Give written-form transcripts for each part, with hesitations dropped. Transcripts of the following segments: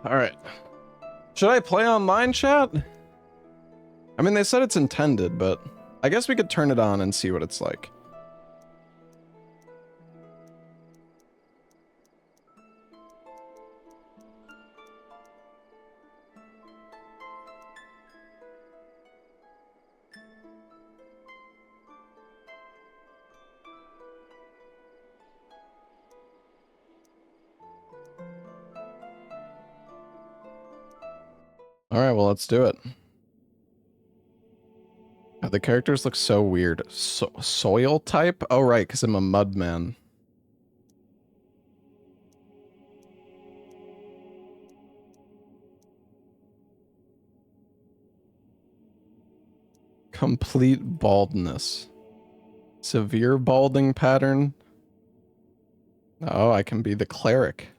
Alright. Should I play online, chat? I mean, they said it's intended, but I guess we could turn it on and see what it's like. Alright, well, let's do it. The characters look so weird. Soil type? Oh, right, because I'm a mudman. Complete baldness. Severe balding pattern. Oh, I can be the cleric.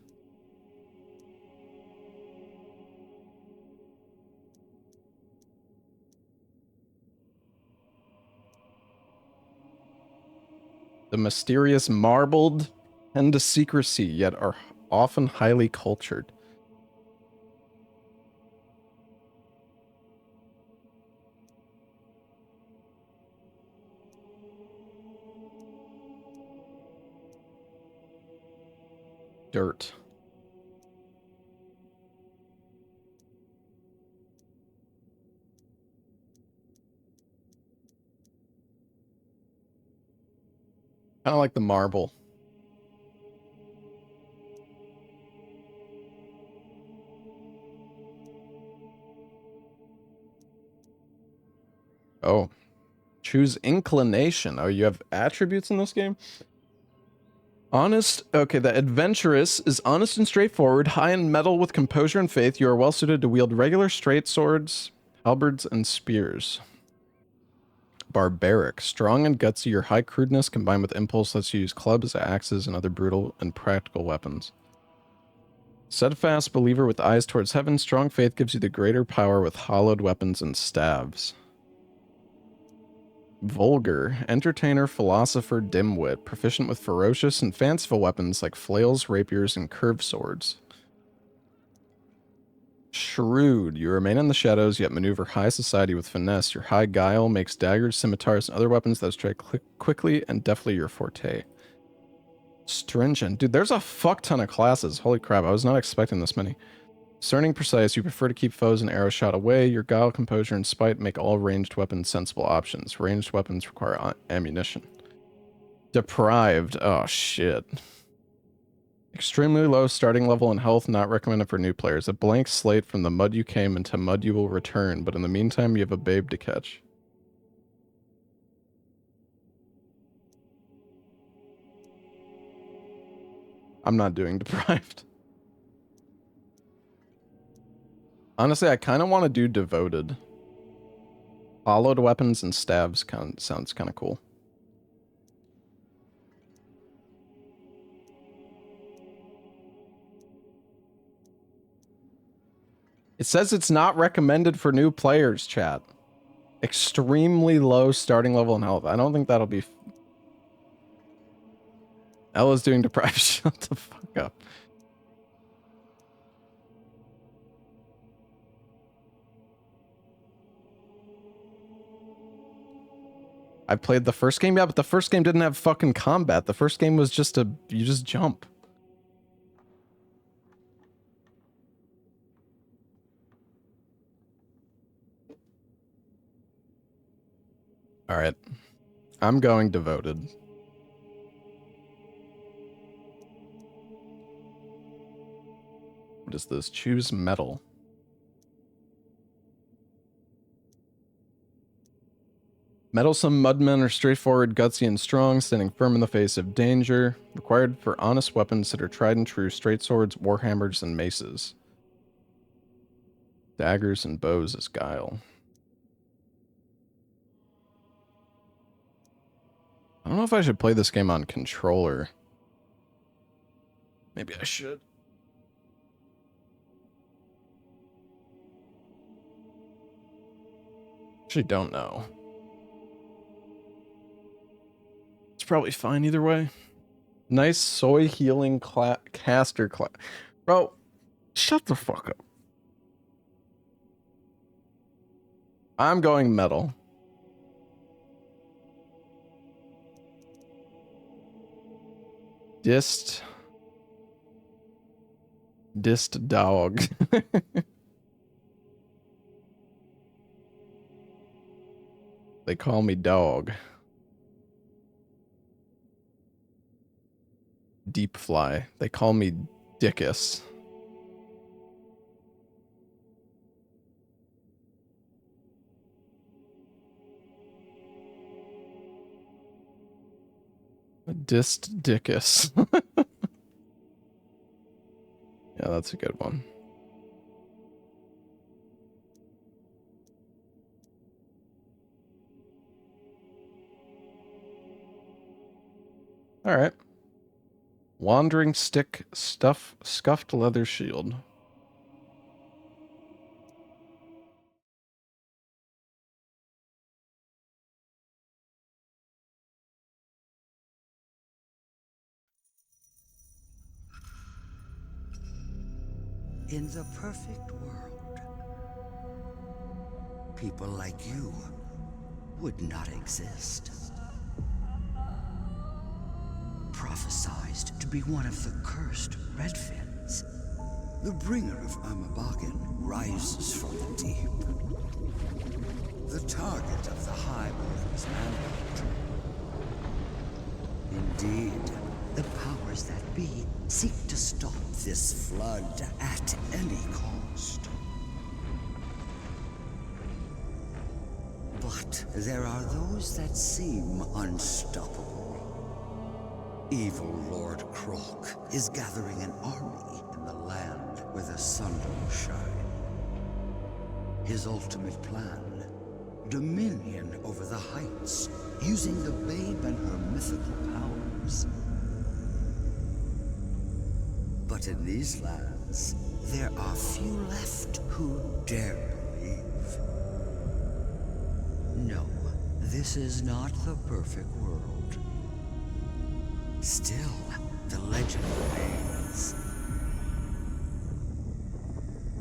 The mysterious marbled tend to secrecy, yet are often highly cultured. Dirt. Kind of like the marble. Oh. Choose inclination. Oh, you have attributes in this game? Honest. Okay, the adventurous is honest and straightforward, high in metal with composure and faith. You are well suited to wield regular straight swords, halberds, and spears. Barbaric. Strong and gutsy, your high crudeness combined with impulse lets you use clubs, axes, and other brutal and practical weapons. Steadfast believer with eyes towards heaven, strong faith gives you the greater power with hollowed weapons and staves. Vulgar. Entertainer, philosopher, dimwit, proficient with ferocious and fanciful weapons like flails, rapiers, and curved swords. Shrewd. You remain in the shadows, yet maneuver high society with finesse. Your high guile makes daggers, scimitars, and other weapons that strike quickly and deftly your forte. Stringent. Dude, there's a fuck ton of classes. Holy crap, I was not expecting this many. Discerning, precise. You prefer to keep foes and arrow shot away. Your guile, composure, and spite make all ranged weapons sensible options. Ranged weapons require ammunition. Deprived. Oh, shit. Extremely low starting level and health, not recommended for new players. A blank slate from the mud you came into mud you will return, but in the meantime you have a babe to catch. I'm not doing deprived. Honestly, I kind of want to do devoted. Hollowed weapons and staves sounds kind of cool. It says it's not recommended for new players, chat. Extremely low starting level and health. I don't think that'll be... Ella's doing deprived. Shut the fuck up. I played the first game, yeah, but the first game didn't have fucking combat. The first game was just you just jump. All right. I'm going devoted. What is this? Choose metal. Meddlesome mudmen are straightforward, gutsy, and strong, standing firm in the face of danger. Required for honest weapons that are tried and true, straight swords, warhammers, and maces. Daggers and bows as guile. I don't know if I should play this game on controller. Maybe I should. Actually, don't know. It's probably fine either way. Nice soy healing caster class. Bro, Shut the fuck up. I'm going metal. Dist dog. They call me dog. Deep fly. They call me Dickus. Dist Dickus. Yeah, that's a good one. All right. Wandering stick, scuffed leather shield. In the perfect world, people like you would not exist. Prophesized to be one of the cursed Redfins. The bringer of Armabagen rises from the deep. The target of the High Order's mandate. Indeed, the powers that be seek to stop this flood at any cost. But there are those that seem unstoppable. Evil Lord Krolk is gathering an army in the land where the sun don't shine. His ultimate plan, dominion over the heights, using the Babe and her mythical powers. But in these lands, there are few left who dare believe. No, this is not the perfect world. Still, the legend remains.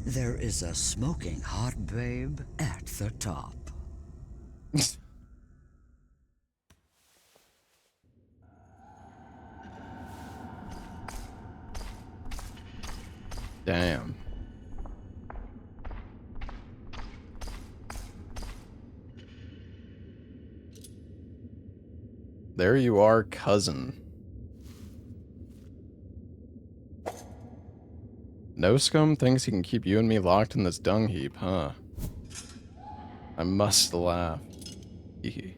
There is a smoking hot babe at the top. Damn. There you are, cousin. No Scum thinks he can keep you and me locked in this dung heap, huh? I must laugh. Hee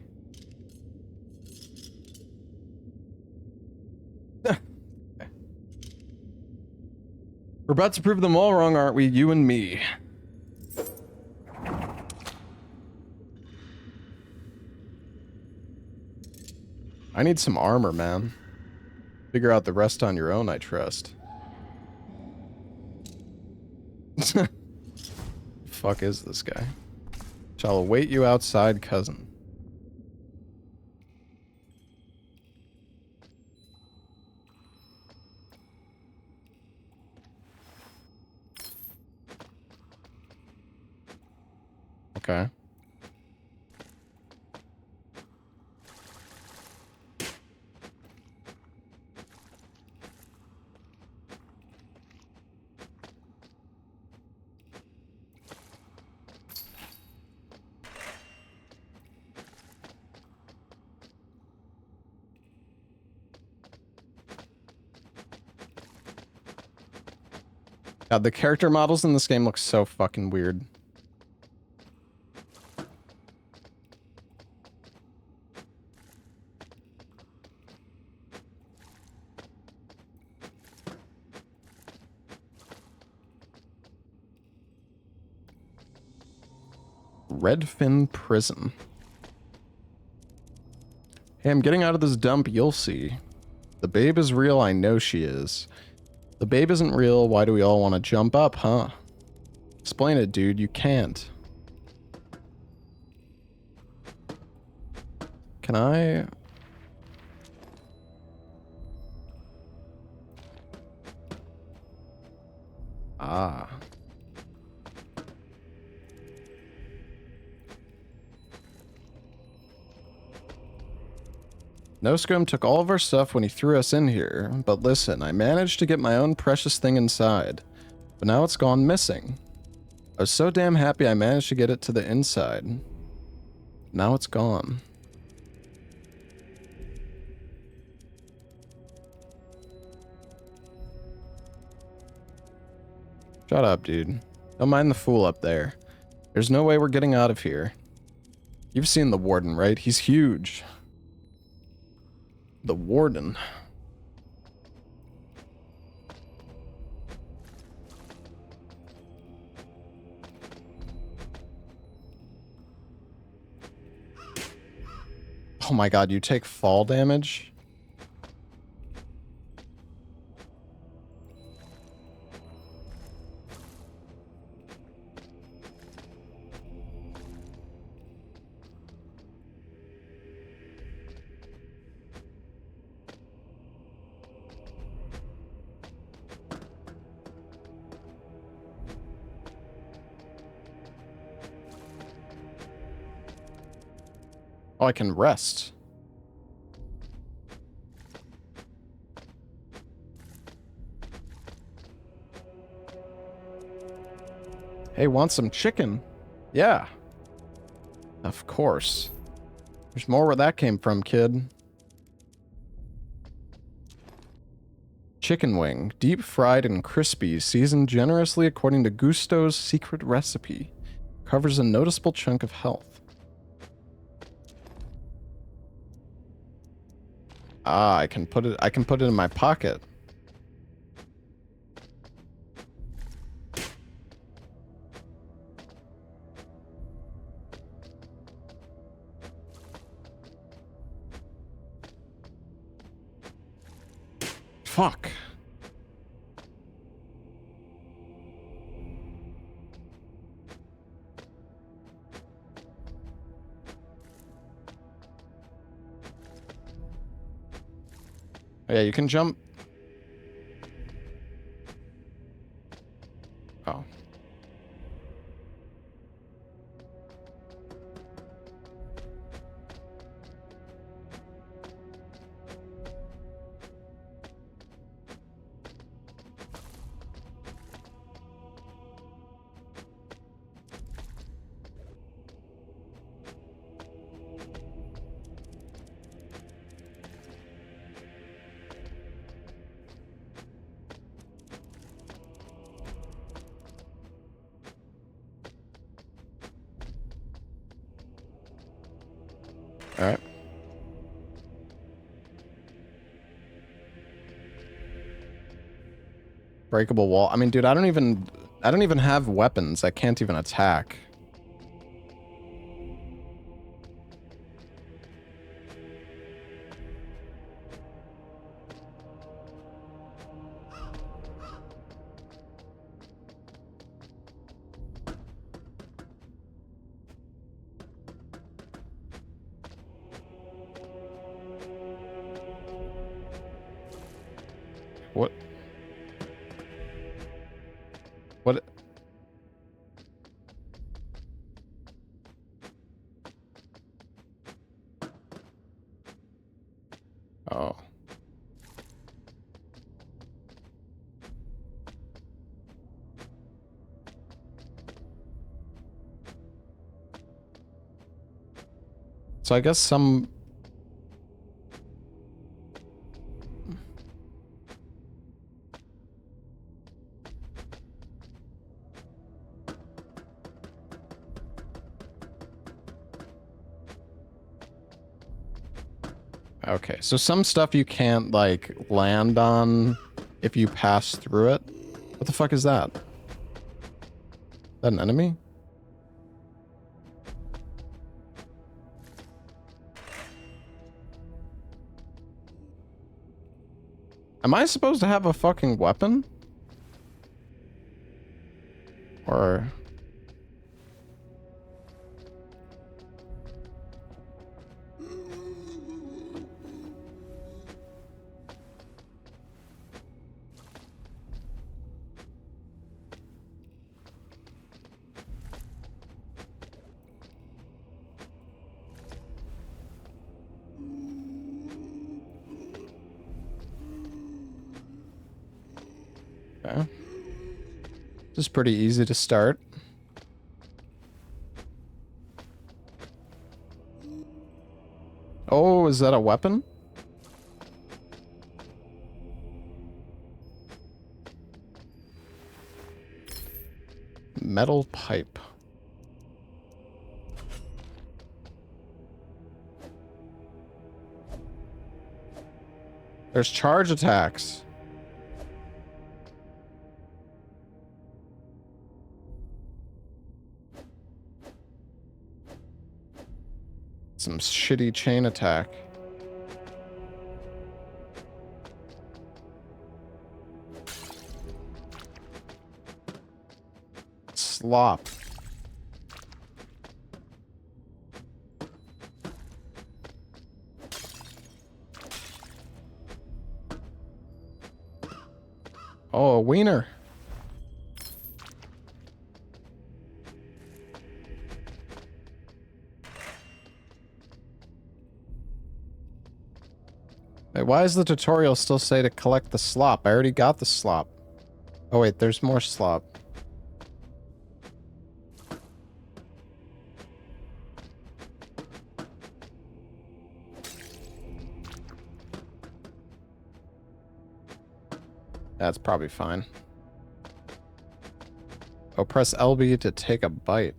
We're about to prove them all wrong, aren't we? You and me. I need some armor, man. Figure out the rest on your own, I trust. Fuck is this guy? Shall await you outside, cousin. Okay. God, the character models in this game look so fucking weird. Redfin Prison. Hey, I'm getting out of this dump, you'll see. The babe is real, I know she is. The babe isn't real, why do we all want to jump up, huh? Explain it, dude, you can't. Can I... Ah. No Scum took all of our stuff when he threw us in here, but listen, I managed to get my own precious thing inside, but now it's gone missing. I was so damn happy I managed to get it to the inside. Now it's gone. Shut up, dude. Don't mind the fool up there. There's no way we're getting out of here. You've seen the Warden, right? He's huge. The Warden. Oh my god, you take fall damage? Oh, I can rest. Hey, want some chicken? Yeah. Of course. There's more where that came from, kid. Chicken wing, deep fried and crispy, seasoned generously according to Gusto's secret recipe. Covers a noticeable chunk of health. Ah, I can put it in my pocket. Fuck. Oh, yeah, you can jump. Oh. All right. Breakable wall. I mean, dude, I don't even have weapons. I can't even attack. What? What? Oh. So I guess some... Okay, so some stuff you can't, like, land on if you pass through it. What the fuck is that? Is that an enemy? Am I supposed to have a fucking weapon? Or... Okay. This is pretty easy to start. Oh, is that a weapon? Metal pipe. There's charge attacks. Some shitty chain attack. Slop. Oh, a wiener. Wait, why does the tutorial still say to collect the slop? I already got the slop. Oh wait, there's more slop. That's probably fine. Oh, press LB to take a bite.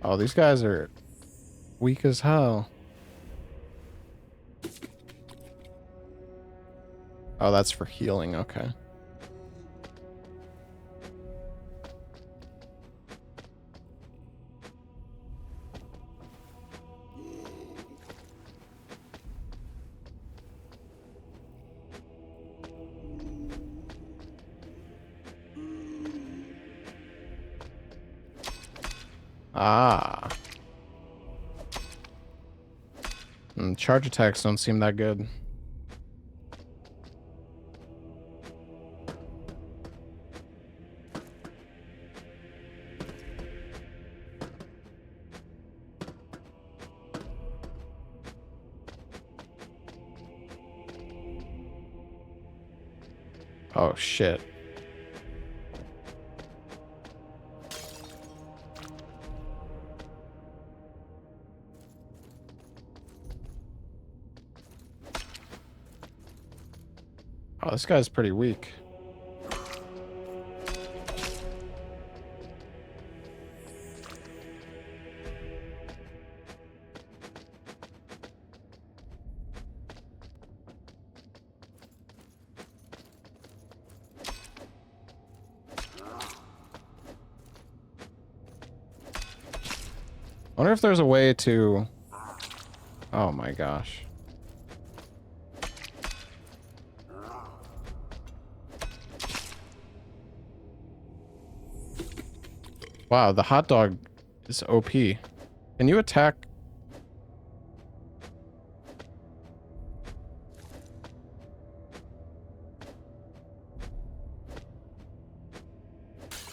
Oh, these guys are weak as hell. Oh, that's for healing, okay. Ah. Charge attacks don't seem that good. Oh, shit. Oh, this guy's pretty weak. I wonder if there's a way to... Oh my gosh. Wow, the hot dog is OP. Can you attack?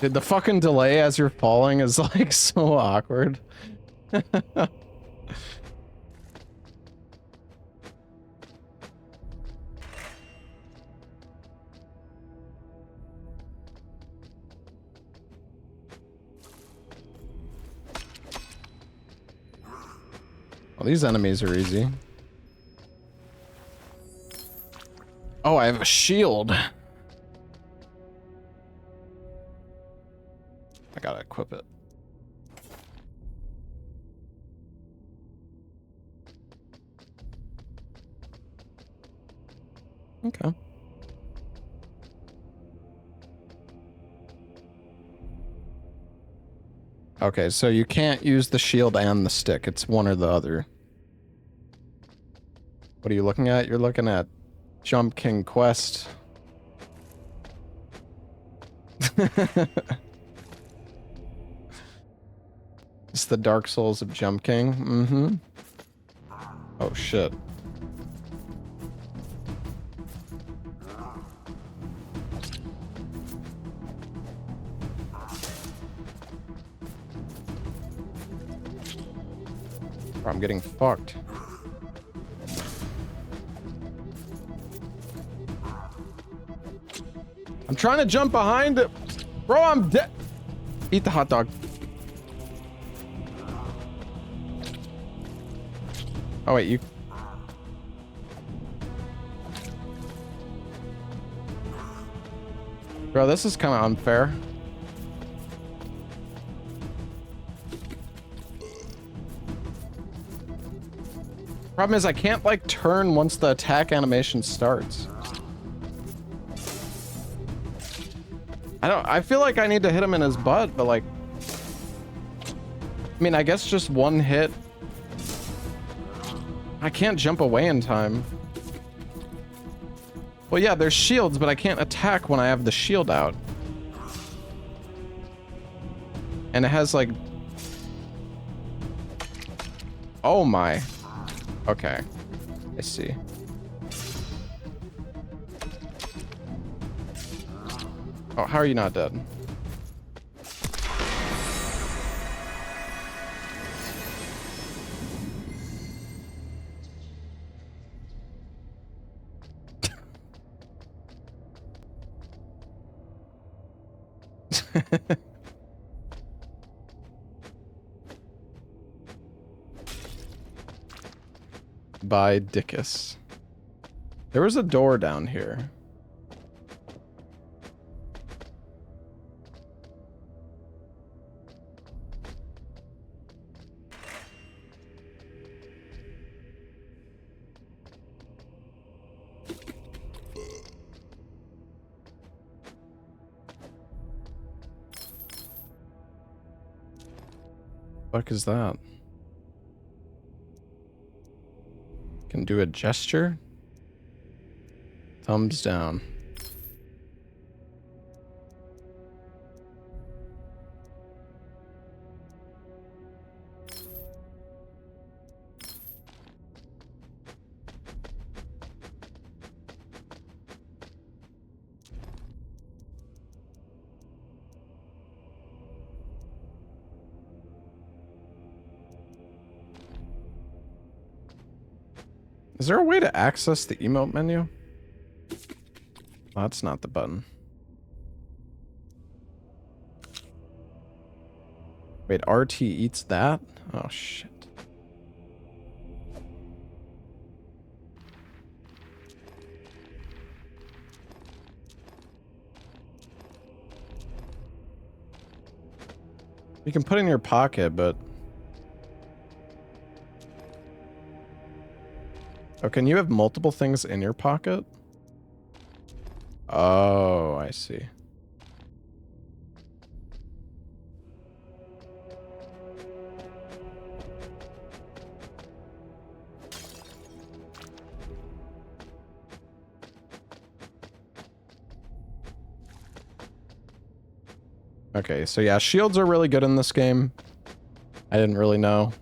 Did the fucking delay as you're falling is like so awkward. Well, these enemies are easy. Oh, I have a shield. I gotta equip it. Okay. Okay, so you can't use the shield and the stick. It's one or the other. What are you looking at? You're looking at Jump King Quest. It's the Dark Souls of Jump King. Mm-hmm. Oh, shit. I'm getting fucked. I'm trying to jump behind it. Bro, I'm dead. Eat the hot dog. Oh, wait, you... Bro, this is kind of unfair. Problem is I can't like turn once the attack animation starts. I feel like I need to hit him in his butt, but like, I mean, I guess just one hit. I can't jump away in time. Well, yeah, there's shields, but I can't attack when I have the shield out. And it has like... Oh my. Okay. I see. Oh, how are you not dead? By Dickus. There was a door down here. Fuck is that? Can do a gesture? Thumbs down. Is there a way to access the emote menu? Oh, that's not the button. Wait, RT eats that? Oh, shit. You can put it in your pocket, but... Oh, can you have multiple things in your pocket? Oh, I see. Okay, so yeah, shields are really good in this game. I didn't really know.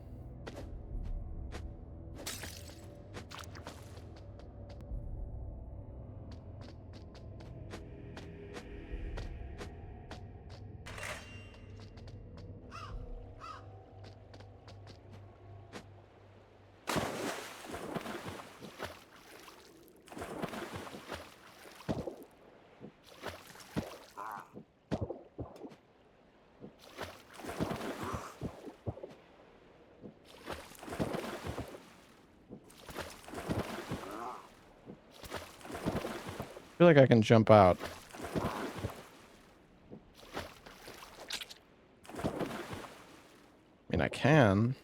I feel like I can jump out. I mean, I can.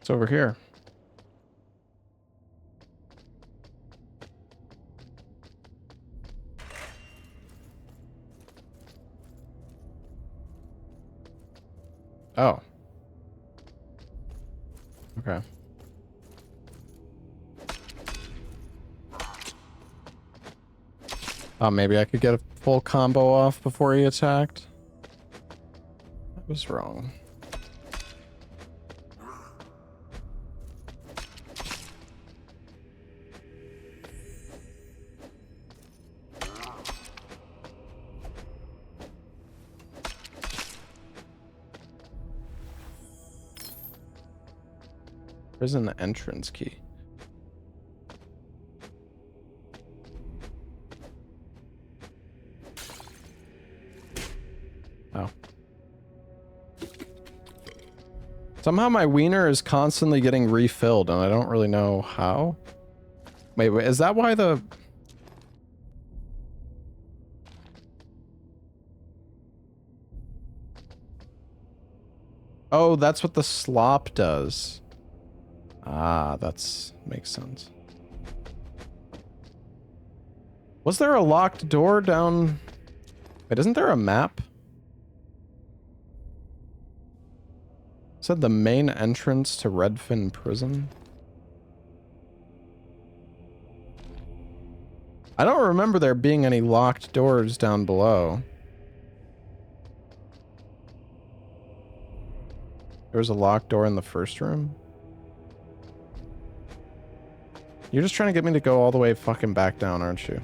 It's over here. Oh. Okay. Maybe I could get a full combo off before he attacked. I was wrong. Prison entrance key. Oh. Somehow my wiener is constantly getting refilled, and I don't really know how. Wait, is that why the... Oh, that's what the slop does. Ah, makes sense. Was there a locked door down... Wait, isn't there a map? It said the main entrance to Redfin Prison. I don't remember there being any locked doors down below. There was a locked door in the first room? You're just trying to get me to go all the way fucking back down, aren't you?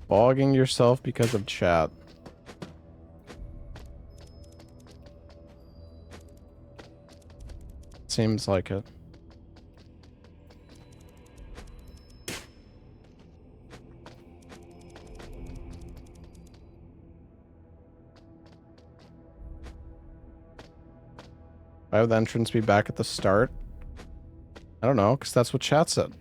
Bogging yourself because of chat. Seems like it. Why would the entrance be back at the start? I don't know, because that's what chat said.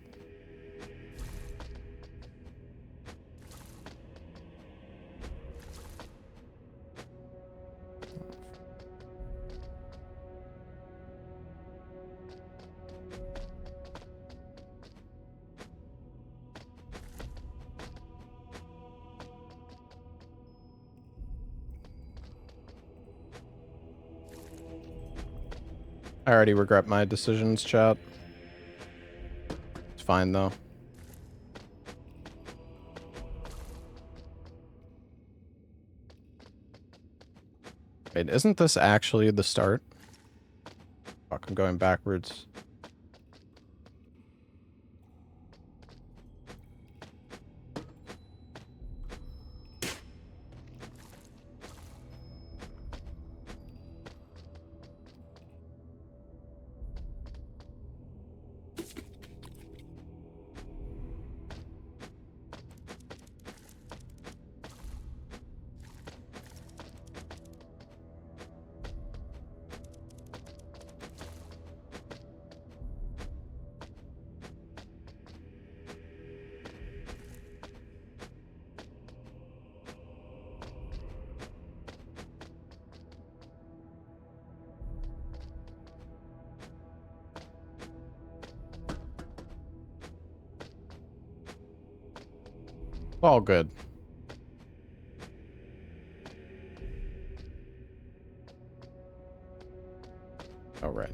I already regret my decisions, chat. It's fine, though. Wait, isn't this actually the start? Fuck, I'm going backwards. All good. All right.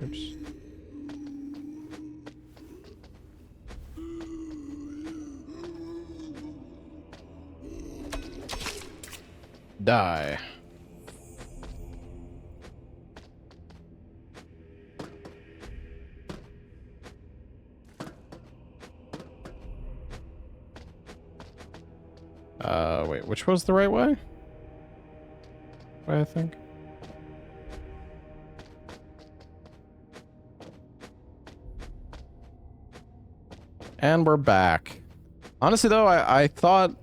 Oops. Die. Wait, which was the right way? I think. And we're back. Honestly, though, I thought...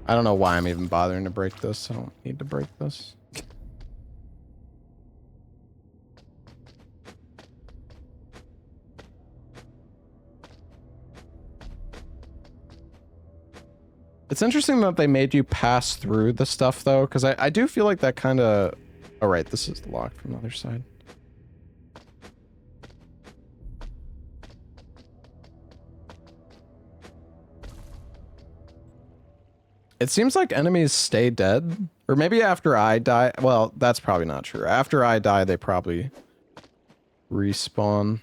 I don't know why I'm even bothering to break this. I don't need to break this. It's interesting that they made you pass through the stuff, though, because I do feel like that kind of... Oh, right, this is locked from the other side. It seems like enemies stay dead. Or maybe after I die... Well, that's probably not true. After I die, they probably respawn.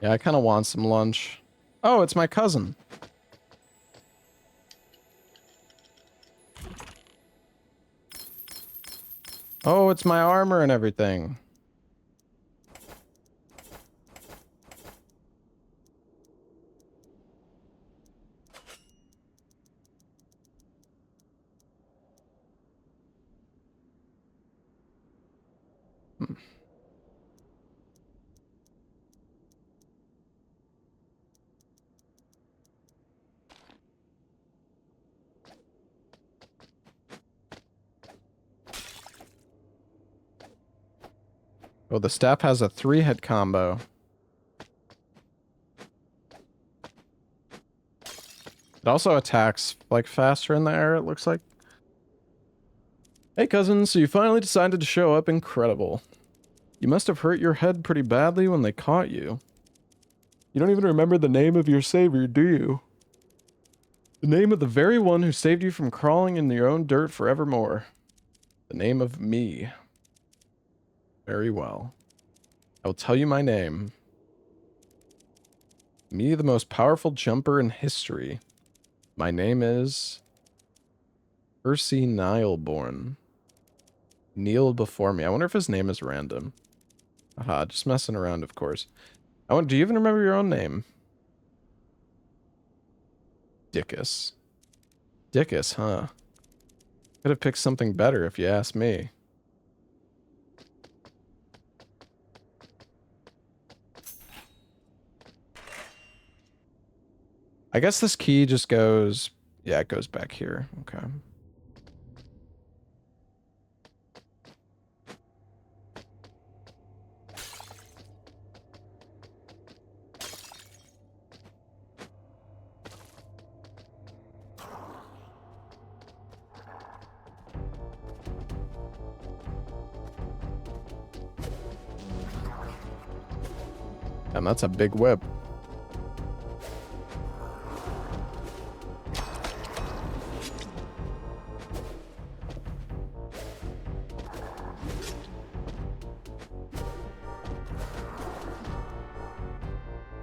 Yeah, I kind of want some lunch. Oh, it's my cousin. Oh, it's my armor and everything. Oh, the staff has a 3-hit combo. It also attacks, like, faster in the air, it looks like. Hey, cousin, so you finally decided to show up. Incredible. You must have hurt your head pretty badly when they caught you. You don't even remember the name of your savior, do you? The name of the very one who saved you from crawling in your own dirt forevermore. The name of me. Very well. I will tell you my name. Me, the most powerful jumper in history. My name is... Percy Nileborn. Kneel before me. I wonder if his name is random. Aha, just messing around, of course. Do you even remember your own name? Dickus. Dickus, huh? Could have picked something better if you ask me. I guess this key just goes... Yeah, it goes back here. Okay. And that's a big whip.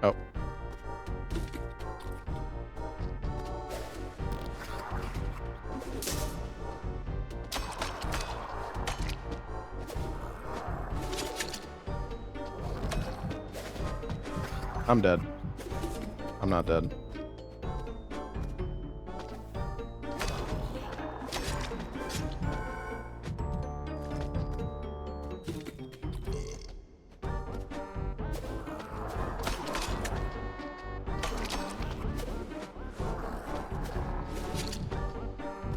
Oh. I'm dead. I'm not dead.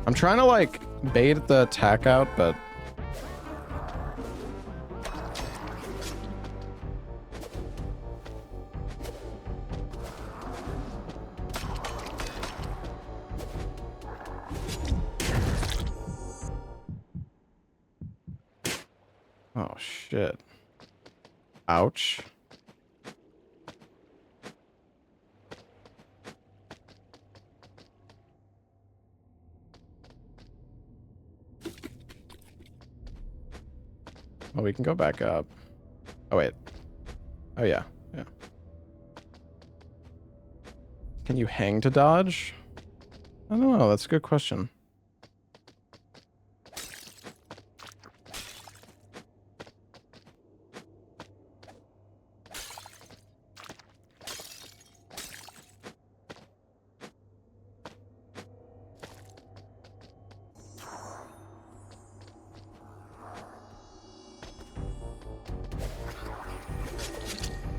I'm trying to, like, bait the attack out, but... Oh, shit. Ouch. Oh, we can go back up. Oh, wait. Oh, yeah. Yeah. Can you hang to dodge? I don't know. That's a good question.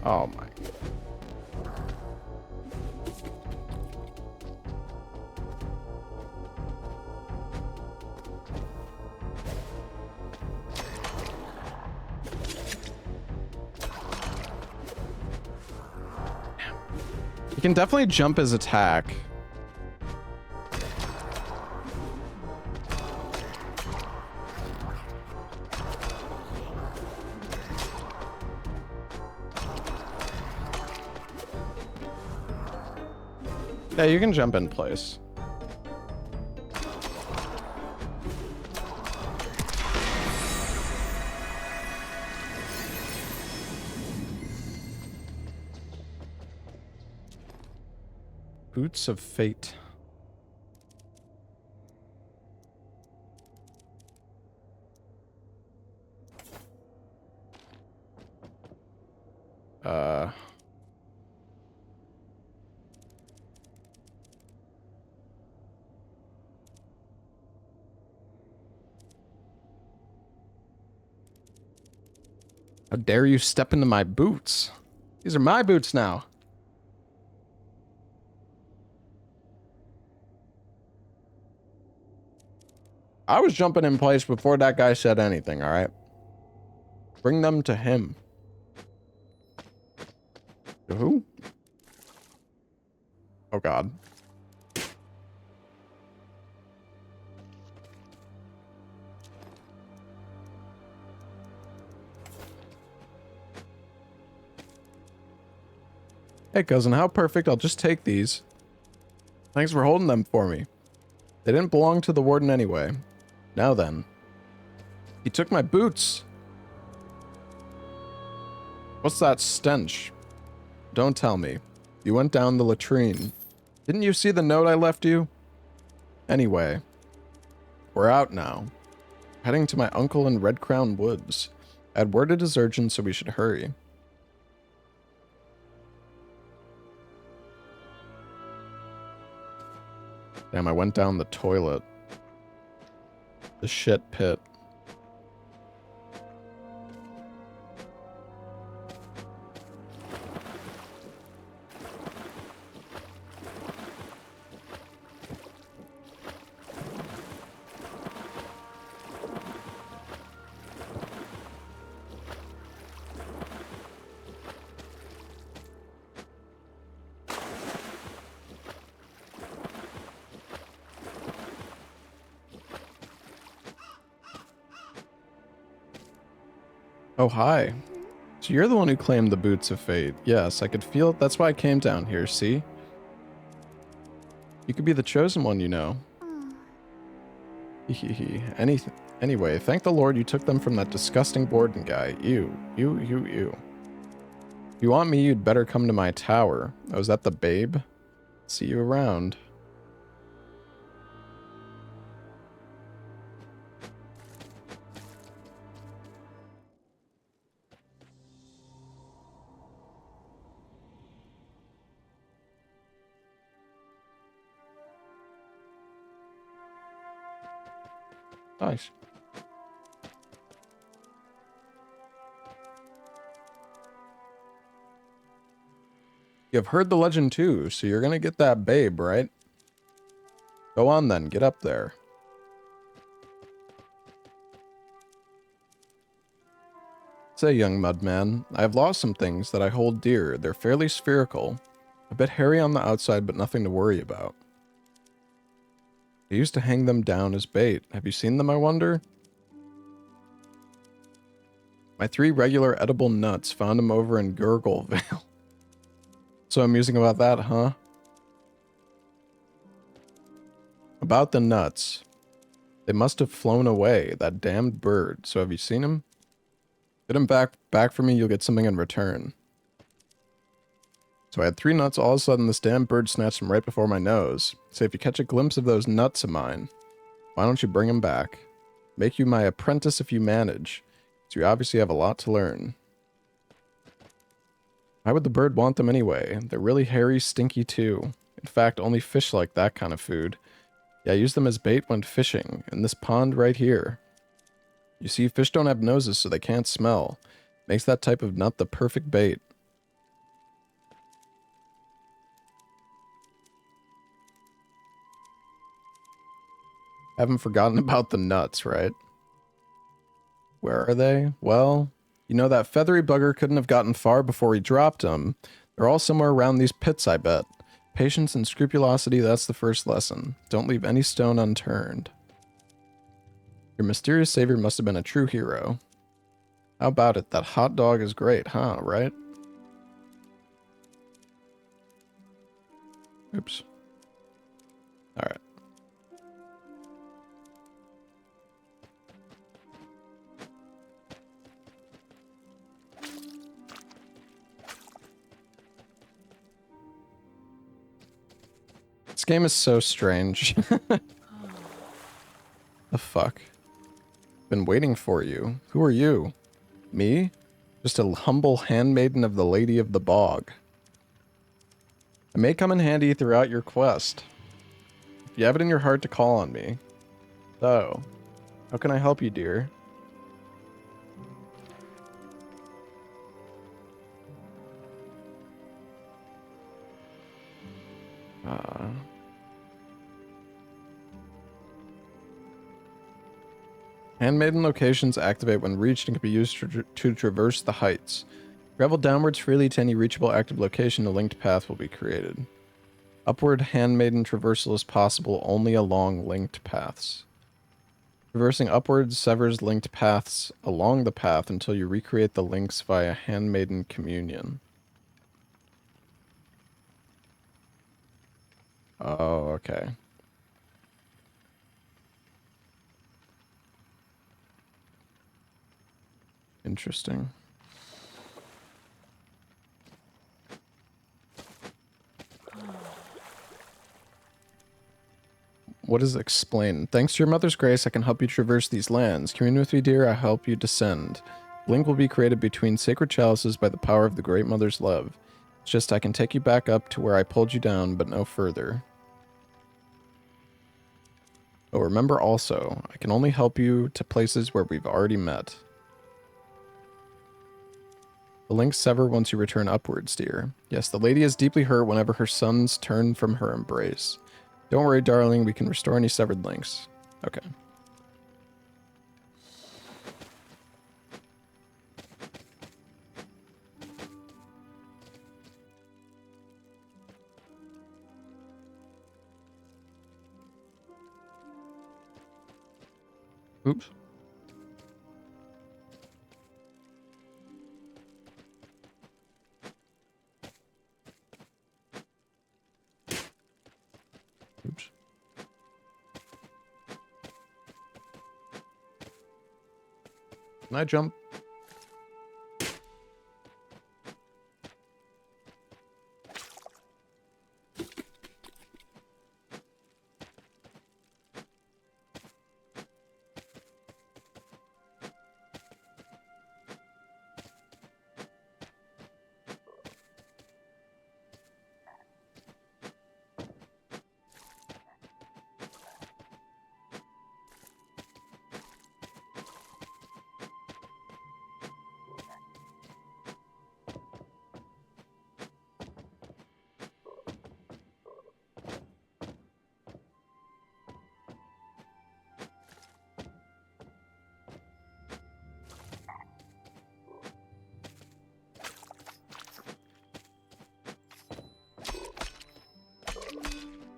Oh my. You can definitely jump his attack. Yeah, you can jump in place. Boots of Fate. How dare you step into my boots? These are my boots now. I was jumping in place before that guy said anything, all right? Bring them to him. To who? Oh, God. Hey, cousin, how perfect. I'll just take these. Thanks for holding them for me. They didn't belong to the warden anyway. Now then. He took my boots. What's that stench? Don't tell me. You went down the latrine. Didn't you see the note I left you? Anyway. We're out now. Heading to my uncle in Red Crown Woods. I had worded his urgent, so we should hurry. Damn, I went down the toilet. The shit pit. Oh, hi. So you're the one who claimed the Boots of Fate. Yes, I could feel it. That's why I came down here, see? You could be the chosen one, you know. Hehehe. Anyway, thank the Lord you took them from that disgusting Borden guy. Ew. Ew. If you want me, you'd better come to my tower. Oh, is that the babe? See you around. Nice. You've heard the legend too, so you're gonna get that babe, right? Go on then, get up there. Say, young mudman, I have lost some things that I hold dear. They're fairly spherical. A bit hairy on the outside, but nothing to worry about. I used to hang them down as bait. Have you seen them, I wonder? My 3 regular edible nuts found them over in Gurglevale. So amusing about that, huh? About the nuts. They must have flown away, that damned bird. So have you seen him? Get him back for me, you'll get something in return. So I had 3 nuts, all of a sudden this damn bird snatched them right before my nose. Say, if you catch a glimpse of those nuts of mine, why don't you bring them back? Make you my apprentice if you manage. So you obviously have a lot to learn. Why would the bird want them anyway? They're really hairy, stinky too. In fact, only fish like that kind of food. Yeah, I use them as bait when fishing, in this pond right here. You see, fish don't have noses, so they can't smell. Makes that type of nut the perfect bait. Haven't forgotten about the nuts, right? Where are they? Well, you know that feathery bugger couldn't have gotten far before he dropped them. They're all somewhere around these pits, I bet. Patience and scrupulosity, that's the first lesson. Don't leave any stone unturned. Your mysterious savior must have been a true hero. How about it? That hot dog is great, huh, right? Oops. Alright. This game is so strange. The fuck? Been waiting for you. Who are you? Me? Just a humble handmaiden of the Lady of the Bog. I may come in handy throughout your quest. If you have it in your heart to call on me. So, how can I help you, dear? Handmaiden locations activate when reached and can be used to traverse the heights. Travel downwards freely to any reachable active location, a linked path will be created. Upward handmaiden traversal is possible only along linked paths. Traversing upwards severs linked paths along the path until you recreate the links via handmaiden communion. Oh, okay. Interesting. What does it explain? Thanks to your mother's grace, I can help you traverse these lands. Commune with me, dear. I help you descend. Link will be created between sacred chalices by the power of the Great Mother's love. It's just I can take you back up to where I pulled you down, but no further. Oh, remember also, I can only help you to places where we've already met. The links sever once you return upwards, dear. Yes, the lady is deeply hurt whenever her sons turn from her embrace. Don't worry, darling, we can restore any severed links. Okay. Oops. Oops. Can I jump?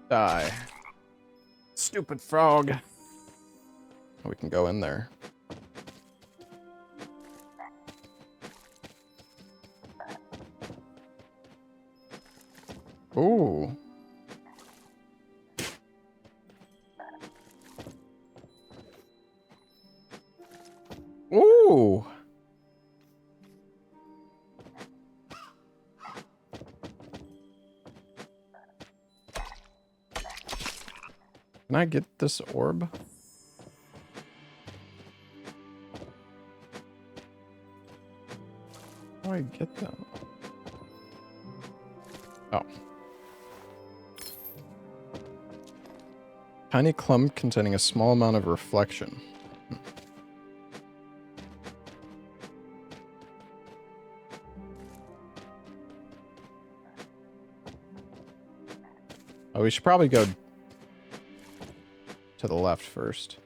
Die. Stupid frog. We can go in there. Ooh. Ooh. Can I get this orb? How do I get that? Oh. Tiny clump containing a small amount of reflection. Oh, we should probably go to the left first.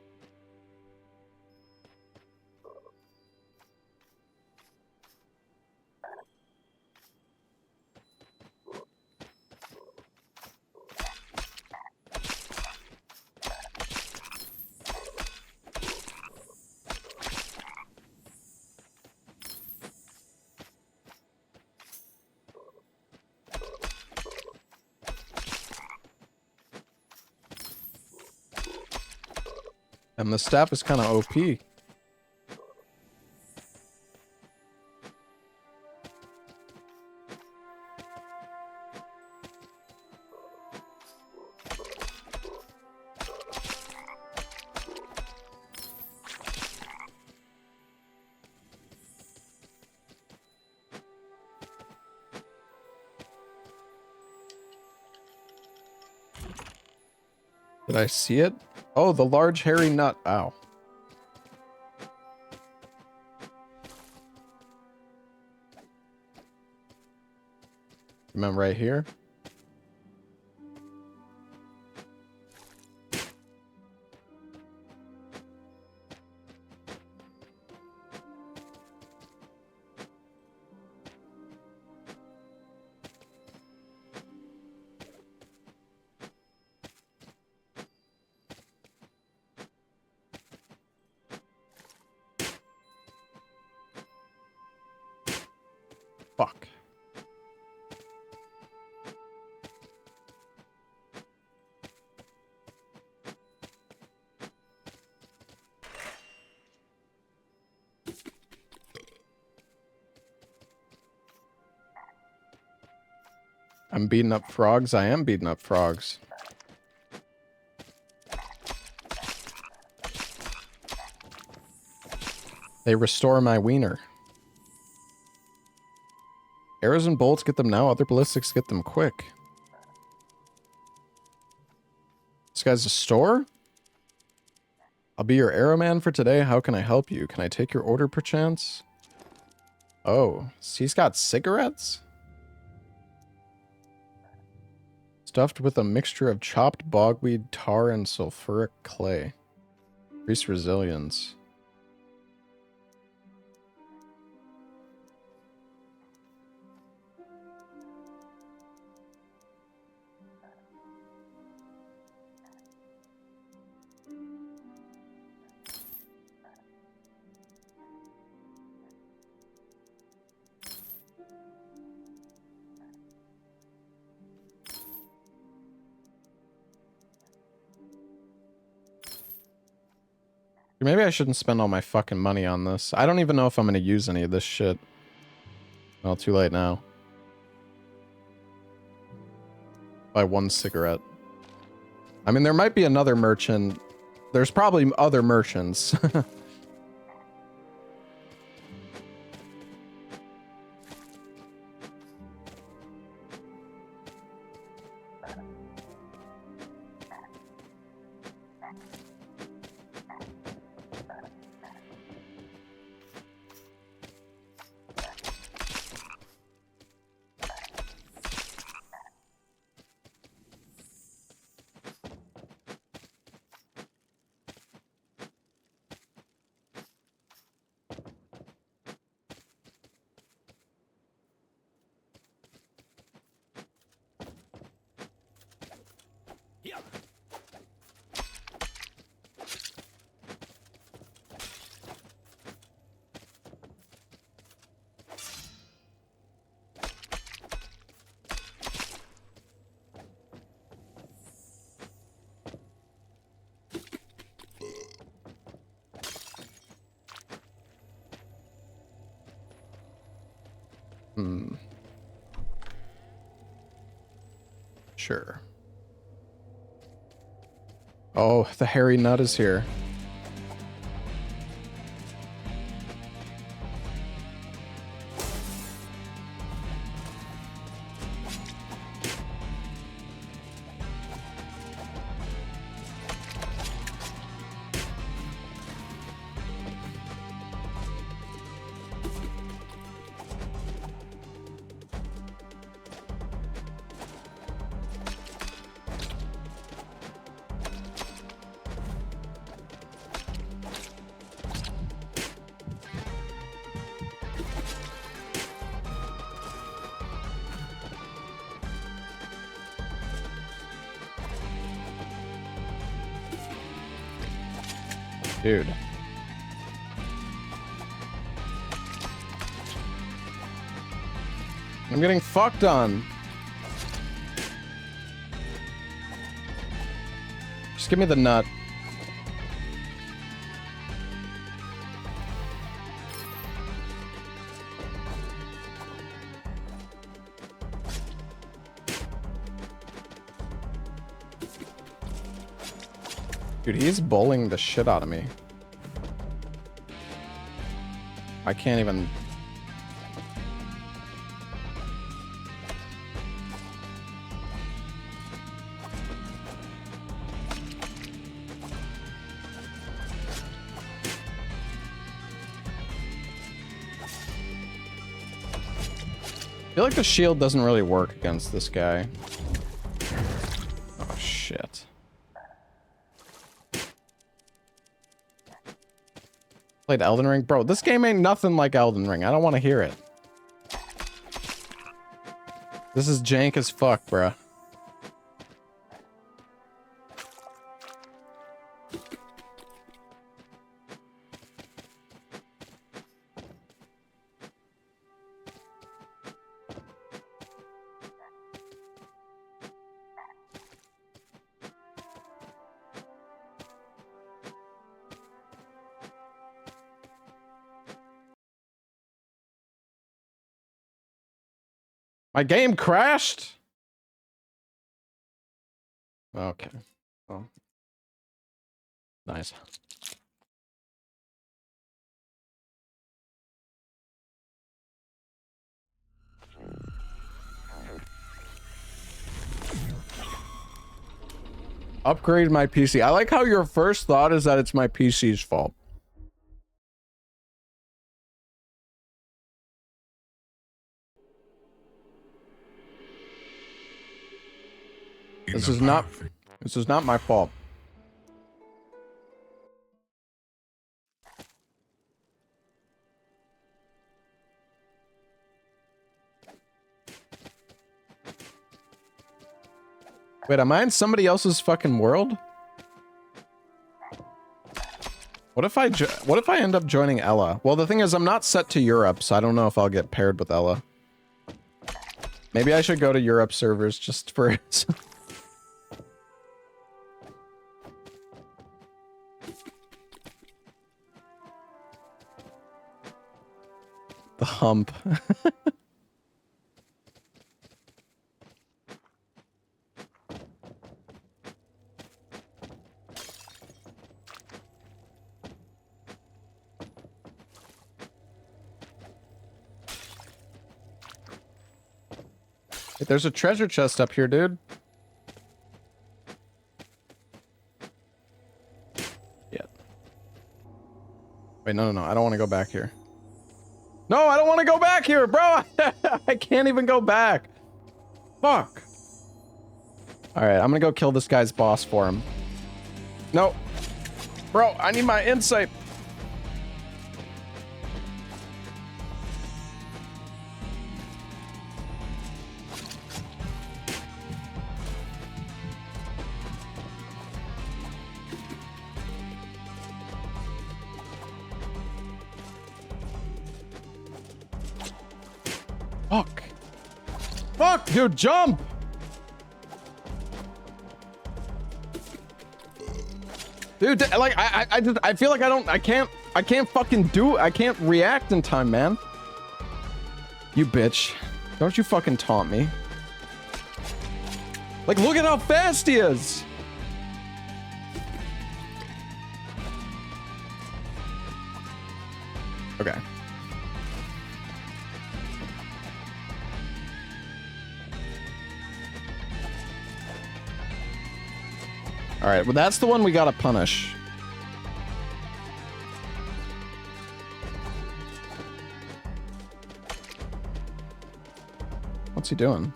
And the staff is kind of OP. Did I see it? Oh, the large hairy nut. Ow. Remember right here? Fuck. I'm beating up frogs. I am beating up frogs. They restore my wiener. Arrows and bolts, get them now. Other ballistics, get them quick. This guy's a store? I'll be your arrow man for today. How can I help you? Can I take your order perchance? Oh, so he's got cigarettes? Stuffed with a mixture of chopped bogweed, tar, and sulfuric clay. Increase resilience. Maybe I shouldn't spend all my fucking money on this. I don't even know if I'm going to use any of this shit. Well, too late now. Buy one cigarette. I mean, there might be another merchant. There's probably other merchants. Sure. Oh, the hairy nut is here. Dude. I'm getting fucked on. Just give me the nut. Dude, he's bowling the shit out of me. I can't even... I feel like the shield doesn't really work against this guy. Oh, shit. Played Elden Ring? Bro, this game ain't nothing like Elden Ring. I don't want to hear it. This is jank as fuck, bruh. My game crashed? Okay. Oh. Nice. Upgrade my PC. I like how your first thought is that it's my PC's fault. This is not my fault. Wait, am I in somebody else's fucking world? What if I end up joining Ella? Well, the thing is, I'm not set to Europe, so I don't know if I'll get paired with Ella. Maybe I should go to Europe servers just for... The hump. Hey, there's a treasure chest up here, dude. Yeah. Wait, no. I don't want to go back here. No, I don't want to go back here, bro. I can't even go back. Fuck. All right, I'm gonna go kill this guy's boss for him. No. Bro, I need my insight. Fuck. Fuck, dude, jump! Dude, like, I feel like I can't fucking I can't react in time, man. You bitch. Don't you fucking taunt me. Like, look at how fast he is! Okay. Alright, well that's the one we gotta punish. What's he doing?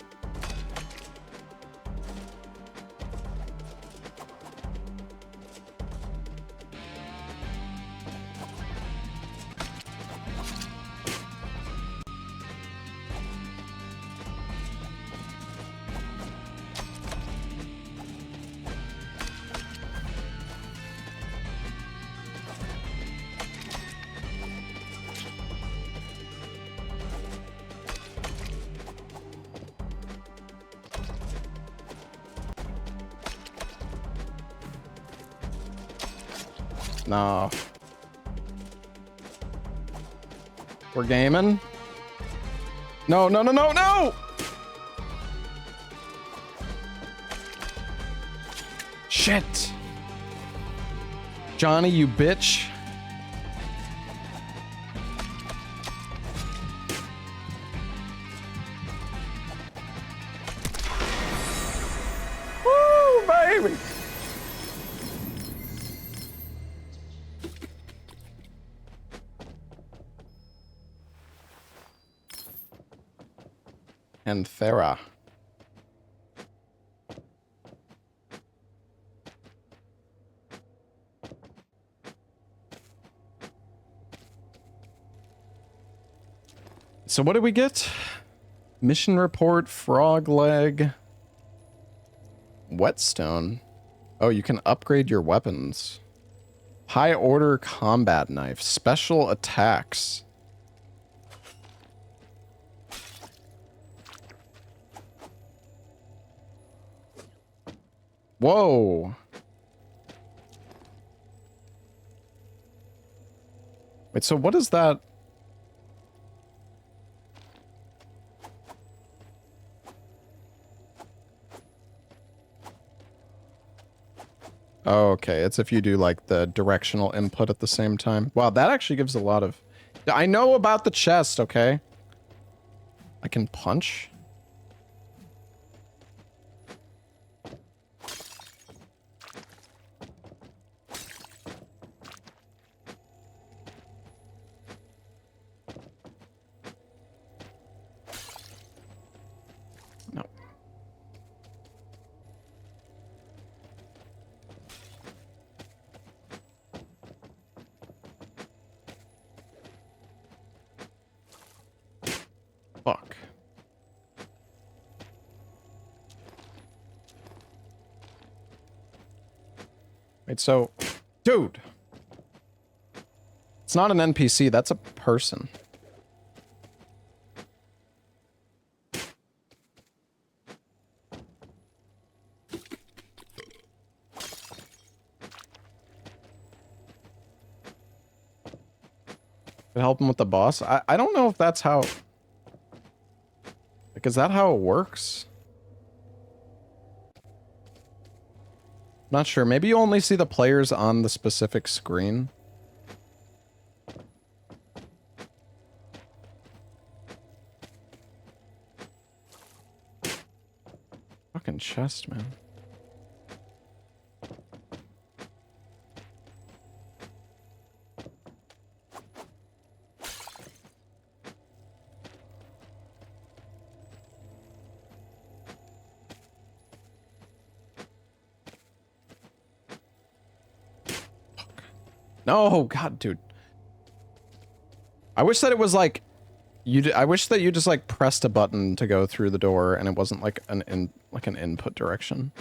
No. We're gaming? No, no, no, no, no! Shit! Johnny, you bitch. Woo, baby! And Thera. So what did we get? Mission report, frog leg, whetstone. Oh, you can upgrade your weapons. High order combat knife, special attacks. Whoa. Wait, so what is that? Oh, okay, it's if you do like the directional input at the same time. Wow, that actually gives a lot of... I know about the chest, okay? I can punch? No. Fuck. Wait, so... Dude! It's not an NPC, that's a person. Could help him with the boss? I don't know if that's how... Like, is that how it works? Not sure. Maybe you only see the players on the specific screen. Fucking chest, man. No, God, dude. I wish that it was like, I wish that you just like pressed a button to go through the door and it wasn't like an input direction.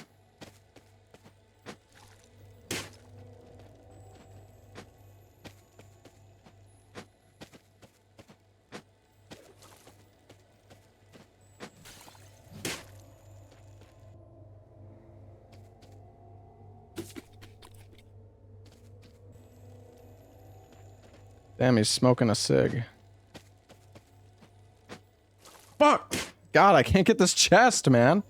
Damn, he's smoking a cig. God, I can't get this chest, man.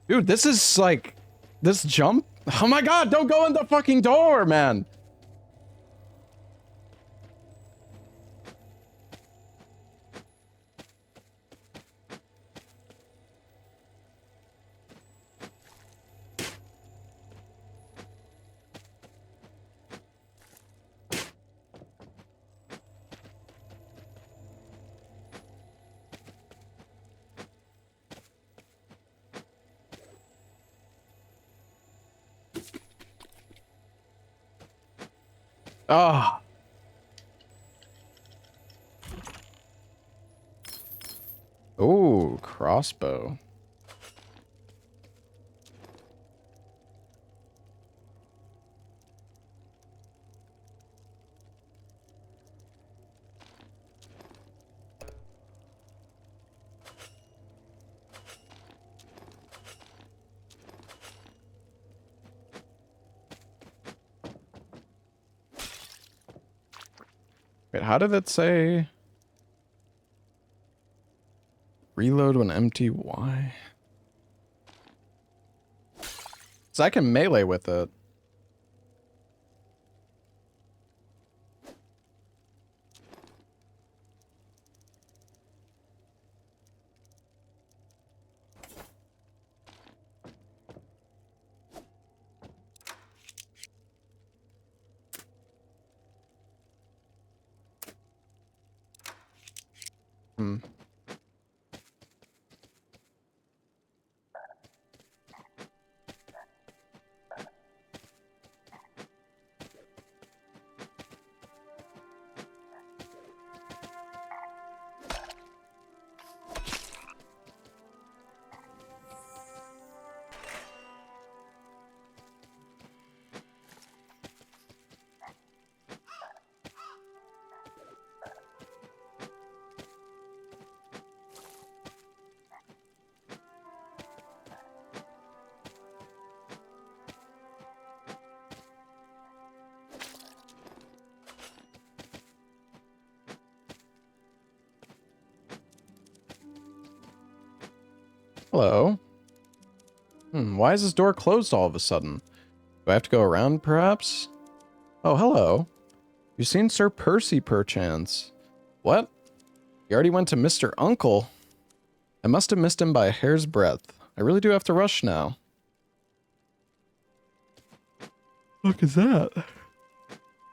Dude, this is like, this jump. Oh my God, don't go in the fucking door, man. Ah. Oh, crossbow. Wait, how did it say? Reload when empty, why? So I can melee with it. Hmm. Hello. Why is this door closed all of a sudden? Do I have to go around, perhaps? Oh, hello. You seen Sir Percy, perchance? What? He already went to Mr. Uncle. I must have missed him by a hair's breadth. I really do have to rush now. What is that?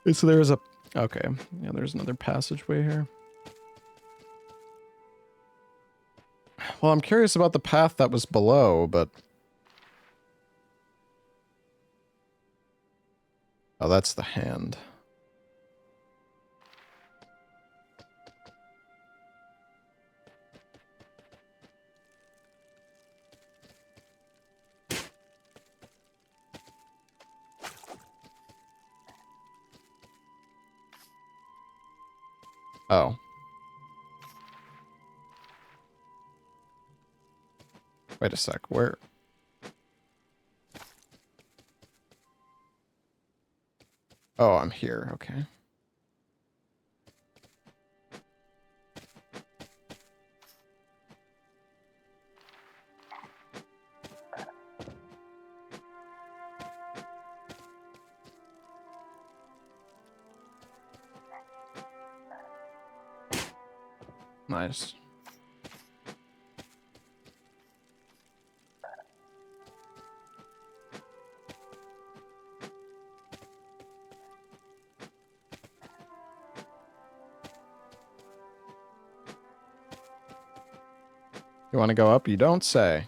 Okay, so there's a... Okay, yeah, there's another passageway here. Well, I'm curious about the path that was below, but... Oh, that's the hand. Oh. Wait a sec, where? Oh, I'm here, okay. Nice. You want to go up? You don't say.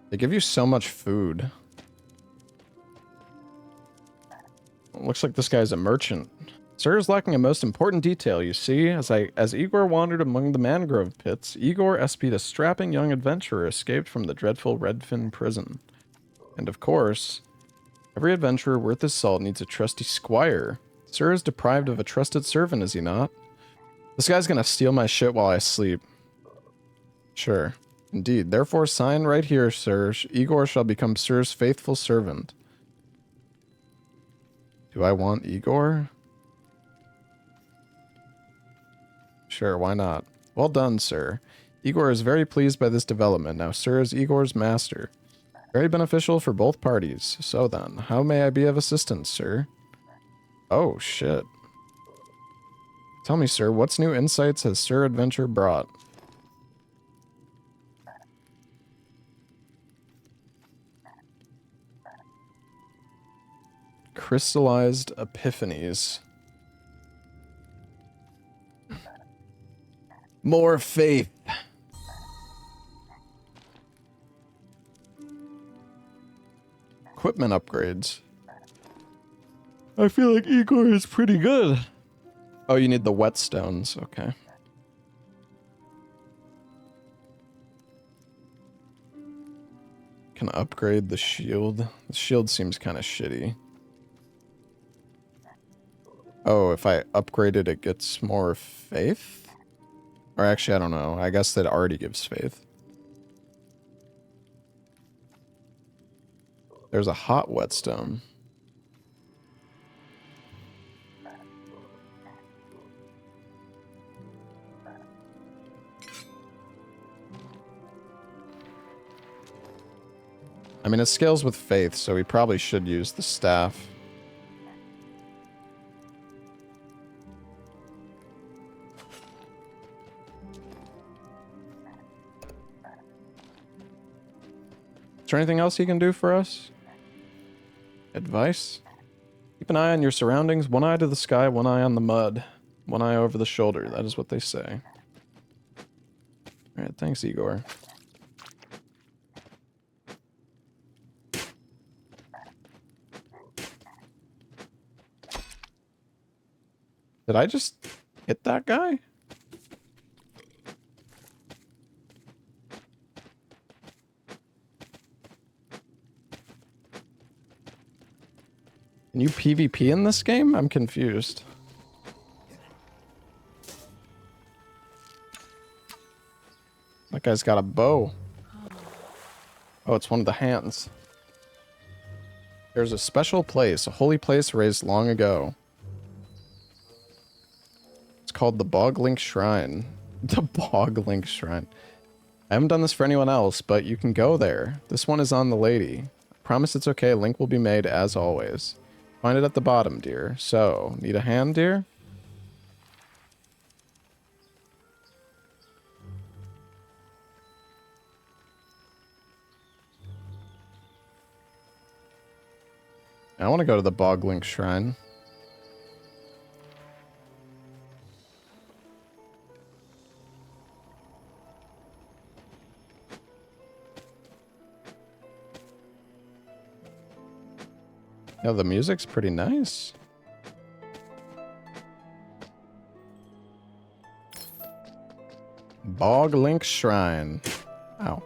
They give you so much food. Looks like this guy's a merchant. Sir is lacking a most important detail, you see. As Igor wandered among the mangrove pits, Igor espied a strapping young adventurer escaped from the dreadful Redfin prison. And of course, every adventurer worth his salt needs a trusty squire. Sir is deprived of a trusted servant, is he not? This guy's gonna steal my shit while I sleep. Sure. Indeed. Therefore, sign right here, sir. Igor shall become Sir's faithful servant. Do I want Igor? Sure, why not? Well done, sir. Igor is very pleased by this development. Now, Sir is Igor's master. Very beneficial for both parties. So then, how may I be of assistance, sir? Oh, shit. Tell me, sir, what's new insights has Sir Adventure brought? Crystallized epiphanies. More faith. Equipment upgrades. I feel like Igor is pretty good. Oh, you need the whetstones. Okay. Can upgrade the shield. The shield seems kind of shitty. Oh, if I upgrade it, it gets more faith? Or actually, I don't know. I guess that already gives faith. There's a hot whetstone. I mean, it scales with faith, so we probably should use the staff. Is there anything else he can do for us? Advice? Keep an eye on your surroundings, one eye to the sky, one eye on the mud, one eye over the shoulder. That is what they say. Alright, thanks, Igor. Did I just hit that guy? Can you PvP in this game? I'm confused. That guy's got a bow. Oh, it's one of the hands. There's a special place, a holy place raised long ago. It's called the Boglink Shrine. The Boglink Shrine. I haven't done this for anyone else, but you can go there. This one is on the lady. I promise it's okay. A link will be made as always. Find it at the bottom, dear. So, need a hand, dear? I want to go to the Boglink Shrine. Yeah, the music's pretty nice. Boglink Shrine. Ow.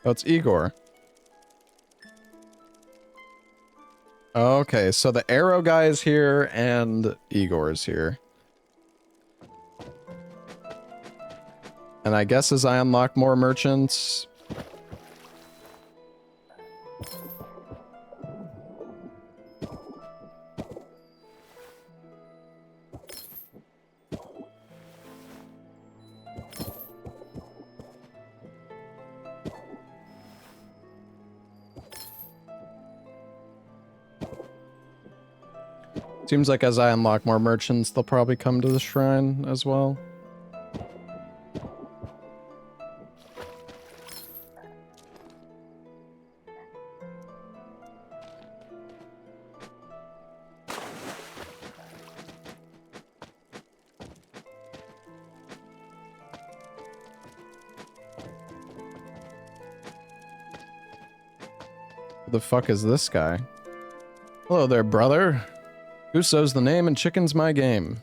Oh, it's Igor. Okay, so the arrow guy is here and Igor is here. And I guess as I unlock more merchants... Seems like as I unlock more merchants, they'll probably come to the shrine as well. Who the fuck is this guy? Hello there, brother. Uso's the name and chicken's my game.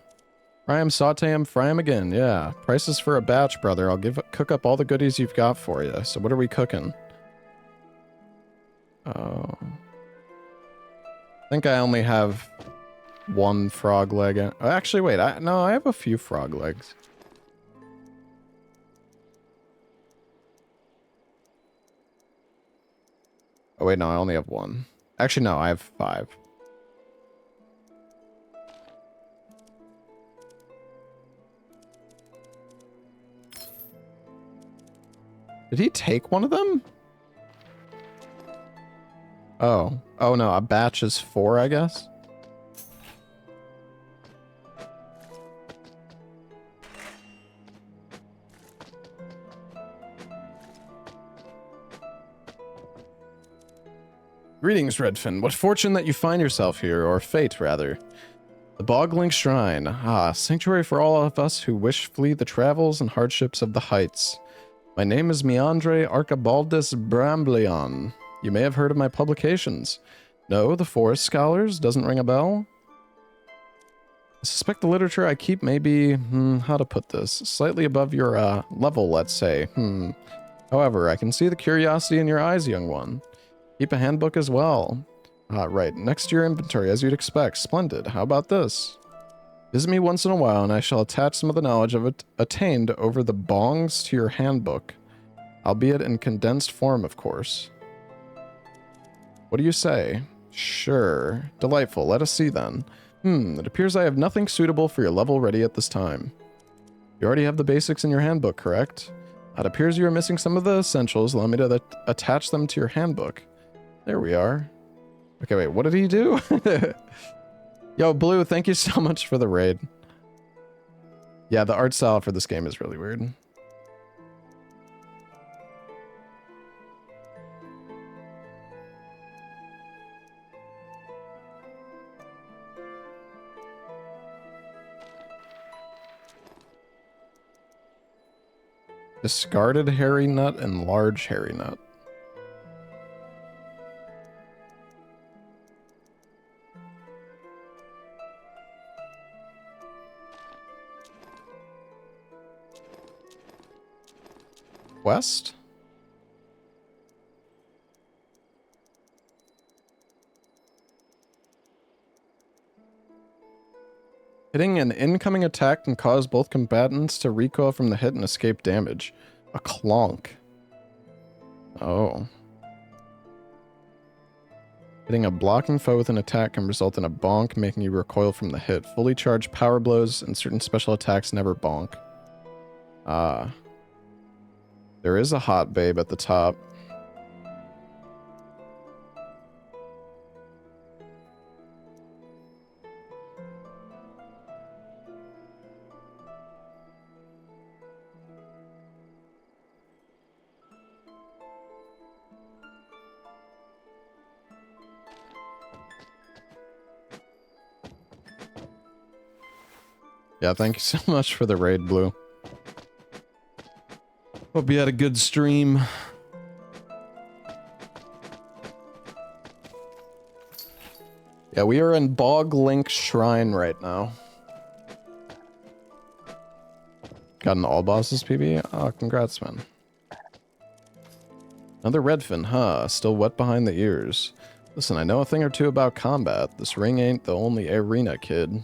Fry 'em, saute 'em, fry 'em again. Yeah, prices for a batch, brother. I'll cook up all the goodies you've got for you. So what are we cooking? Oh. I think I only have one frog leg. Actually, wait. No, I have a few frog legs. Oh, wait, no, I only have one. Actually, no, I have 5. Did he take one of them? Oh. Oh, no, a batch is 4, I guess? Greetings, Redfin. What fortune that you find yourself here, or fate, rather. The Boglink Shrine. Ah, sanctuary for all of us who wish flee the travels and hardships of the heights. My name is Meandre Archibaldus Brambleon. You may have heard of my publications. No, The Forest Scholars? Doesn't ring a bell? I suspect the literature I keep may be, how to put this, slightly above your, level, let's say. However, I can see the curiosity in your eyes, young one. Keep a handbook as well. Right. Next to your inventory, as you'd expect. Splendid. How about this? Visit me once in a while, and I shall attach some of the knowledge of it attained over the bongs to your handbook. Albeit in condensed form, of course. What do you say? Sure. Delightful. Let us see, then. It appears I have nothing suitable for your level ready at this time. You already have the basics in your handbook, correct? It appears you are missing some of the essentials. Allow me to attach them to your handbook. There we are. Okay, wait, what did he do? Yo, Blue, thank you so much for the raid. Yeah, the art style for this game is really weird. Discarded hairy nut and large hairy nut. West? Hitting an incoming attack can cause both combatants to recoil from the hit and escape damage. A clonk. Oh. Hitting a blocking foe with an attack can result in a bonk, making you recoil from the hit. Fully charged power blows and certain special attacks never bonk. Ah. There is a hot babe at the top. Yeah, thank you so much for the raid, Blue. Hope you had a good stream. Yeah, we are in Boglink Shrine right now. Got an all bosses PB? Oh, congrats, man. Another Redfin, huh? Still wet behind the ears. Listen, I know a thing or two about combat. This ring ain't the only arena, kid.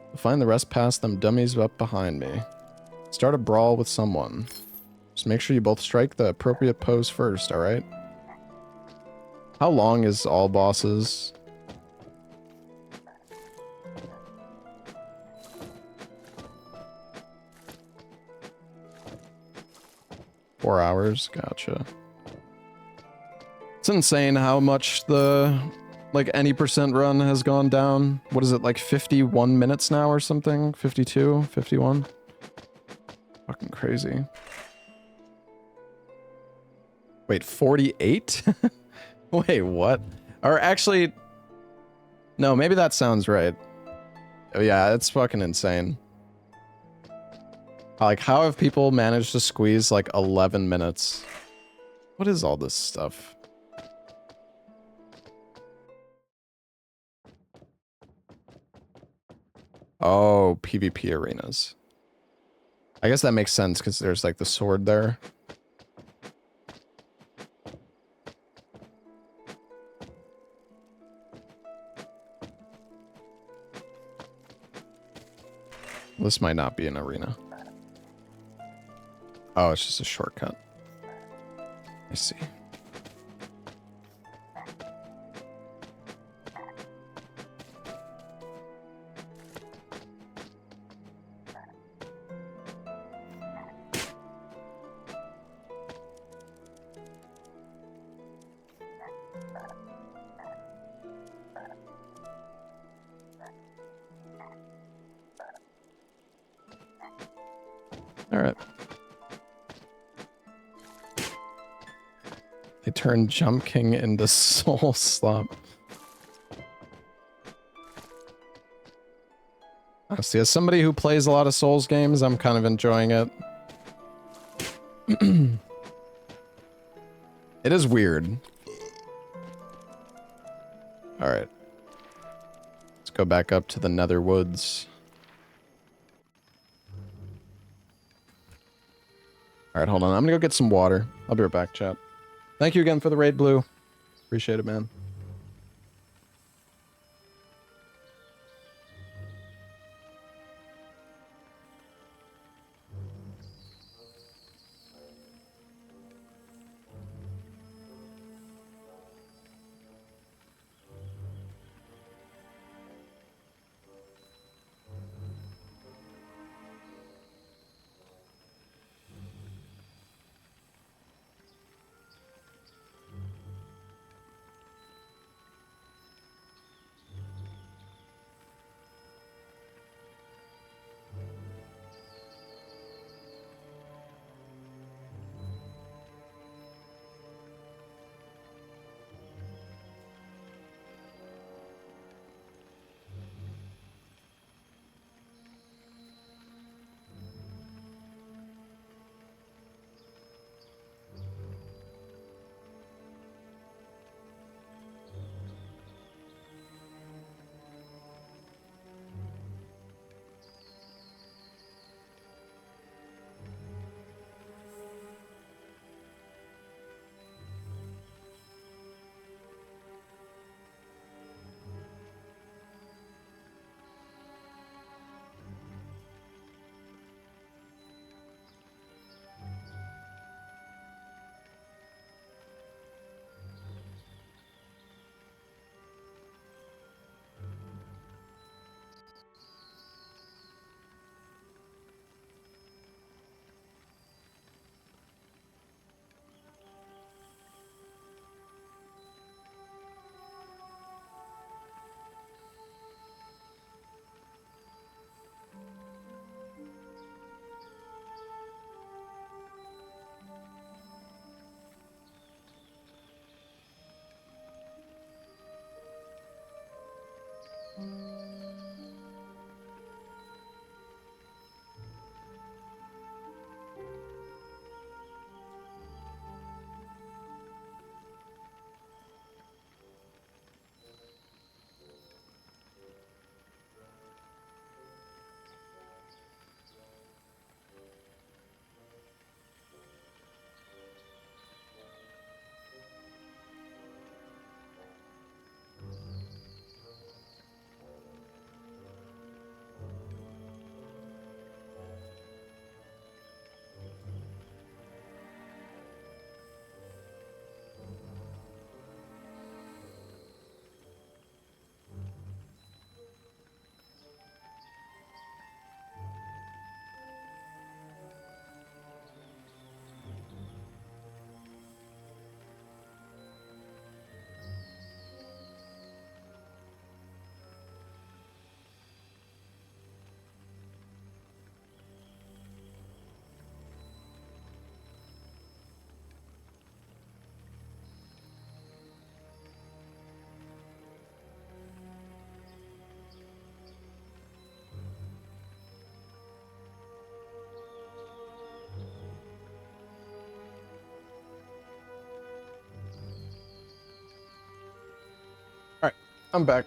I'll find the rest past them dummies up behind me. Start a brawl with someone. Just make sure you both strike the appropriate pose first, alright? How long is all bosses? Four hours? Gotcha. It's insane how much the, like, any percent run has gone down. What is it, like 51 minutes now or something? 52? 51? Fucking crazy. Wait, 48? Wait, what? Or actually, no, maybe that sounds right. Oh yeah, it's fucking insane. Like, how have people managed to squeeze like 11 minutes? What is all this stuff? Oh, PvP arenas. I guess that makes sense because there's like the sword there. This might not be an arena. Oh, it's just a shortcut. I see. All right. They turned Jump King into Soul Slop. Honestly, as somebody who plays a lot of Souls games, I'm kind of enjoying it. It is weird. Alright. Let's go back up to the Nether Woods. Alright, hold on. I'm gonna go get some water. I'll be right back, chat. Thank you again for the raid, Blue. Appreciate it, man. Alright, I'm back.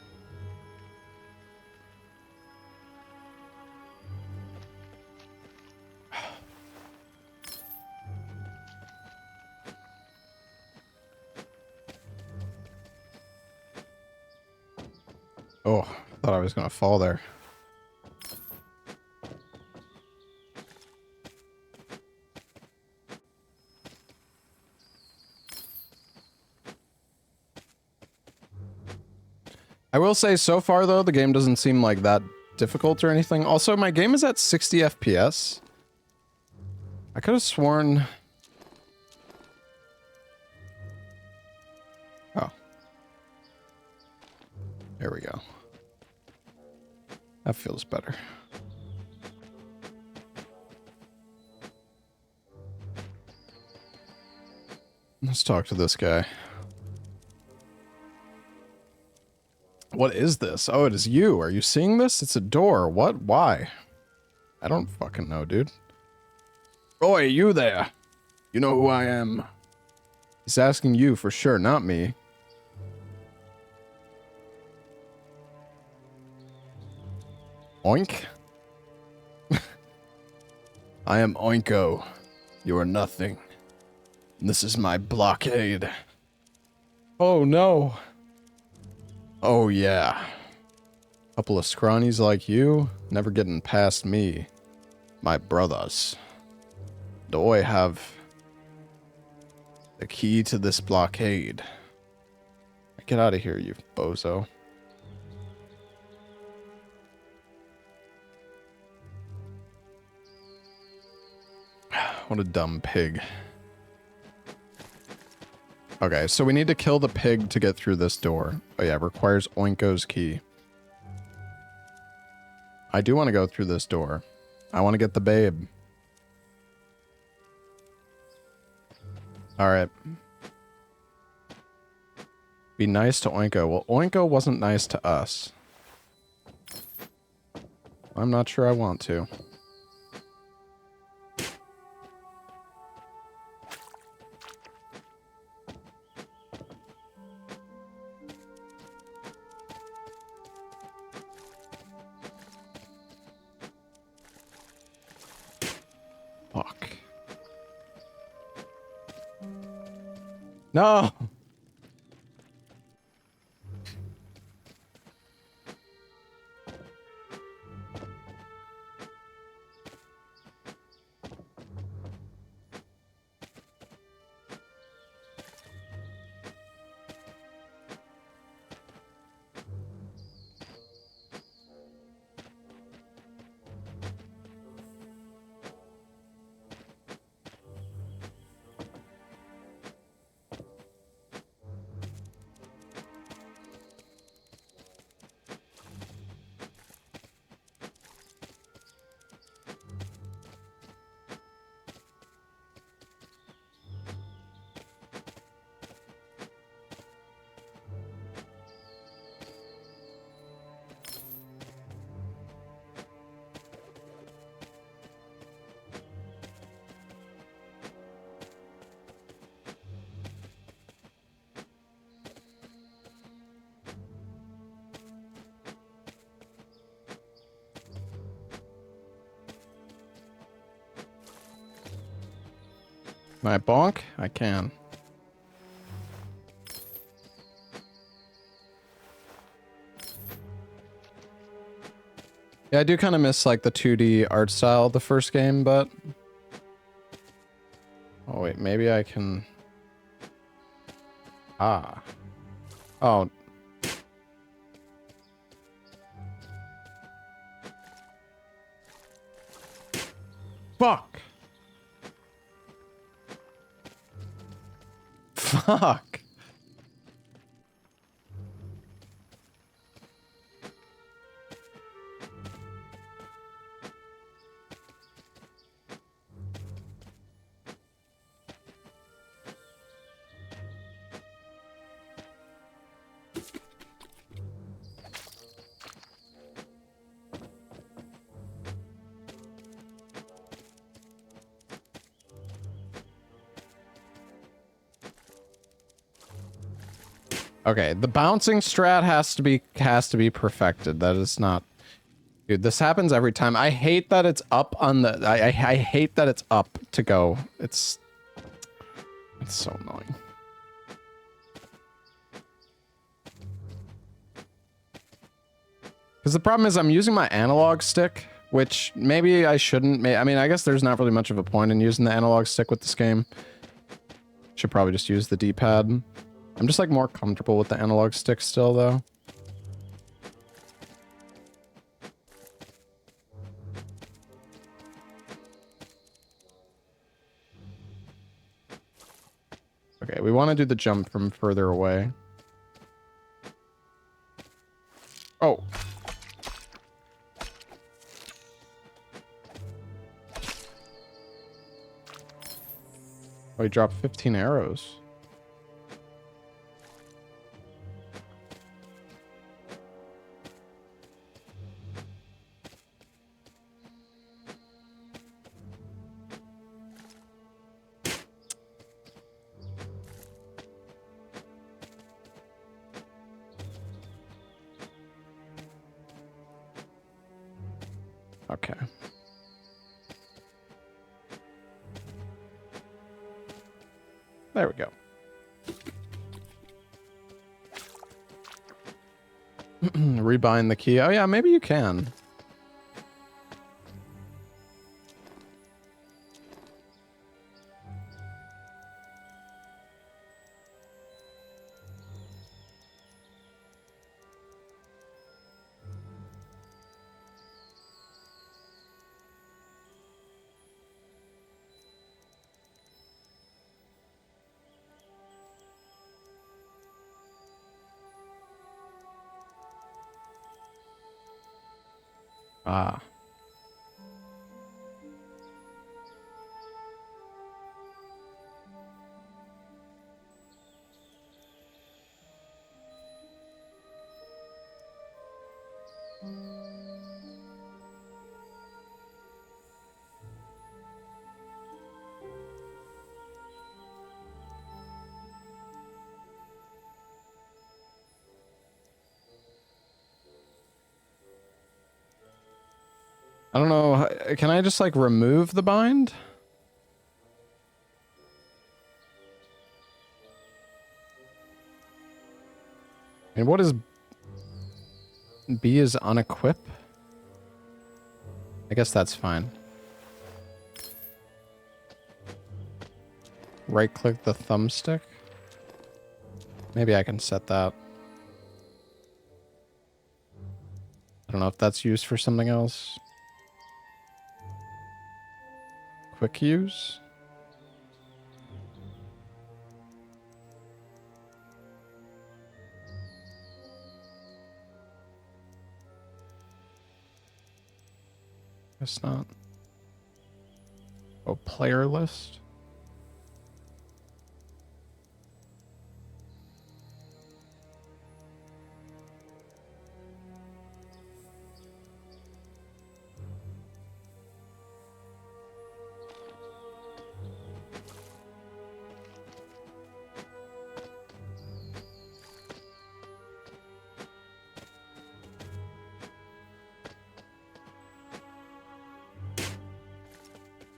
Oh, thought I was gonna fall there. I will say, so far though, the game doesn't seem like that difficult or anything. Also, my game is at 60 FPS. I could have sworn... Oh. There we go. That feels better. Let's talk to this guy. What is this? Oh, it is you. Are you seeing this? It's a door. What? Why? I don't fucking know, dude. Roy, you there. You know who I am. He's asking you for sure, not me. Oink? I am Oinko. You are nothing. This is my blockade. Oh no. Oh yeah. Couple of scrawnies like you, never getting past me. My brothers. Do I have the key to this blockade? Get out of here, you bozo. What a dumb pig. Okay, so we need to kill the pig to get through this door. Oh yeah, requires Oinko's key. I do want to go through this door. I want to get the babe. Alright. Be nice to Oinko. Well, Oinko wasn't nice to us. I'm not sure I want to. Fuck. No! Can I bonk? I can. Yeah, I do kind of miss like the 2D art style of the first game, but... Oh wait, maybe I can... Ah. Oh. Fuck! Fuck! Okay, the bouncing strat has to be perfected. That is not... Dude, this happens every time. I hate that it's up on the... I hate that it's up to go. It's so annoying. Because the problem is I'm using my analog stick, which maybe I shouldn't. I mean, I guess there's not really much of a point in using the analog stick with this game. Should probably just use the D-pad. I'm just like more comfortable with the analog stick still, though. Okay, we want to do the jump from further away. Oh. Oh, he dropped 15 arrows. Okay. There we go. Rebind the key. Oh yeah, maybe you can. Ah. I don't know. Can I just like remove the bind? And what is B is unequip? I guess that's fine. Right click the thumbstick. Maybe I can set that. I don't know if that's used for something else. Quick use? Guess not. Oh, player list?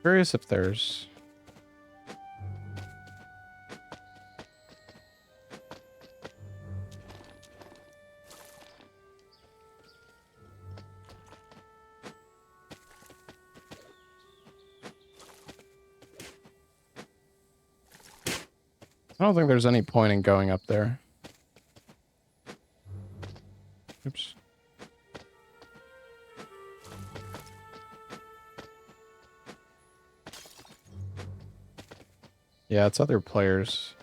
Curious if there's... I don't think there's any point in going up there. Oops. Yeah, it's other players.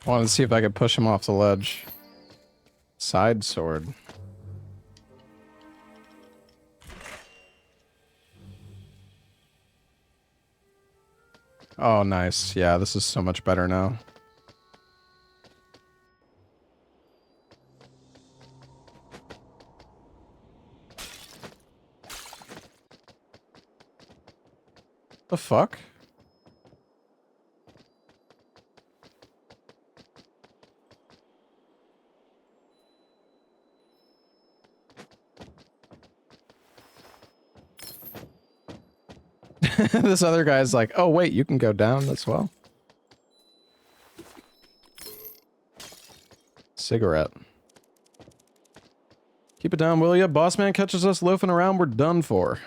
I wanted to see if I could push him off the ledge. Side sword. Oh, nice. Yeah, this is so much better now. The fuck? This other guy's like, oh wait, you can go down as well. Cigarette. Keep it down, will ya? Boss man catches us loafing around, we're done for.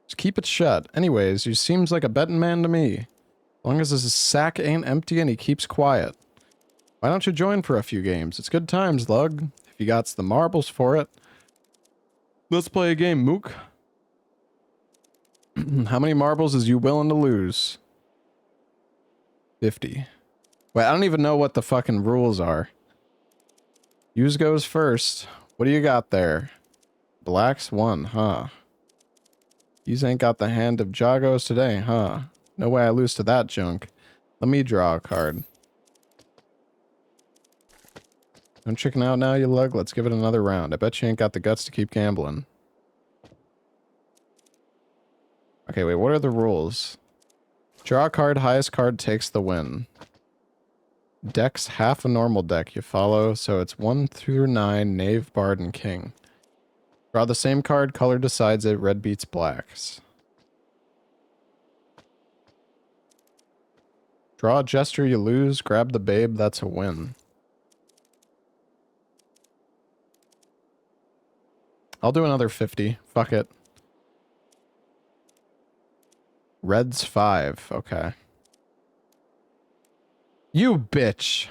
Just keep it shut. Anyways, you seems like a betting man to me. As long as his sack ain't empty and he keeps quiet. Why don't you join for a few games? It's good times, Lug. If you got the marbles for it. Let's play a game, Mook. How many marbles is you willing to lose? 50. Wait, I don't even know what the fucking rules are. Use goes first. What do you got there? Black's 1, huh? Yous ain't got the hand of Jagos today, huh? No way I lose to that junk. Let me draw a card. Don't chicken out now, you lug. Let's give it another round. I bet you ain't got the guts to keep gambling. Okay, wait, what are the rules? Draw a card, highest card takes the win. Deck's half a normal deck you follow, so it's 1 through 9, Knave, Bard, and King. Draw the same card, color decides it, red beats blacks. Draw a gesture, you lose, grab the babe, that's a win. I'll do another 50, fuck it. Red's 5, okay. You bitch!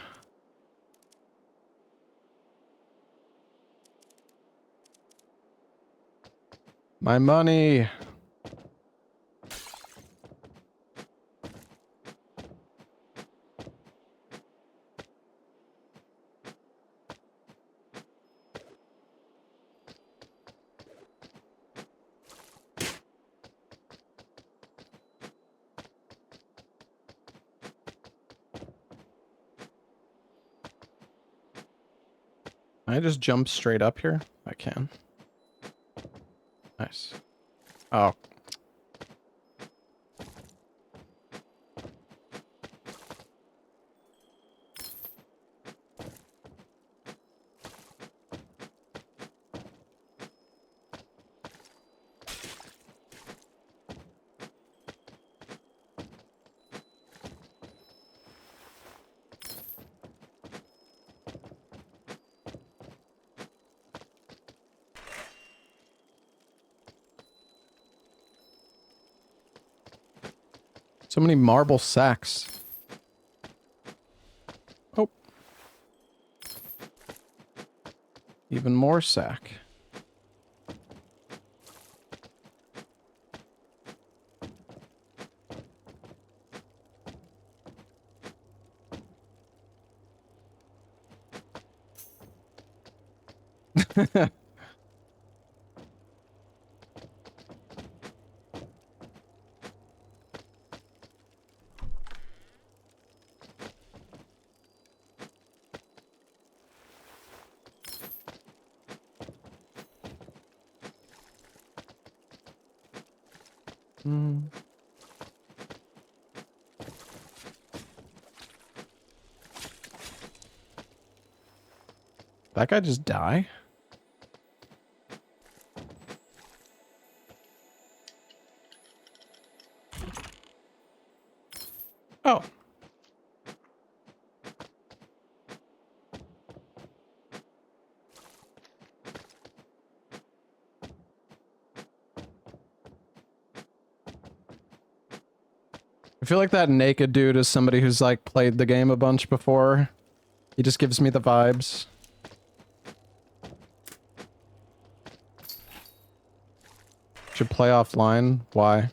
My money! Can I just jump straight up here? I can. Nice. Oh. So many marble sacks. Oh. Even more sack. That guy just die? Oh. I feel like that naked dude is somebody who's like played the game a bunch before. He just gives me the vibes. Should play offline. Why?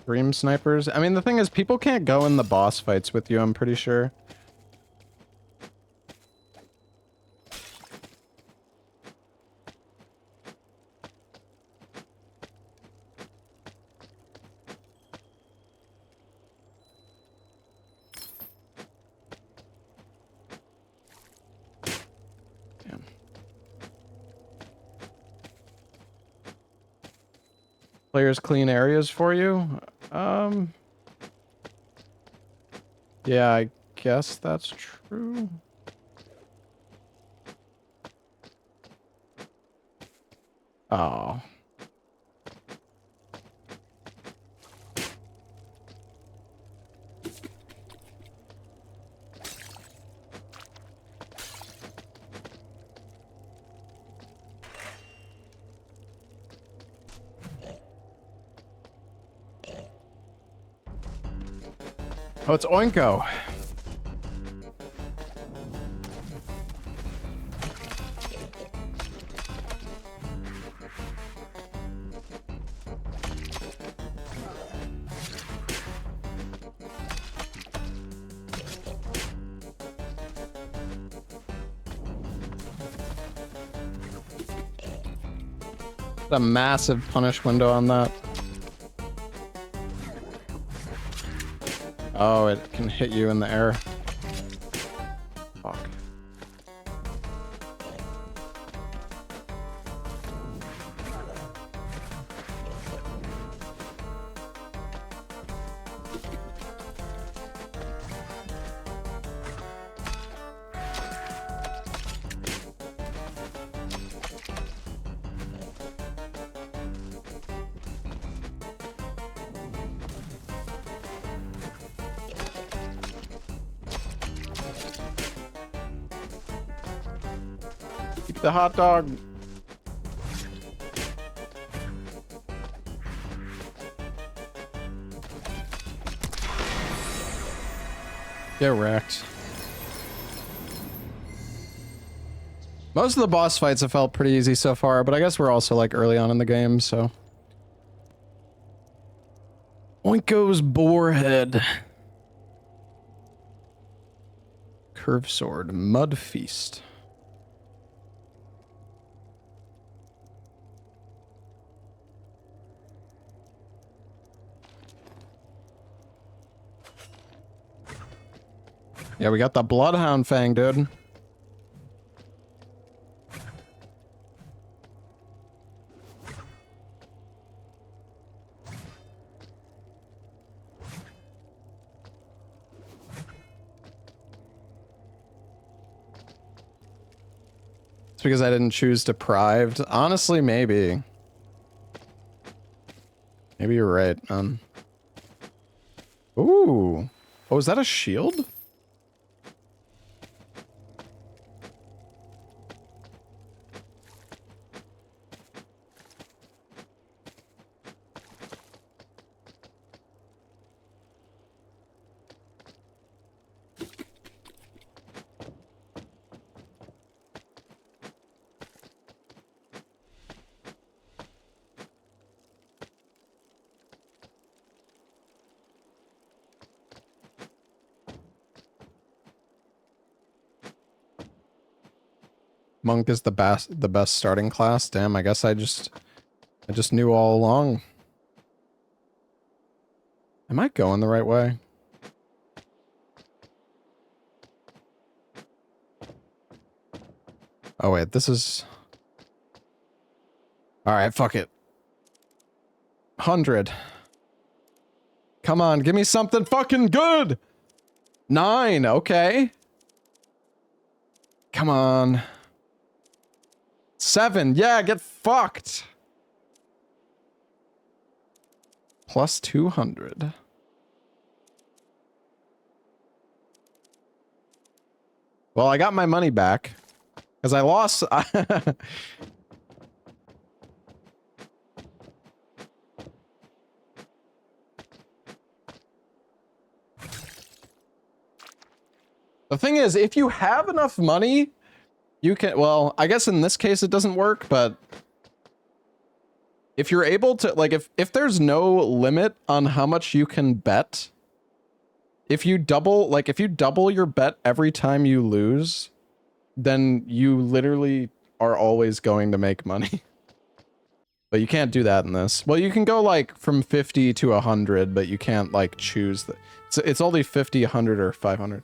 Dream snipers? I mean, the thing is, people can't go in the boss fights with you, I'm pretty sure. Damn. Players clean areas for you? Yeah, I guess that's true. Oh. Oh, it's Oinko. A massive punish window on that. Oh, it can hit you in the air. Fuck. Keep the hot dog. Get wrecked. Most of the boss fights have felt pretty easy so far, but I guess we're also like early on in the game, so. Oinko's Boarhead. Curve Sword, Mud Feast. Yeah, we got the Bloodhound Fang, dude. It's because I didn't choose Deprived. Honestly, maybe. Maybe you're right. Ooh. Oh, is that a shield? Monk is the best starting class. Damn, I guess I just knew all along. Am I going the right way? Oh wait, this is... Alright, fuck it. 100. Come on, give me something fucking good! 9, okay. Come on. 7, yeah, get fucked! Plus 200. Well, I got my money back. Because I lost... The thing is, if you have enough money, you can... Well, I guess in this case it doesn't work, but... If you're able to... Like, if there's no limit on how much you can bet... If you double... Like, if you double your bet every time you lose... Then you literally are always going to make money. But you can't do that in this. Well, you can go, like, from 50 to 100, but you can't, like, choose the... It's only 50, 100, or 500.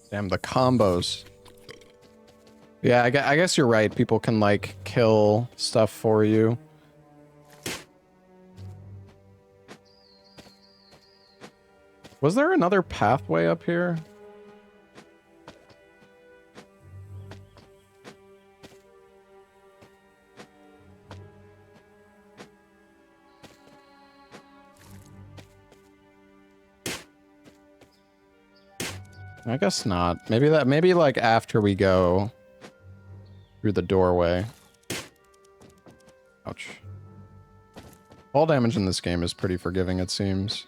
Damn, the combos. Yeah, I guess you're right. People can, like, kill stuff for you. Was there another pathway up here? I guess not. Maybe like after we go through the doorway. Ouch. Fall damage in this game is pretty forgiving, it seems.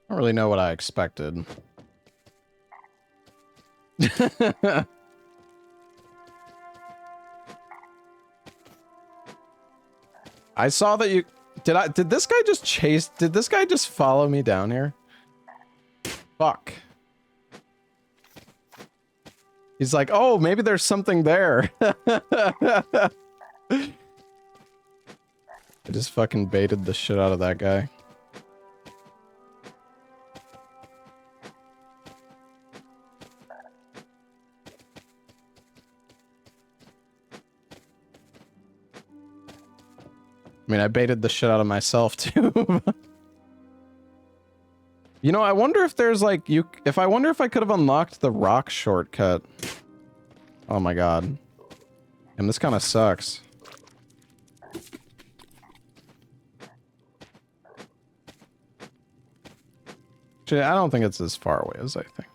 I don't really know what I expected. I saw that you... Did this guy just chase... Did this guy just follow me down here? Fuck. He's like, oh, maybe there's something there. I just fucking baited the shit out of that guy. I mean, I baited the shit out of myself, too. You know, I wonder if there's, like, I wonder if I could have unlocked the rock shortcut. Oh my god. And this kind of sucks. Actually, I don't think it's as far away as I think.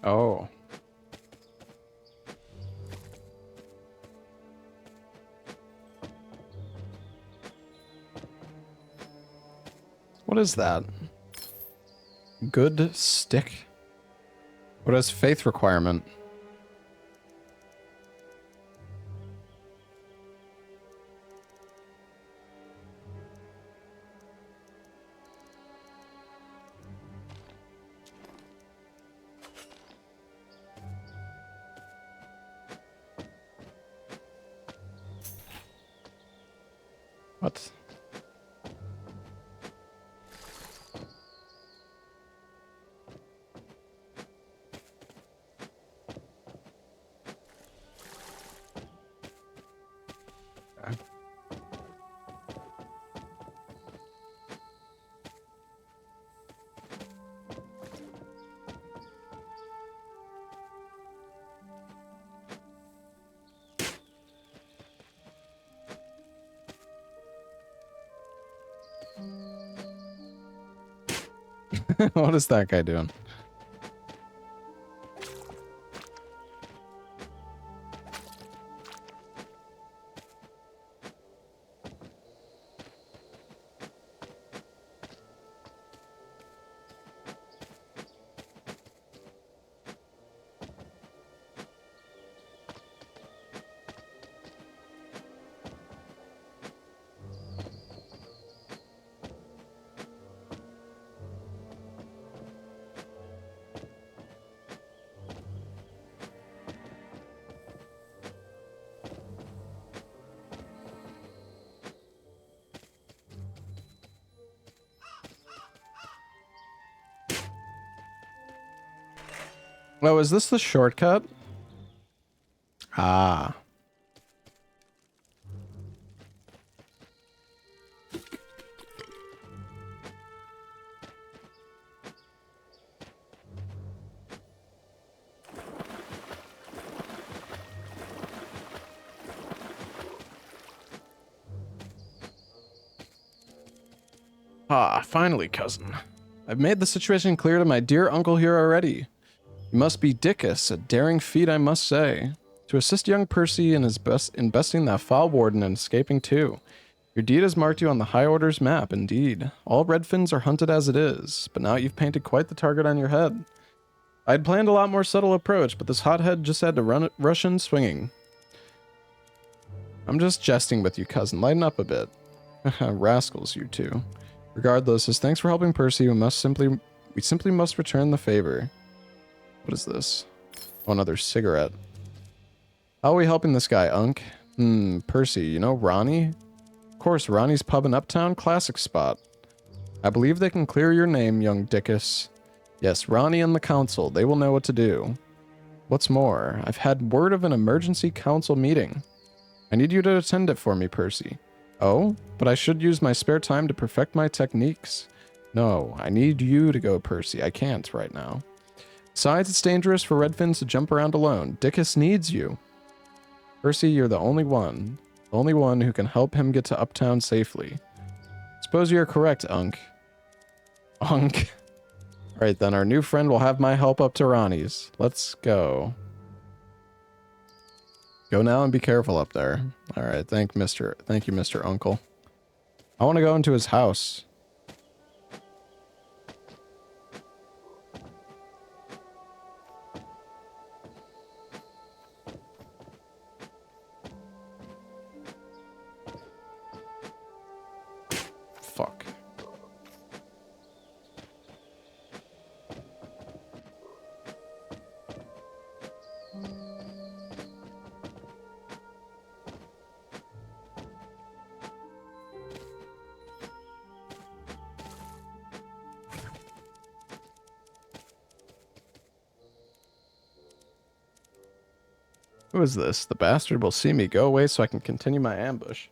Oh. What is that? Good stick? What is faith requirement? What? Okay. What is that guy doing? Oh, is this the shortcut? Ah. Ah, finally, cousin. I've made the situation clear to my dear uncle here already. You must be Dickus, a daring feat, I must say. To assist young Percy in his in besting that foul warden and escaping too. Your deed has marked you on the High Order's map, indeed. All Redfins are hunted as it is, but now you've painted quite the target on your head. I'd planned a lot more subtle approach, but this hothead just had to rush in swinging. I'm just jesting with you, cousin. Lighten up a bit. Rascals, you two. Regardless, as thanks for helping Percy, we simply must return the favor. What is this? Oh, another cigarette. How are we helping this guy, Unk? Percy, you know Ronnie? Of course, Ronnie's Pub in Uptown, classic spot. I believe they can clear your name, young Dickus. Yes, Ronnie and the council, they will know what to do. What's more, I've had word of an emergency council meeting. I need you to attend it for me, Percy. Oh, but I should use my spare time to perfect my techniques. No, I need you to go, Percy. I can't right now. Besides, it's dangerous for Redfins to jump around alone. Dickus needs you. Percy, you're the only one who can help him get to Uptown safely. Suppose you're correct, Unk. Unk. Alright then, our new friend will have my help up to Ronnie's. Let's go. Go now and be careful up there. Alright, thank you, Mr. Uncle. I want to go into his house. Fuck. Who is this? The bastard will see me. Go away so I can continue my ambush.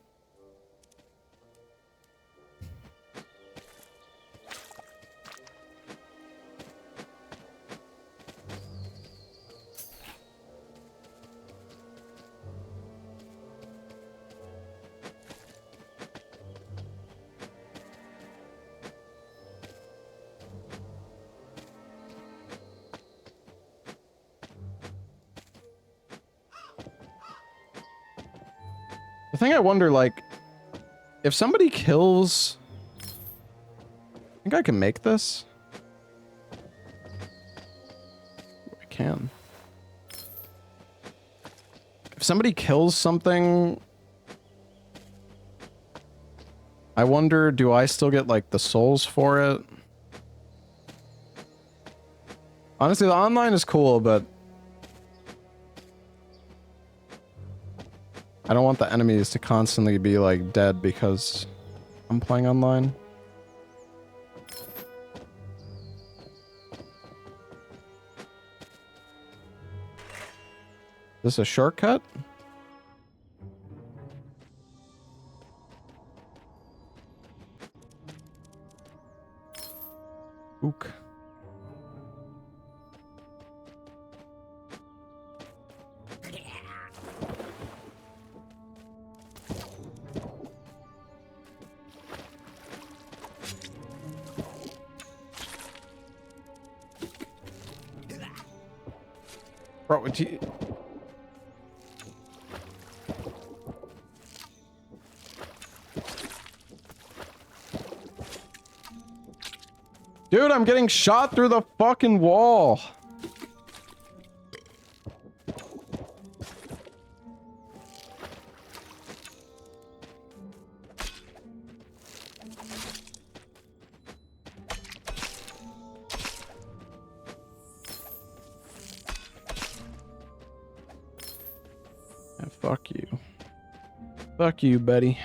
The thing I wonder, like, if somebody kills... I think I can make this? I can. If somebody kills something... I wonder, do I still get, like, the souls for it? Honestly, the online is cool, but... I don't want the enemies to constantly be, like, dead because I'm playing online. Is this a shortcut? Ook. Bro, would you... Dude, I'm getting shot through the fucking wall. Yeah, fuck you. Fuck you, buddy.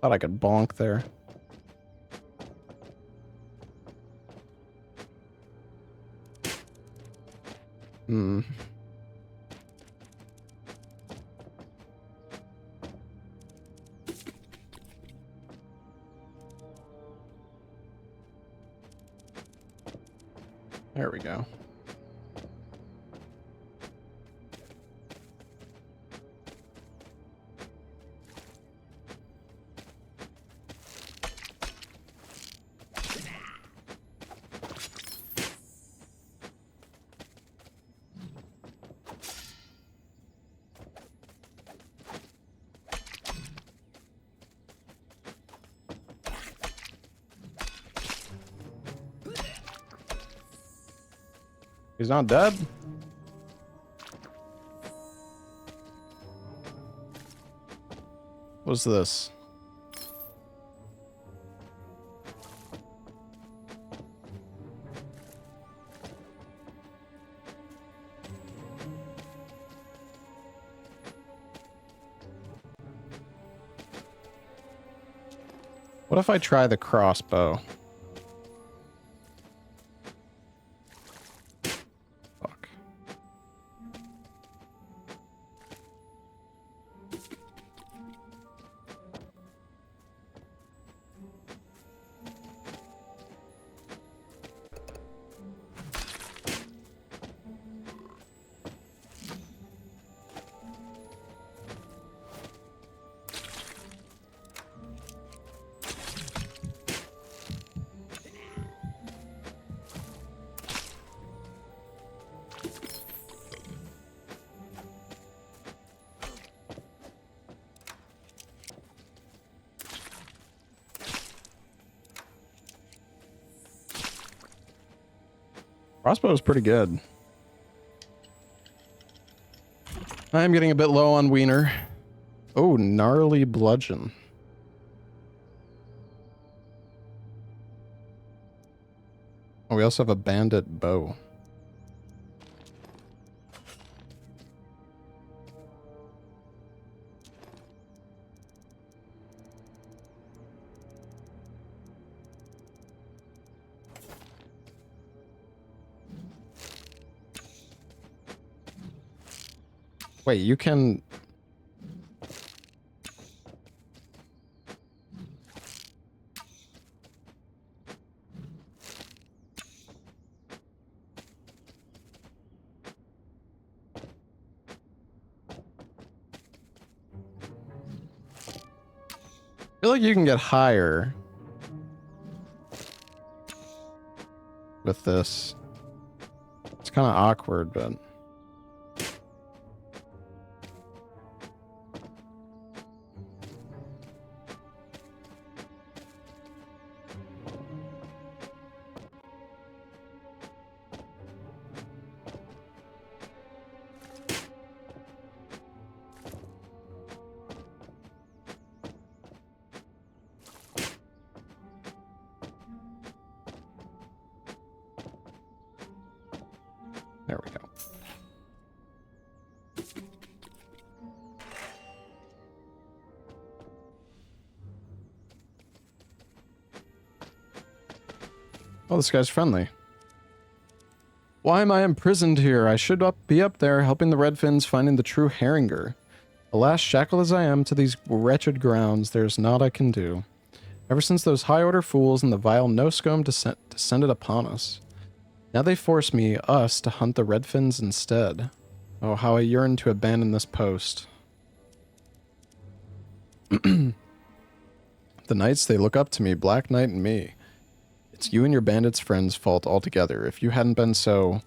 Thought I could bonk there. Hmm. There we go. He's not dead? What's this? What if I try the crossbow? Fuck. Crossbow is pretty good. I am getting a bit low on wiener. Oh, gnarly bludgeon. Oh, we also have a bandit bow. Wait, you can... I feel like you can get higher with this. It's kind of awkward, but... There we go. Oh, this guy's friendly. Why am I imprisoned here? I should be up there helping the Redfins finding the true Herringer. Alas, shackled as I am to these wretched grounds, there's naught I can do. Ever since those high-order fools and the vile Noscombe descended upon us. Now they force us, to hunt the Redfins instead. Oh, how I yearn to abandon this post. The knights, they look up to me, Black Knight and me. It's you and your bandits' friends' fault altogether. If you hadn't been so...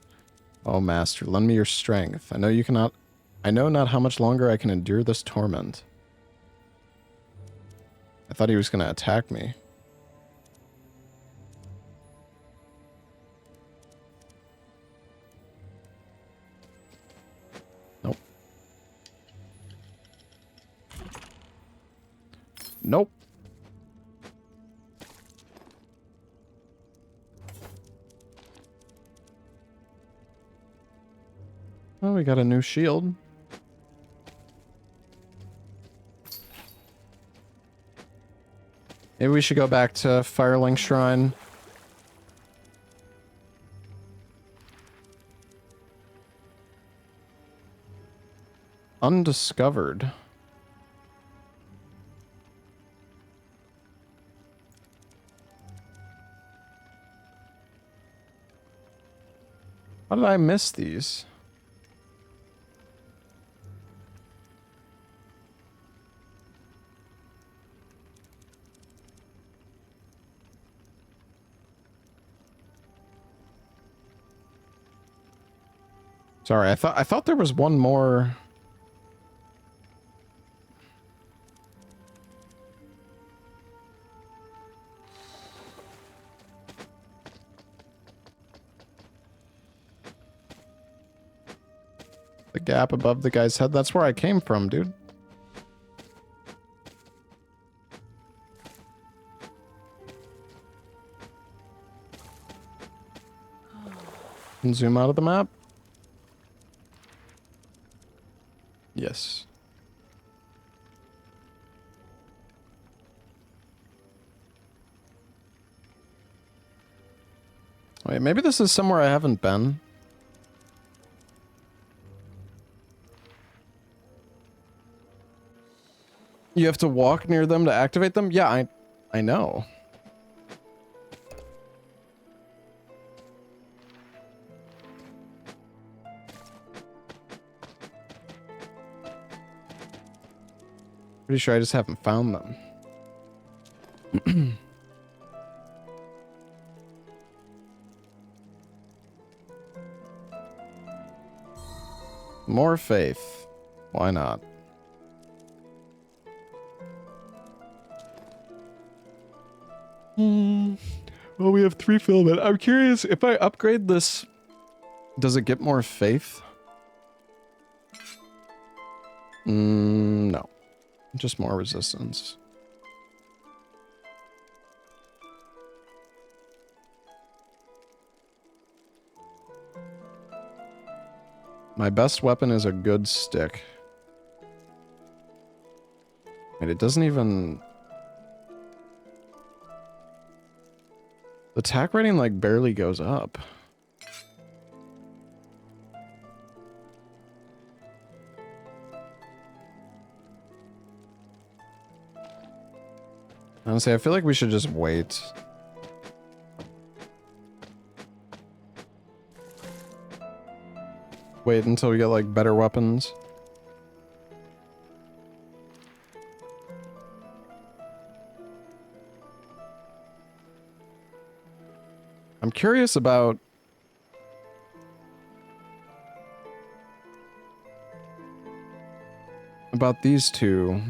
Oh, master, lend me your strength. I know not how much longer I can endure this torment. I thought he was going to attack me. Nope. Nope. Oh, we got a new shield. Maybe we should go back to Firelink Shrine. Undiscovered. How did I miss these? Sorry, I thought there was one more. The gap above the guy's head. That's where I came from, dude. And zoom out of the map. Yes. Wait, maybe this is somewhere I haven't been. You have to walk near them to activate them? Yeah, I know. Pretty sure I just haven't found them. More faith. Why not? Well, we have 3 filament. I'm curious, if I upgrade this, does it get more faith? No. Just more resistance. My best weapon is a good stick. And it doesn't even... The attack rating, like, barely goes up. Honestly, I feel like we should just wait. Wait until we get, like, better weapons. I'm curious about... these two.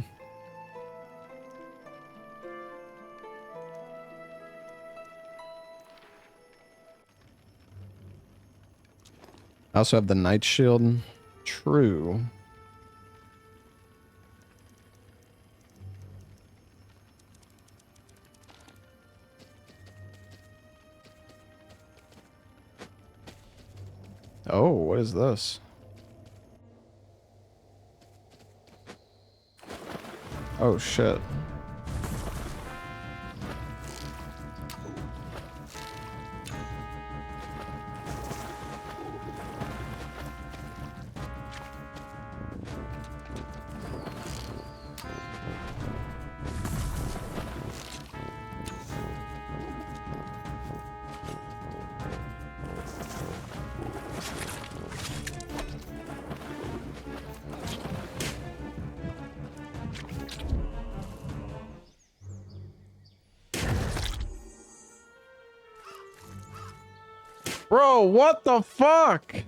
I also have the Night Shield. True. Oh, what is this? Oh, shit. Bro, what the fuck?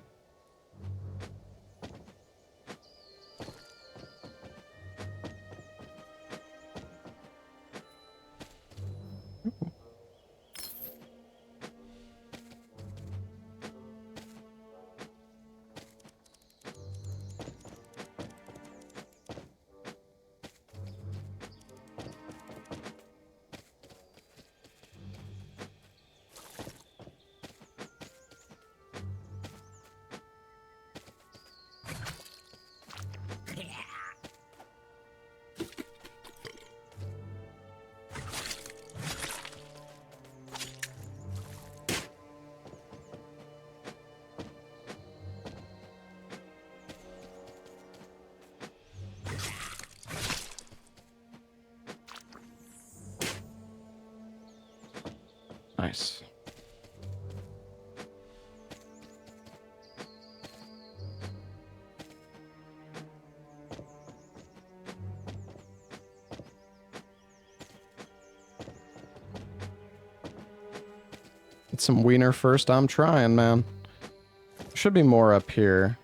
Nice. Get some wiener first. I'm trying, man. Should be more up here.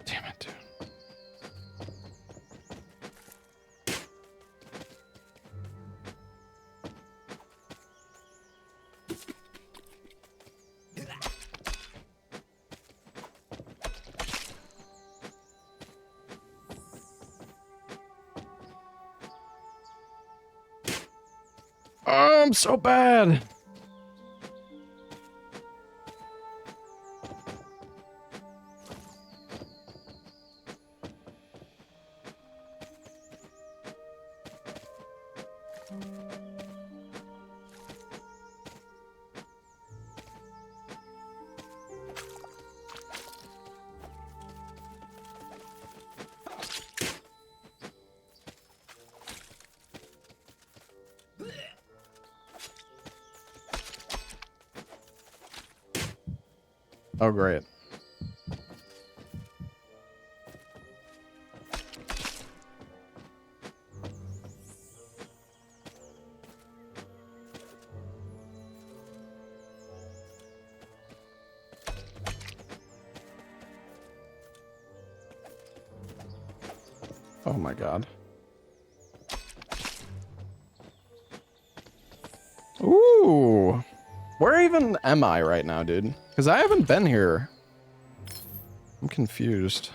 Damn it, dude. Oh, I'm so bad. Oh, great. Oh my god. Ooh. Where even am I right now, dude? Because I haven't been here. I'm confused.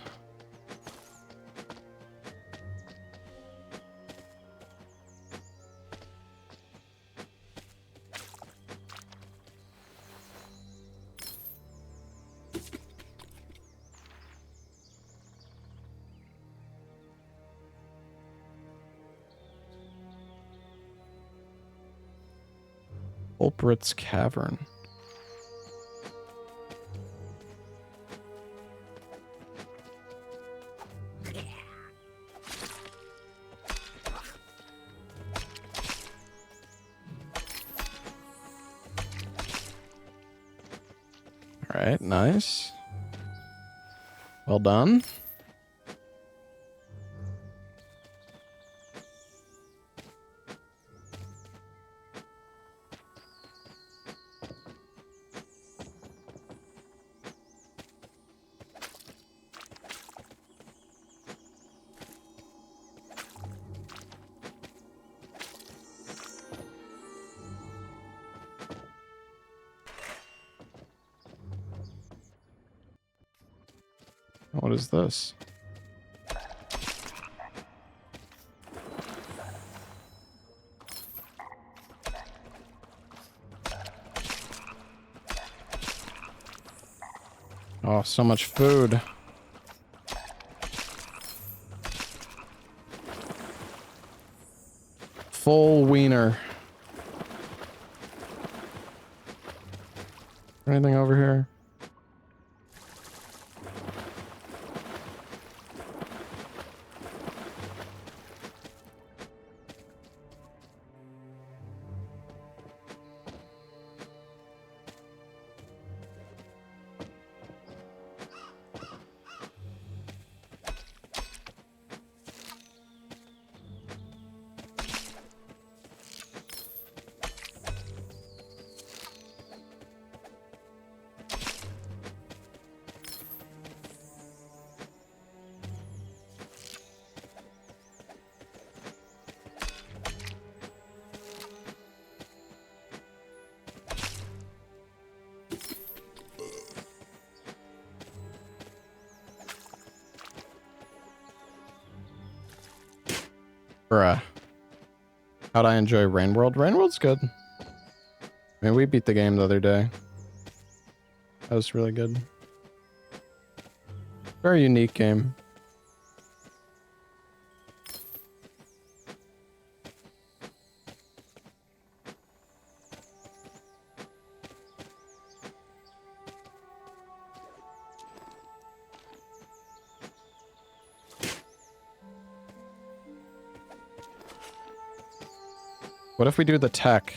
Ulprit's Cavern. All right, nice. Well done. What is this? Oh, so much food. Full wiener. Anything over here? Bruh. How'd I enjoy Rain World? Rain World's good. I mean, we beat the game the other day. That was really good. Very unique game. What if we do the tech?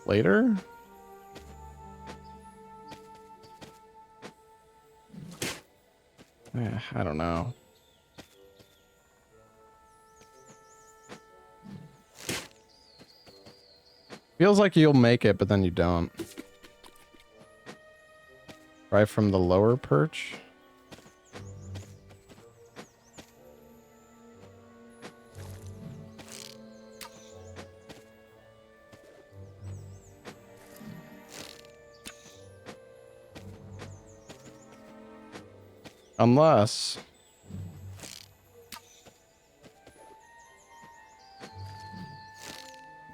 Later? Yeah, I don't know. Feels like you'll make it, but then you don't. Right from the lower perch? Unless...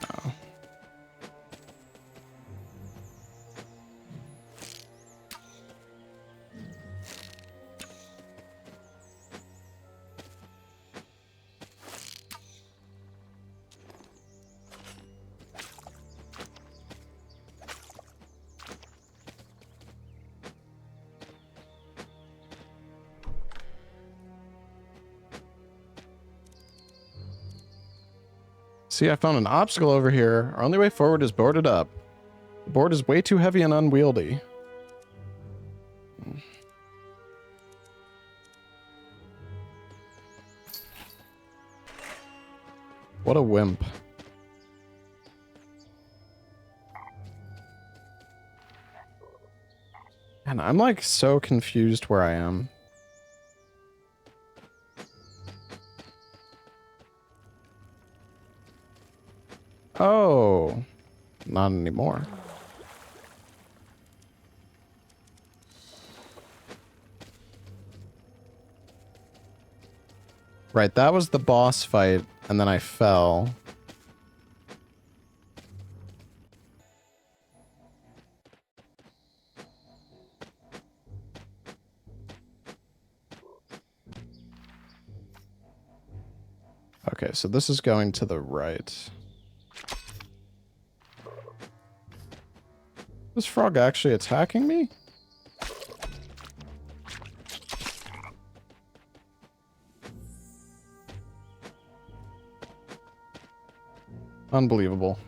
No. See, I found an obstacle over here. Our only way forward is boarded up. The board is way too heavy and unwieldy. What a wimp. And I'm like so confused where I am. Oh, not anymore. Right, that was the boss fight, and then I fell. Okay, so this is going to the right. This frog actually attacking me? Unbelievable.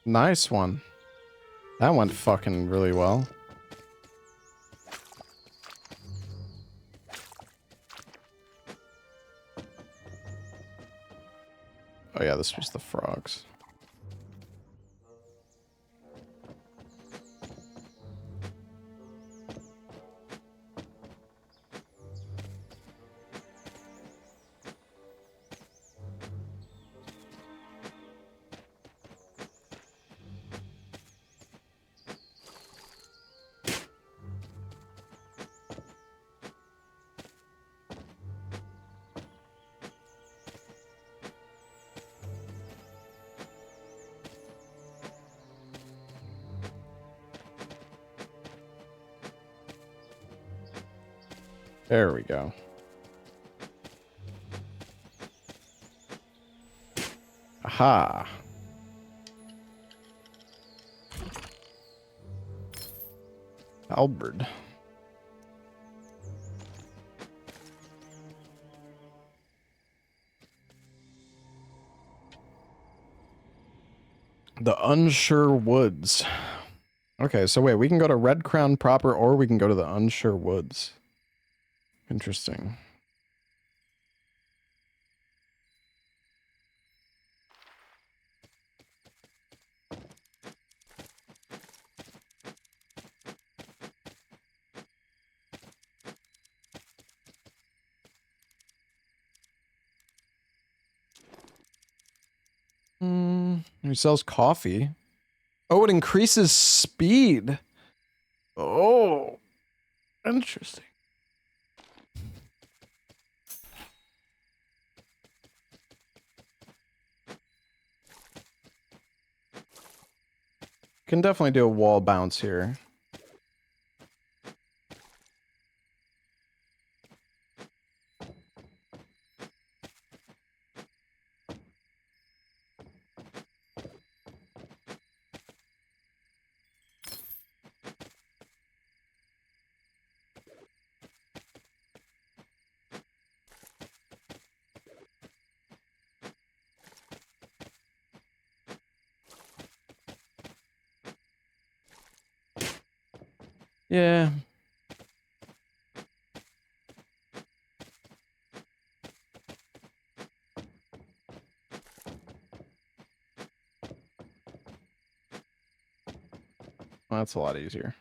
Nice one. That went fucking really well. Oh yeah, this was the frogs. There we go. Aha. Albert. The Unsure Woods. Okay, so wait, we can go to Red Crown proper, or we can go to the Unsure Woods. Interesting. He sells coffee. Oh, it increases speed. Oh, interesting. Can definitely do a wall bounce here. Yeah. Well, that's a lot easier.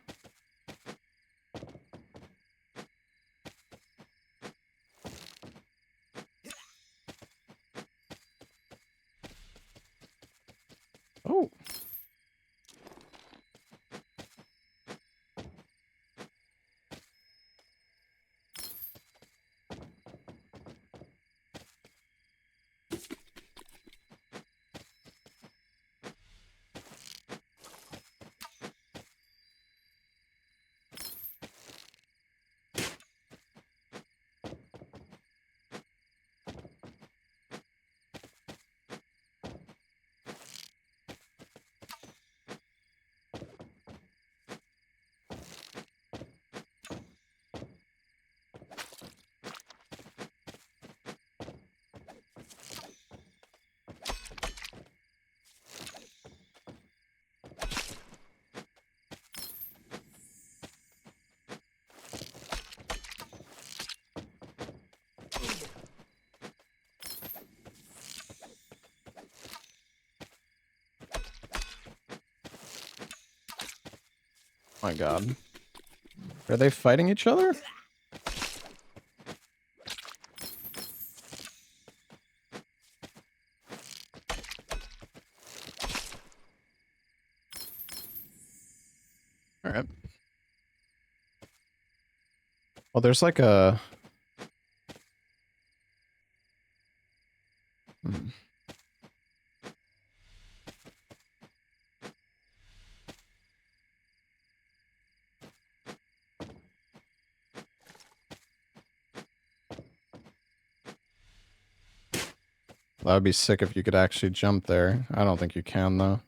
Oh. My God. Are they fighting each other? All right. Well, there's like a... Hmm. That would be sick if you could actually jump there. I don't think you can, though.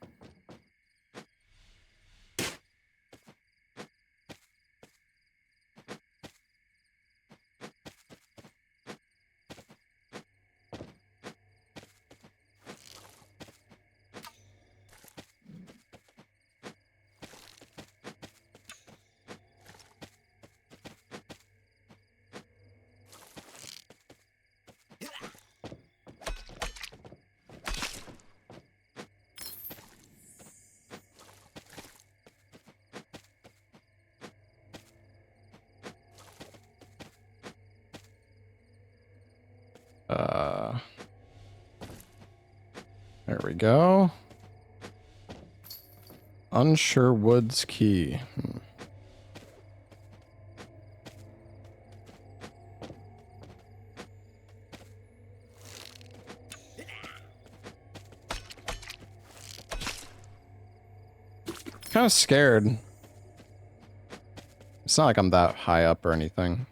There we go. Unsure Woods Key. Kind of scared. It's not like I'm that high up or anything.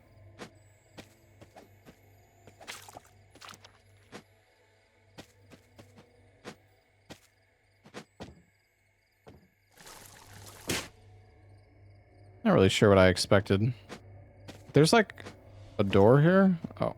Not really sure what I expected. There's like a door here. Oh.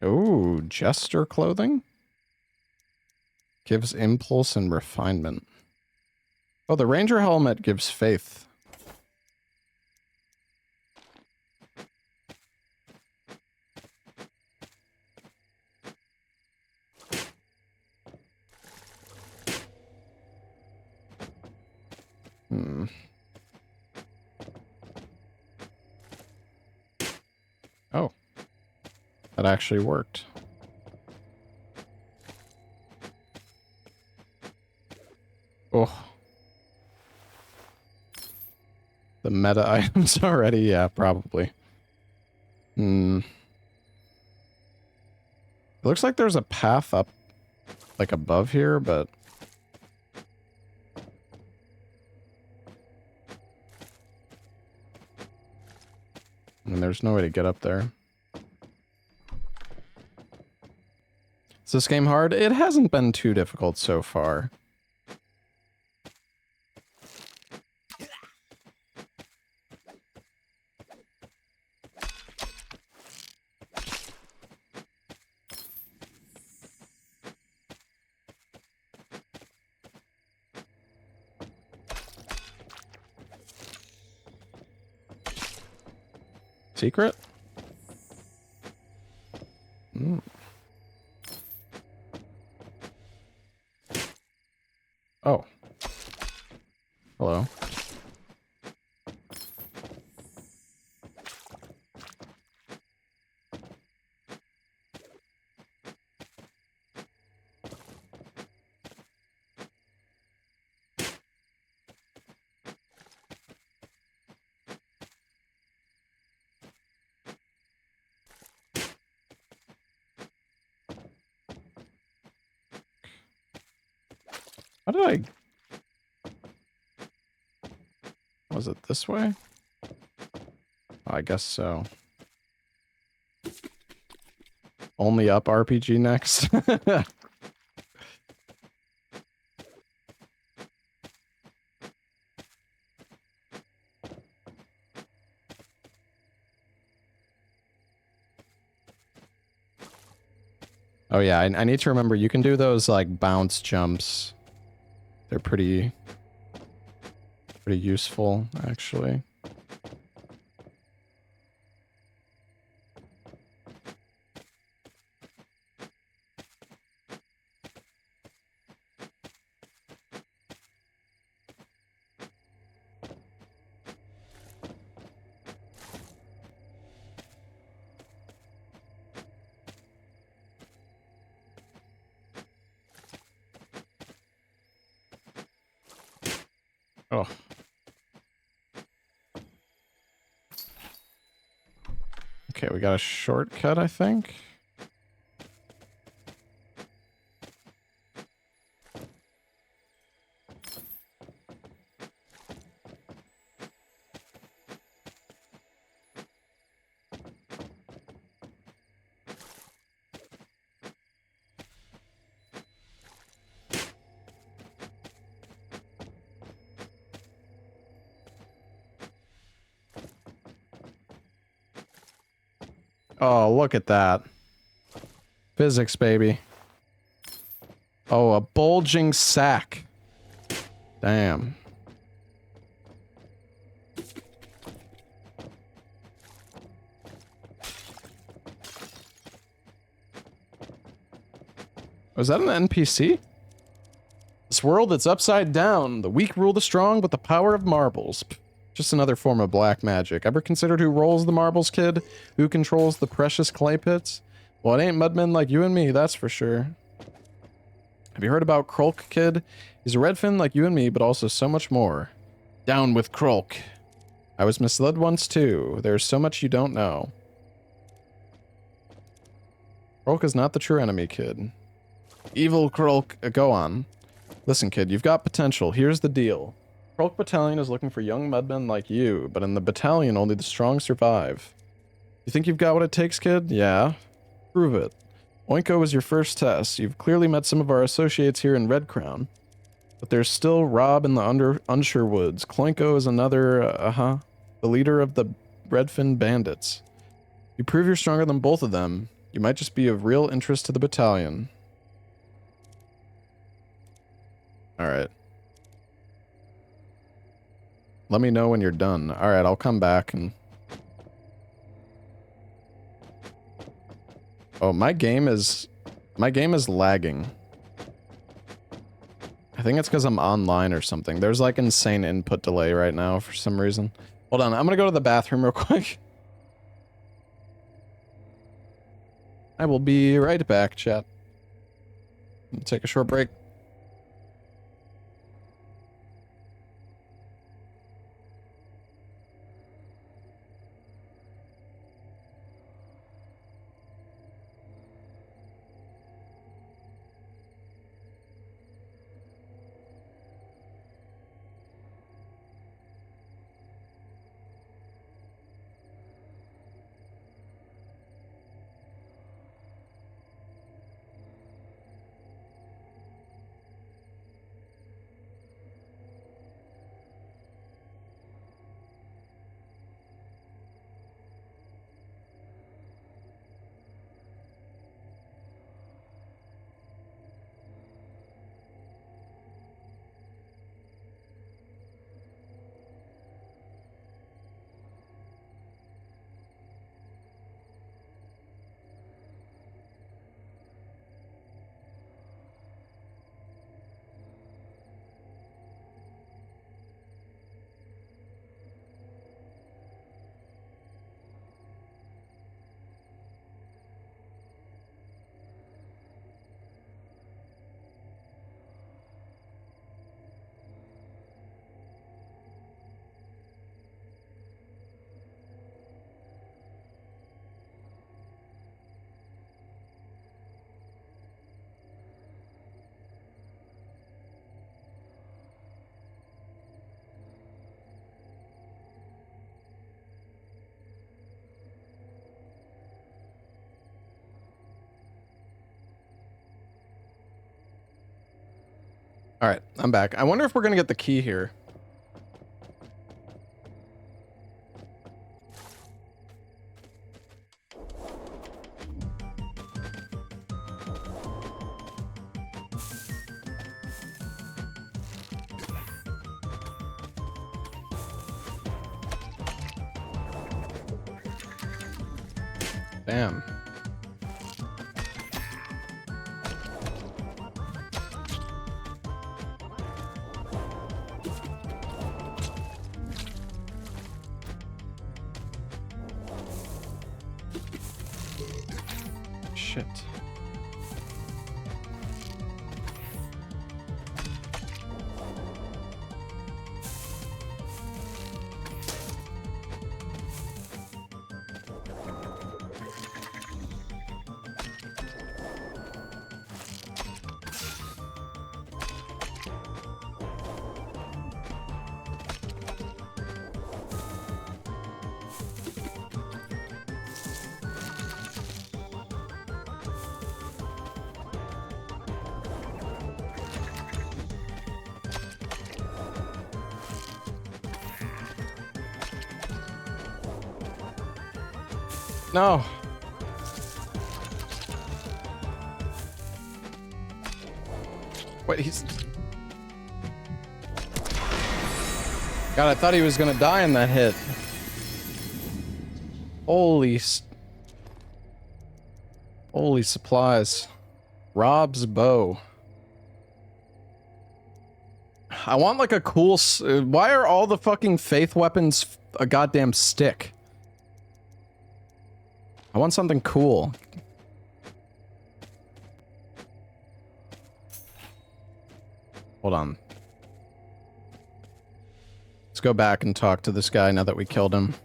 Ooh, jester clothing? Gives impulse and refinement. Oh, the ranger helmet gives faith. Oh. That actually worked. Oh. The meta items already? Yeah, probably. Hmm. It looks like there's a path up, like, above here, but... and there's no way to get up there. Is this game hard? It hasn't been too difficult so far. Secret? Mm. Oh. Hello. How did I... was it this way? I guess so. Only up RPG next? Oh yeah, I need to remember you can do those like bounce jumps. They're pretty useful, actually. Oh. Okay, we got a shortcut, I think. Oh, look at that. Physics, baby. Oh, a bulging sack. Damn. Was that an NPC? This world that's upside down. The weak rule the strong, but the power of marbles. Pff, just another form of black magic. Ever considered who rolls the marbles, kid? Who controls the precious clay pits? Well, it ain't mudmen like you and me, that's for sure. Have you heard about Krolk, kid? He's a redfin like you and me, but also so much more. Down with Krolk. I was misled once too. There's so much you don't know. Krolk is not the true enemy, kid. Evil Krolk, go on. Listen, kid, you've got potential. Here's the deal. Krolk Battalion is looking for young mudmen like you, but in the battalion, only the strong survive. You think you've got what it takes, kid? Yeah. Prove it. Oinko was your first test. You've clearly met some of our associates here in Red Crown. But there's still Rob in the Unsure Woods. Kloinko is another, the leader of the Redfin Bandits. You prove you're stronger than both of them. You might just be of real interest to the battalion. Alright. Let me know when you're done. Alright, I'll come back and... oh, my game is lagging. I think it's because I'm online or something. There's like insane input delay right now for some reason. Hold on, I'm gonna go to the bathroom real quick. I will be right back, chat. Take a short break. All right, I'm back. I wonder if we're gonna get the key here. Damn. Shit. No. Wait, he's... God, I thought he was gonna die in that hit. Holy holy supplies. Rob's bow. I want like a cool... why are all the fucking faith weapons a goddamn stick? I want something cool. Hold on. Let's go back and talk to this guy now that we killed him.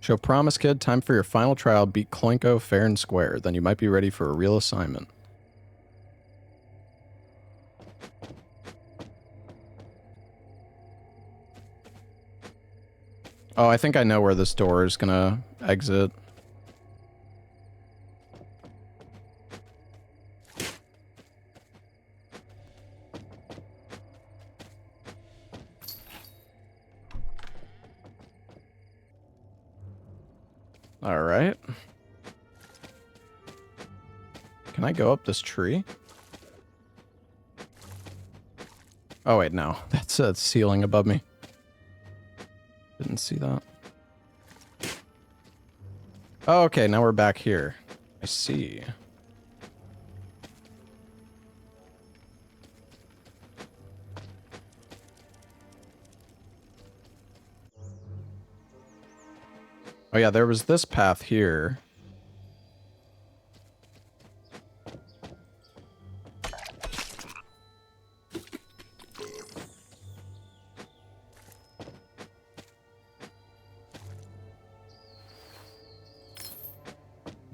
Show promise, kid. Time for your final trial. Beat Kloinko fair and square. Then you might be ready for a real assignment. Oh, I think I know where this door is gonna exit. All right. Can I go up this tree? Oh, wait, no. That's a ceiling above me. Didn't see that. Oh, okay, now we're back here. I see. Oh yeah, there was this path here.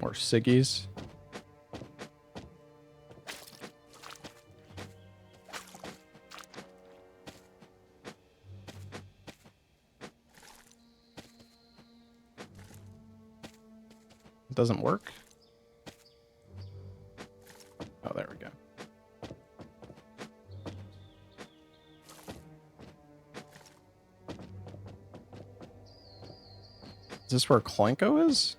More ciggies. It doesn't work. Oh, there we go. Is this where Clanko is?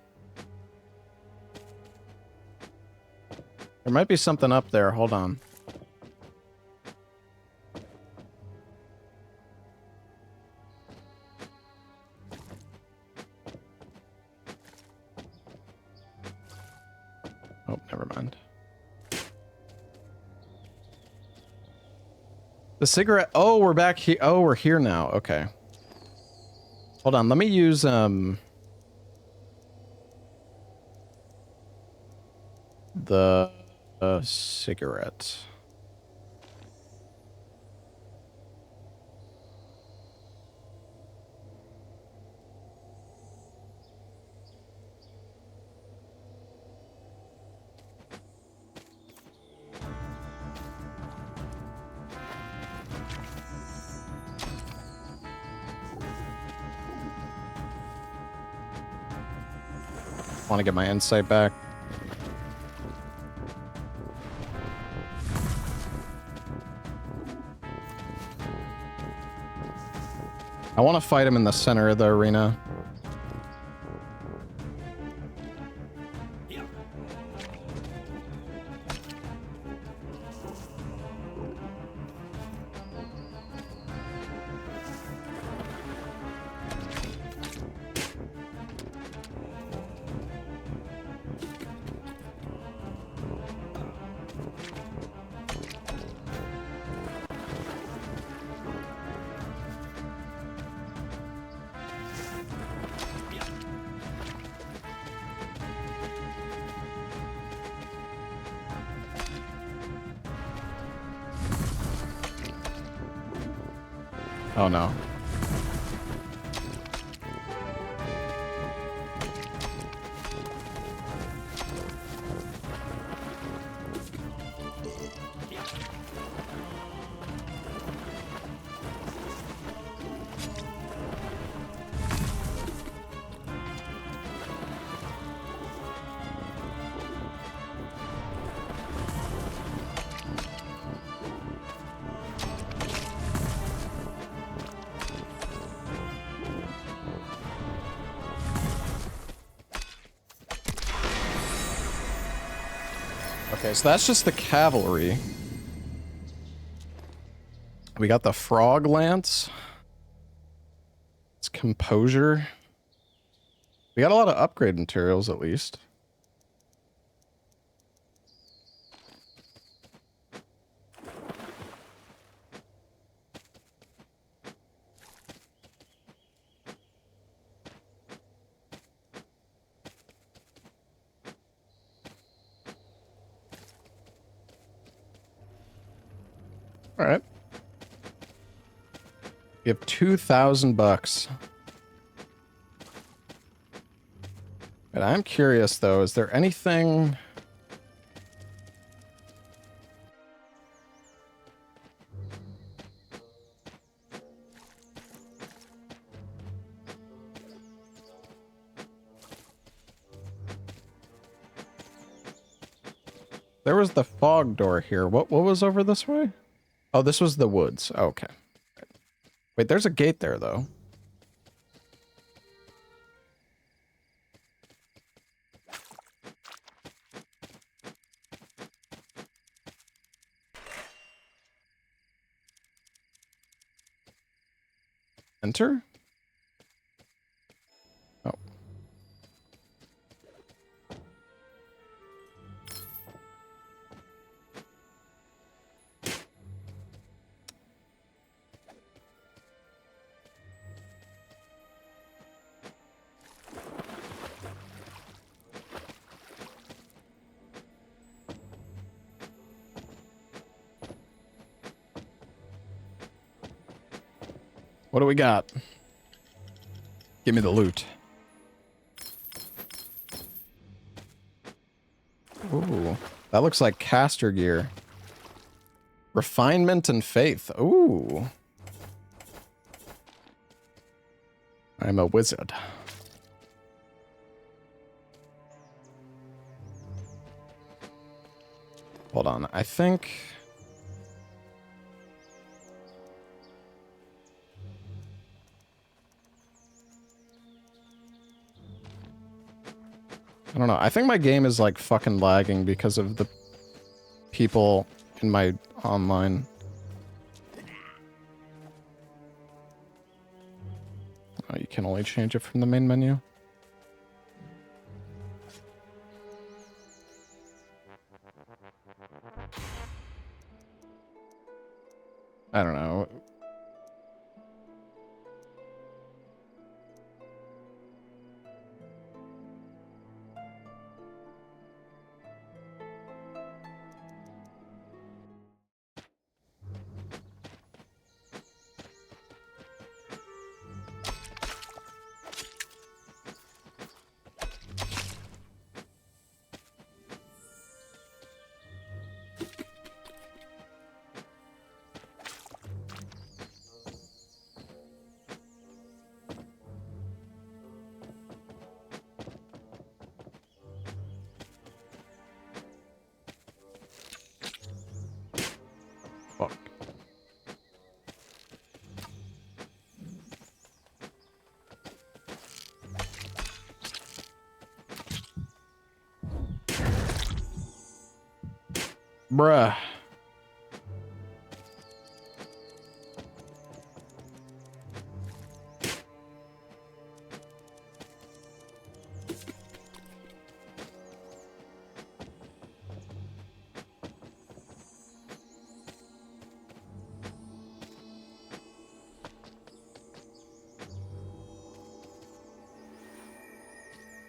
There might be something up there. Hold on. Oh, never mind. The cigarette. Oh, we're back here. Oh, we're here now. Okay. Hold on. Let me use the cigarette. Want to get my insight back. I want to fight him in the center of the arena. Oh no. Okay, so that's just the cavalry. We got the frog lance. It's composure. We got a lot of upgrade materials, at least. All right. We have 2,000 bucks. And I'm curious, though, is there anything... There was the fog door here. What was over this way? Oh, this was the woods. Oh, okay. Wait, there's a gate there, though. Enter? Oh. What do we got? Give me the loot. Ooh, that looks like caster gear. Refinement and faith. Ooh. I'm a wizard. Hold on, I think... I don't know. I think my game is like fucking lagging because of the people in my online. Oh, you can only change it from the main menu. I don't know. Fuck. Bruh.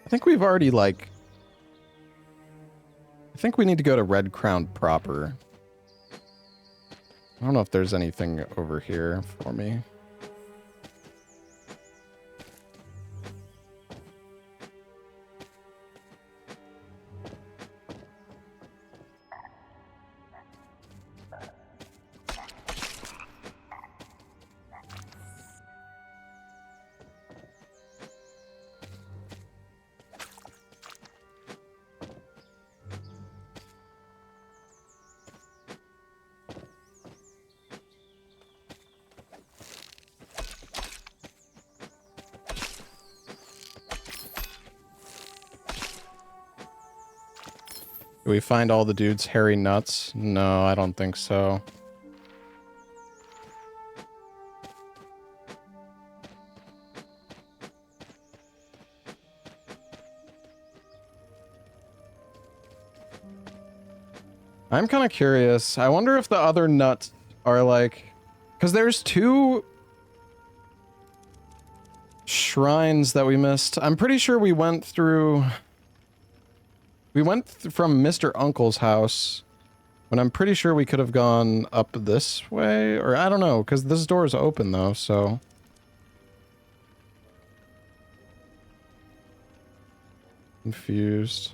I think we've already, like... I think we need to go to Red Crown proper. I don't know if there's anything over here for me. Do we find all the dudes' hairy nuts? No, I don't think so. I'm kind of curious. I wonder if the other nuts are like... Because there's 2 shrines that we missed. I'm pretty sure we went through... We went from Mr. Uncle's house, but I'm pretty sure we could have gone up this way, or I don't know, because this door is open though, so... Confused.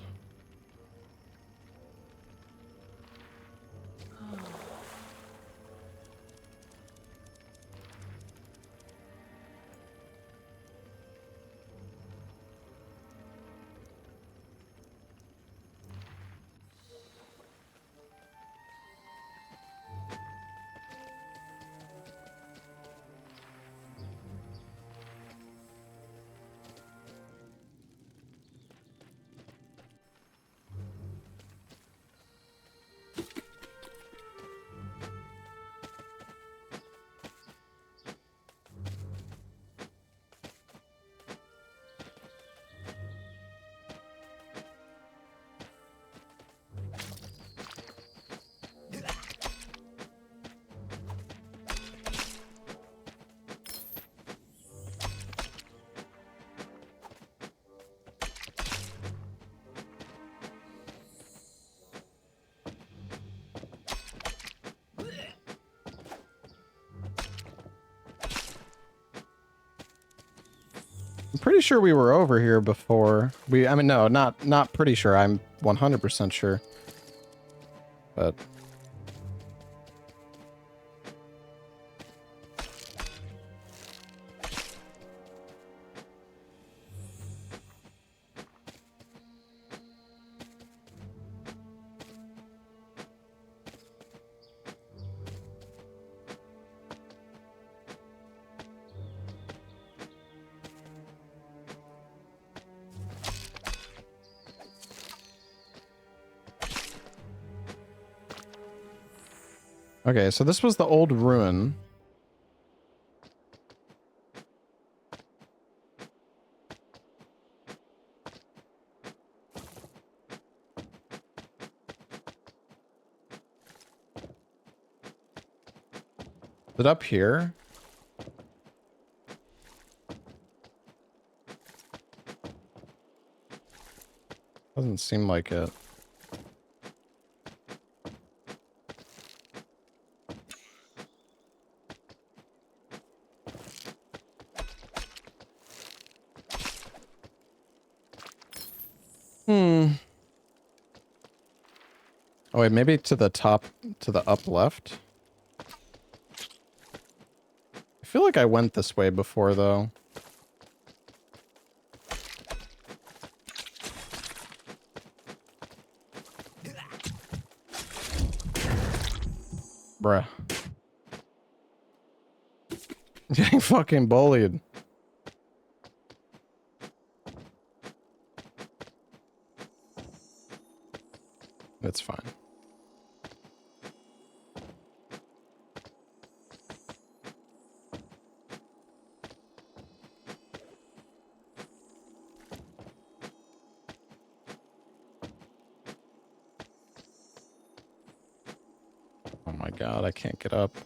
pretty sure we were over here before. I mean, no, not pretty sure. I'm 100% sure. But okay, so this was the old ruin. Is it up here? Doesn't seem like it. Oh wait, maybe to the top, to the up left? I feel like I went this way before, though. Bruh. Getting fucking bullied. It's fine. Oh my god, I can't get up.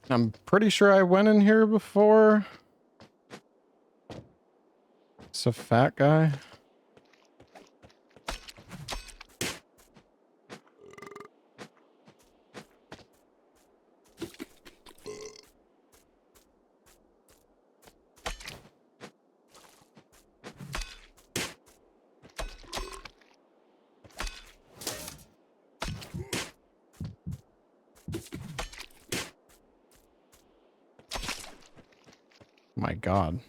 I'm pretty sure I went in here before. It's a fat guy. My god.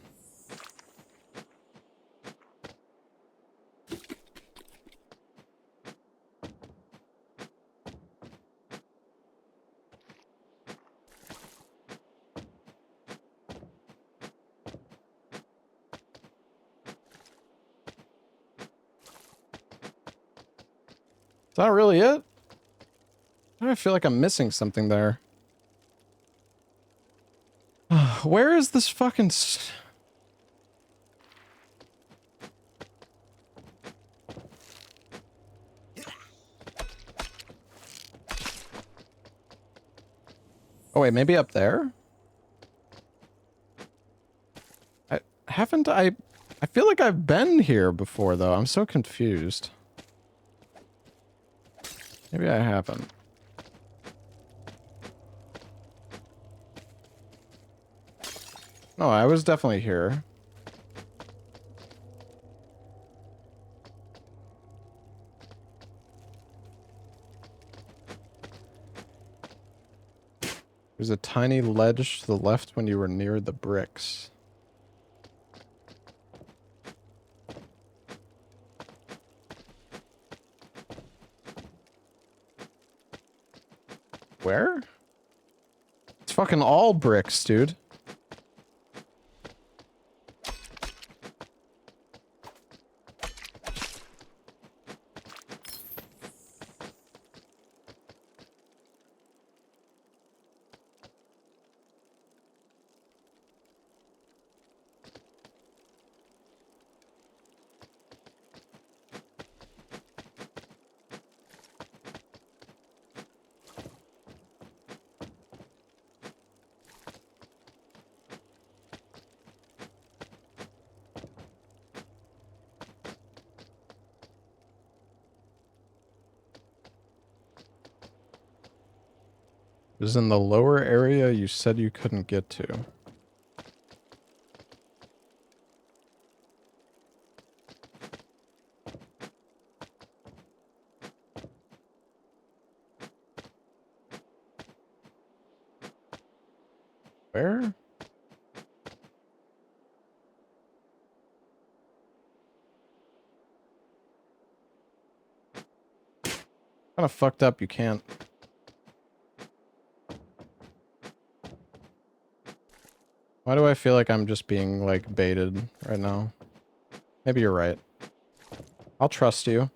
Is that really it? I feel like I'm missing something there. Where is this fucking... Oh wait, maybe up there? I feel like I've been here before, though. I'm so confused. Maybe I haven't. No, I was definitely here. There's a tiny ledge to the left when you were near the bricks. Where? It's fucking all bricks, dude. is in the lower area you said you couldn't get to. Where? Kind of fucked up, you can't. Why do I feel like I'm just being, like, baited right now? Maybe you're right. I'll trust you.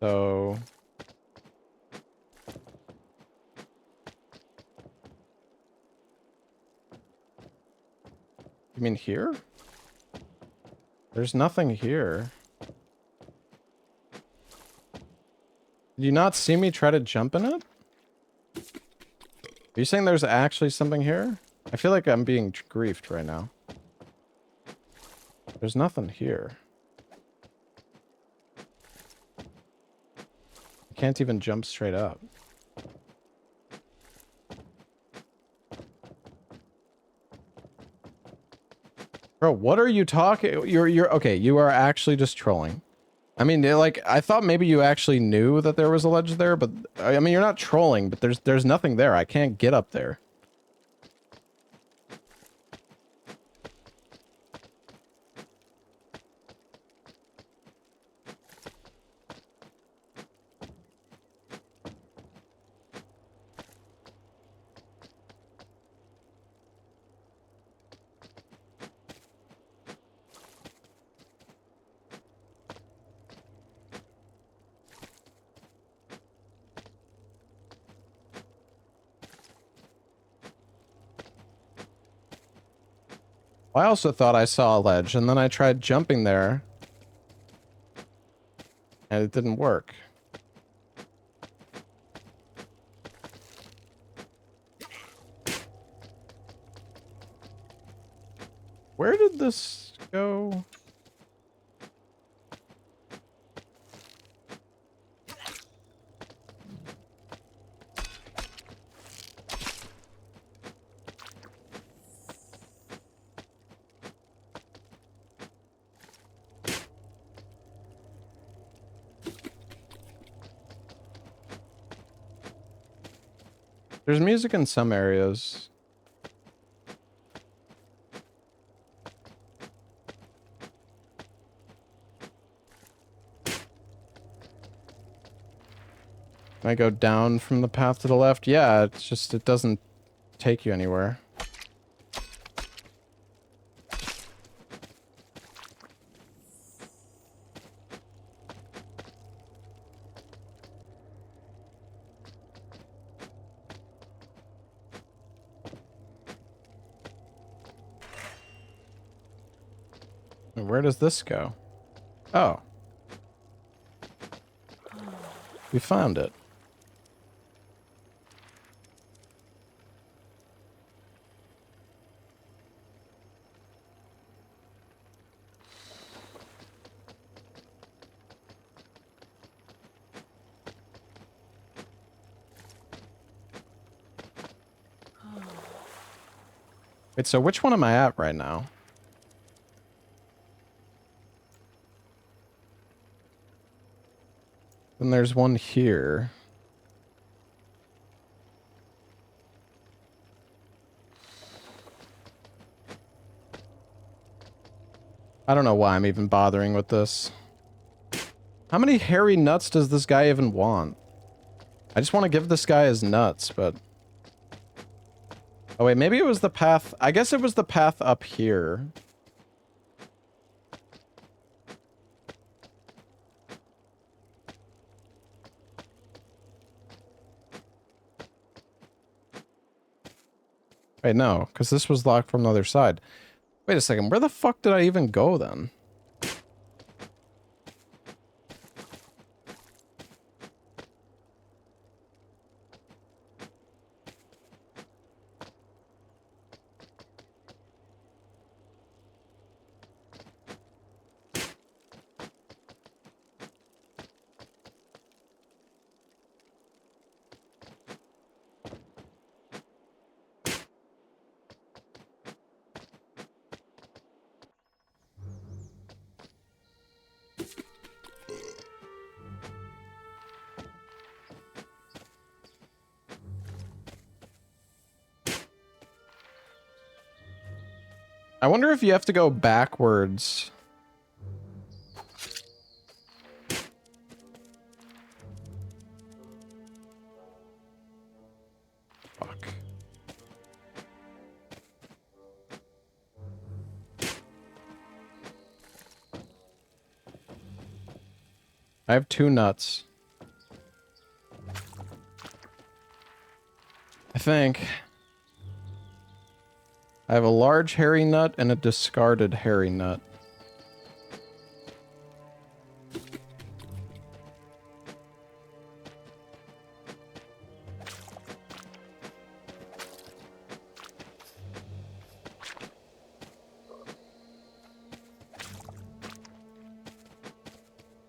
So... You mean here? There's nothing here. Did you not see me try to jump in it? Are you saying there's actually something here? I feel like I'm being griefed right now. There's nothing here. I can't even jump straight up. Bro, what are you talking? You're okay. You are actually just trolling. I mean, like, I thought maybe you actually knew that there was a ledge there, but I mean, you're not trolling, but there's nothing there. I can't get up there. I also thought I saw a ledge, and then I tried jumping there, and it didn't work. Where did this go? There's music in some areas. Can I go down from the path to the left? Yeah, it's just, it doesn't take you anywhere. And where does this go? Oh. We found it. Wait, so which one am I at right now? Then there's one here. I don't know why I'm even bothering with this. How many hairy nuts does this guy even want? I just want to give this guy his nuts, but... Oh wait, maybe it was the path... I guess it was the path up here. Wait, no, because this was locked from the other side. Wait a second, where the fuck did I even go then? I wonder if you have to go backwards. Fuck. I have 2 nuts. I think. I have a large hairy nut and a discarded hairy nut.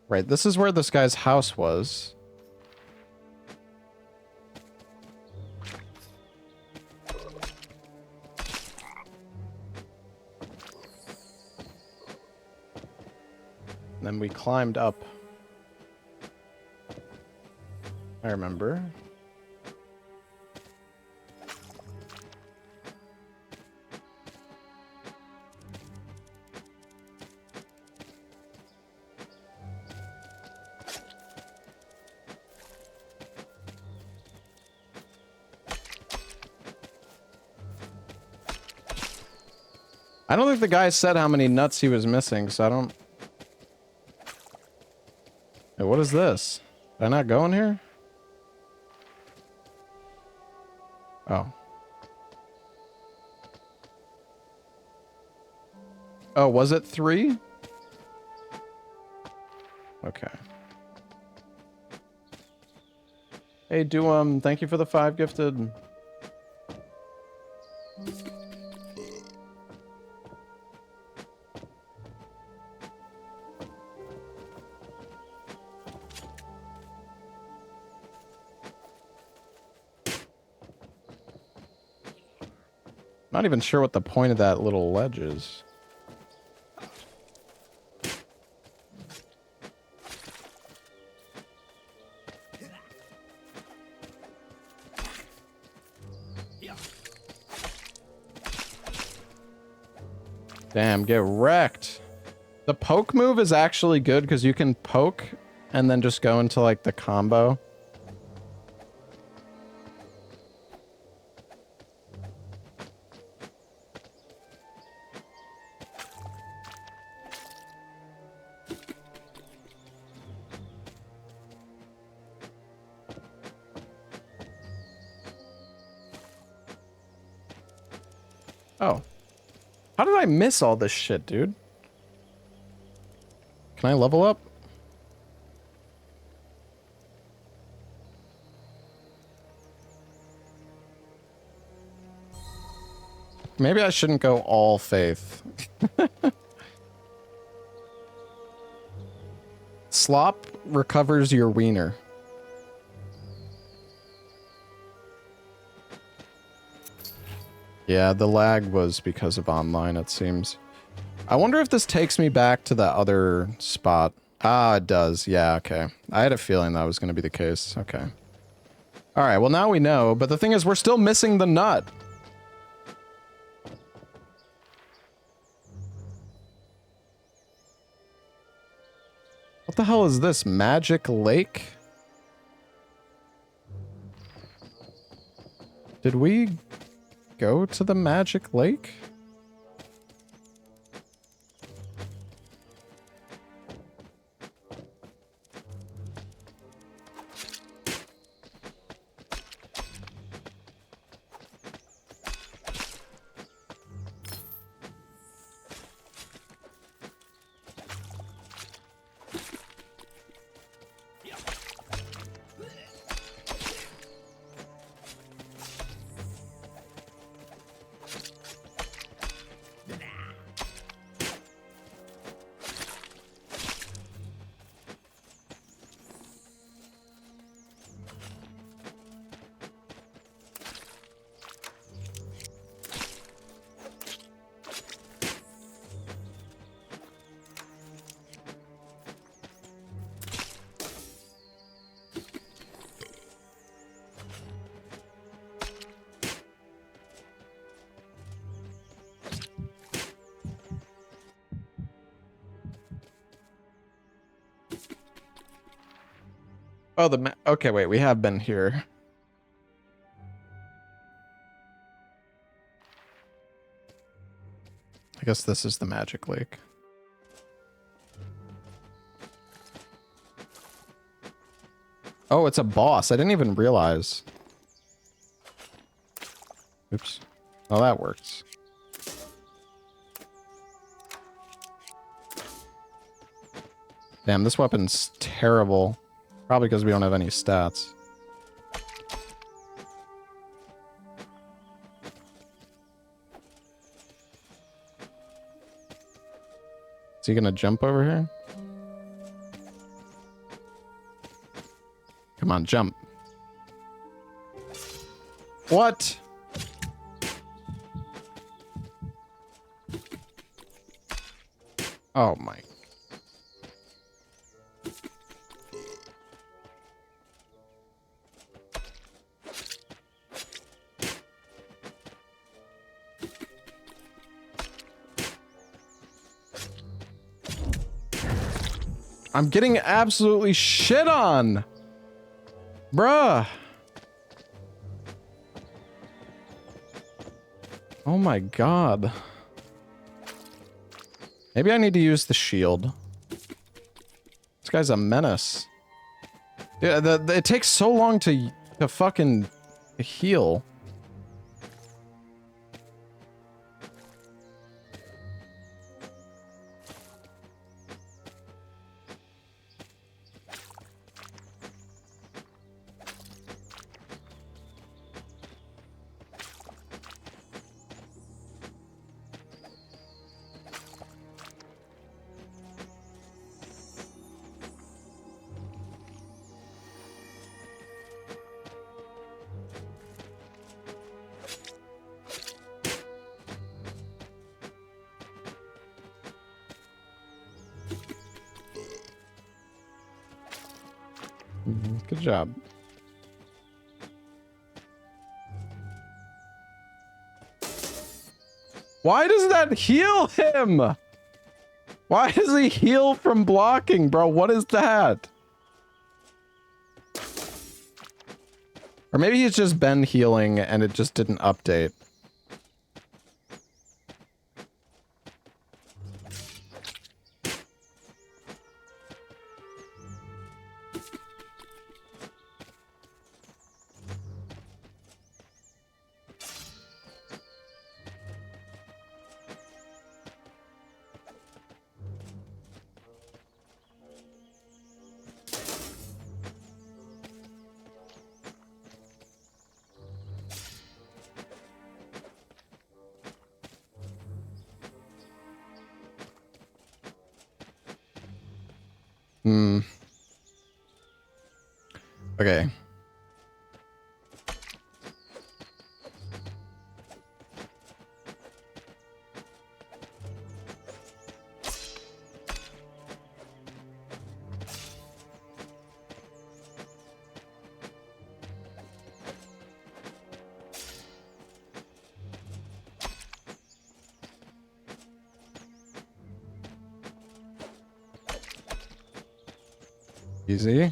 Right, this is where this guy's house was. And then we climbed up. I remember. I don't think the guy said how many nuts he was missing, so I don't... Hey, what is this? Did I not go in here? Oh. Oh, was it 3? Okay. Hey, thank you for the 5 gifted. Not even sure what the point of that little ledge is. Damn, get wrecked. The poke move is actually good because you can poke and then just go into like the combo. Oh. How did I miss all this shit, dude? Can I level up? Maybe I shouldn't go all faith. Slop recovers your wiener. Yeah, the lag was because of online, it seems. I wonder if this takes me back to the other spot. Ah, it does. Yeah, okay. I had a feeling that was going to be the case. Okay. All right, well, now we know. But the thing is, we're still missing the nut. What the hell is this? Magic Lake? Did we go to the Magic Lake? Oh, okay, wait, we have been here. I guess this is the magic lake. Oh, it's a boss. I didn't even realize. Oops. Oh, that works. Damn, this weapon's terrible. Probably because we don't have any stats. Is he gonna jump over here? Come on, jump. What? Oh my. I'm getting absolutely shit on. Bruh. Oh my god. Maybe I need to use the shield. This guy's a menace. Yeah, it takes so long to fucking heal. Good job. Why does that heal him? Why does he heal from blocking, bro? What is that? Or maybe he's just been healing and it just didn't update. Okay. Easy.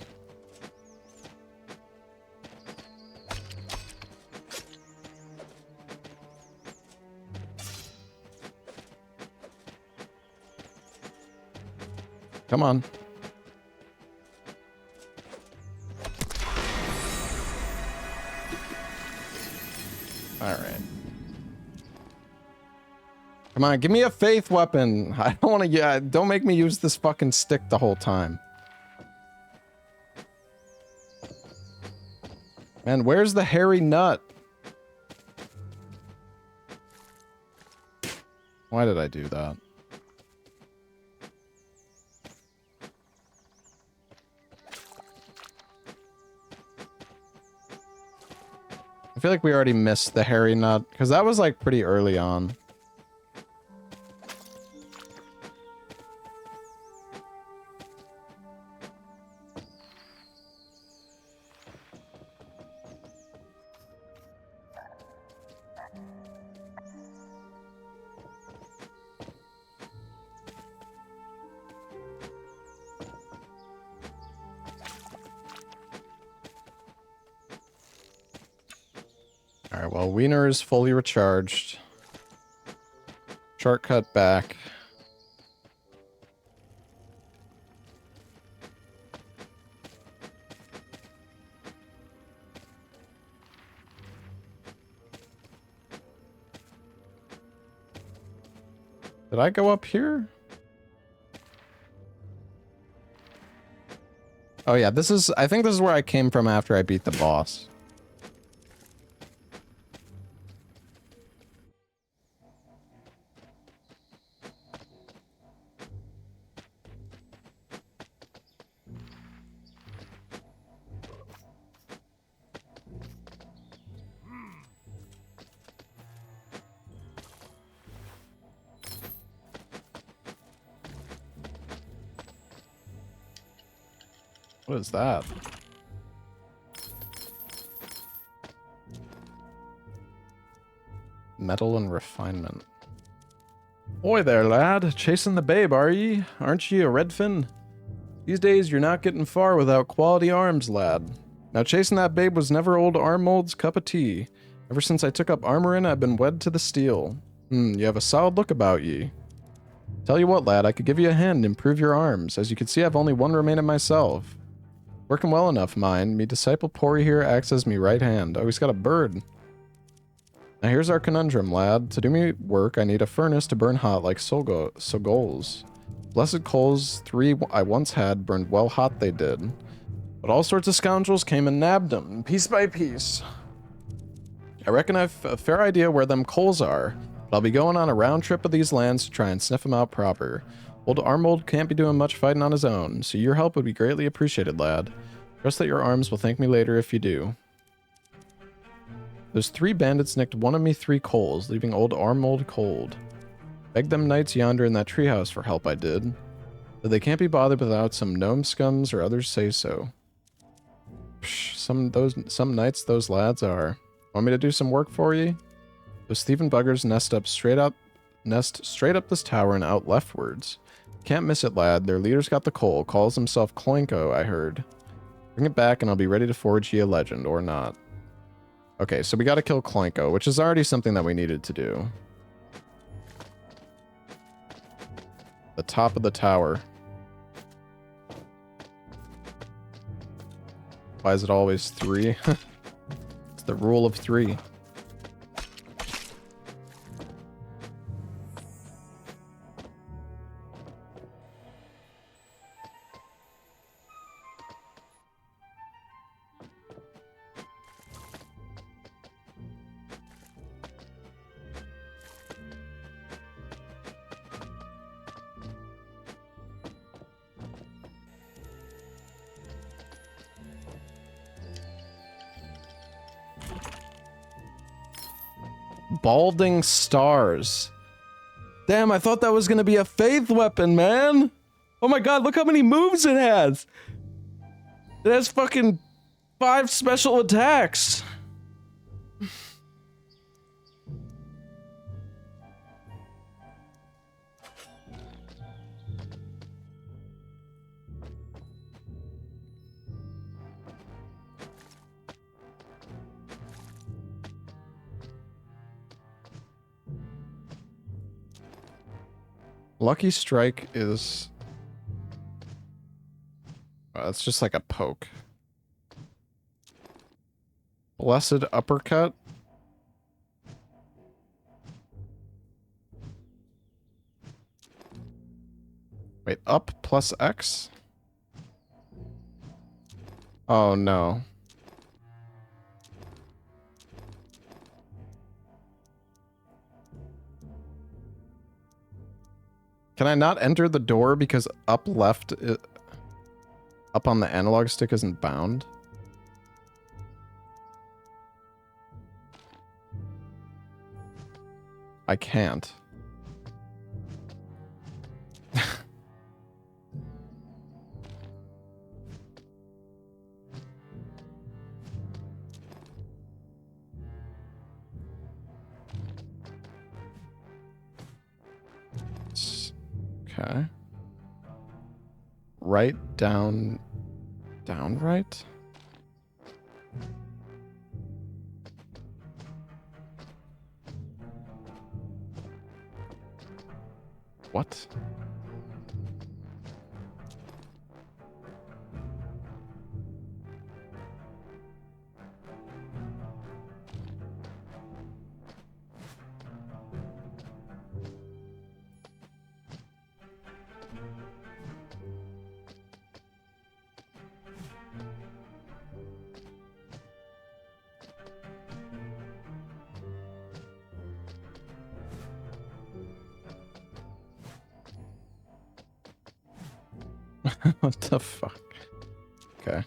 Come on. All right. Come on, give me a faith weapon. I don't want to. Yeah, don't make me use this fucking stick the whole time. Man, where's the hairy nut? Why did I do that? I feel like we already missed the hairy nut, because that was like pretty early on. Alright, well, Wiener is fully recharged. Shortcut back. Did I go up here? Oh yeah, I think this is where I came from after I beat the boss. What is that? Metal and refinement. Oi there, lad. Chasing the babe, are ye? Aren't ye a Redfin? These days, you're not getting far without quality arms, lad. Now, chasing that babe was never old Armold's cup of tea. Ever since I took up armoring, I've been wed to the steel. You have a solid look about ye. Tell you what, lad, I could give you a hand and improve your arms. As you can see, I've only one remaining myself. Working well enough, mine. Me disciple Pori here acts as me right hand. Oh, he's got a bird. Now here's our conundrum, lad. To do me work, I need a furnace to burn hot like Sogol's. Blessed coals 3 I once had burned well hot they did. But all sorts of scoundrels came and nabbed them, piece by piece. I reckon I've a fair idea where them coals are, but I'll be going on a round trip of these lands to try and sniff them out proper. Old Armold can't be doing much fighting on his own, so your help would be greatly appreciated, lad. Trust that your arms will thank me later if you do. Those 3 bandits nicked one of me 3 coals, leaving old Armold cold. Begged them knights yonder in that treehouse for help I did. But they can't be bothered without some gnome scums or others say so. Psh, some knights those lads are. Want me to do some work for ye? Those thieving buggers nest straight up this tower and out leftwards. Can't miss it, lad. Their leader's got the coal. Calls himself Kloinko, I heard. Bring it back and I'll be ready to forge ye a legend, or not. Okay, so we gotta kill Kloinko, which is already something that we needed to do. The top of the tower. Why is it always 3? It's the rule of 3. Balding stars. Damn, I thought that was gonna be a faith weapon, man. Oh my god, look how many moves it has. It has fucking 5 special attacks. Lucky Strike is... it's just like a poke. Blessed Uppercut. Wait, up plus X? Oh no. Can I not enter the door because up left, up on the analog stick isn't bound? I can't. Okay. Right, down, down, right? What? What the fuck? Okay.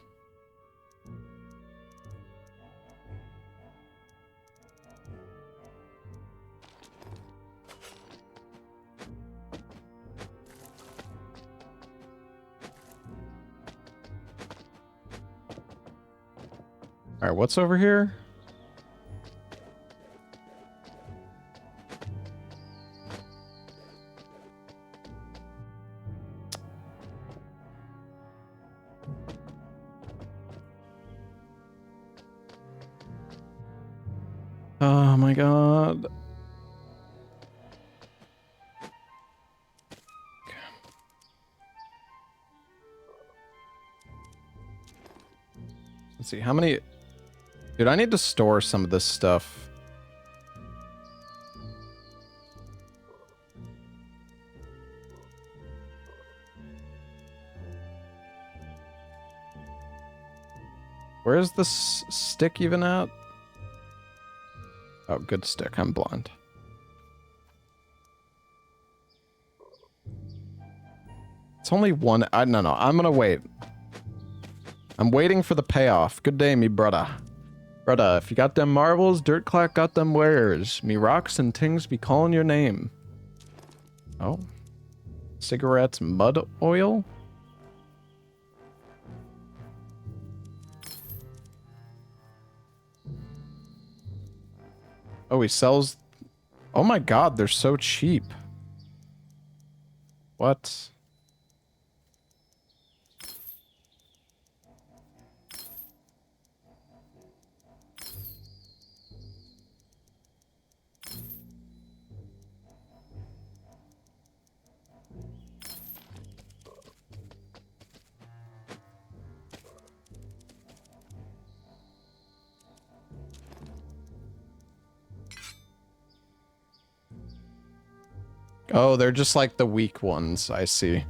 All right, what's over here? Oh my god. Okay. Let's see, how many... Dude, I need to store some of this stuff. Where's this stick even at? Oh, good stick. I'm blind. It's only one. No. I'm gonna wait. I'm waiting for the payoff. Good day, me brother. Brother, if you got them marbles, Dirt Clack got them wares. Me rocks and tings be calling your name. Oh. Cigarettes, mud oil? Oh, he sells... Oh my god, they're so cheap. What? Oh, they're just like the weak ones. I see.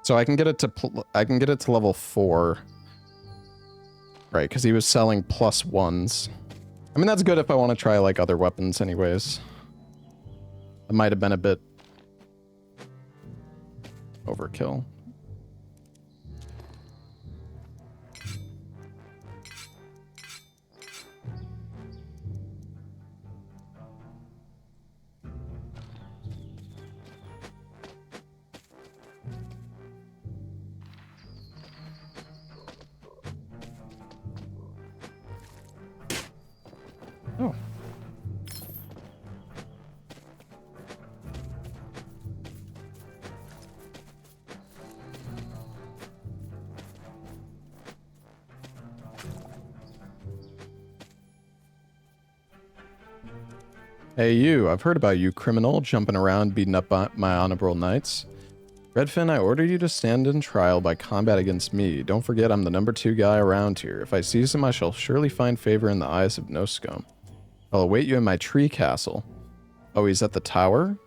So I can get it to level 4. Right, because he was selling +1s. I mean, that's good if I want to try like other weapons anyways. It might have been a bit overkill. Oh. Hey you, I've heard about you, criminal, jumping around beating up my honorable knights. Redfin, I order you to stand in trial by combat against me. Don't forget I'm the #2 guy around here. If I seize him, I shall surely find favor in the eyes of no scum. I'll await you in my tree castle. Oh, he's at the tower?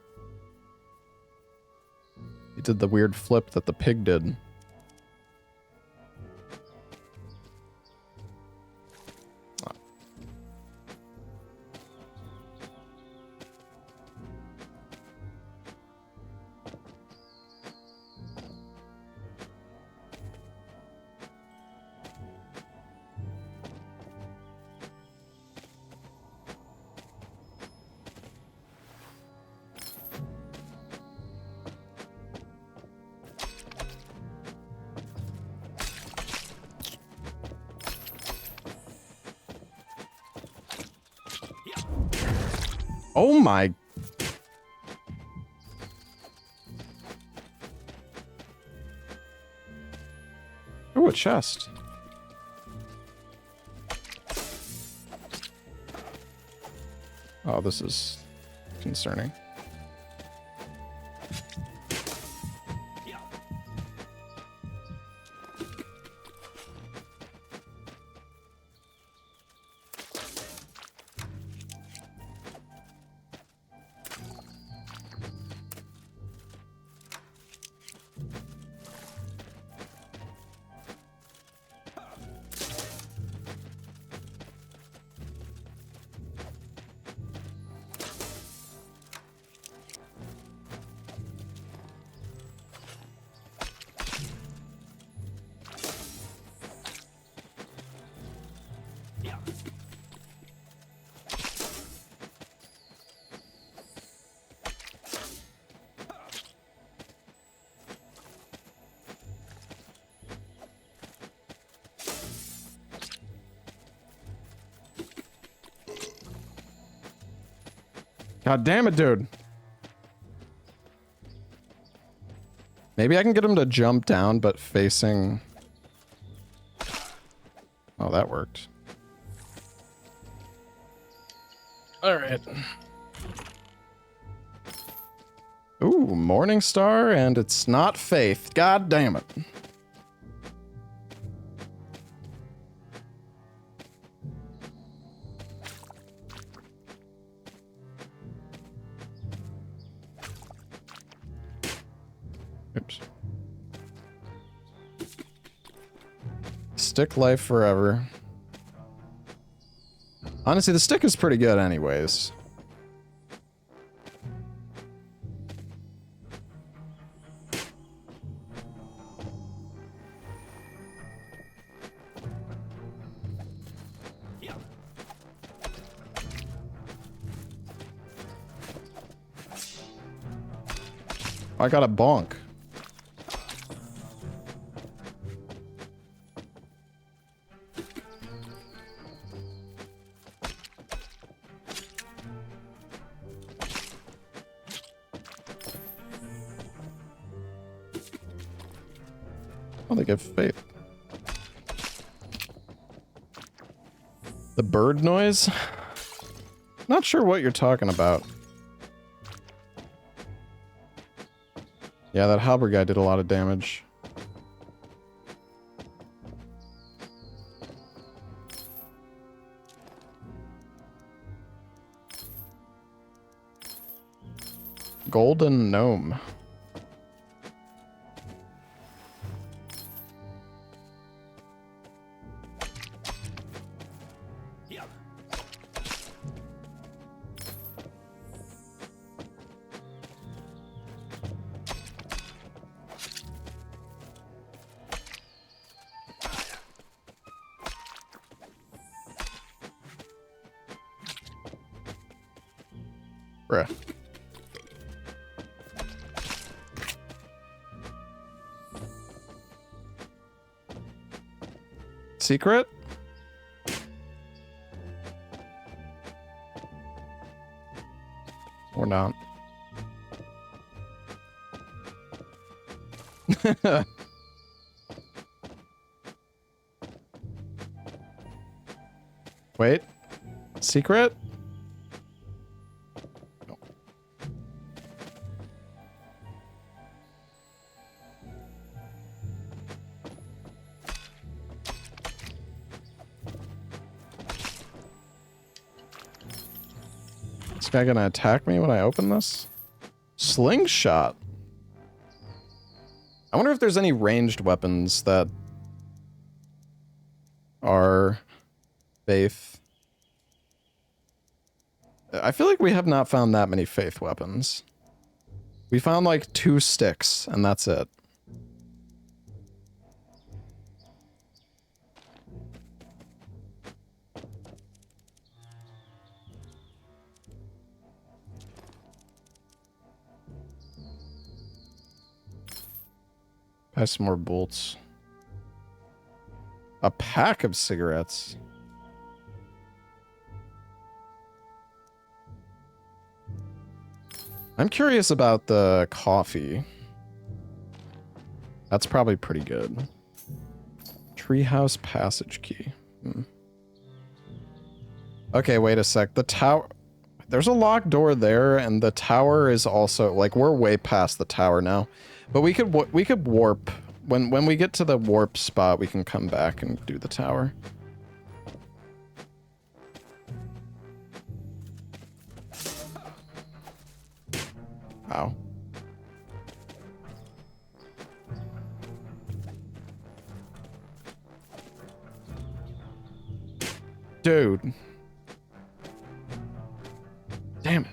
He did the weird flip that the pig did. Oh my... Ooh, a chest. Oh, this is concerning. God damn it, dude. Maybe I can get him to jump down, but facing... Oh, that worked. Alright. Ooh, Morning Star, and it's not Faith. God damn it. Oops. Stick life forever. Honestly, the stick is pretty good anyways. I got a bonk. Oh, they give faith. The bird noise? Not sure what you're talking about. Yeah, that halberd guy did a lot of damage. Golden gnome. Bruh. Secret? Or not. Wait. Secret? No. Is this guy gonna attack me when I open this? Slingshot. I wonder if there's any ranged weapons that are faith. I feel like we have not found that many faith weapons. We found like 2 sticks, and that's it. Buy some more bolts. A pack of cigarettes. I'm curious about the coffee. That's probably pretty good. Treehouse passage key. Okay, wait a sec. The tower... There's a locked door there, and the tower is also... Like, we're way past the tower now. But we could warp. When we get to the warp spot, we can come back and do the tower. Ow. Dude. Damn it.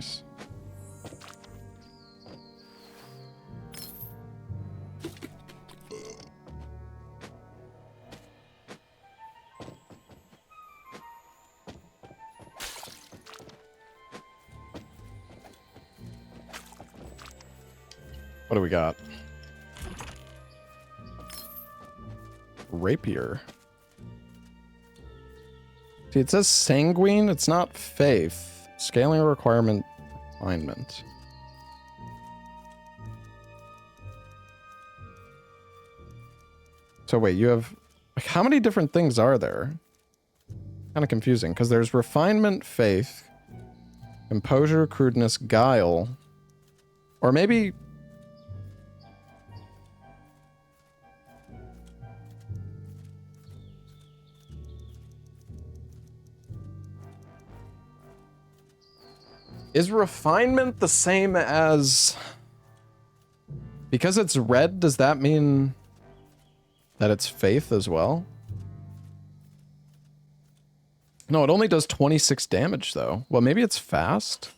Nice. What do we got? Rapier. See, it says sanguine. It's not faith. Scaling requirement alignment. So wait, you have... Like, how many different things are there? Kind of confusing, because there's refinement, faith, composure, crudeness, guile. Or maybe... Is refinement the same as... Because it's red, does that mean that it's faith as well? No, it only does 26 damage, though. Well, maybe it's fast?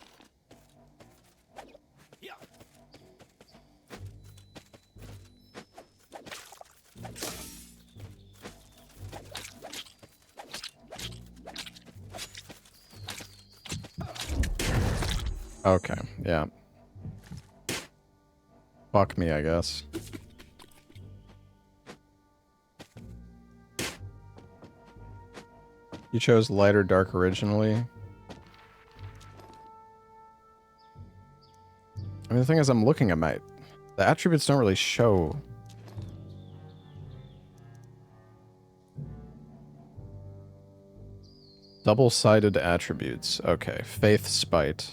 Okay, yeah. Fuck me, I guess. You chose light or dark originally. I mean, the thing is, I'm looking at the attributes don't really show. Double-sided attributes. Okay, faith, spite.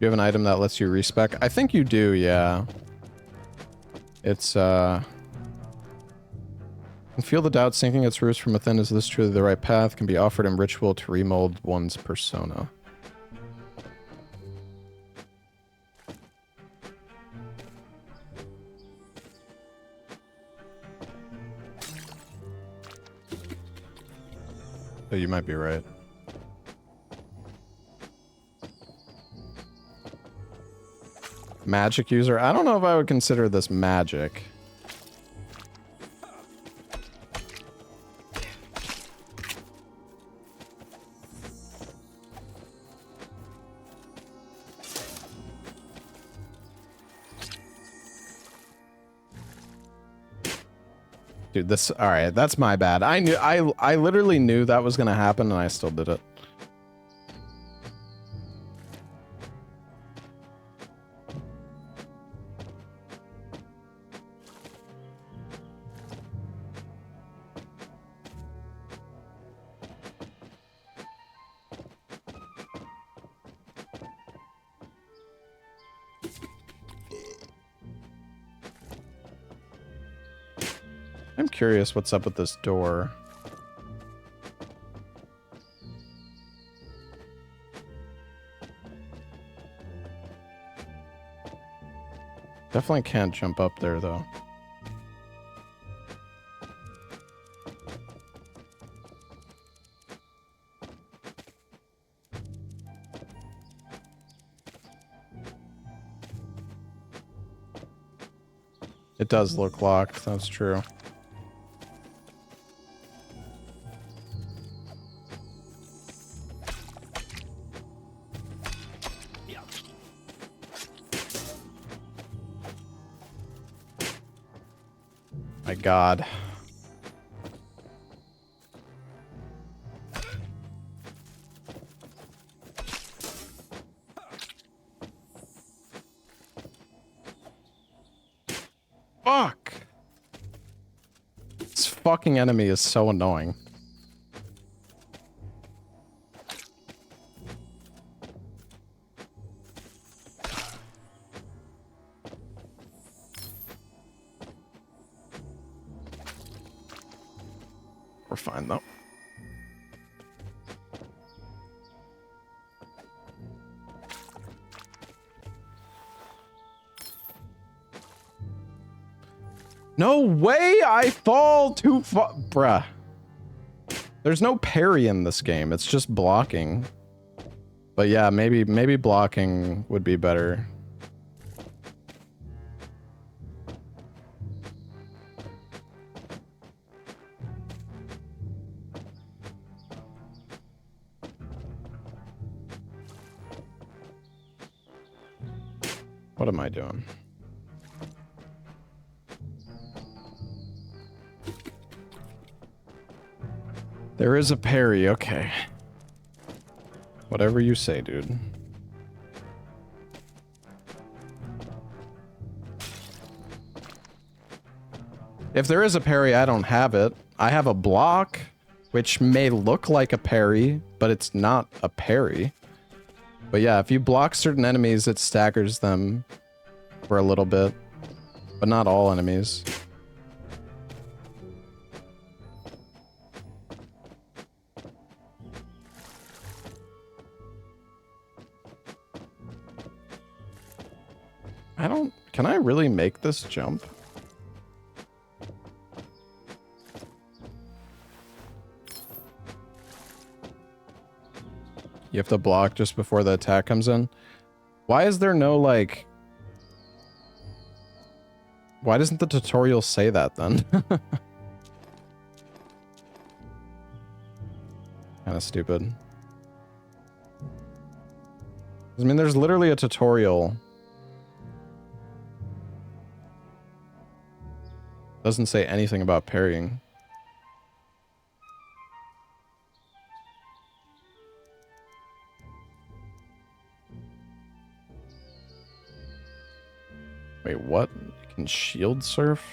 You have an item that lets you respec? I think you do, yeah. It's, can feel the doubt sinking its roots from within. Is this truly the right path? Can be offered in ritual to remold one's persona. So you might be right. Magic user? I don't know if I would consider this magic. Dude, this... Alright, that's my bad. I literally knew that was gonna happen and I still did it. I'm curious what's up with this door. Definitely can't jump up there, though. It does look locked, that's true. My God. Fuck! This fucking enemy is so annoying. We're fine though. No way I fall too far. Bruh. There's no parry in this game. It's just blocking. But yeah, maybe blocking would be better. What am I doing? There is a parry, okay. Whatever you say, dude. If there is a parry, I don't have it. I have a block, which may look like a parry, but it's not a parry. But yeah, if you block certain enemies, it staggers them for a little bit, but not all enemies. Can I really make this jump? You have to block just before the attack comes in. Why is there no, like... Why doesn't the tutorial say that, then? Kinda stupid. I mean, there's literally a tutorial. Doesn't say anything about parrying. Wait, what? You can shield surf?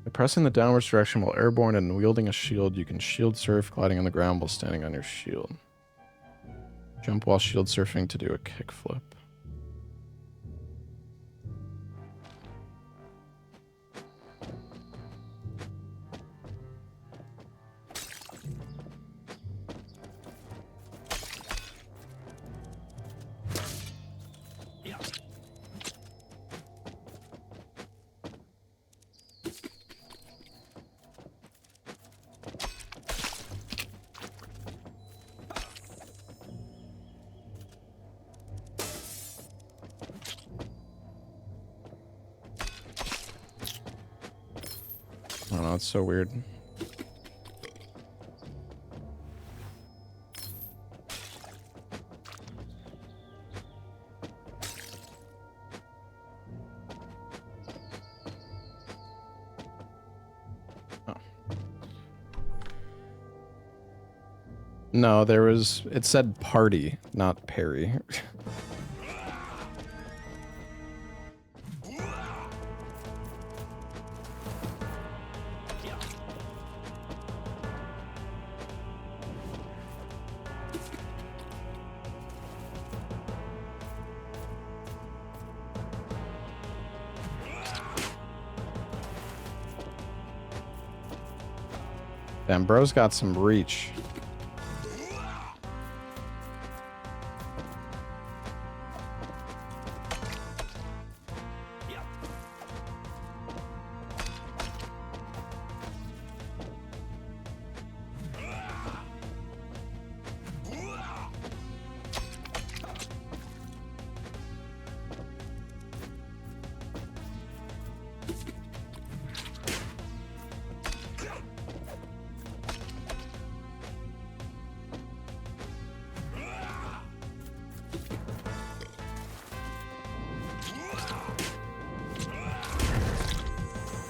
By pressing the downwards direction while airborne and wielding a shield, you can shield surf, gliding on the ground while standing on your shield. Jump while shield surfing to do a kickflip. I don't know, it's so weird. Oh. No, it said party, not parry. Damn, bro's got some reach.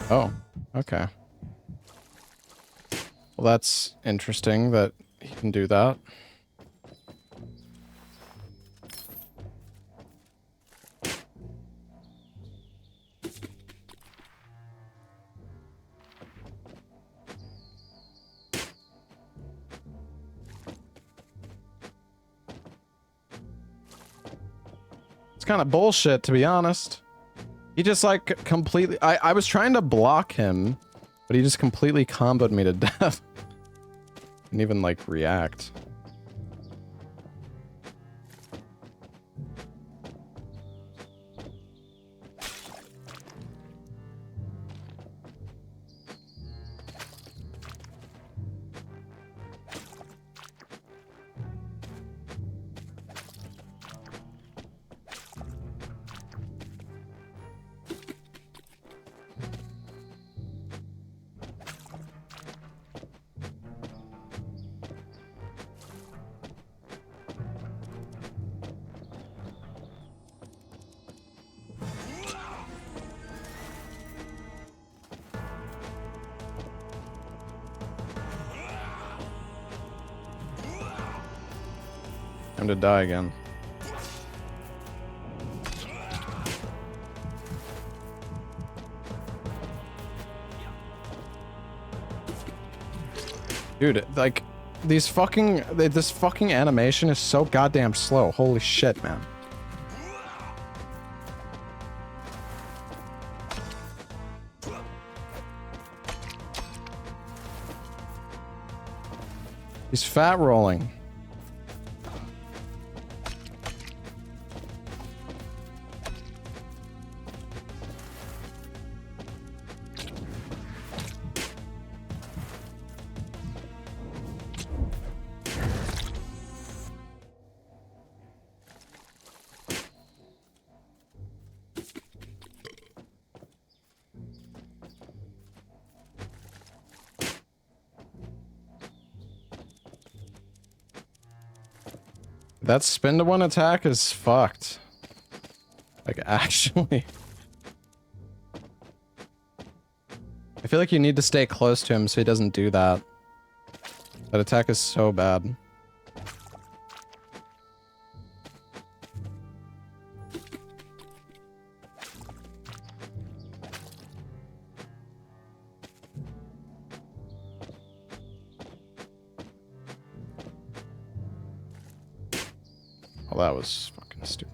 Oh, okay. Well, that's interesting that he can do that. It's kind of bullshit, to be honest. He just like completely... I was trying to block him, but he just completely comboed me to death. Didn't even like react. Time to die again. Dude, like, this fucking animation is so goddamn slow. Holy shit, man. He's fat rolling. That spin to one attack is fucked. Like, actually. I feel like you need to stay close to him so he doesn't do that. That attack is so bad. Well, that was fucking stupid.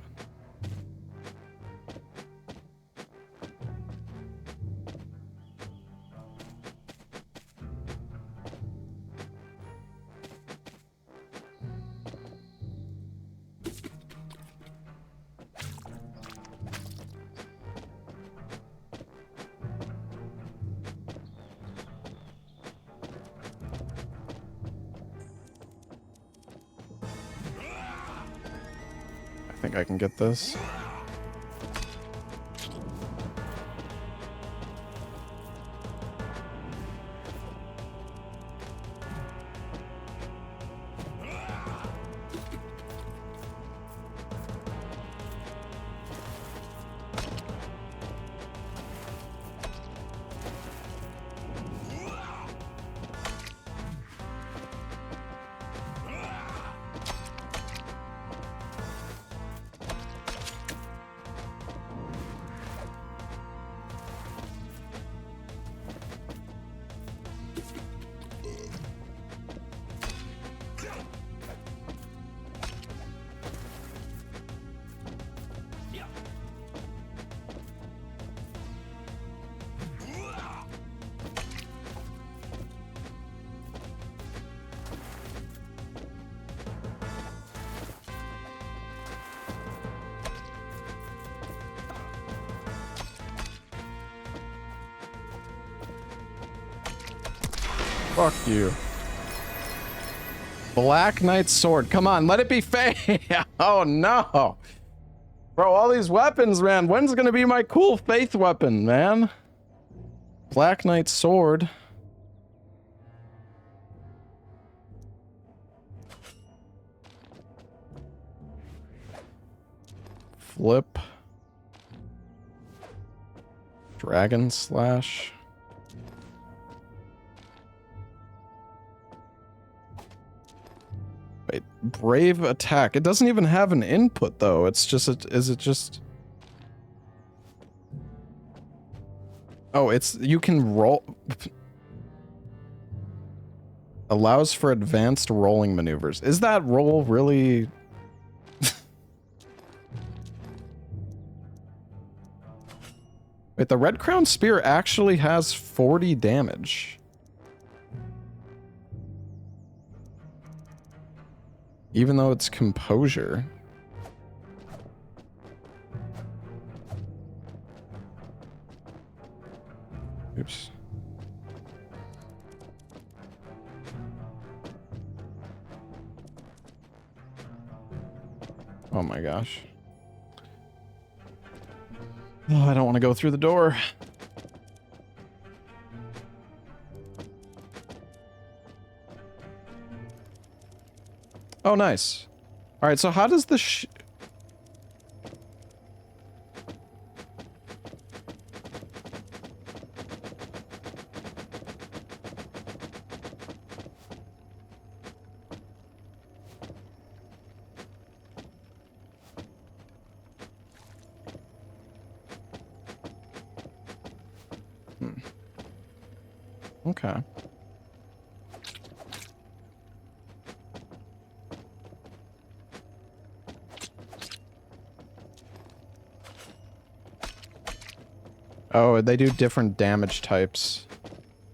I think I can get this. Fuck you. Black Knight Sword. Come on, let it be Faith. Oh no. Bro, all these weapons, man. When's gonna be my cool Faith weapon, man? Black Knight Sword. Flip. Dragon Slash. Wait, Brave Attack. It doesn't even have an input though. It's just is it just... Oh, it's you can roll. Allows for advanced rolling maneuvers. Is that roll really Wait, the Red Crown Spear actually has 40 damage. Even though it's composure. Oops. Oh my gosh. Oh, I don't want to go through the door. Oh, nice. All right, so how does the Okay. Oh, they do different damage types.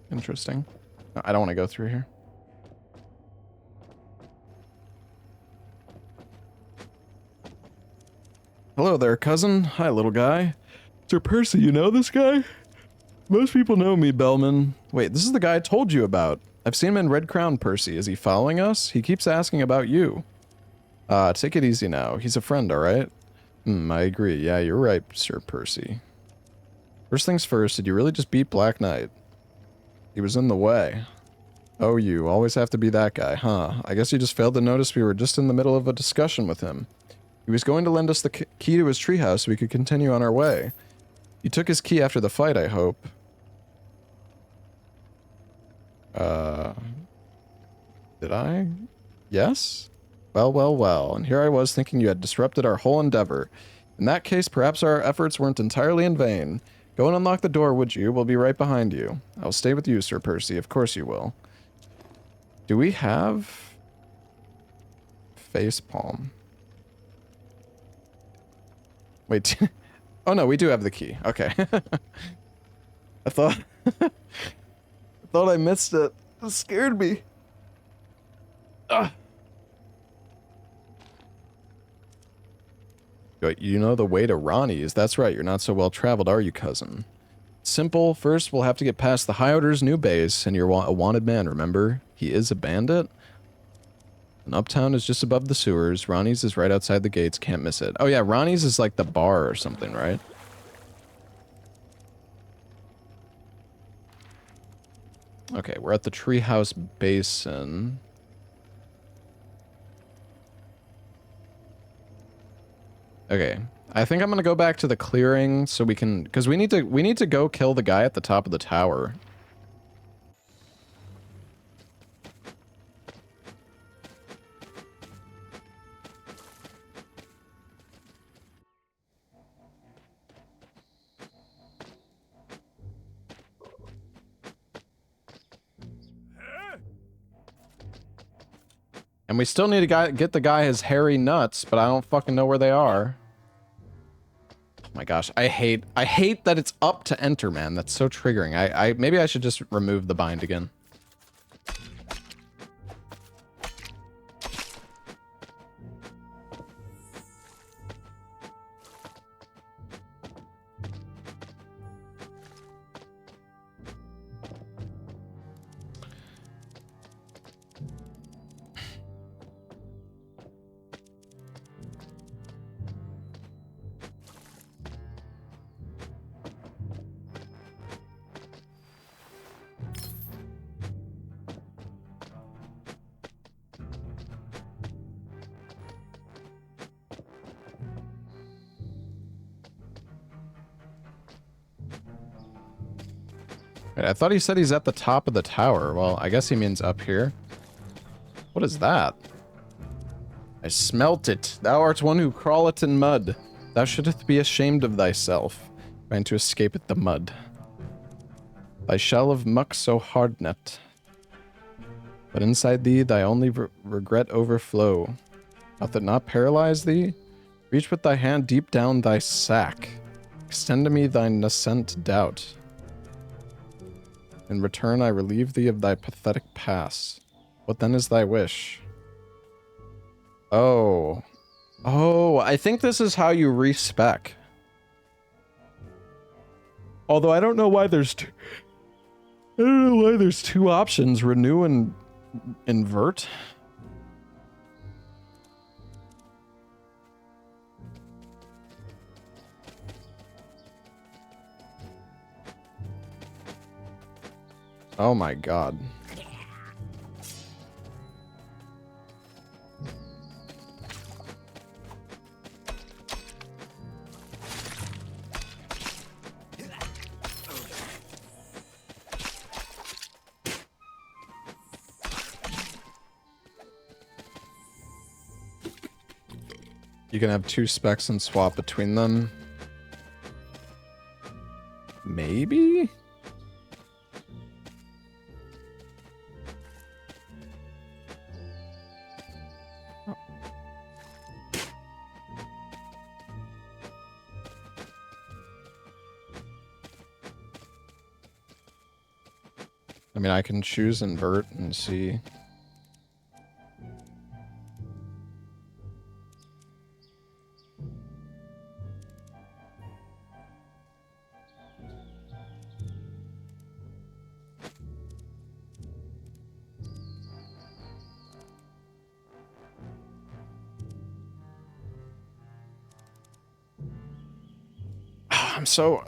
Interesting. No, I don't want to go through here. Hello there, cousin. Hi, little guy. Sir Percy, you know this guy? Most people know me, Bellman. Wait, this is the guy I told you about. I've seen him in Red Crown, Percy. Is he following us? He keeps asking about you. Take it easy now. He's a friend, alright? I agree. Yeah, you're right, Sir Percy. First things first, did you really just beat Black Knight? He was in the way. Oh, you always have to be that guy, huh? I guess you just failed to notice we were just in the middle of a discussion with him. He was going to lend us the key to his treehouse so we could continue on our way. You took his key after the fight, I hope. Did I? Yes? Well, and here I was thinking you had disrupted our whole endeavor. In that case, perhaps our efforts weren't entirely in vain. Go and unlock the door, would you? We'll be right behind you. I'll stay with you, Sir Percy. Of course you will. Do we have... facepalm? Wait. Oh no, we do have the key. Okay. I thought... I thought I missed it. It scared me. Ugh. You know the way to Ronnie's. That's right, you're not so well traveled, are you, cousin? Simple. First, we'll have to get past the High Order's new base, and you're a wanted man, remember? He is a bandit? And Uptown is just above the sewers. Ronnie's is right outside the gates, can't miss it. Oh yeah, Ronnie's is like the bar or something, right? Okay, we're at the Treehouse Basin. Okay, I think I'm gonna go back to the clearing so we can, because we need to go kill the guy at the top of the tower. And we still need to get the guy his hairy nuts, but I don't fucking know where they are. Oh my gosh, I hate that it's up to enter, man. That's so triggering. Maybe I should just remove the bind again. Wait, I thought he said he's at the top of the tower. Well, I guess he means up here. What is that? I smelt it. Thou art one who crawleth in mud. Thou shouldst be ashamed of thyself, trying to escape at the mud. Thy shell of muck so hard-net. But inside thee thy only regret overflow. Doth it not paralyze thee? Reach with thy hand deep down thy sack. Extend to me thy nascent doubt. In return, I relieve thee of thy pathetic past. What then is thy wish? Oh. Oh, I think this is how you respec. Although I don't know why there's two. I don't know why there's two options, renew and invert. Oh my god. You can have two specs and swap between them. Maybe? I mean, I can choose invert and see. I'm so...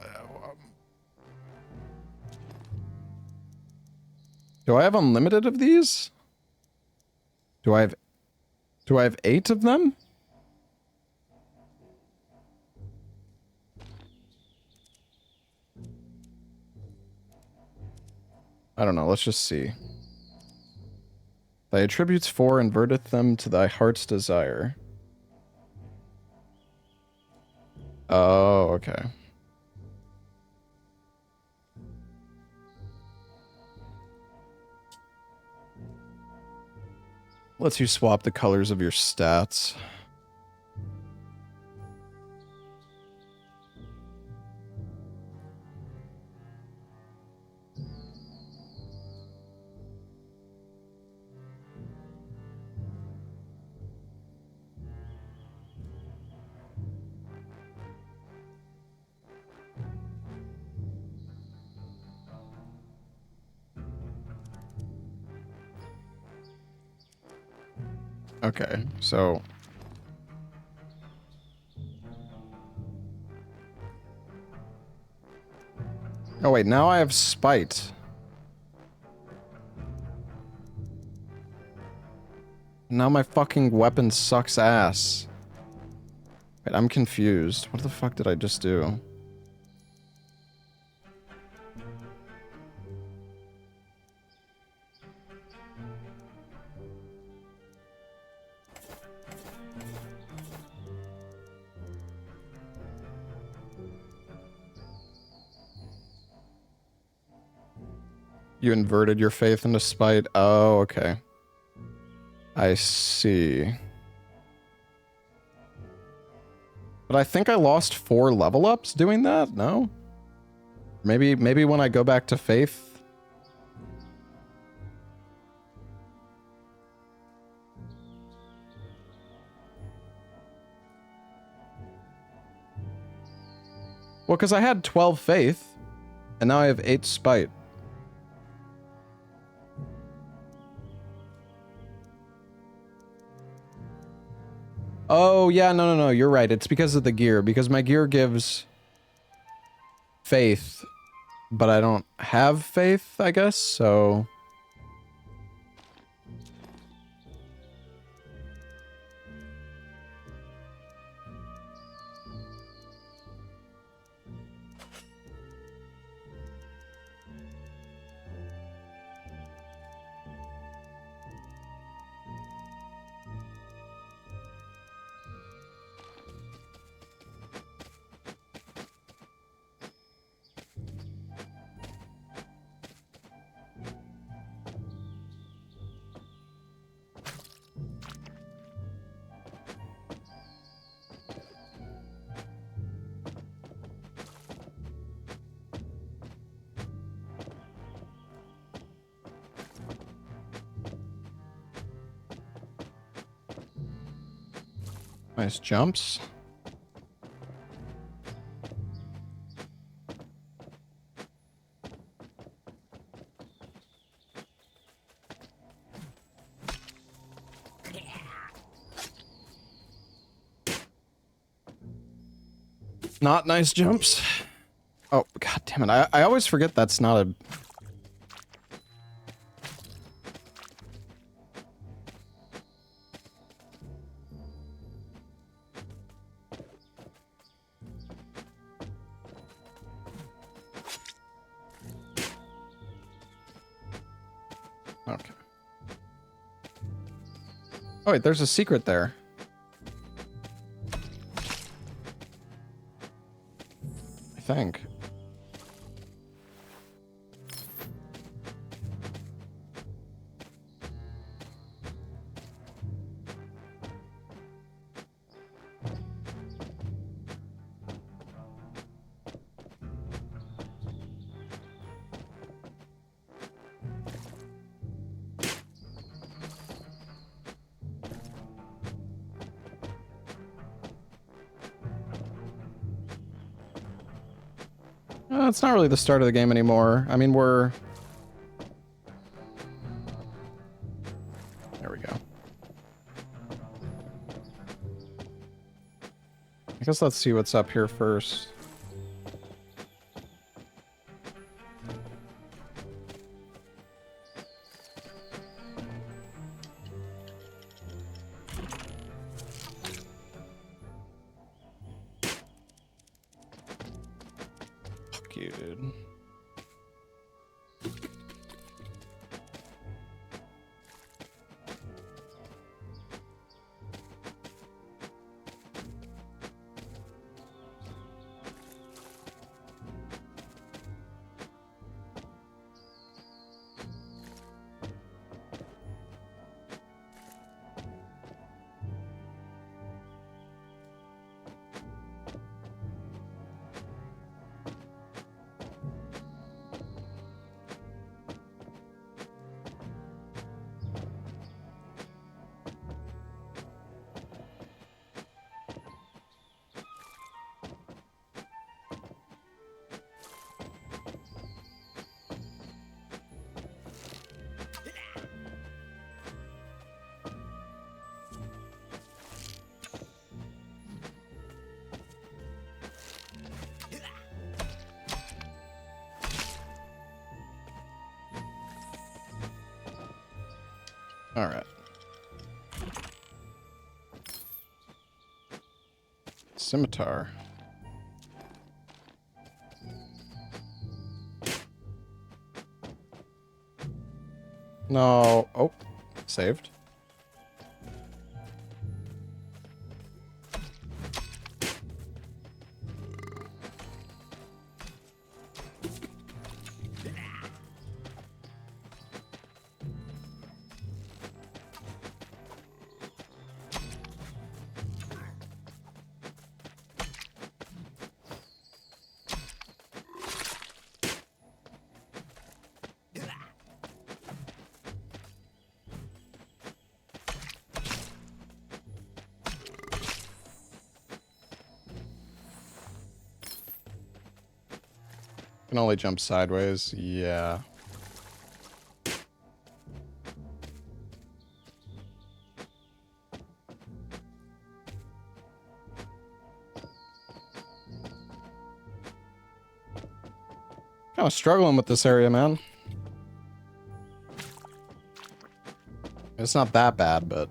Do I have unlimited of these? Do I have 8 of them? I don't know, let's just see. Thy attributes 4 inverteth them to thy heart's desire. Oh, okay. Lets you swap the colors of your stats. Okay, so... Oh wait, now I have spite. Now my fucking weapon sucks ass. Wait, I'm confused. What the fuck did I just do? You inverted your faith into spite? Oh, okay. I see. But I think I lost 4 level ups doing that? No? Maybe when I go back to faith? Well, because I had 12 faith, and now I have 8 spite. Oh, yeah, no, you're right. It's because of the gear. Because my gear gives faith, but I don't have faith, I guess, so... Nice jumps. Not nice jumps. Oh, god damn it. I always forget that's not a... Okay. Oh wait, there's a secret there. I think. It's not really the start of the game anymore. I mean, we're... There we go. I guess let's see what's up here first. Fuck you, dude. All right. Scimitar. No. Oh, saved. Can only jump sideways. Yeah. Kind of struggling with this area, man. It's not that bad, but...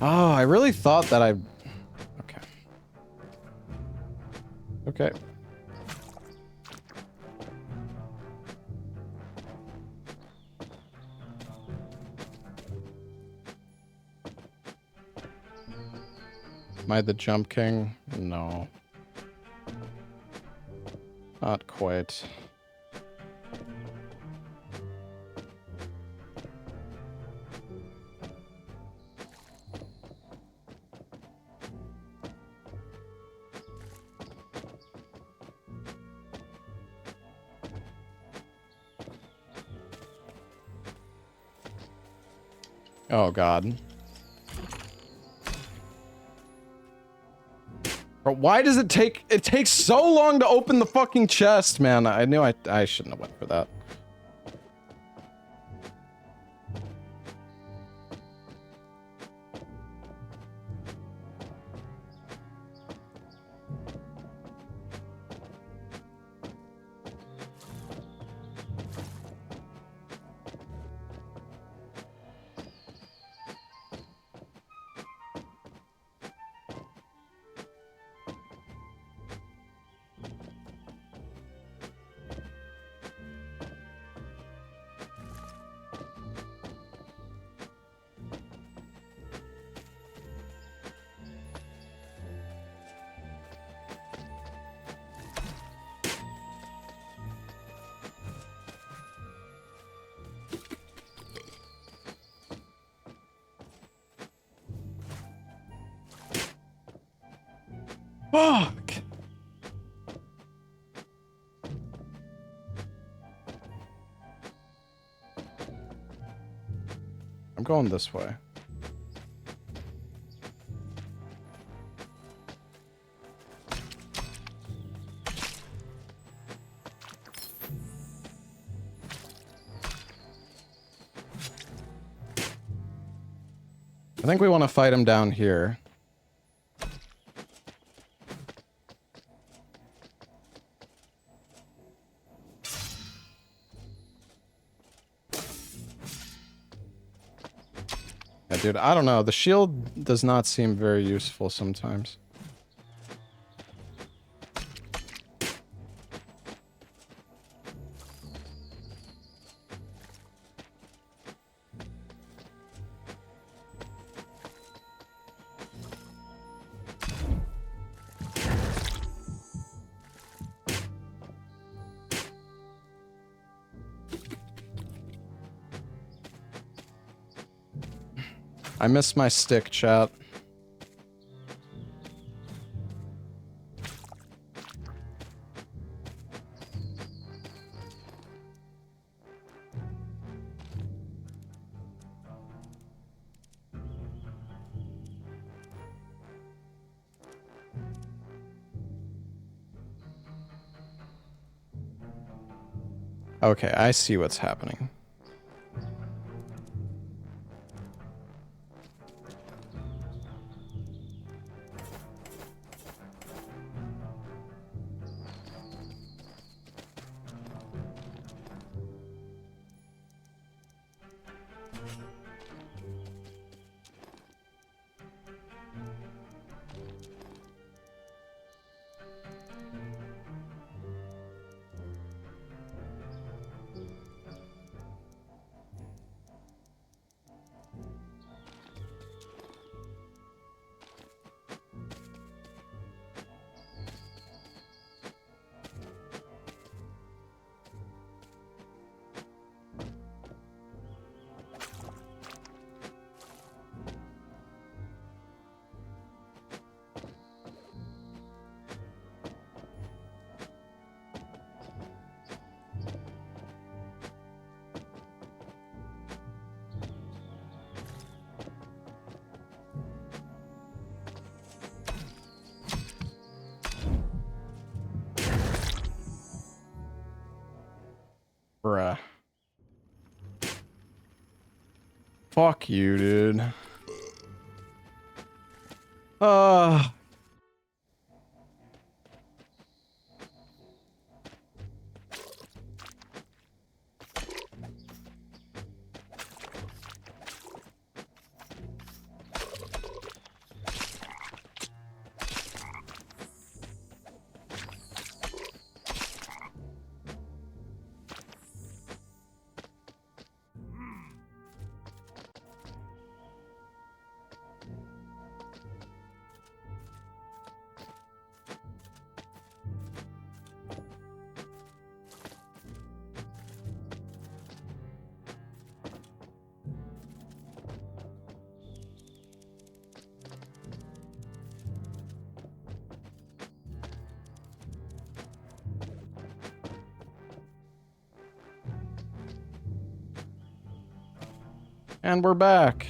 Oh, I really thought that I... Okay. Okay. Am I the Jump King? No. Not quite. Oh god. Bro, why does it takes so long to open the fucking chest, man. I knew I shouldn't have went for that. Fuck! I'm going this way. I think we want to fight him down here. Yeah, dude, I don't know. The shield does not seem very useful sometimes. I miss my stick, chat. Okay, I see what's happening. Bruh. Fuck you, dude. And we're back.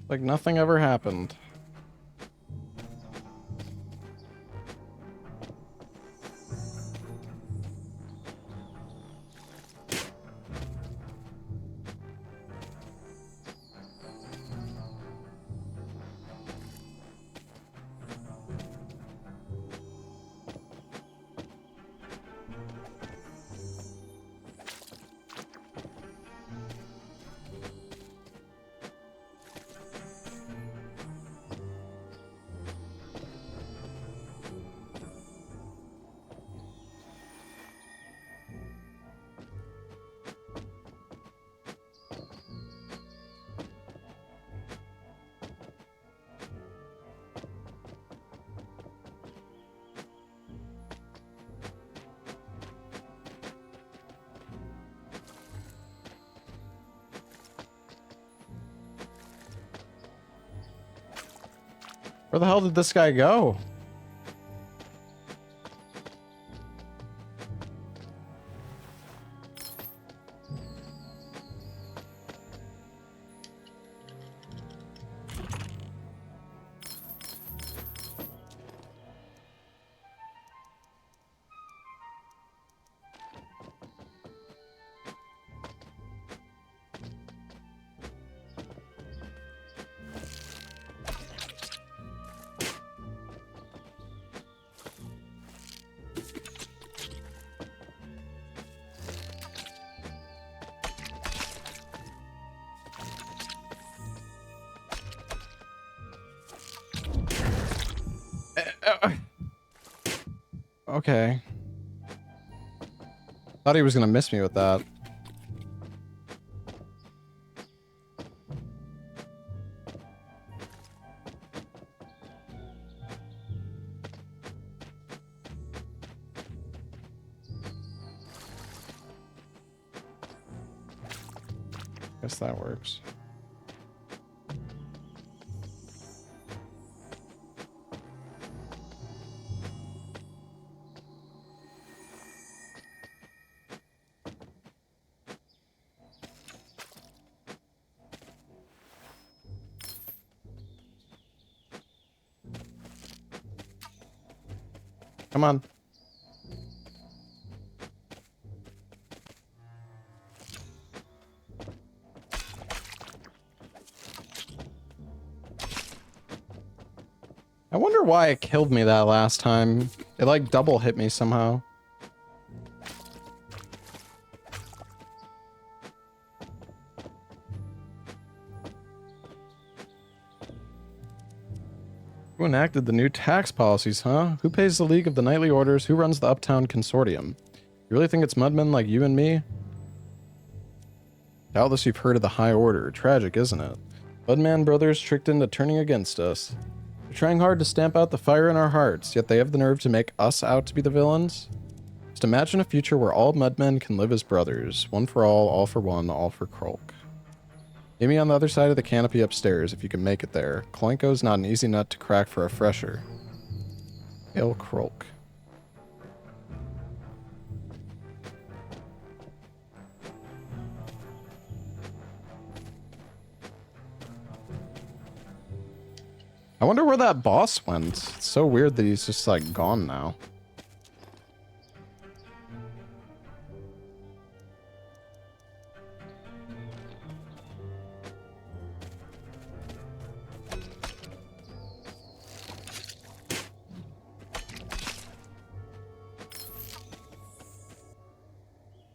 Like nothing ever happened. Where the hell did this guy go? Okay. Thought he was gonna miss me with that. Guess that works. Come on. I wonder why it killed me that last time. It like double hit me somehow. Who enacted the new tax policies, huh? Who pays the League of the Knightly Orders? Who runs the Uptown Consortium? You really think it's mudmen like you and me? Doubtless you've heard of the High Order. Tragic, isn't it? Mudman brothers tricked into turning against us. They're trying hard to stamp out the fire in our hearts, yet they have the nerve to make us out to be the villains? Just imagine a future where all mudmen can live as brothers. One for all for one, all for Krolk. Meet me on the other side of the canopy upstairs if you can make it there. Kloinko's not an easy nut to crack for a fresher. Hail Krolk. I wonder where that boss went. It's so weird that he's just like gone now.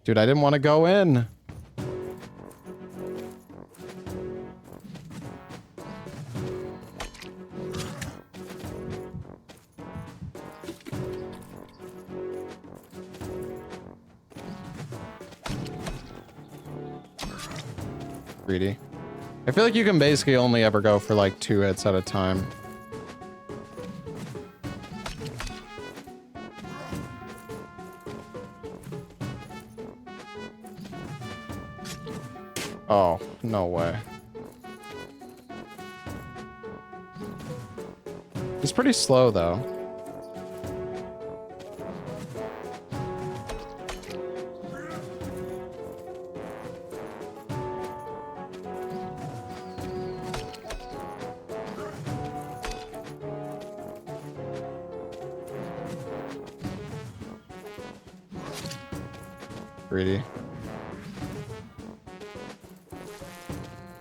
Dude, I didn't want to go in. Greedy. I feel like you can basically only ever go for like 2 hits at a time. Oh, no way. He's pretty slow though. Greedy.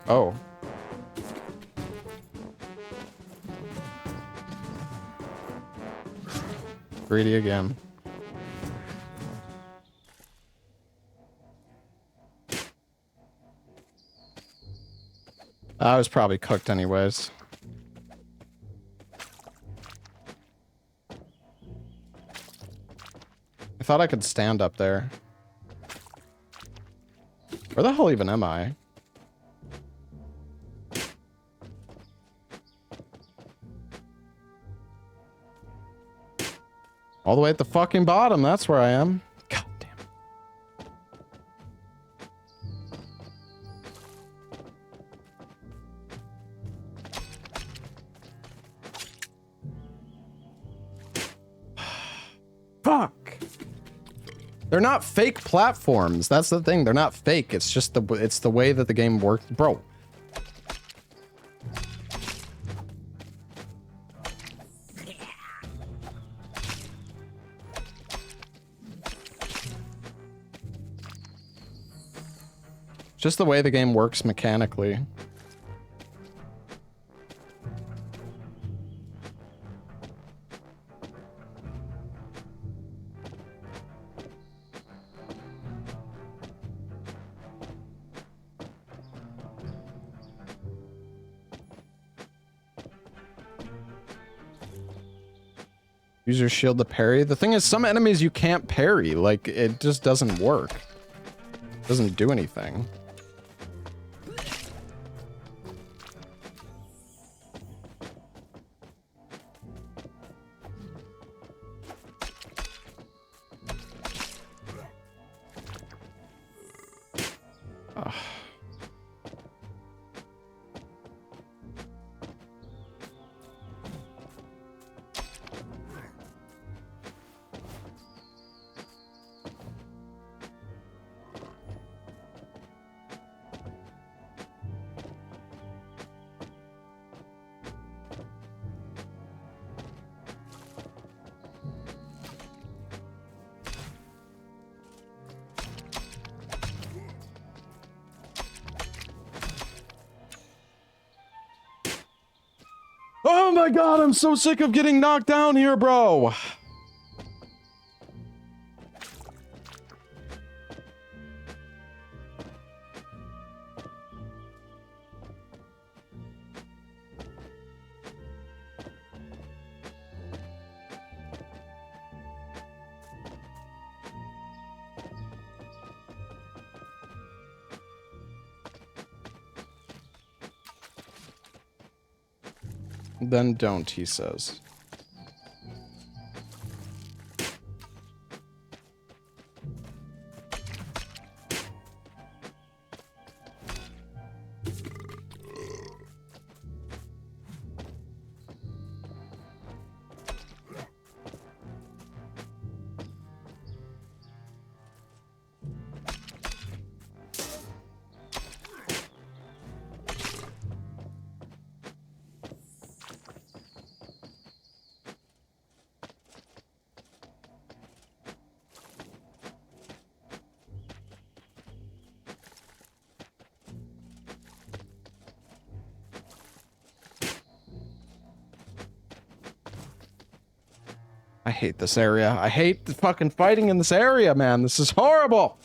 Oh. Greedy again. I was probably cooked anyways. I thought I could stand up there. Where the hell even am I? All the way at the fucking bottom, that's where I am. God damn it. Fuck. They're not fake platforms. That's the thing. They're not fake. It's just the way that the game works. Bro. Just the way the game works mechanically. Use your shield to parry. The thing is, some enemies you can't parry. Like, it just doesn't work. It doesn't do anything. Ugh. Oh my god, I'm so sick of getting knocked down here, bro. Then don't, he says. I hate this area. I hate the fucking fighting in this area, man. This is horrible.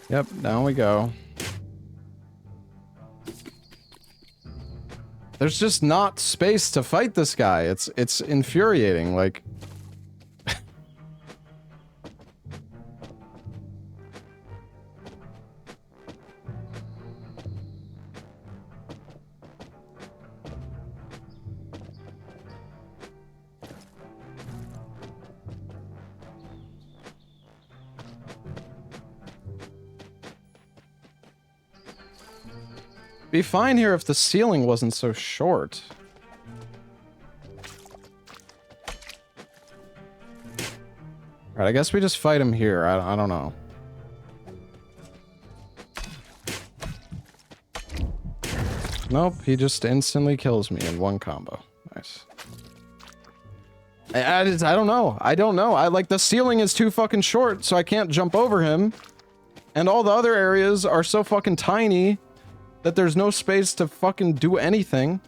Yep, down we go. There's just not space to fight this guy. It's infuriating, like... Be fine here if the ceiling wasn't so short. Alright, I guess we just fight him here. I don't know. Nope, he just instantly kills me in one combo. Nice. I don't know. I don't know. Like, the ceiling is too fucking short, so I can't jump over him. And all the other areas are so fucking tiny that there's no space to fucking do anything.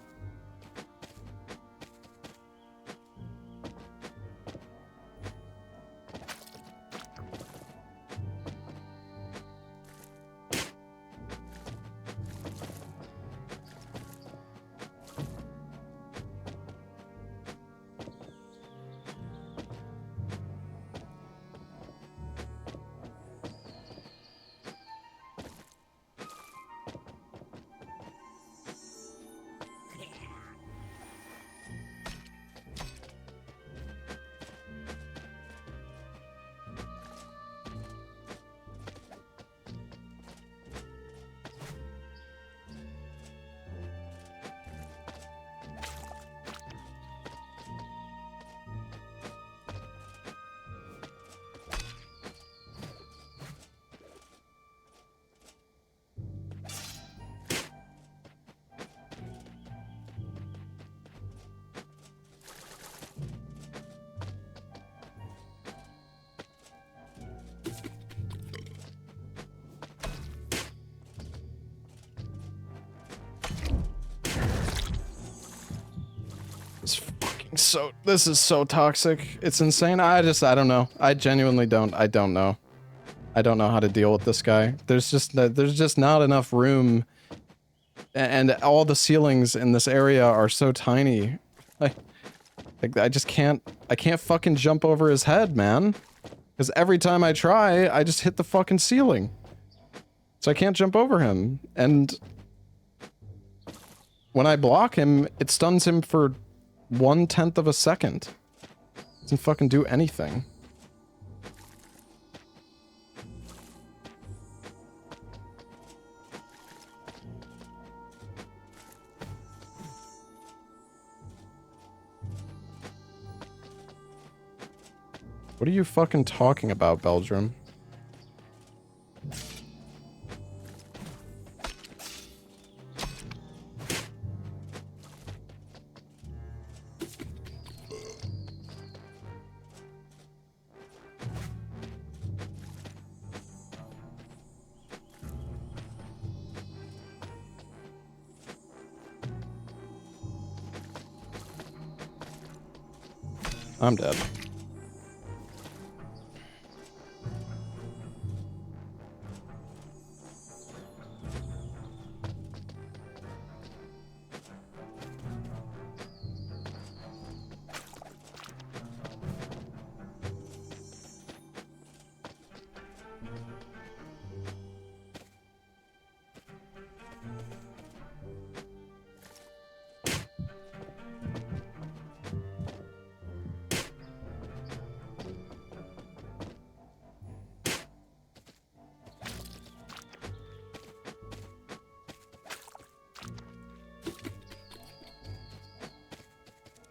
This is so toxic. It's insane. I don't know. I genuinely don't. I don't know. I don't know how to deal with this guy. There's just not enough room, and all the ceilings in this area are so tiny. Like I just can't. I can't fucking jump over his head, man. Because every time I try, I just hit the fucking ceiling. So I can't jump over him. And when I block him, it stuns him for 1/10 of a second. Doesn't fucking do anything. What are you fucking talking about, Belgium? I'm dead.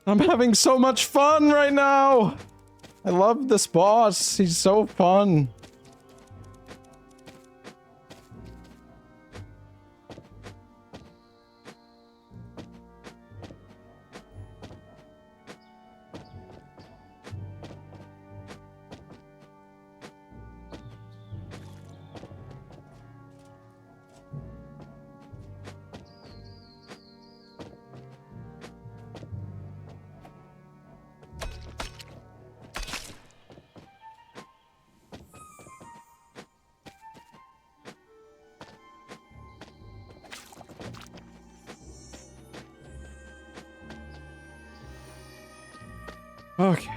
I'm having so much fun right now! I love this boss. He's so fun. Okay.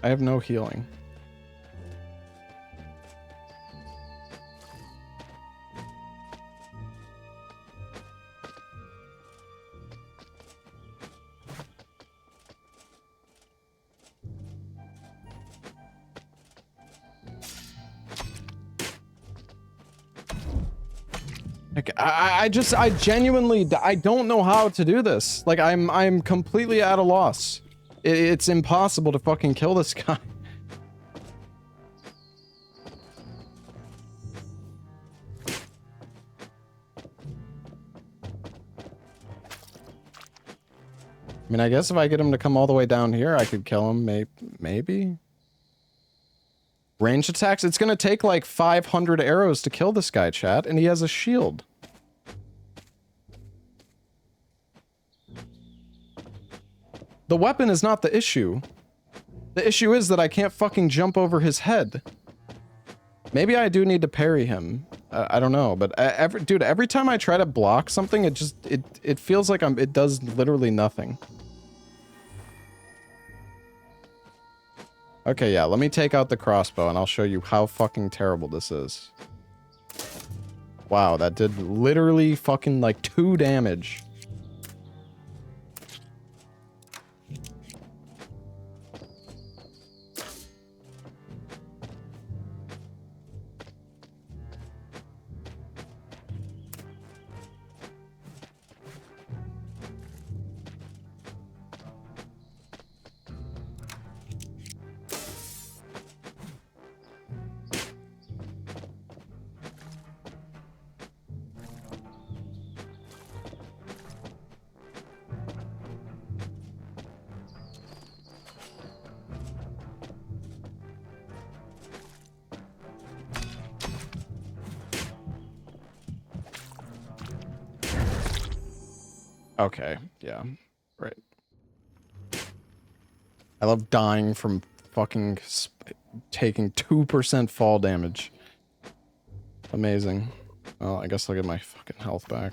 I have no healing. Like, I genuinely, I don't know how to do this. Like, I'm completely at a loss. It's impossible to fucking kill this guy. I mean, I guess if I get him to come all the way down here, I could kill him, maybe? Range attacks? It's gonna take like 500 arrows to kill this guy, chat, and he has a shield. The weapon is not the issue. The issue is that I can't fucking jump over his head. Maybe I do need to parry him. I don't know, but every time I try to block something, it feels like it does literally nothing. Okay, yeah, let me take out the crossbow and I'll show you how fucking terrible this is. Wow, that did literally fucking like 2 damage. Okay, yeah, right. I love dying from fucking taking 2% fall damage. Amazing. Well, I guess I'll get my fucking health back.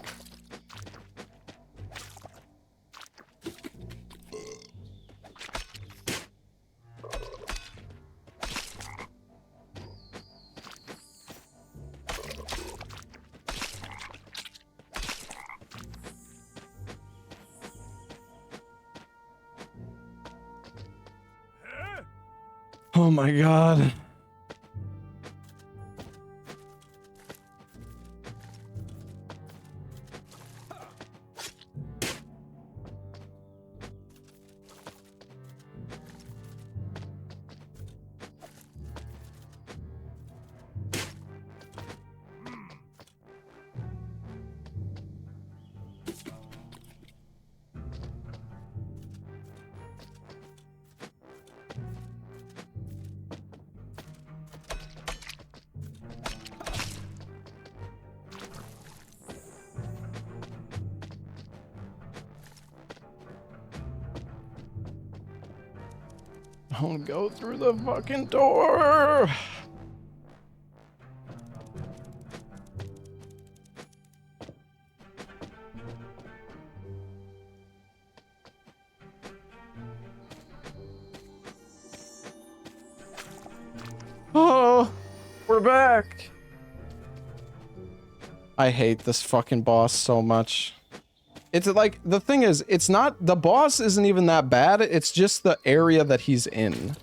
Oh my god. Don't go through the fucking door. Oh, we're back. I hate this fucking boss so much. It's like, the thing is, it's not, the boss isn't even that bad, it's just the area that he's in.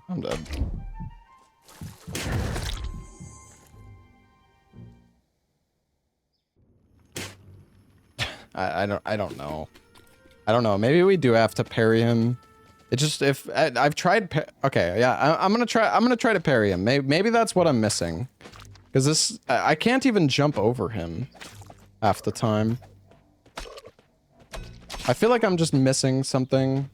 I'm dead. I don't know. I don't know. Maybe we do have to parry him. It just, if I've tried, okay, yeah, I'm gonna try to parry him. Maybe that's what I'm missing, because this, I can't even jump over him half the time. I feel like I'm just missing something.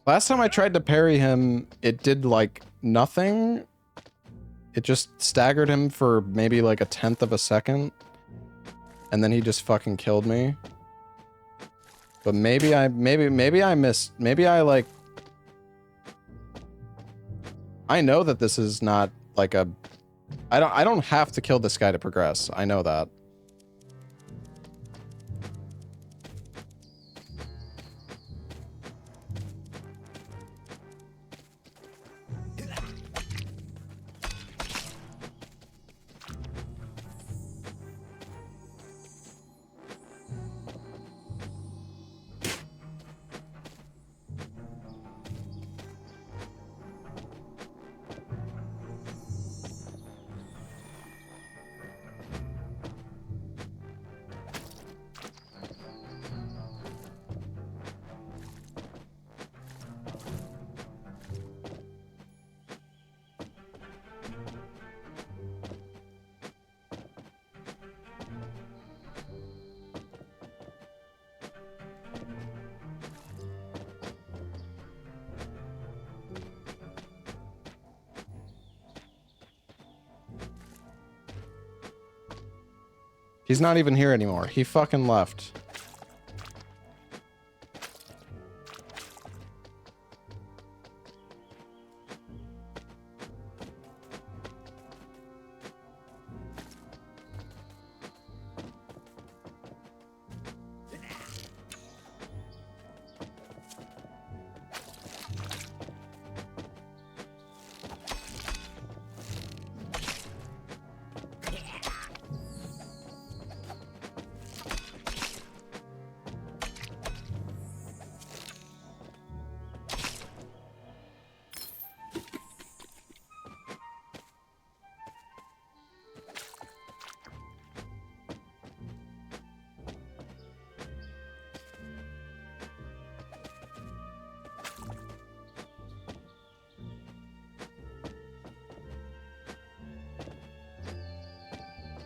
Last time I tried to parry him, it did like nothing. It just staggered him for maybe like 1/10 of a second. And then he just fucking killed me. But maybe I missed. Maybe I like. I know that this is not like a. I don't have to kill this guy to progress. I know that. He's not even here anymore. He fucking left.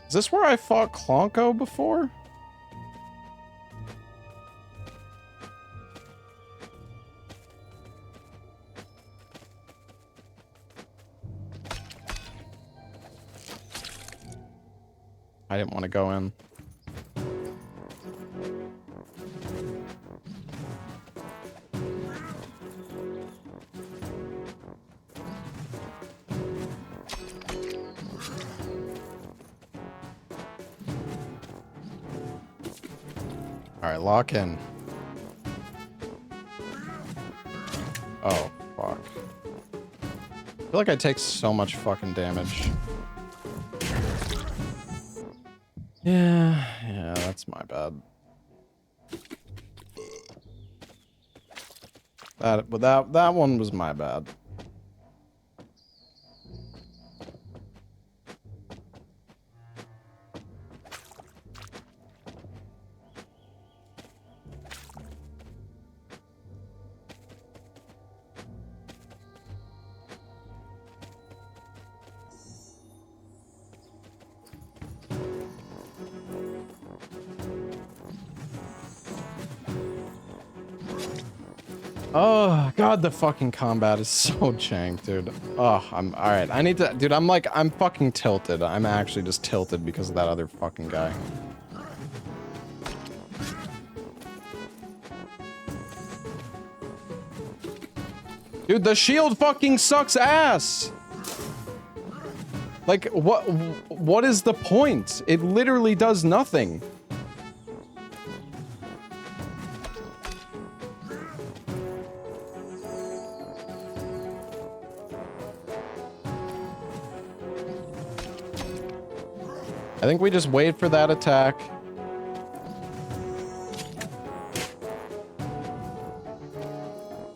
Is this where I fought Klonko before? I didn't want to go in. Alright, lock in. Oh, fuck. I feel like I take so much fucking damage. Yeah, that's my bad. That one was my bad. Oh god, the fucking combat is so jank, dude. Oh, I'm alright. I need to, dude. I'm fucking tilted. I'm actually just tilted because of that other fucking guy. Dude, the shield fucking sucks ass. Like, what is the point? It literally does nothing. I think we just wait for that attack.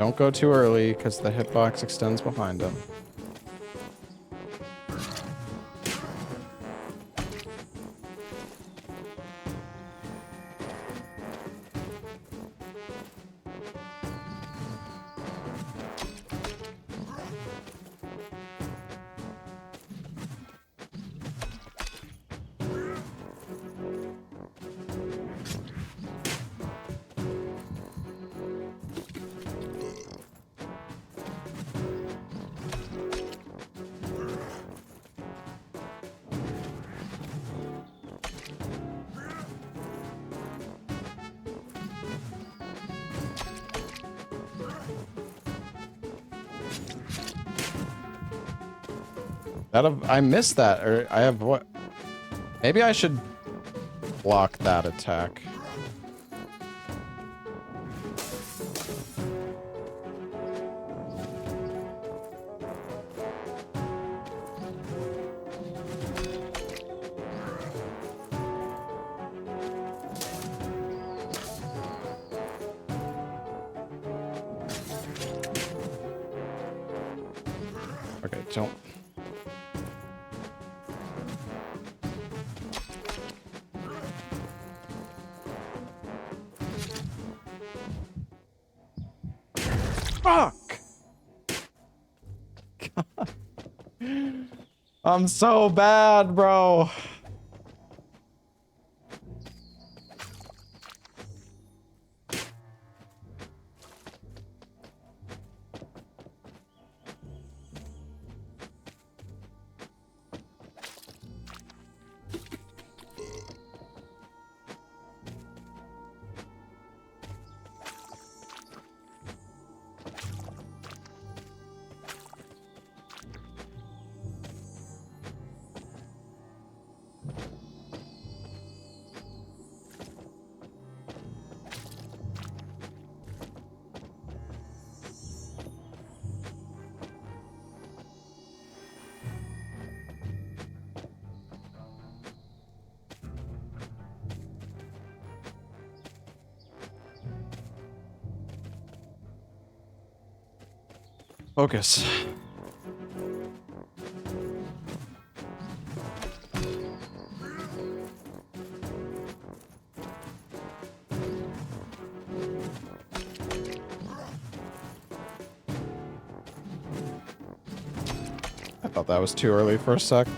Don't go too early, because the hitbox extends behind him. I missed that, or I have what? Maybe I should block that attack. Okay, don't. Fuck! God. I'm so bad, bro. Focus. I thought that was too early for a sec.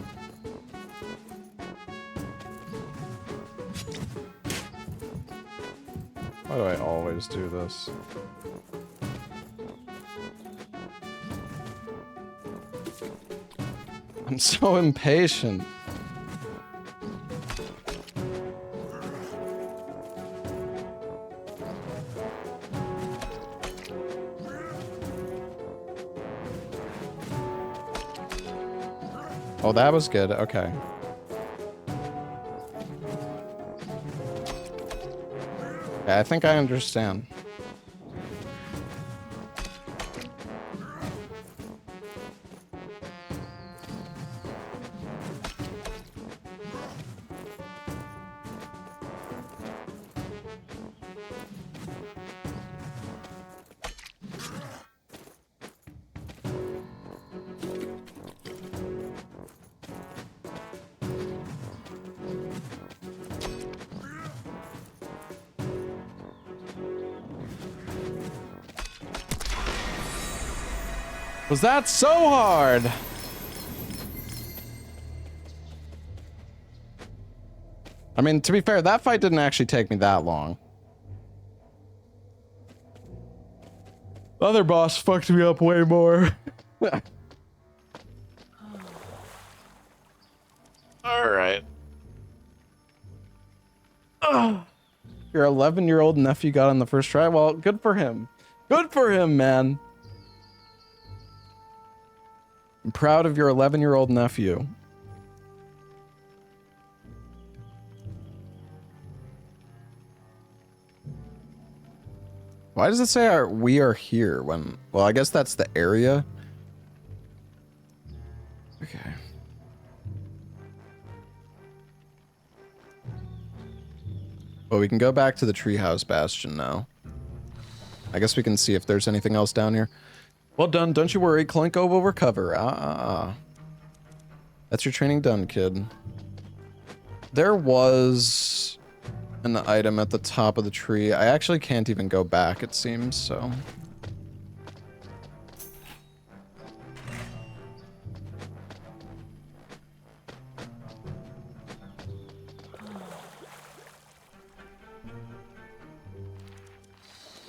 Why do I always do this? I'm so impatient. Oh, that was good. Okay. Yeah, I think I understand. Was that so hard? I mean, to be fair, that fight didn't actually take me that long. The other boss fucked me up way more. Alright. Your 11-year-old nephew got on the first try? Well, good for him. Good for him, man. I'm proud of your 11-year-old nephew. Why does it say we are here when... Well, I guess that's the area. Okay. Well, we can go back to the treehouse bastion now. I guess we can see if there's anything else down here. Well done. Don't you worry. Klinko will recover. That's your training done, kid. There was an item at the top of the tree. I actually can't even go back, it seems, so...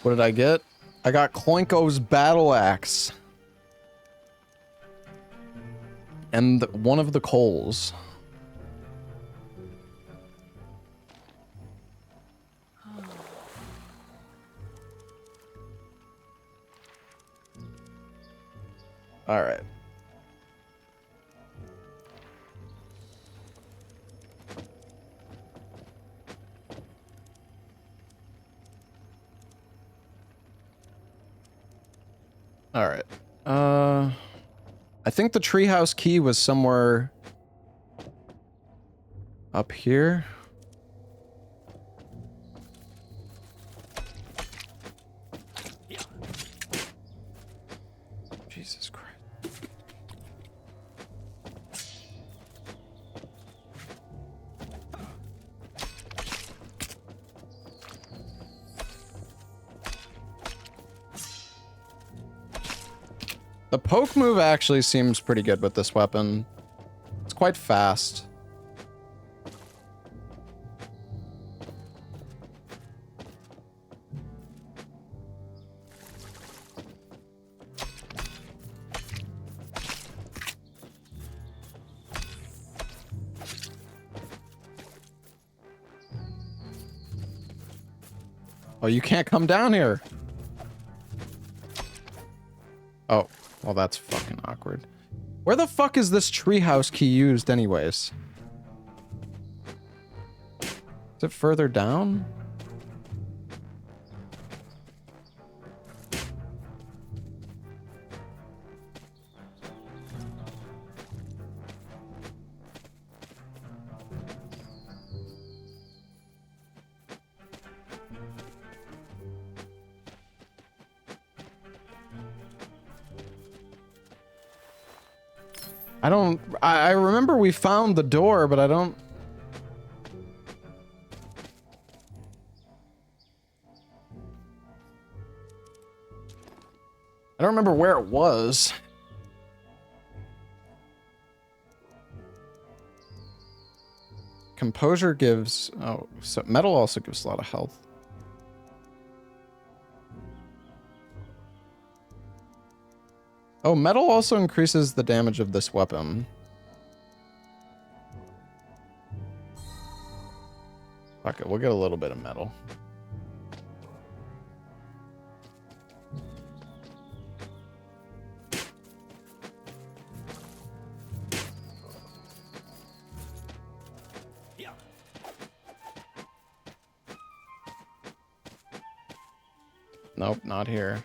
What did I get? I got Klinko's battle axe. And one of the coals. All right. All right. I think the treehouse key was somewhere up here. Jesus Christ. The poke move actually seems pretty good with this weapon. It's quite fast. Oh, you can't come down here. Oh, well, that's fucking awkward. Where the fuck is this treehouse key used anyways? Is it further down? I remember we found the door, but I don't remember where it was. Composure gives, oh, so metal also gives a lot of health. Oh, metal also increases the damage of this weapon. Fuck it, we'll get a little bit of metal. Nope, not here.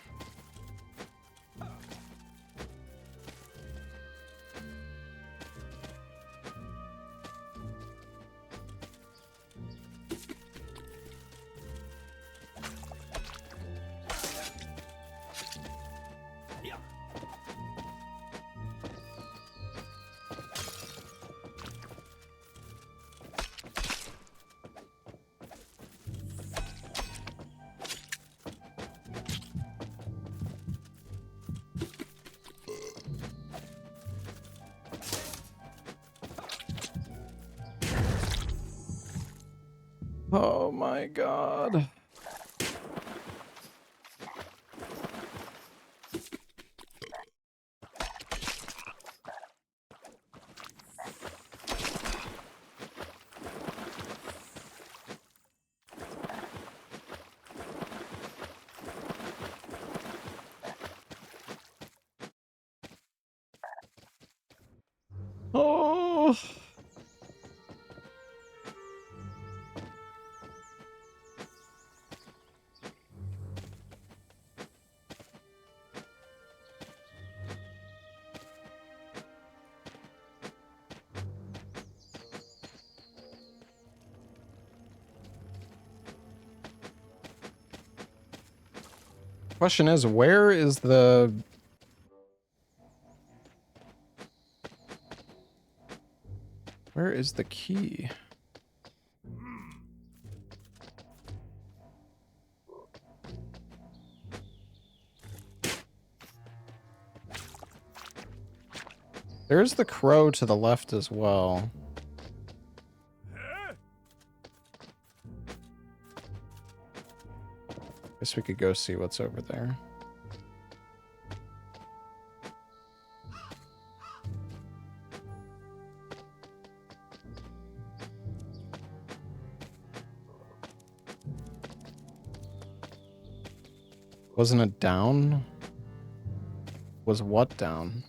Oh my god. Oh. Question is, where is the... Where is the key? There's the crow to the left as well. Guess we could go see what's over there. Wasn't it down? Was what down?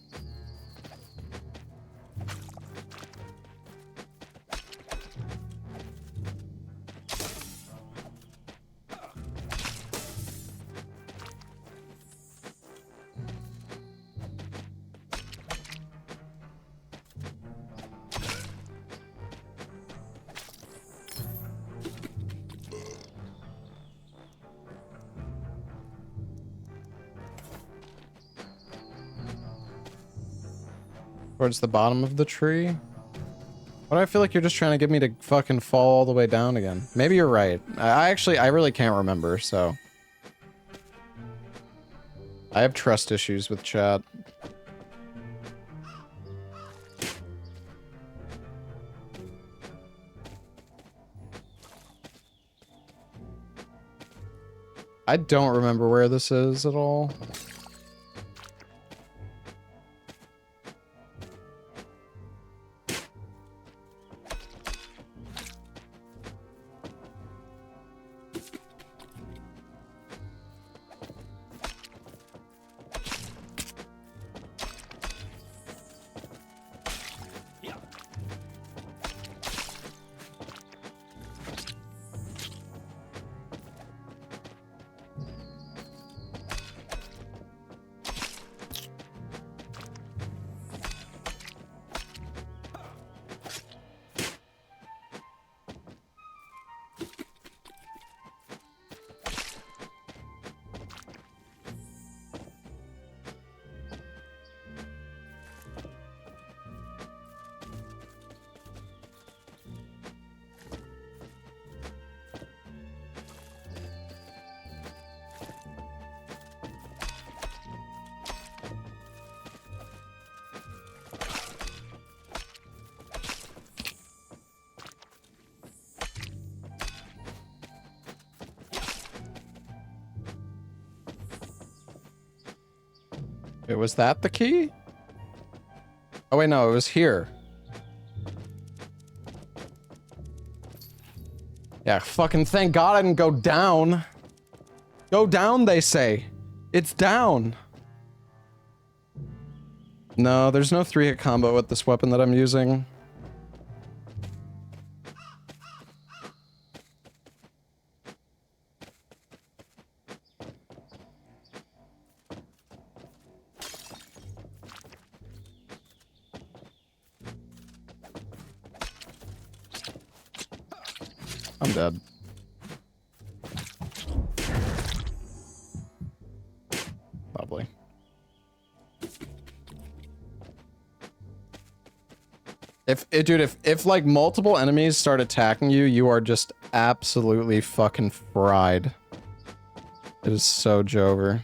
Towards the bottom of the tree? Why do I feel like you're just trying to get me to fucking fall all the way down again? Maybe you're right. I really can't remember, so. I have trust issues with chat. I don't remember where this is at all. Was that the key? Oh wait, no, it was here. Yeah, fucking thank God I didn't go down. Go down, they say. It's down. No, there's no 3-hit combo with this weapon that I'm using. I'm dead. Lovely. If like multiple enemies start attacking you, you are just absolutely fucking fried. It is so Jover.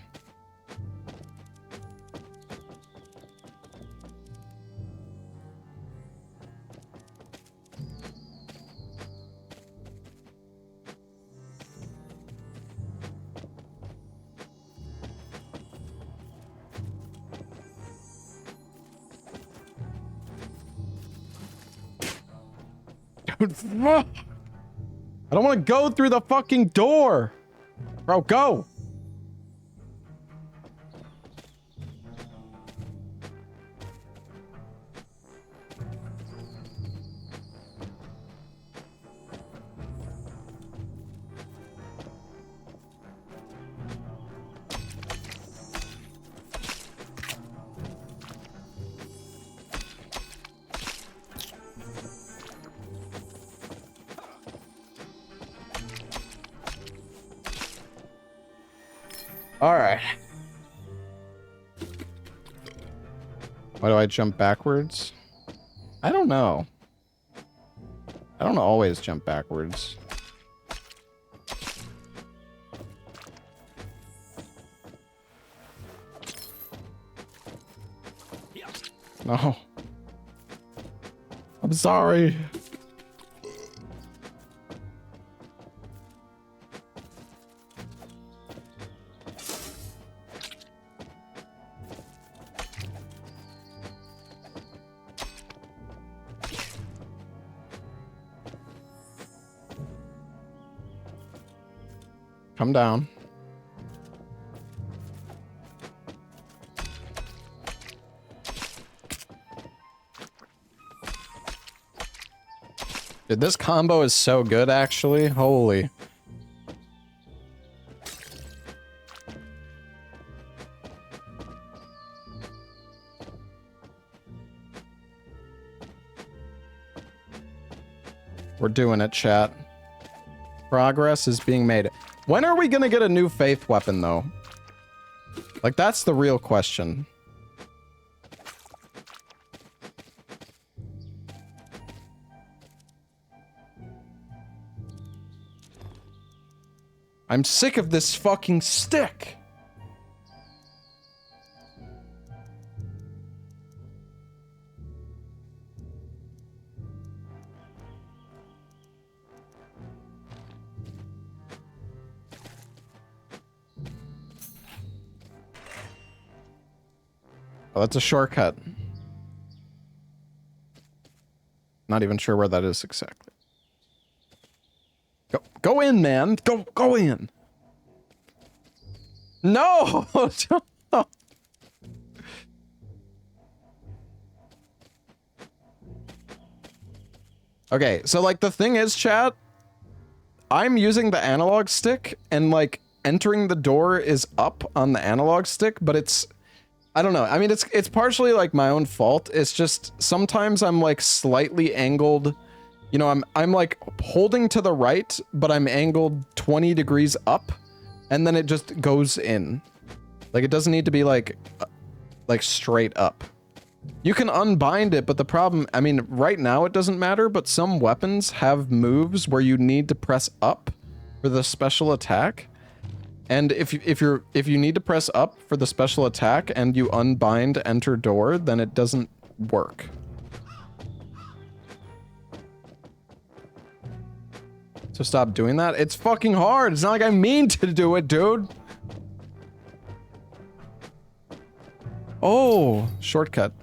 I don't want to go through the fucking door. Bro, go. All right. Why do I jump backwards? I don't know. I don't always jump backwards. No. I'm sorry. Come down. Dude, this combo is so good, actually. Holy. We're doing it, chat. Progress is being made. When are we gonna get a new faith weapon, though? Like, that's the real question. I'm sick of this fucking stick. Oh, that's a shortcut. Not even sure where that is exactly. Go in, man. Go in. No. Okay, so like the thing is, chat, I'm using the analog stick and like entering the door is up on the analog stick, but it's, I don't know. I mean, it's partially like my own fault. It's just sometimes I'm like slightly angled. You know, I'm like holding to the right, but I'm angled 20 degrees up, and then it just goes in. Like it doesn't need to be like straight up. You can unbind it, but the problem, I mean, right now it doesn't matter, but some weapons have moves where you need to press up for the special attack. And if you need to press up for the special attack and you unbind enter door, then it doesn't work. So stop doing that. It's fucking hard. It's not like I mean to do it, dude. Oh, shortcut.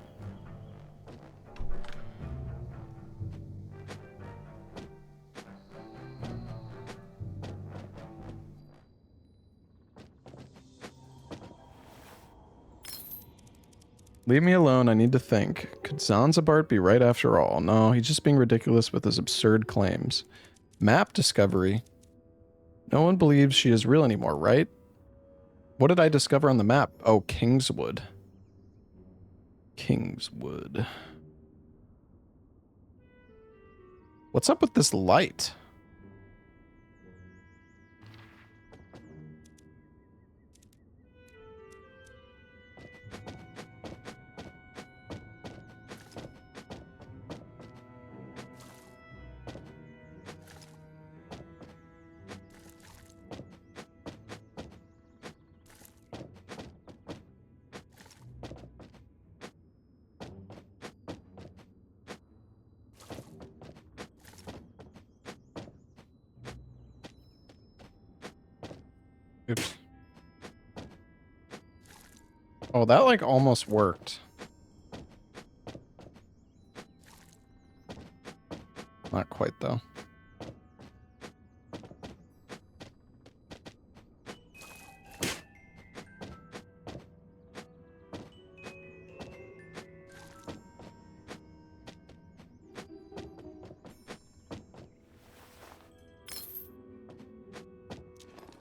Leave me alone, I need to think. Could Zanzibar be right after all? No, he's just being ridiculous with his absurd claims. Map discovery. No one believes she is real anymore, right? What did I discover on the map? Oh, Kingswood. Kingswood. What's up with this light? Oops. Oh, that like almost worked. Not quite though.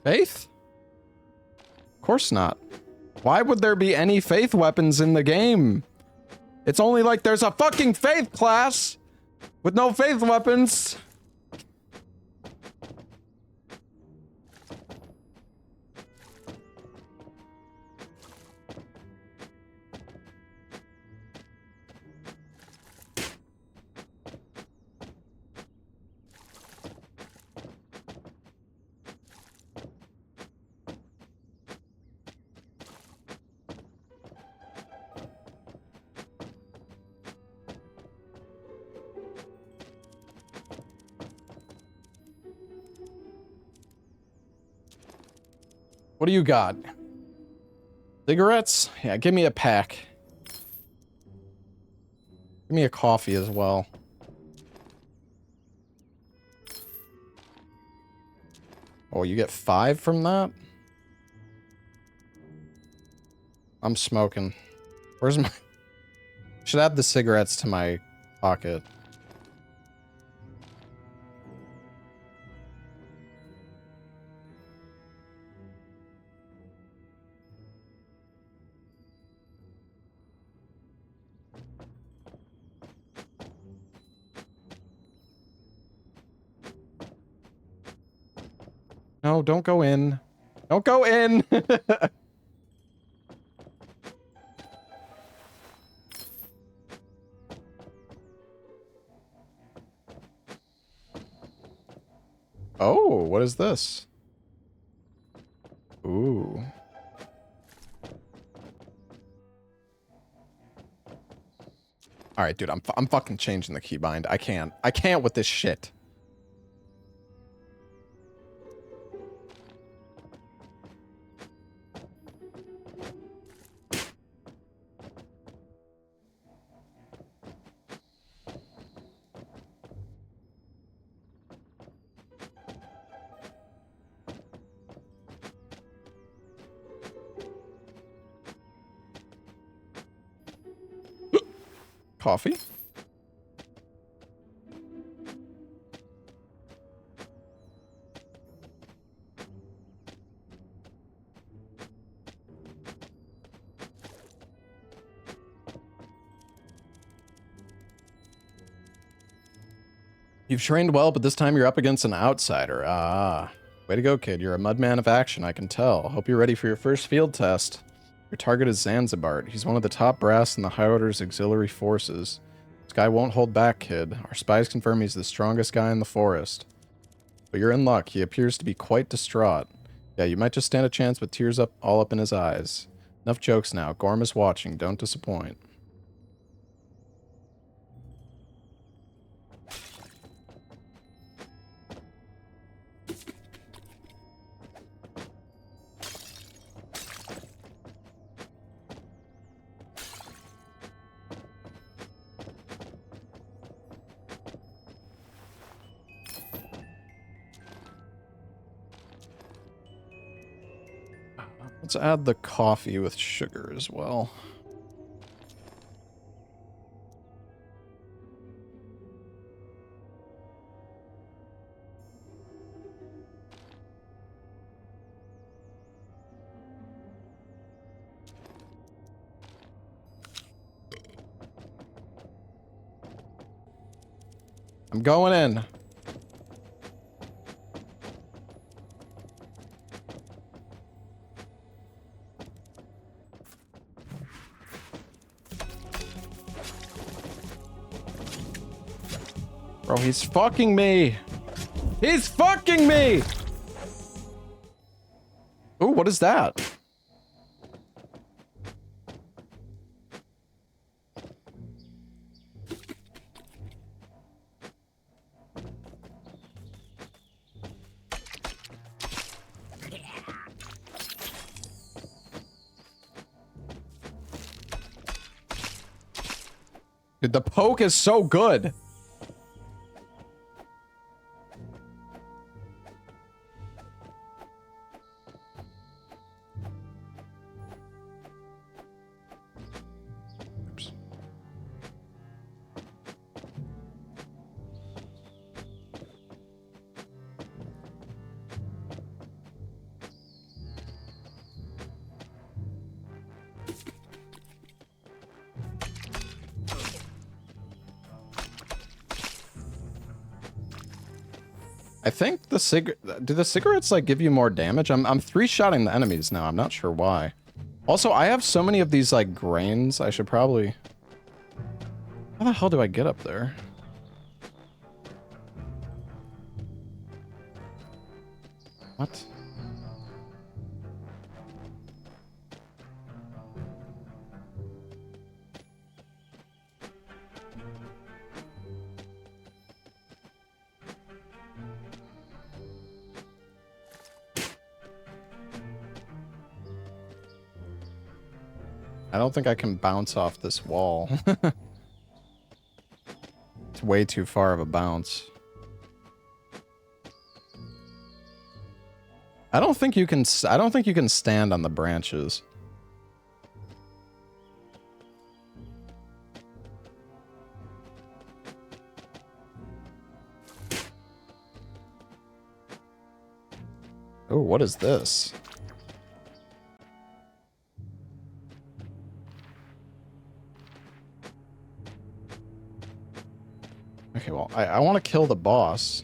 Faith? Of course not. Why would there be any faith weapons in the game? It's only like there's a fucking faith class with no faith weapons. What do you got? Cigarettes? Yeah, give me a pack. Give me a coffee as well. Oh, you get 5 from that? I'm smoking. Where's my... Should add the cigarettes to my pocket. No, don't go in. Don't go in! Oh, what is this? All right, dude, I'm fucking changing the keybind. I can't with this shit. Coffee? You've trained well, but this time you're up against an outsider. Ah. Way to go, kid. You're a mudman of action, I can tell. Hope you're ready for your first field test. Your target is Zanzibart. He's one of the top brass in the High Order's auxiliary forces. This guy won't hold back, kid. Our spies confirm he's the strongest guy in the forest. But you're in luck. He appears to be quite distraught. Yeah, you might just stand a chance with tears all up in his eyes. Enough jokes now. Gorm is watching. Don't disappoint. Let's add the coffee with sugar as well. I'm going in. Bro, he's fucking me. He's fucking me. Ooh, what is that? Dude, the poke is so good. Oops. I think the do the cigarettes like give you more damage? I'm three-shotting the enemies now. I'm not sure why. Also, I have so many of these like grains. I should probably. How the hell do I get up there? What? I don't think I can bounce off this wall. It's way too far of a bounce. I don't think you can stand on the branches. Oh, what is this? Okay, well, I want to kill the boss.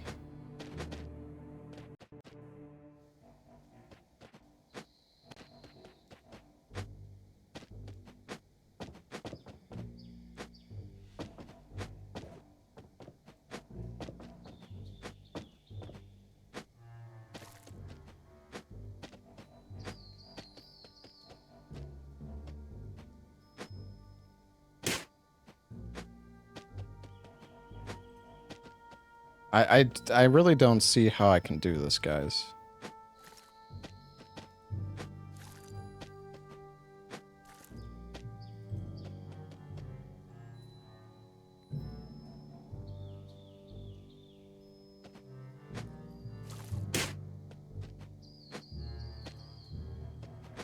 I really don't see how I can do this, guys.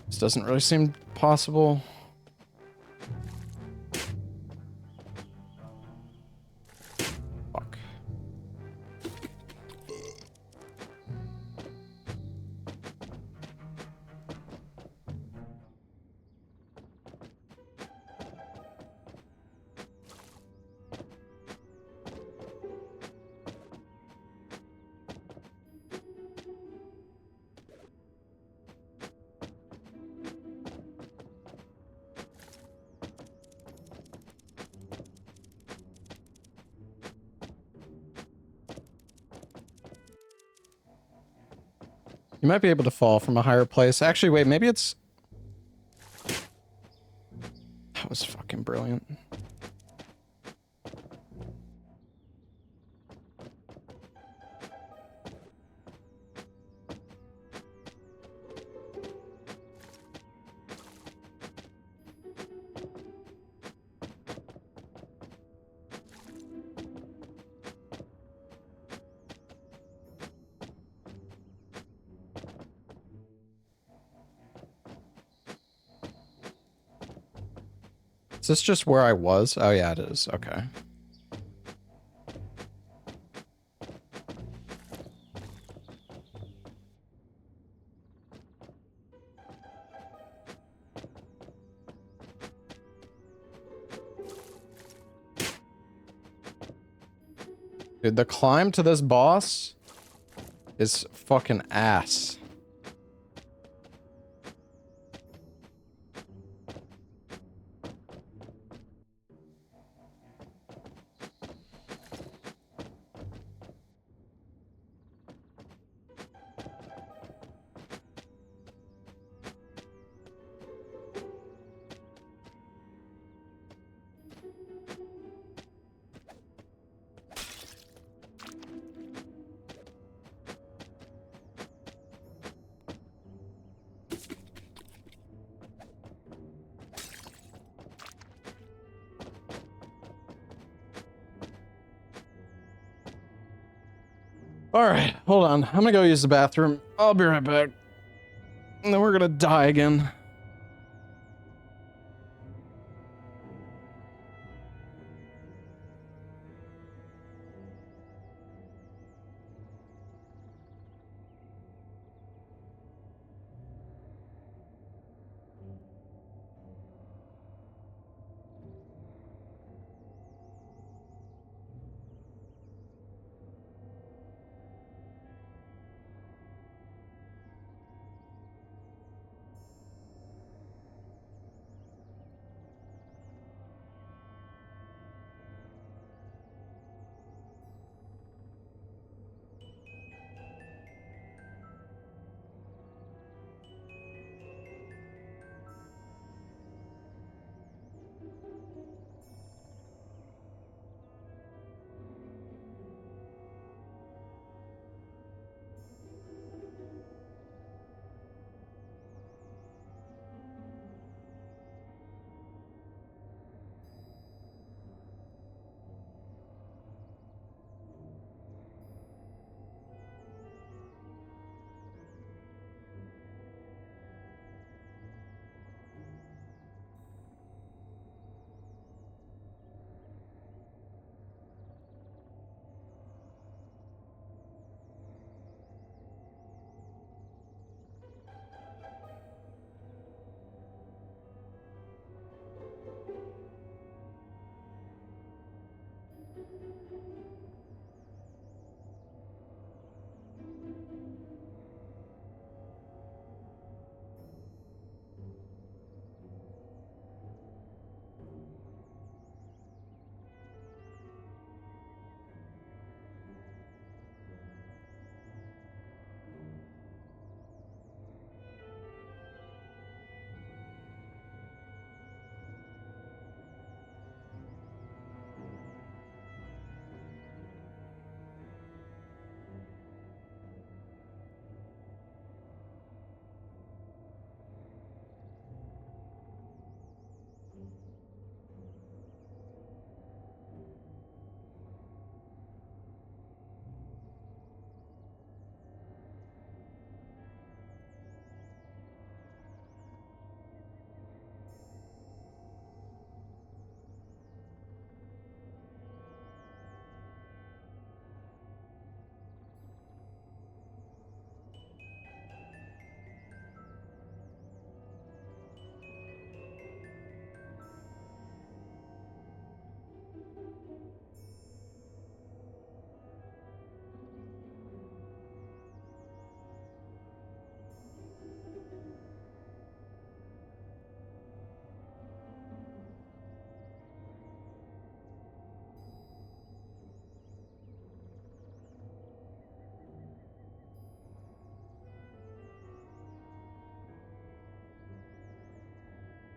This doesn't really seem possible. Fuck. You might be able to fall from a higher place. Actually, wait, maybe it's... That was fucking brilliant. Is this just where I was? Oh yeah, it is. Okay. Dude, the climb to this boss is fucking ass. Alright, hold on. I'm gonna go use the bathroom. I'll be right back. And then we're gonna die again.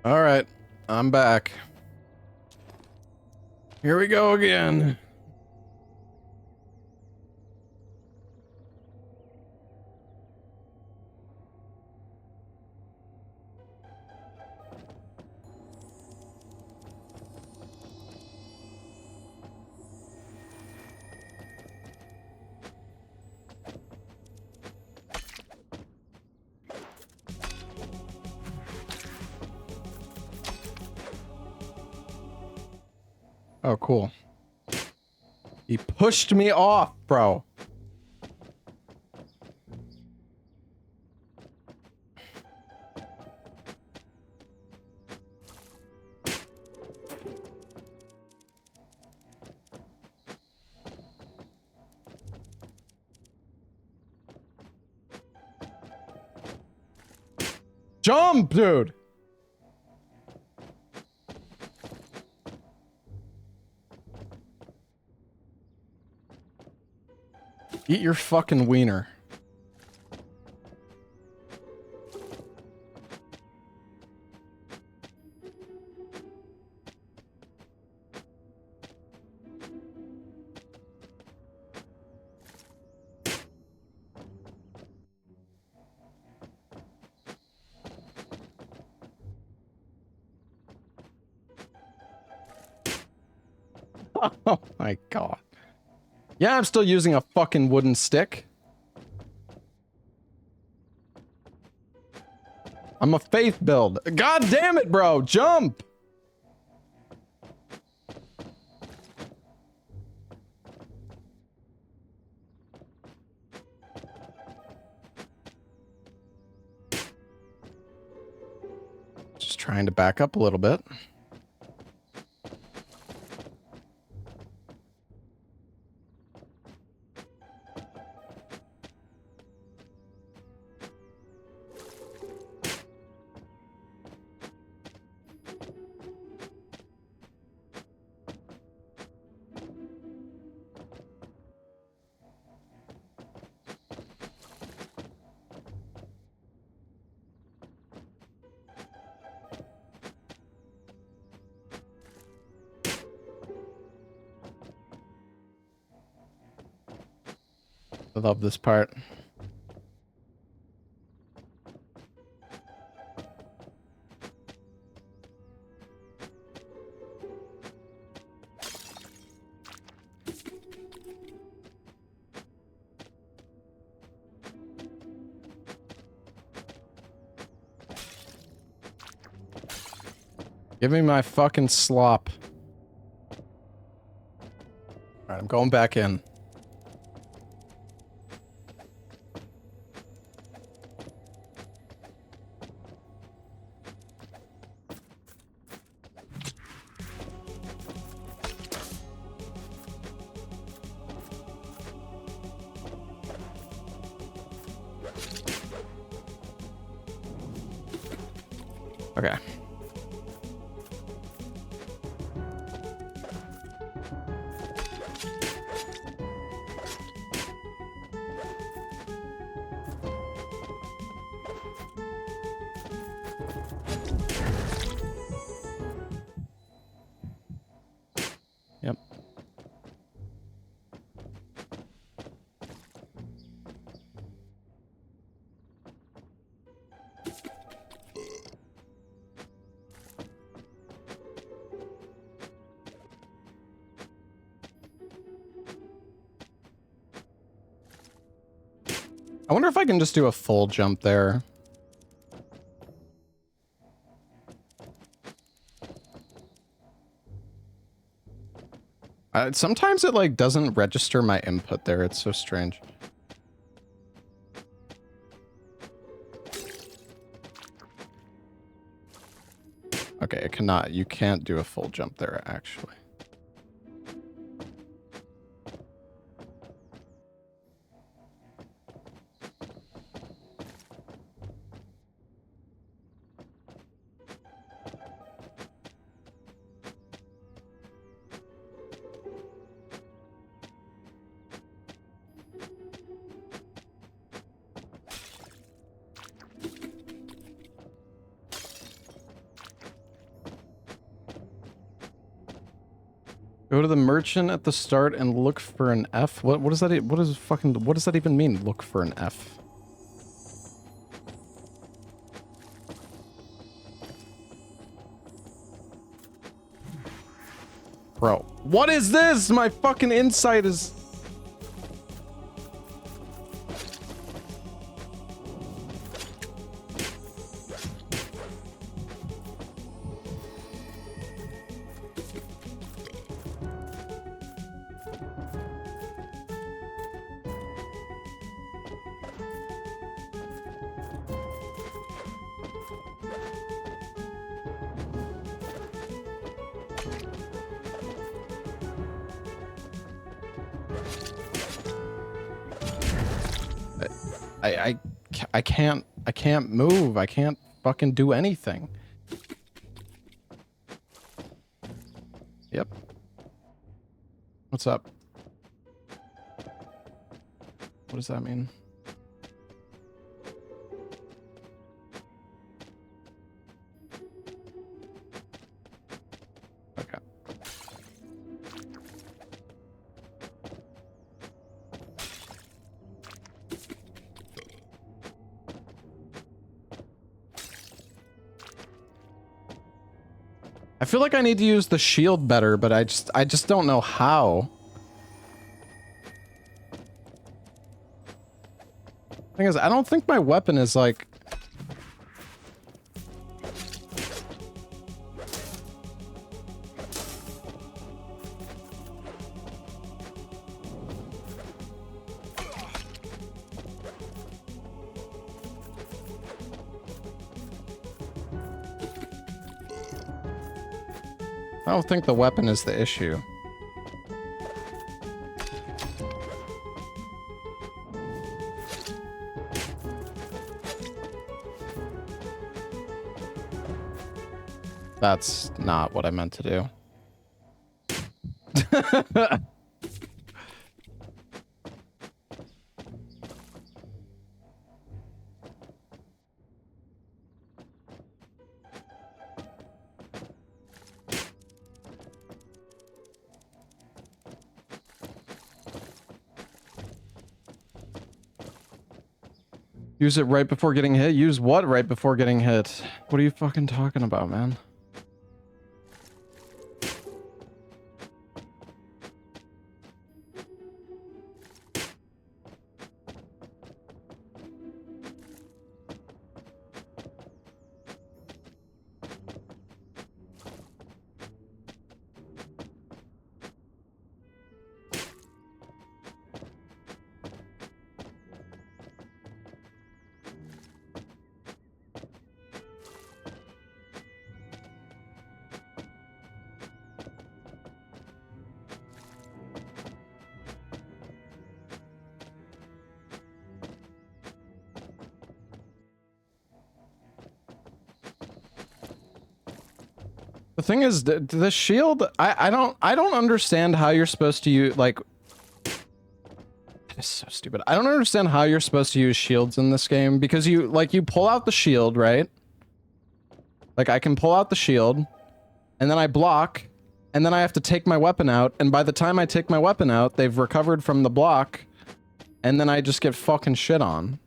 All right, I'm back. Here we go again. Oh, cool. He pushed me off, bro. Jump, dude. Eat your fucking wiener. Oh my god. Yeah, I'm still using a fucking wooden stick. I'm a faith build. God damn it, bro. Jump. Just trying to back up a little bit. I love this part. Give me my fucking slop. Alright, I'm going back in. Okay. Yep. I wonder if I can just do a full jump there. Sometimes it like doesn't register my input there. It's so strange. Okay, it cannot. You can't do a full jump there, actually. Go to the merchant at the start and look for an F. What does that? What does that even mean? Look for an F. Bro, what is this? My fucking insight is... I can't move. I can't fucking do anything. Yep. What's up? What does that mean? Okay. I feel like I need to use the shield better, but I just don't know how. Thing is, I don't think my weapon is like... I don't think the weapon is the issue. That's not what I meant to do. Use it right before getting hit? Use what right before getting hit? What are you fucking talking about, man? The thing is, the shield, I don't understand how you're supposed to use, like... It's so stupid. I don't understand how you're supposed to use shields in this game, because you pull out the shield, right? Like, I can pull out the shield, and then I block, and then I have to take my weapon out, and by the time I take my weapon out, they've recovered from the block, and then I just get fucking shit on.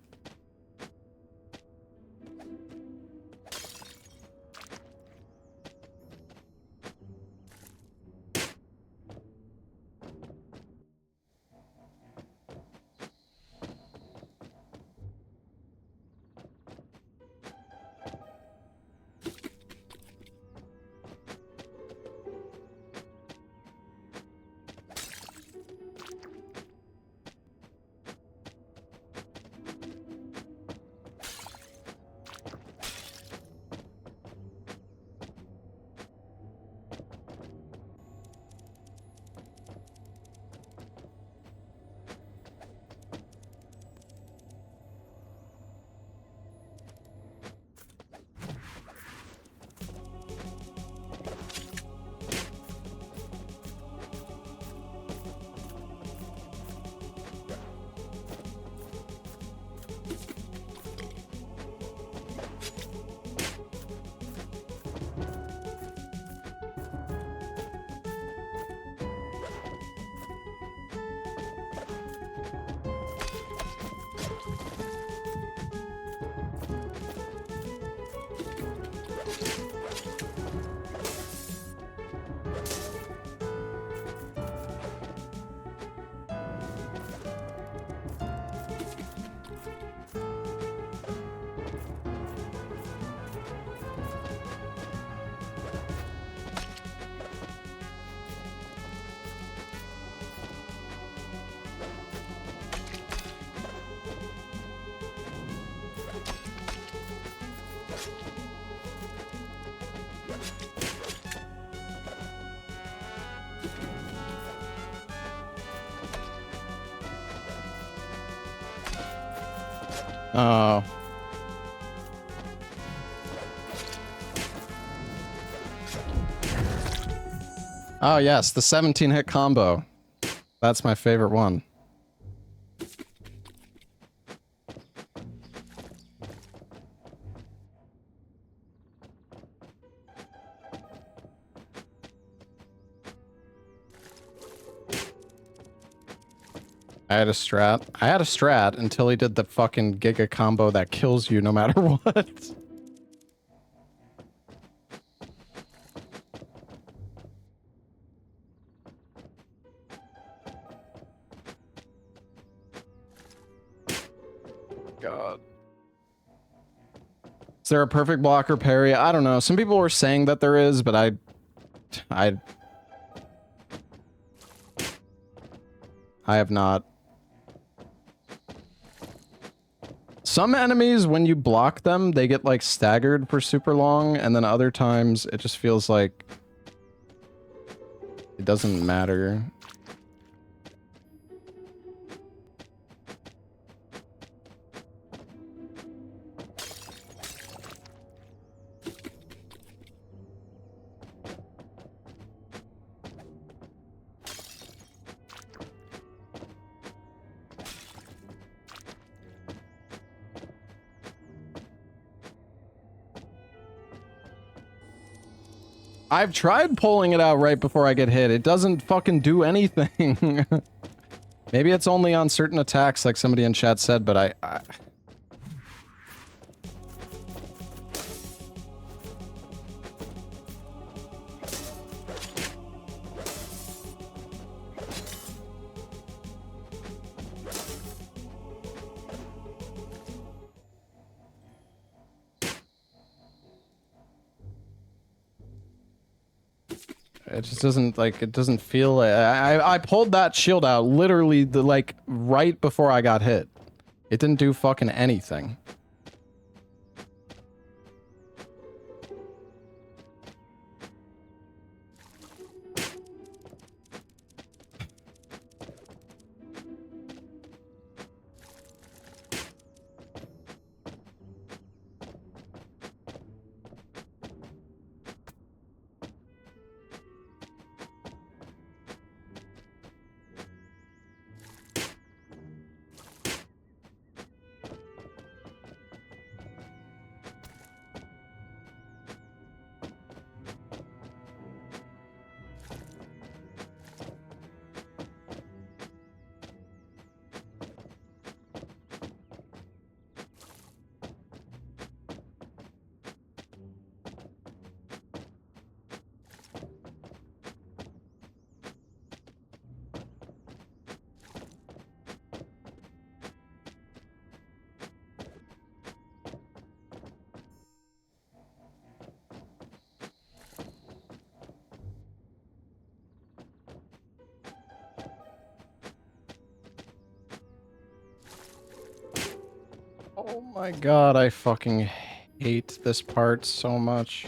Oh. Oh, yes, the 17-hit combo. That's my favorite one. I had a strat until he did the fucking Giga combo that kills you no matter what. God. Is there a perfect blocker parry? I don't know. Some people were saying that there is, but I have not. Some enemies, when you block them, they get like staggered for super long, and then other times it just feels like it doesn't matter. I've tried pulling it out right before I get hit. It doesn't fucking do anything. Maybe it's only on certain attacks, like somebody in chat said, but I... It just doesn't, like, it doesn't feel... I pulled that shield out literally, like, right before I got hit. It didn't do fucking anything. Oh my god, I fucking hate this part so much.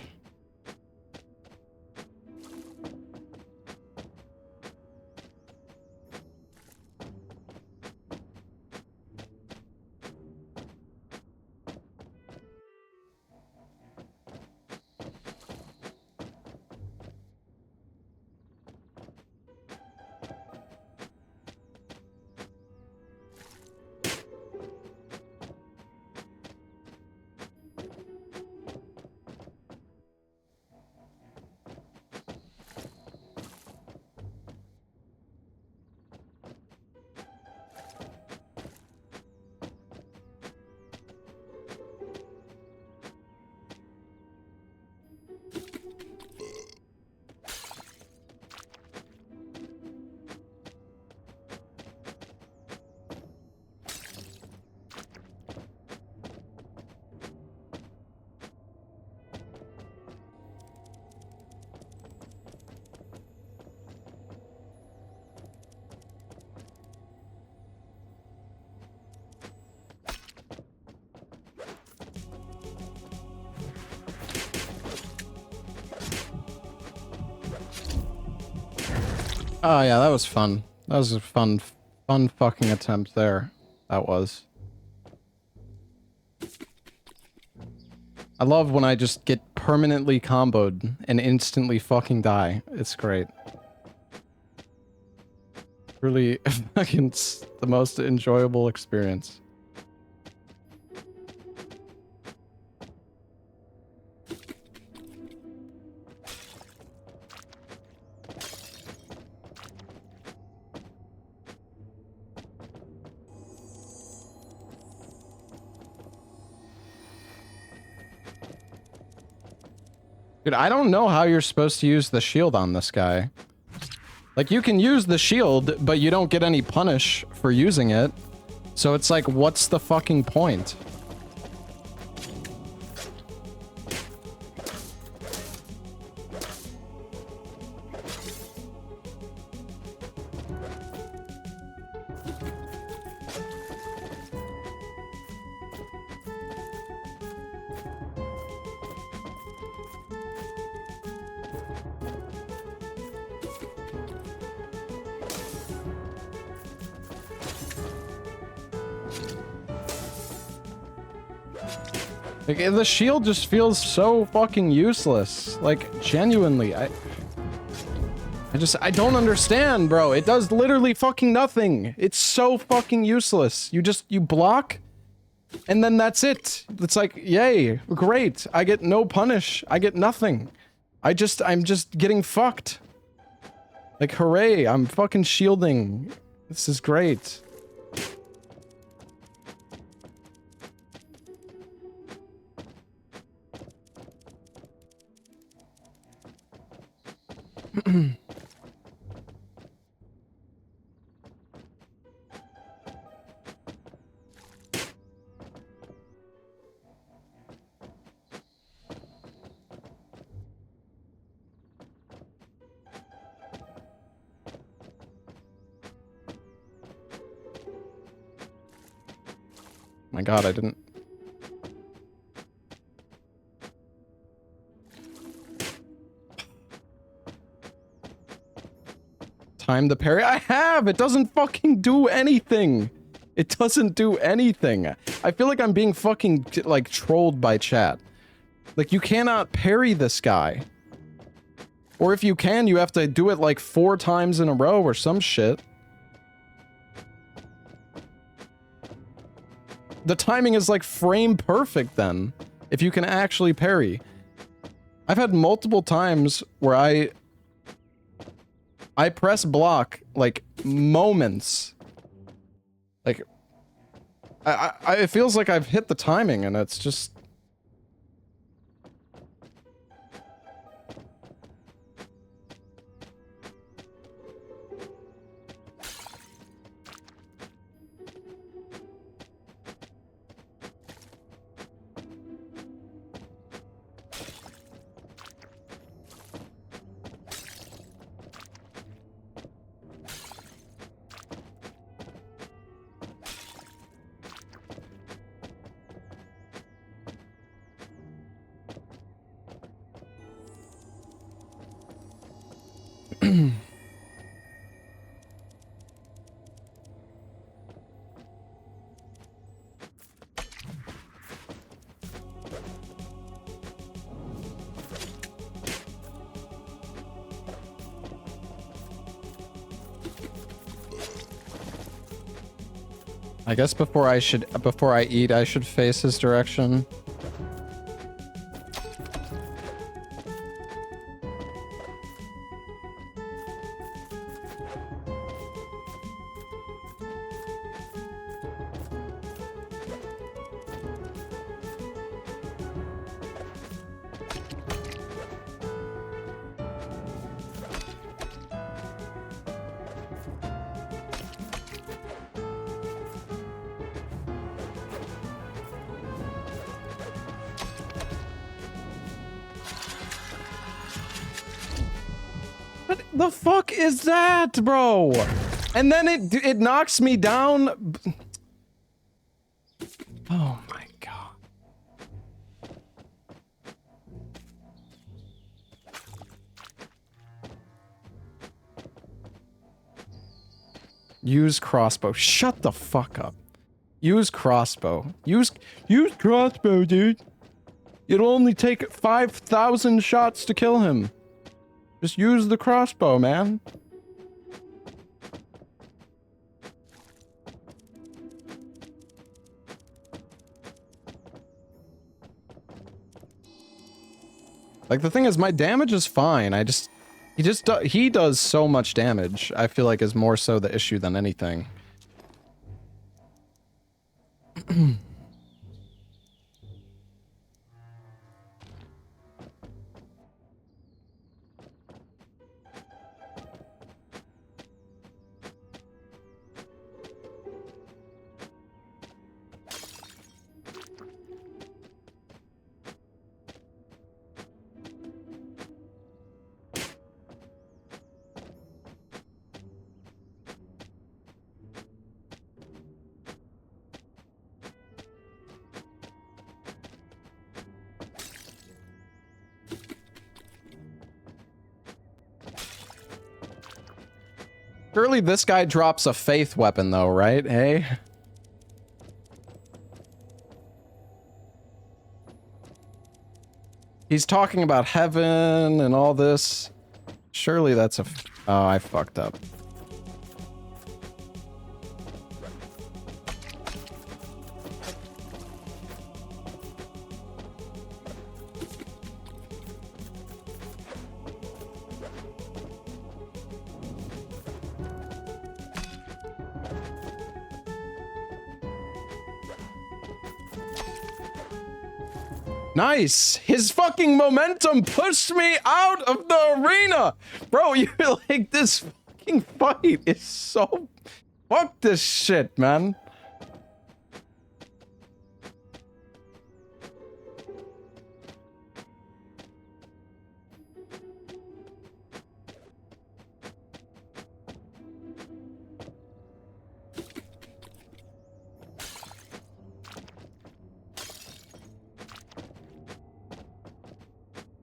Oh yeah, that was fun. That was a fun fucking attempt there. That was. I love when I just get permanently comboed and instantly fucking die. It's great. Really fucking the most enjoyable experience. Dude, I don't know how you're supposed to use the shield on this guy. Like, you can use the shield, but you don't get any punish for using it. So it's like, what's the fucking point? Like, the shield just feels so fucking useless. Like, genuinely, I don't understand, bro. It does literally fucking nothing. It's so fucking useless. You block, and then that's it. It's like, yay, great. I get no punish. I get nothing. I'm just getting fucked. Like, hooray, I'm fucking shielding. This is great. My god, I didn't... Time the parry? I have! It doesn't fucking do anything! It doesn't do anything. I feel like I'm being fucking, like, trolled by chat. Like, you cannot parry this guy. Or if you can, you have to do it, like, 4 times in a row or some shit. The timing is, like, frame perfect, then. If you can actually parry. I've had multiple times where I press block, like, moments. Like, it feels like I've hit the timing, and it's just... I guess before I eat, I should face his direction. What the fuck is that, bro? And then it knocks me down. Oh my god. Use crossbow. Shut the fuck up. Use crossbow. Use crossbow, dude. It'll only take 5,000 shots to kill him. Just use the crossbow, man. Like, the thing is, my damage is fine. He does so much damage. I feel like is more so the issue than anything. Surely this guy drops a faith weapon though, right? Hey? He's talking about heaven and all this. Surely that's a... Oh, I fucked up. Nice! His fucking momentum pushed me out of the arena! Bro, you're like, this fucking fight is so... Fuck this shit, man.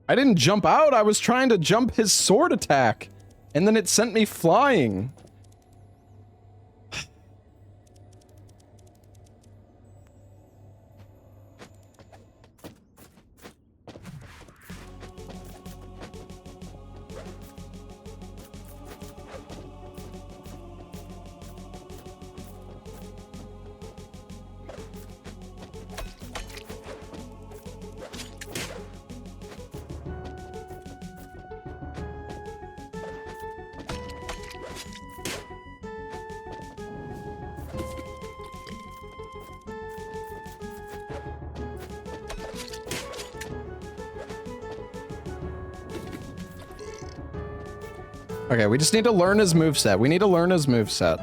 I didn't jump out, I was trying to jump his sword attack. And then it sent me flying. Okay, we just need to learn his moveset. We need to learn his moveset.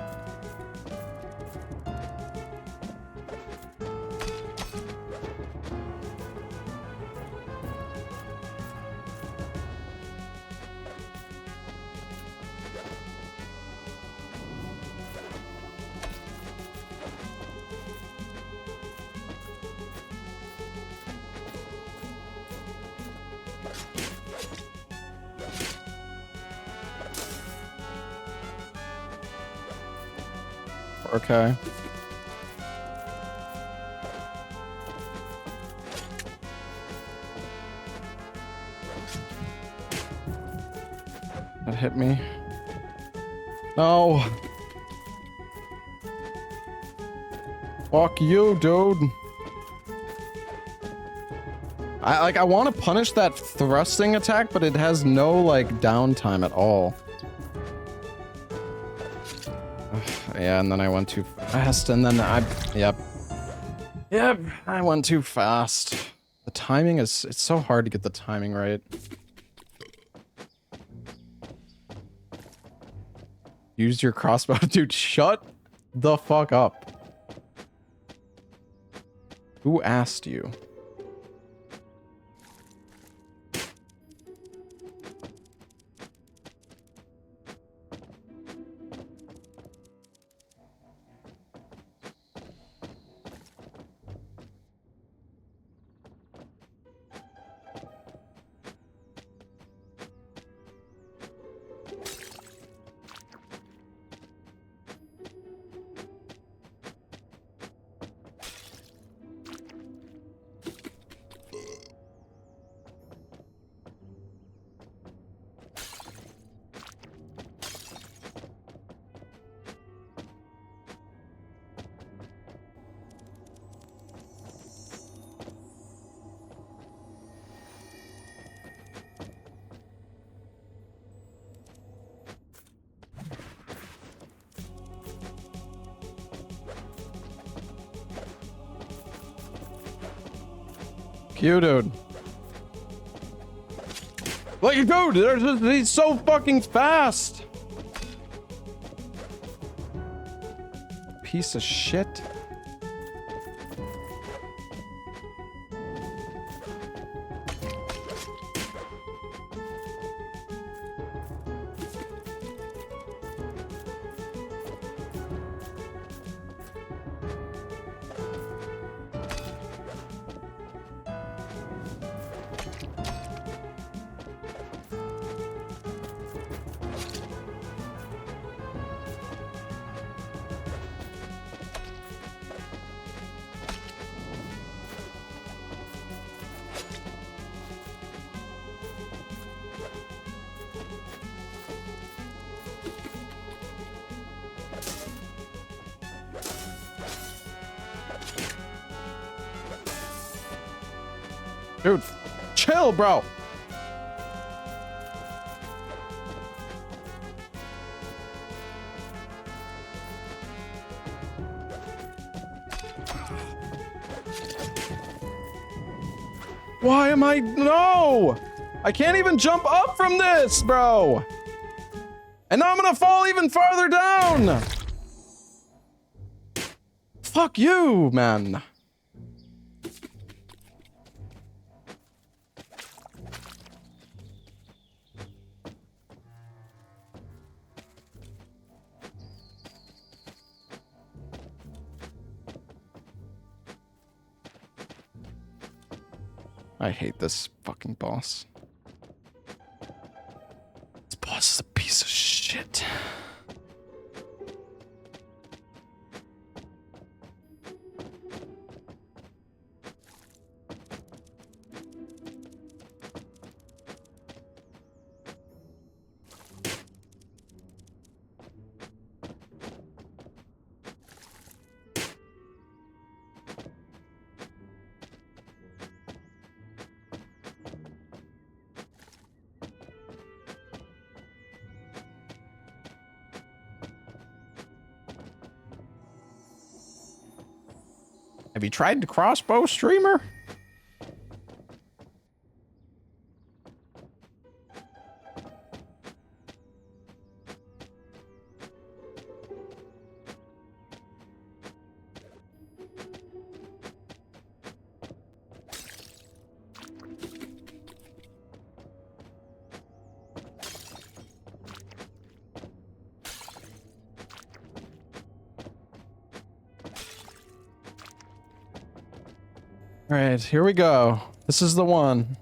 Okay. That hit me. No. Fuck you, dude. I want to punish that thrusting attack, but it has no, like, downtime at all. Yeah, and then I went too fast, and then yep, I went too fast. The timing is, it's so hard to get the timing right. Use your crossbow. Dude, shut the fuck up. Who asked you? you, dude. Like, dude, he's so fucking fast. Piece of shit. Dude, chill, bro. Why am I? No! I can't even jump up from this, bro. And now I'm gonna fall even farther down. Fuck you, man. I hate this fucking boss. This boss is a piece of shit. Have you tried the crossbow streamer? All right, here we go. This is the one.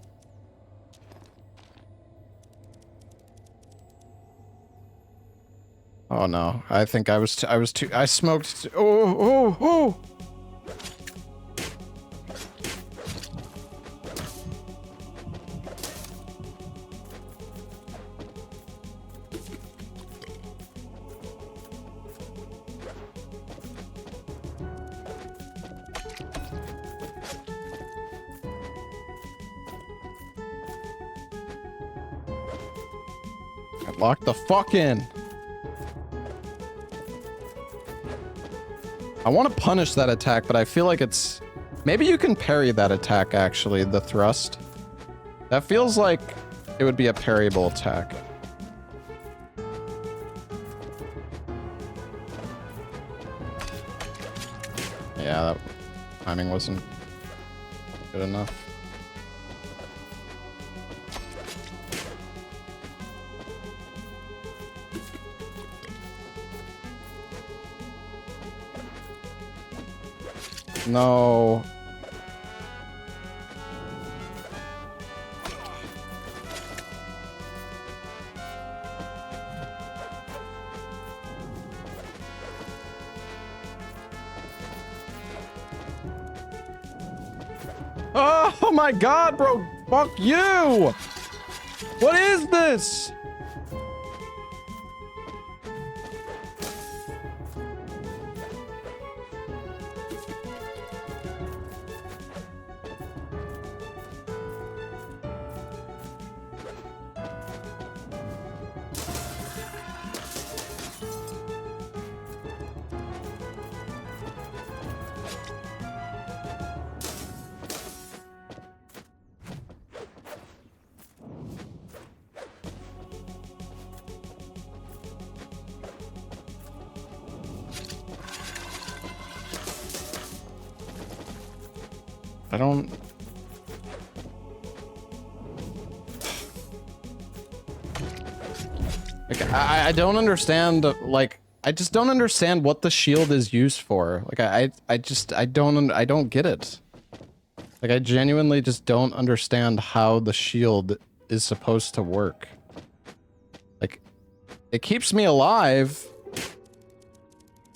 Oh no, I think I smoked. Oh. Lock the fuck in. I want to punish that attack, but I feel like it's... Maybe you can parry that attack, actually, the thrust. That feels like it would be a parryable attack. Yeah, that timing wasn't good enough. No. Oh my god, bro. Fuck you. What is this? I don't... Like, I don't understand, like, I just don't understand what the shield is used for. Like, I don't get it. Like, I genuinely just don't understand how the shield is supposed to work. Like, it keeps me alive,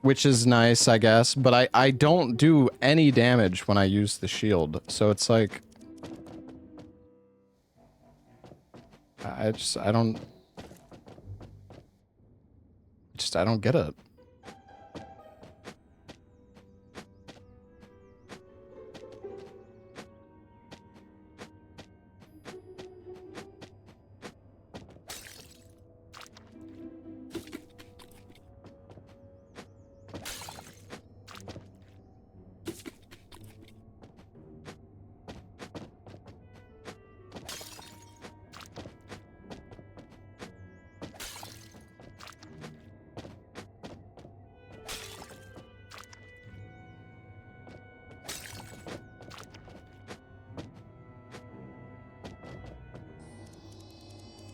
which is nice, I guess, but I don't do any damage when I use the shield. So it's like... I don't get it.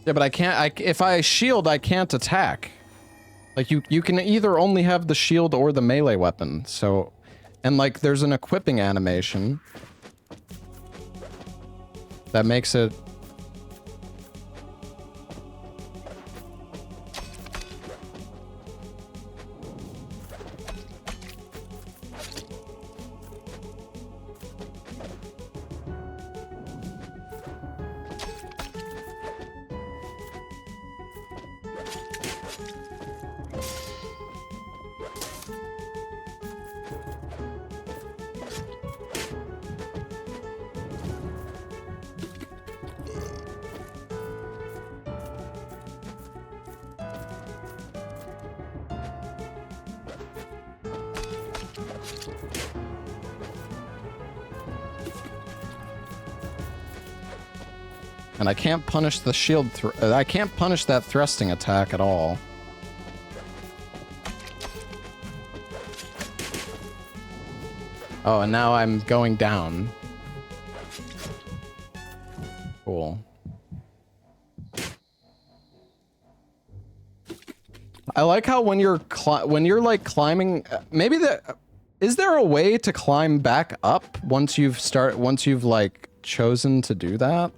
Yeah, but I can't, if I shield, I can't attack. Like, you can either only have the shield or the melee weapon, so... And, like, there's an equipping animation that makes it... And I can't punish the shield I can't punish that thrusting attack at all. Oh, and now I'm going down. Cool. I like how when you're like climbing, maybe is there a way to climb back up once you've like chosen to do that?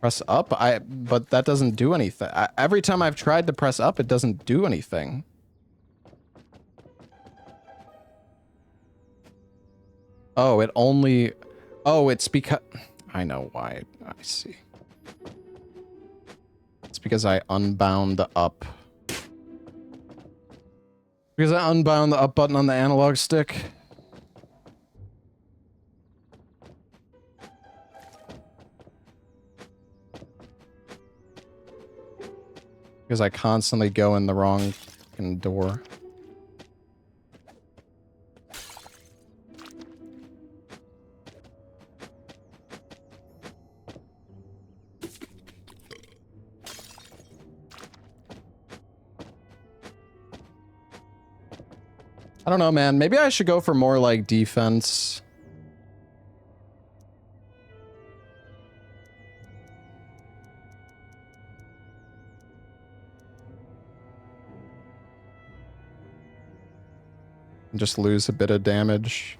Press up? But that doesn't do anything. Every time I've tried to press up, it doesn't do anything. Oh, it only... Oh, it's because... I know why. I see. It's because I unbound up. Because I unbound the up button on the analog stick. Because I constantly go in the wrong fucking door. I don't know, man. Maybe I should go for more, like, defense. And just lose a bit of damage.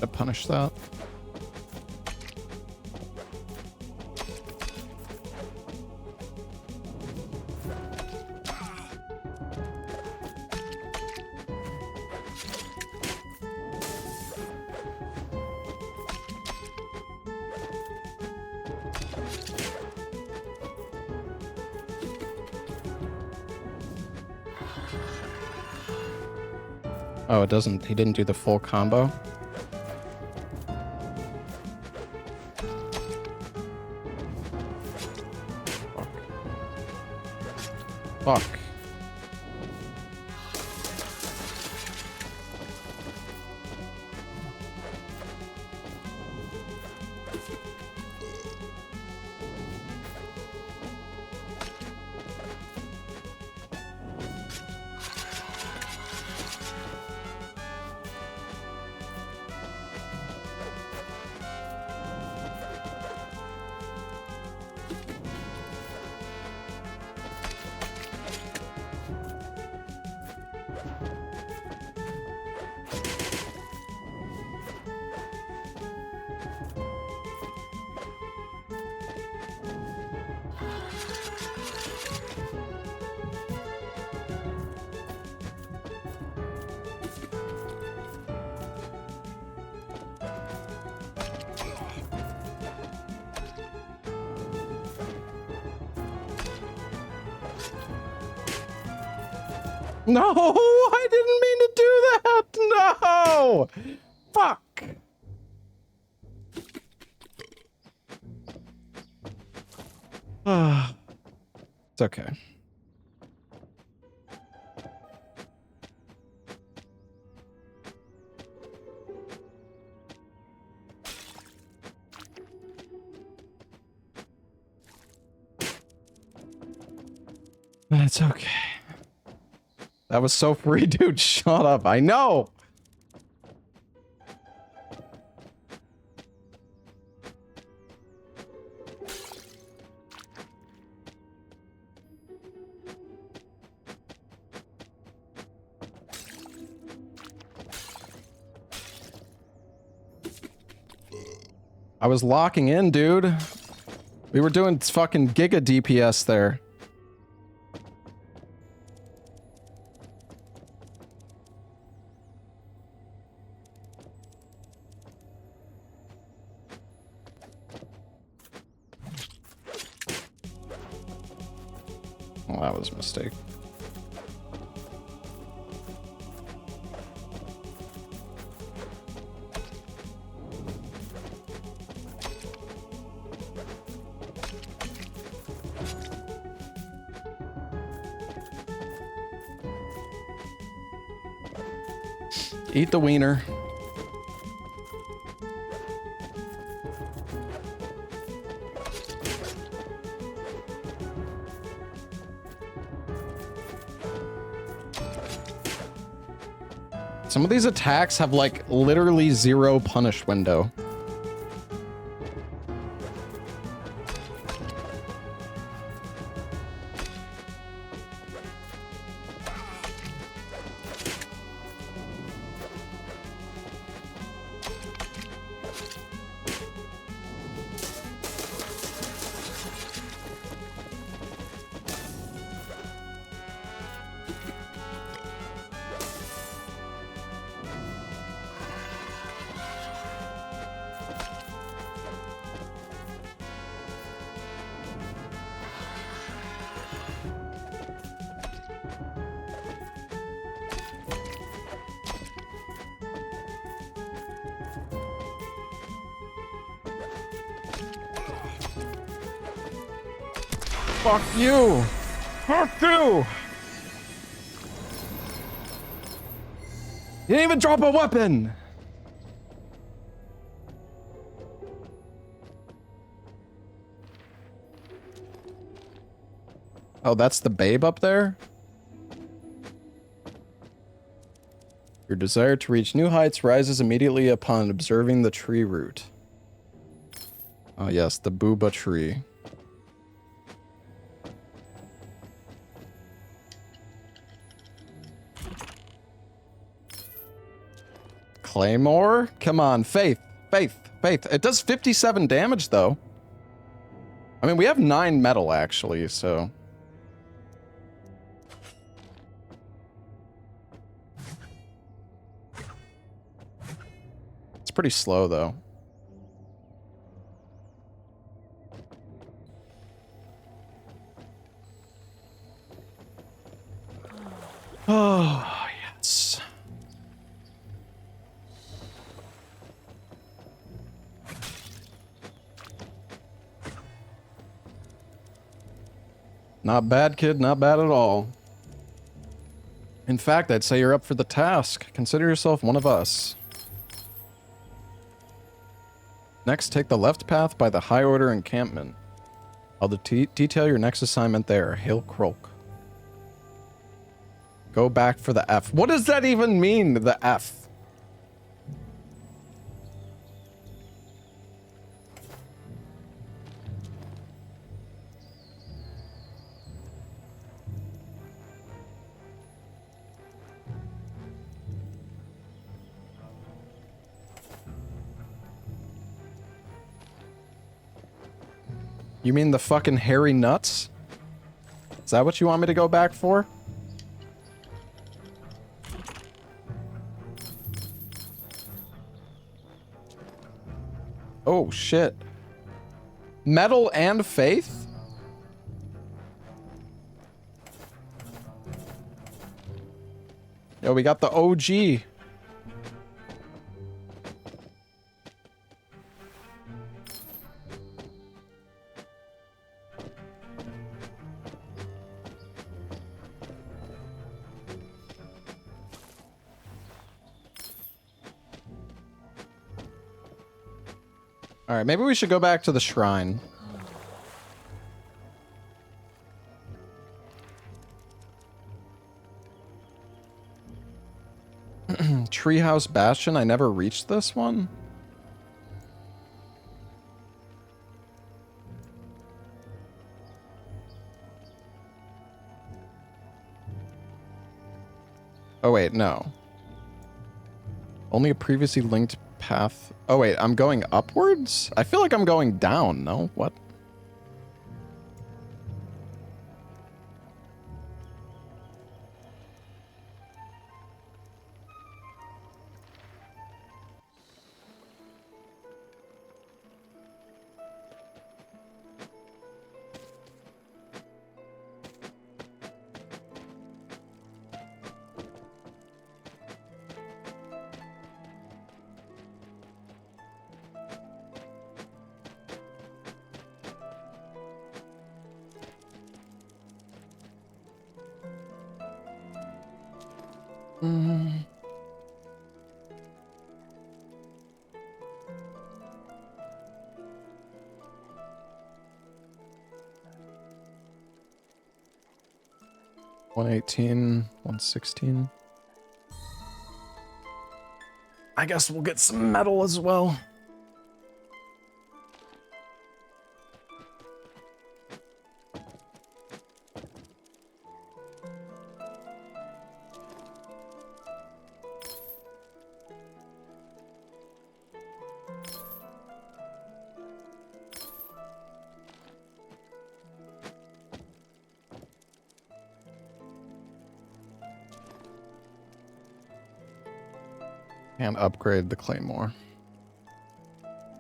To punish that. Oh, it doesn't. He didn't do the full combo. Fuck. No, I didn't mean to do that. No. Fuck. It's okay. It's okay. That was so free, dude. Shut up. I know. I was locking in, dude. We were doing fucking giga DPS there. Well, that was a mistake. Eat the wiener. Some of these attacks have like literally 0 punish window. Fuck you! Fuck you! You didn't even drop a weapon! Oh, that's the babe up there? Your desire to reach new heights rises immediately upon observing the tree root. Oh yes, the booba tree. Claymore? Come on, Faith. Faith. Faith. It does 57 damage, though. I mean, we have 9 metal, actually, so... It's pretty slow, though. Oh, yes. Not bad, kid. Not bad at all. In fact, I'd say you're up for the task. Consider yourself one of us. Next, take the left path by the High Order encampment. I'll detail your next assignment there. Hail Croak. Go back for the F. What does that even mean, the F? You mean the fucking hairy nuts? Is that what you want me to go back for? Oh, shit. Metal and faith? Yo, we got the OG. Alright, maybe we should go back to the shrine. Treehouse Bastion, I never reached this one? Oh wait, no. Only a previously linked path. Oh wait, I'm going upwards? I feel like I'm going down, no? What? Mm. $118, $116. I guess we'll get some metal as well. Can't upgrade the claymore.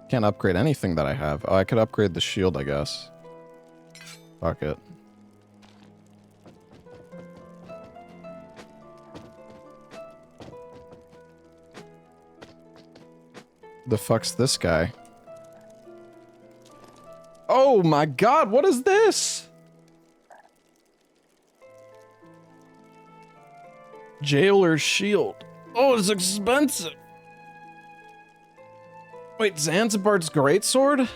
Can't upgrade anything that I have. Oh, I could upgrade the shield, I guess. Fuck it. The fuck's this guy? Oh my god, what is this? Jailer's shield. Oh, it's expensive. Wait, Zanzibar's greatsword?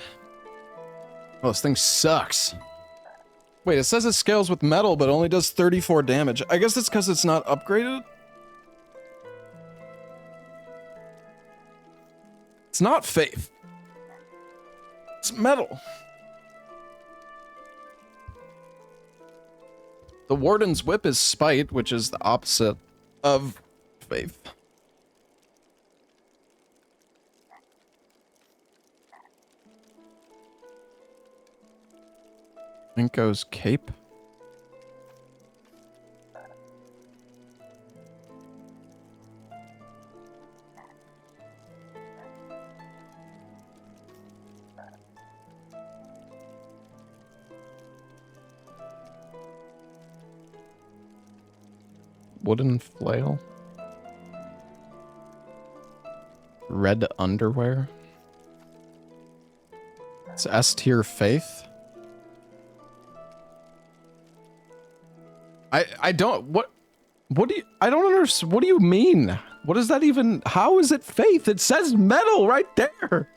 Oh, this thing sucks. Wait, it says it scales with metal, but only does 34 damage. I guess it's because it's not upgraded? It's not faith. It's metal. The Warden's Whip is spite, which is the opposite of faith. Inko's cape. Wooden flail. Red underwear. It's S tier faith. I don't what do you I don't understand. What do you mean? What does that even, how is it faith? It says metal right there.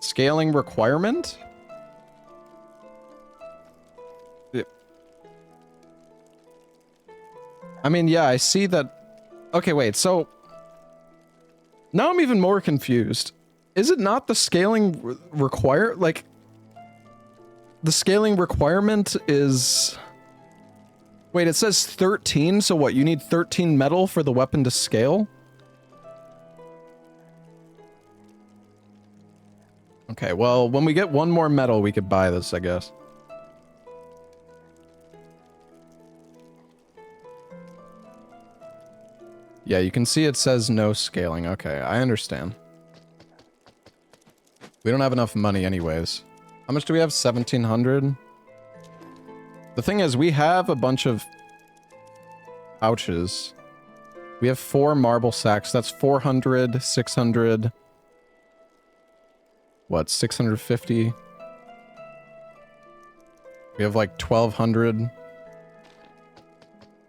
Scaling requirement? I mean, yeah, I see that. Okay, wait, so now I'm even more confused. Is it not the scaling like the scaling requirement is, wait, it says 13, so what, you need 13 metal for the weapon to scale? Okay, well, when we get one more metal, we could buy this, I guess. Yeah, you can see it says no scaling. Okay, I understand. We don't have enough money anyways. How much do we have? 1,700? The thing is, we have a bunch of pouches. We have 4 marble sacks. That's 400, 600. What, 650? We have like 1,200. I'm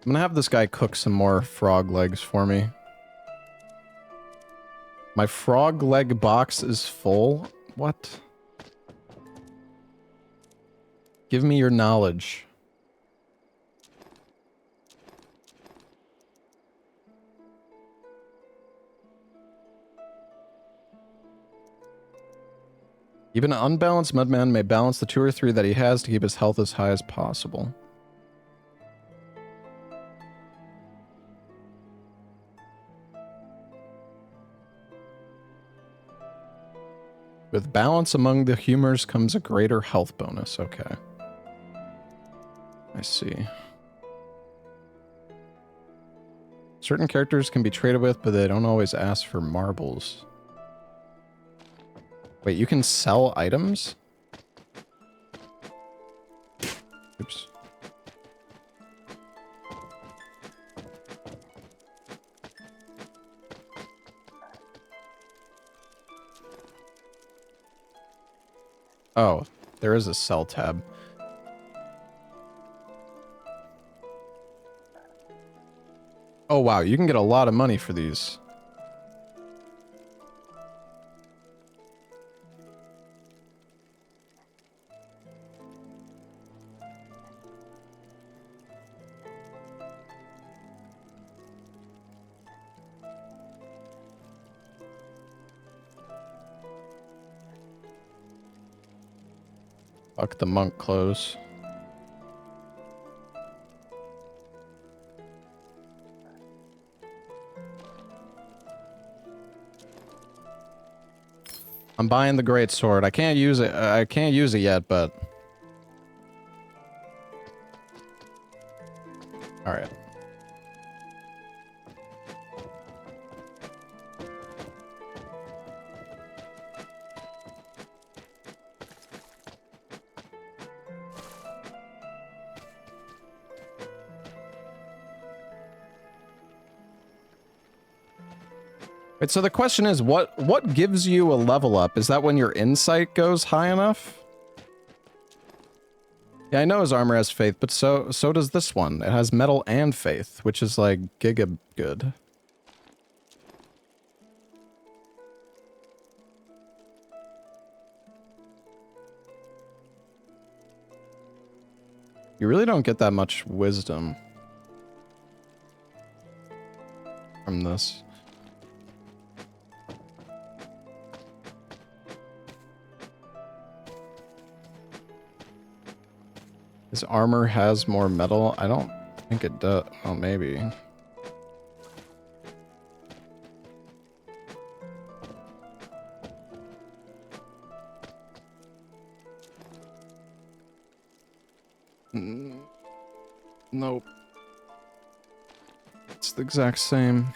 gonna have this guy cook some more frog legs for me. My frog leg box is full. What? Give me your knowledge. Even an unbalanced mudman may balance the 2 or 3 that he has to keep his health as high as possible. With balance among the humors comes a greater health bonus. Okay. I see. Certain characters can be traded with, but they don't always ask for marbles. Wait, you can sell items? Oops. Oh, there is a sell tab. Oh wow, you can get a lot of money for these. Fuck the monk clothes. I'm buying the great sword. I can't use it. I can't use it yet, but all right. Wait, so the question is, what gives you a level up? Is that when your insight goes high enough? Yeah, I know his armor has faith, but so does this one. It has metal and faith, which is like giga good. You really don't get that much wisdom from this. His armor has more metal? I don't think it does. Oh, maybe. Nope. It's the exact same.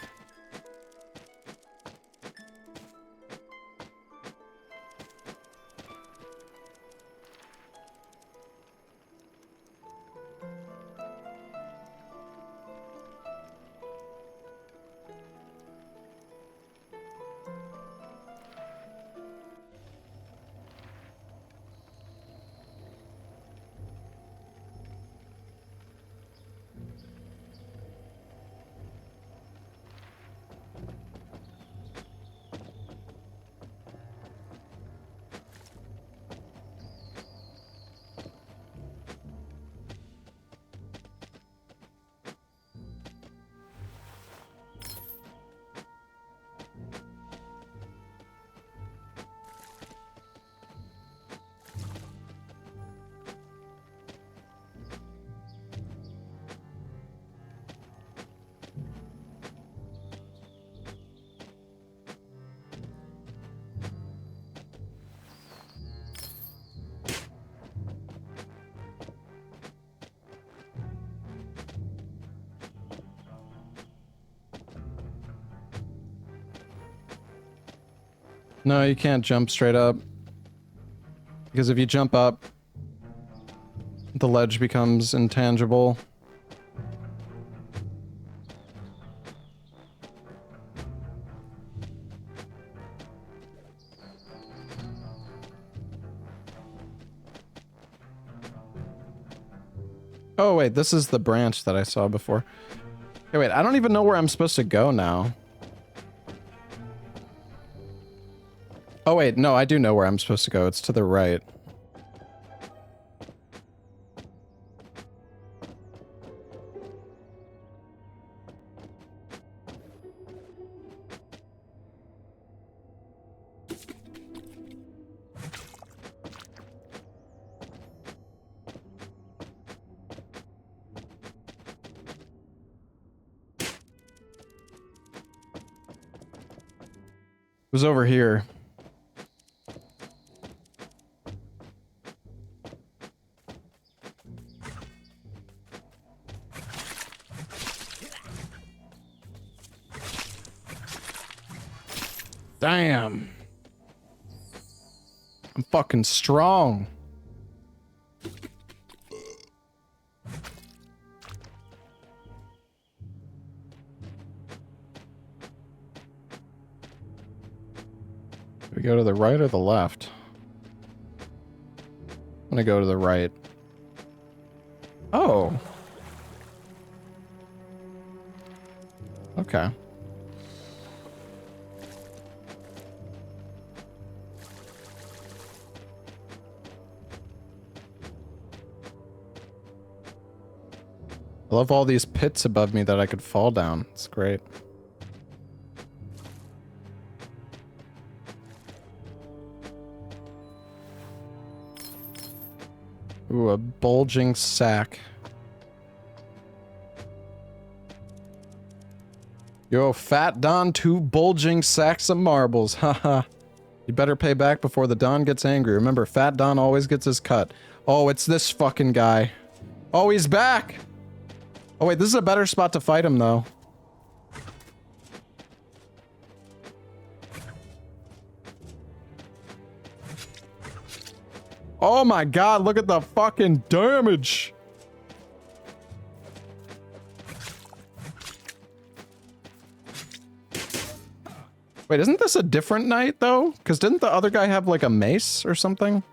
No, you can't jump straight up. Because if you jump up, the ledge becomes intangible. Oh wait, this is the branch that I saw before. Hey, wait, I don't even know where I'm supposed to go now. Oh wait, no, I do know where I'm supposed to go. It's to the right. It was over here. Damn. I'm fucking strong. Do we go to the right or the left? I'm gonna go to the right. Oh. Okay. I love all these pits above me that I could fall down. It's great. Ooh, a bulging sack. Yo, Fat Don, 2 bulging sacks of marbles. Haha. You better pay back before the Don gets angry. Remember, Fat Don always gets his cut. Oh, it's this fucking guy. Oh, he's back! Oh wait, this is a better spot to fight him, though. Oh my god, look at the fucking damage! Wait, isn't this a different knight, though? Because didn't the other guy have, like, a mace or something?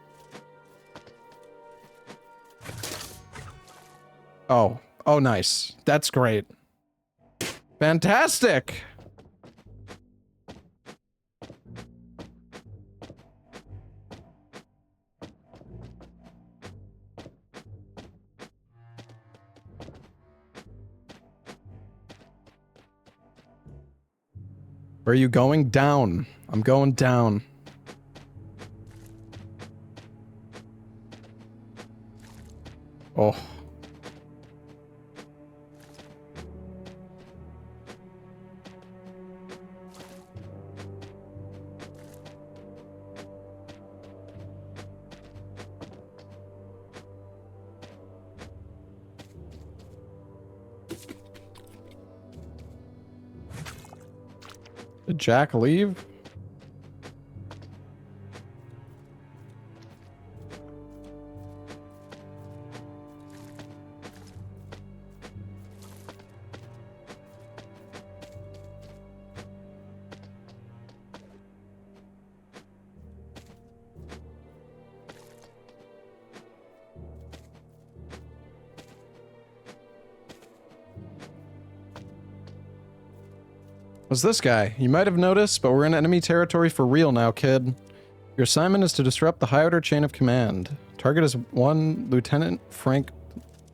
Oh. Oh, nice. That's great. Fantastic! Where are you going? Down. I'm going down. Oh. Did Jack leave? Was this guy? You might have noticed, but we're in enemy territory for real now, kid. Your assignment is to disrupt the high order chain of command. Target is 1 Lieutenant Frank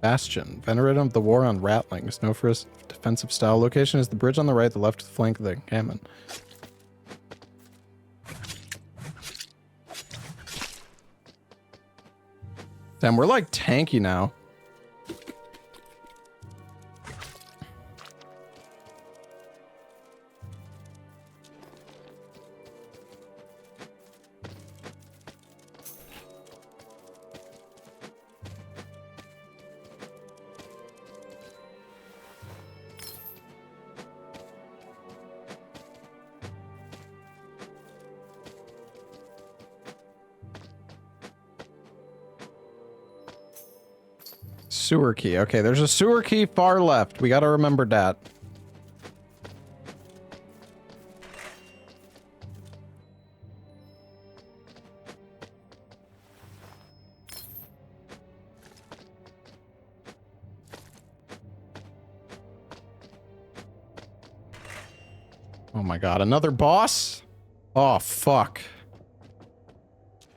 Bastion, veteran of the war on Ratlings, known for his defensive style. Location is the bridge on the right, the left flank of the encampment. Damn, we're like tanky now. Sewer key. Okay, there's a sewer key far left. We gotta remember that. Oh my god, another boss? Oh, fuck.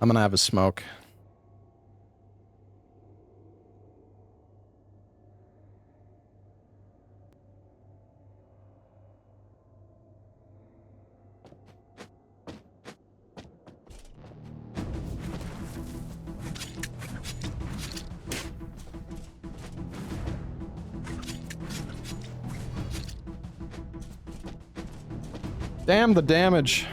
I'm gonna have a smoke. Damn the damage.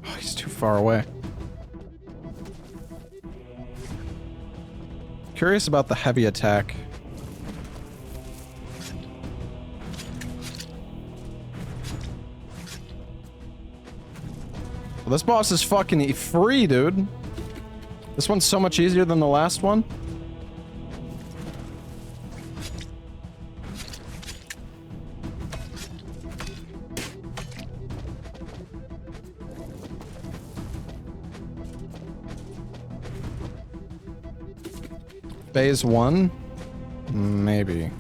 Oh, he's too far away. Curious about the heavy attack. Well, this boss is fucking free, dude. This one's so much easier than the last one. Phase 1? Maybe.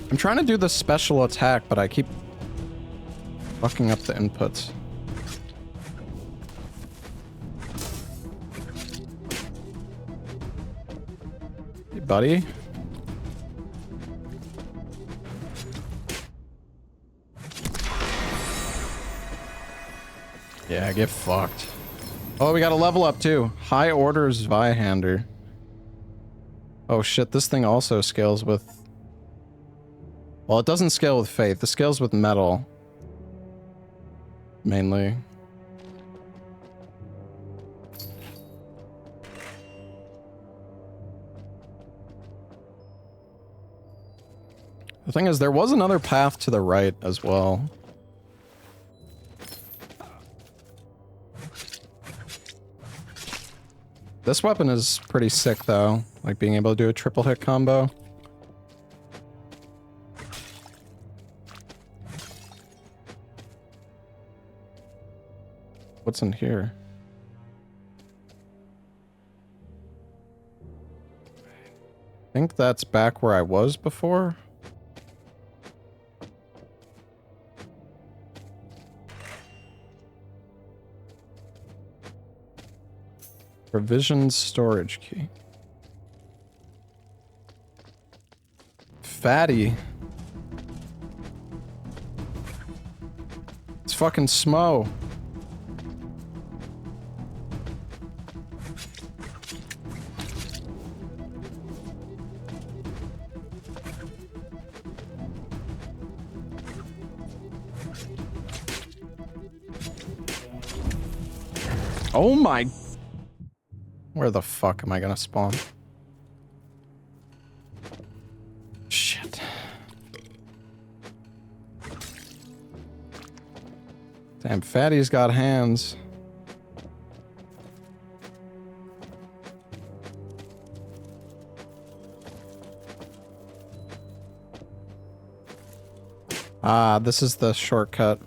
I'm trying to do the special attack, but I keep fucking up the inputs. Hey, buddy. Yeah, get fucked. Oh, we got a level up too. High Order Zweihander. Oh shit, this thing also scales with... Well, it doesn't scale with faith. It scales with metal. Mainly. The thing is, there was another path to the right as well. This weapon is pretty sick, though. Like, being able to do a triple hit combo. What's in here? I think that's back where I was before. Provisions storage key. Fatty. It's fucking Smo. Oh my... Where the fuck am I gonna spawn? Shit. Damn, Fatty's got hands. Ah, this is the shortcut.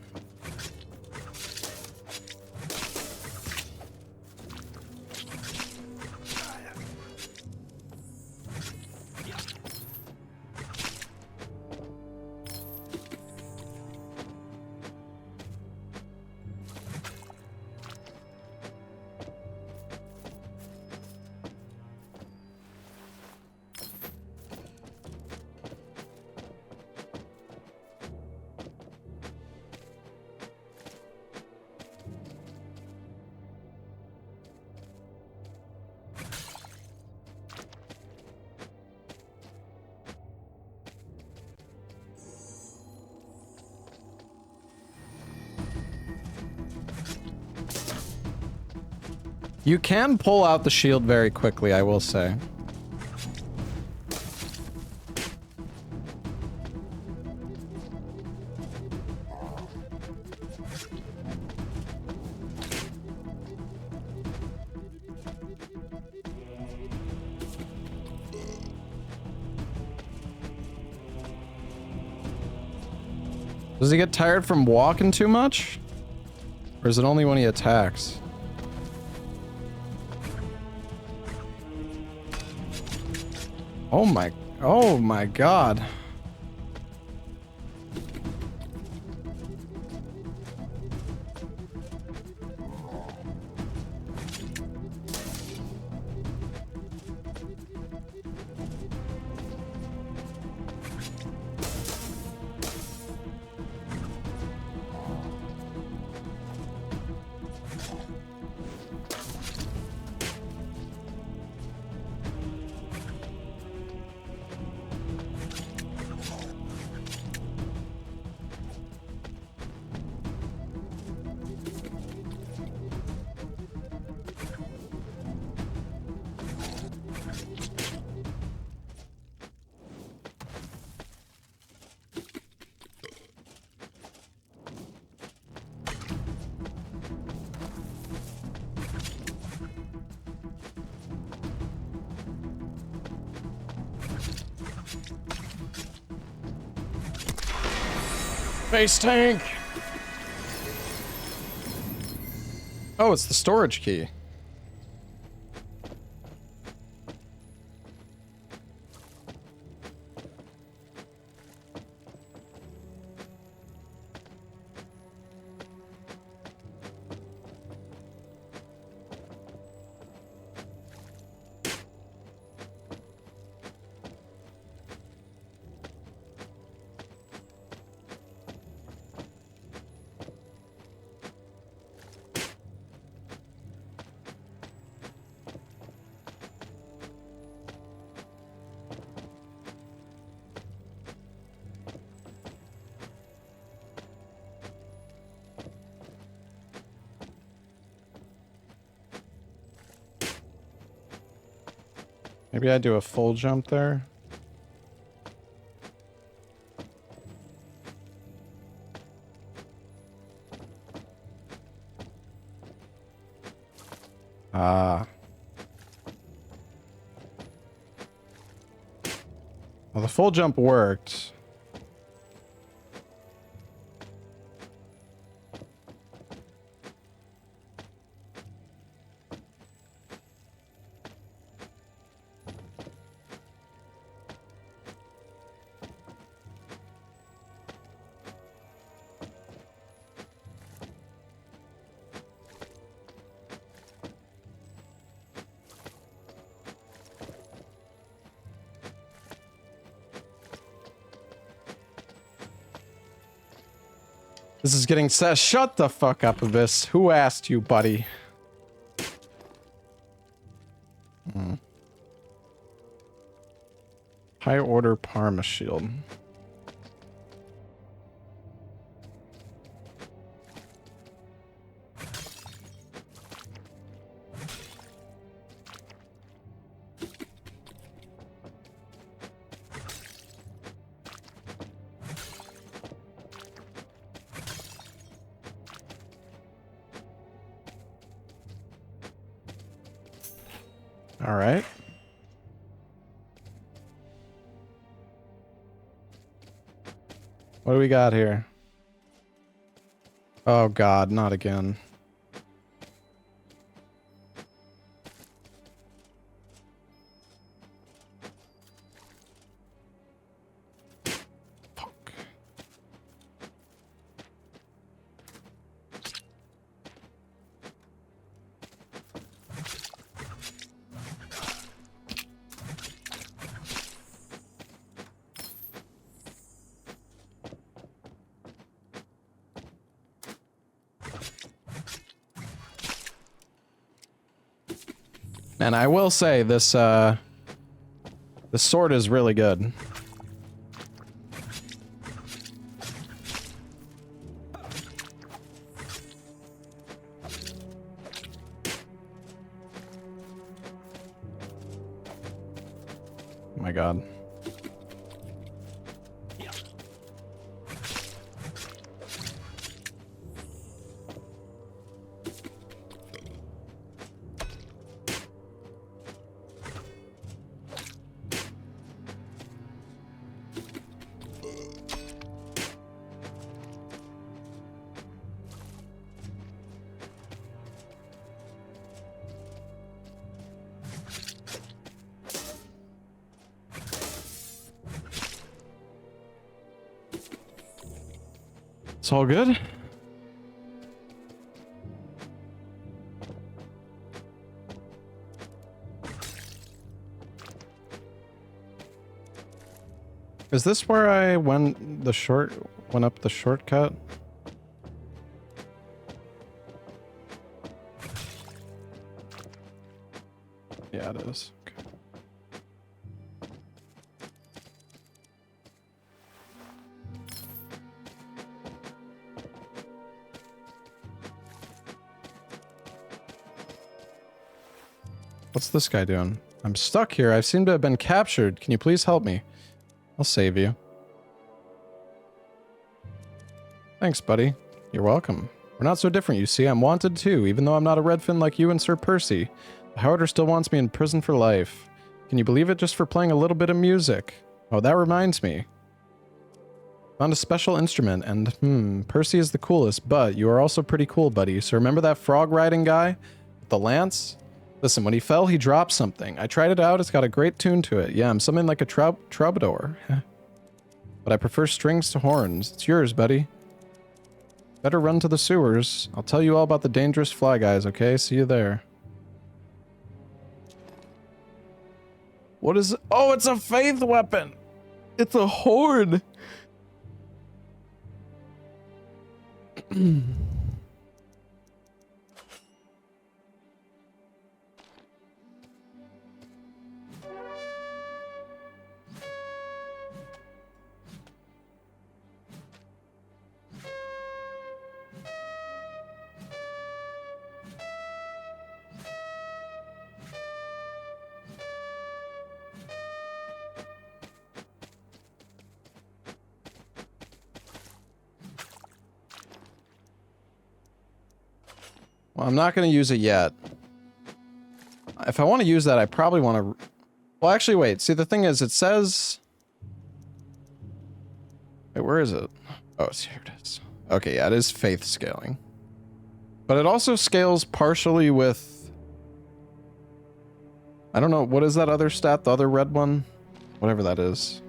You can pull out the shield very quickly, I will say. Does he get tired from walking too much? Or is it only when he attacks? Oh my god. Base tank! Oh, it's the storage key. Maybe I do a full jump there. Ah. Well, the full jump worked. This is getting set. Shut the fuck up, Abyss. Who asked you, buddy? High order Parma shield. All right. What do we got here? Oh god, not again. Fuck. And I will say this this sword is really good. Oh my god. It's all good. Is this where I went up the shortcut? Yeah, it is. Okay. What's this guy doing? I'm stuck here. I seem to have been captured. Can you please help me? I'll save you. Thanks, buddy. You're welcome. We're not so different, you see. I'm wanted too, even though I'm not a Redfin like you and Sir Percy. The Howder still wants me in prison for life. Can you believe it? Just for playing a little bit of music. Oh, that reminds me. Found a special instrument, and Percy is the coolest, but you are also pretty cool, buddy. So remember that frog riding guy with the lance? Listen, when he fell, he dropped something. I tried it out. It's got a great tune to it. Yeah, I'm something like a troubadour. But I prefer strings to horns. It's yours, buddy. Better run to the sewers. I'll tell you all about the dangerous fly guys, okay? See you there. What is it? Oh, it's a faith weapon! It's a horde! Well, I'm not going to use it yet. If I want to use that, I probably want to... Well, actually, wait. See, the thing is, it says... Wait, where is it? Oh, here it is. Okay, yeah, it is faith scaling. But it also scales partially with... I don't know, what is that other stat? The other red one? Whatever that is.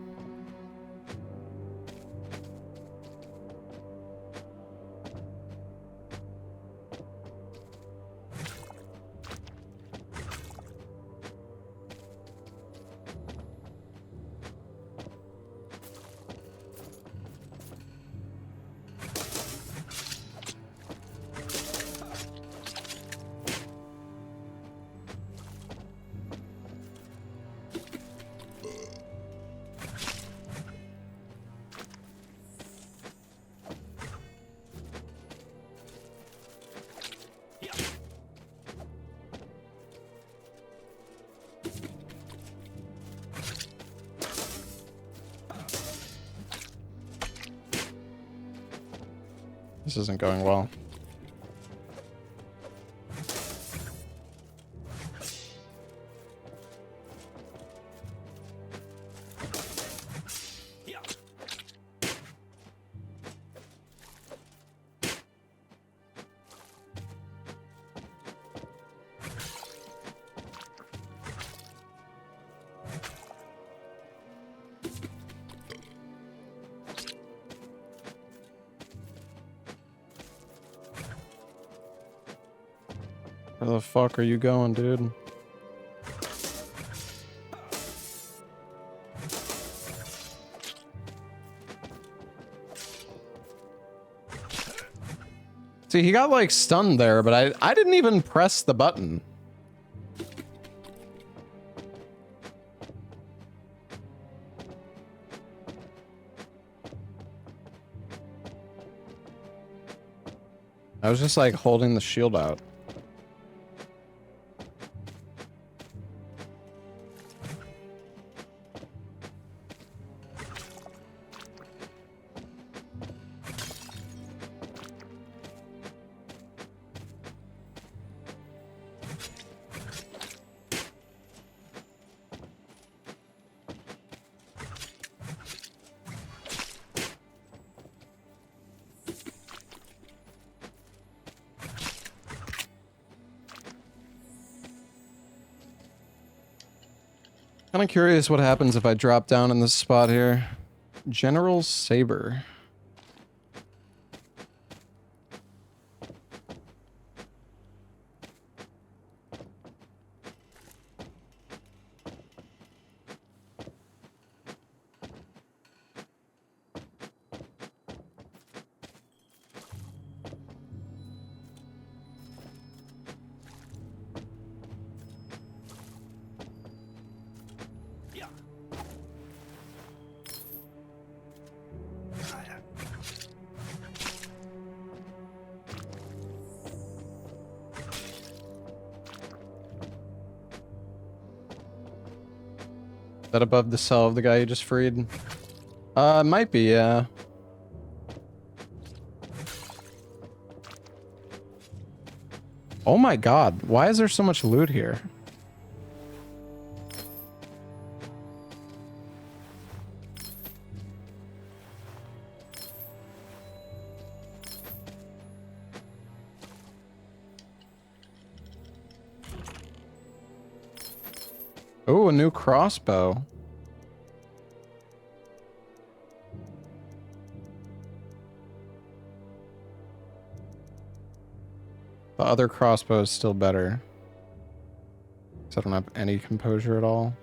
This isn't going well. Where the fuck are you going, dude? See, he got like stunned there, but I didn't even press the button. I was just like holding the shield out. Kind of curious what happens if I drop down in this spot here. General Saber. That above the cell of the guy you just freed? It might be, yeah. Oh my god, why is there so much loot here? Oh, a new crossbow. The other crossbow is still better. So I don't have any composure at all.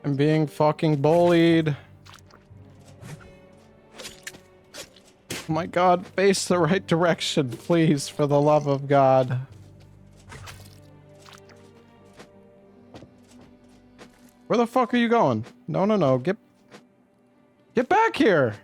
I'm being fucking bullied. Oh my god, face the right direction, please, for the love of God. Where the fuck are you going? No, no, no, get back here!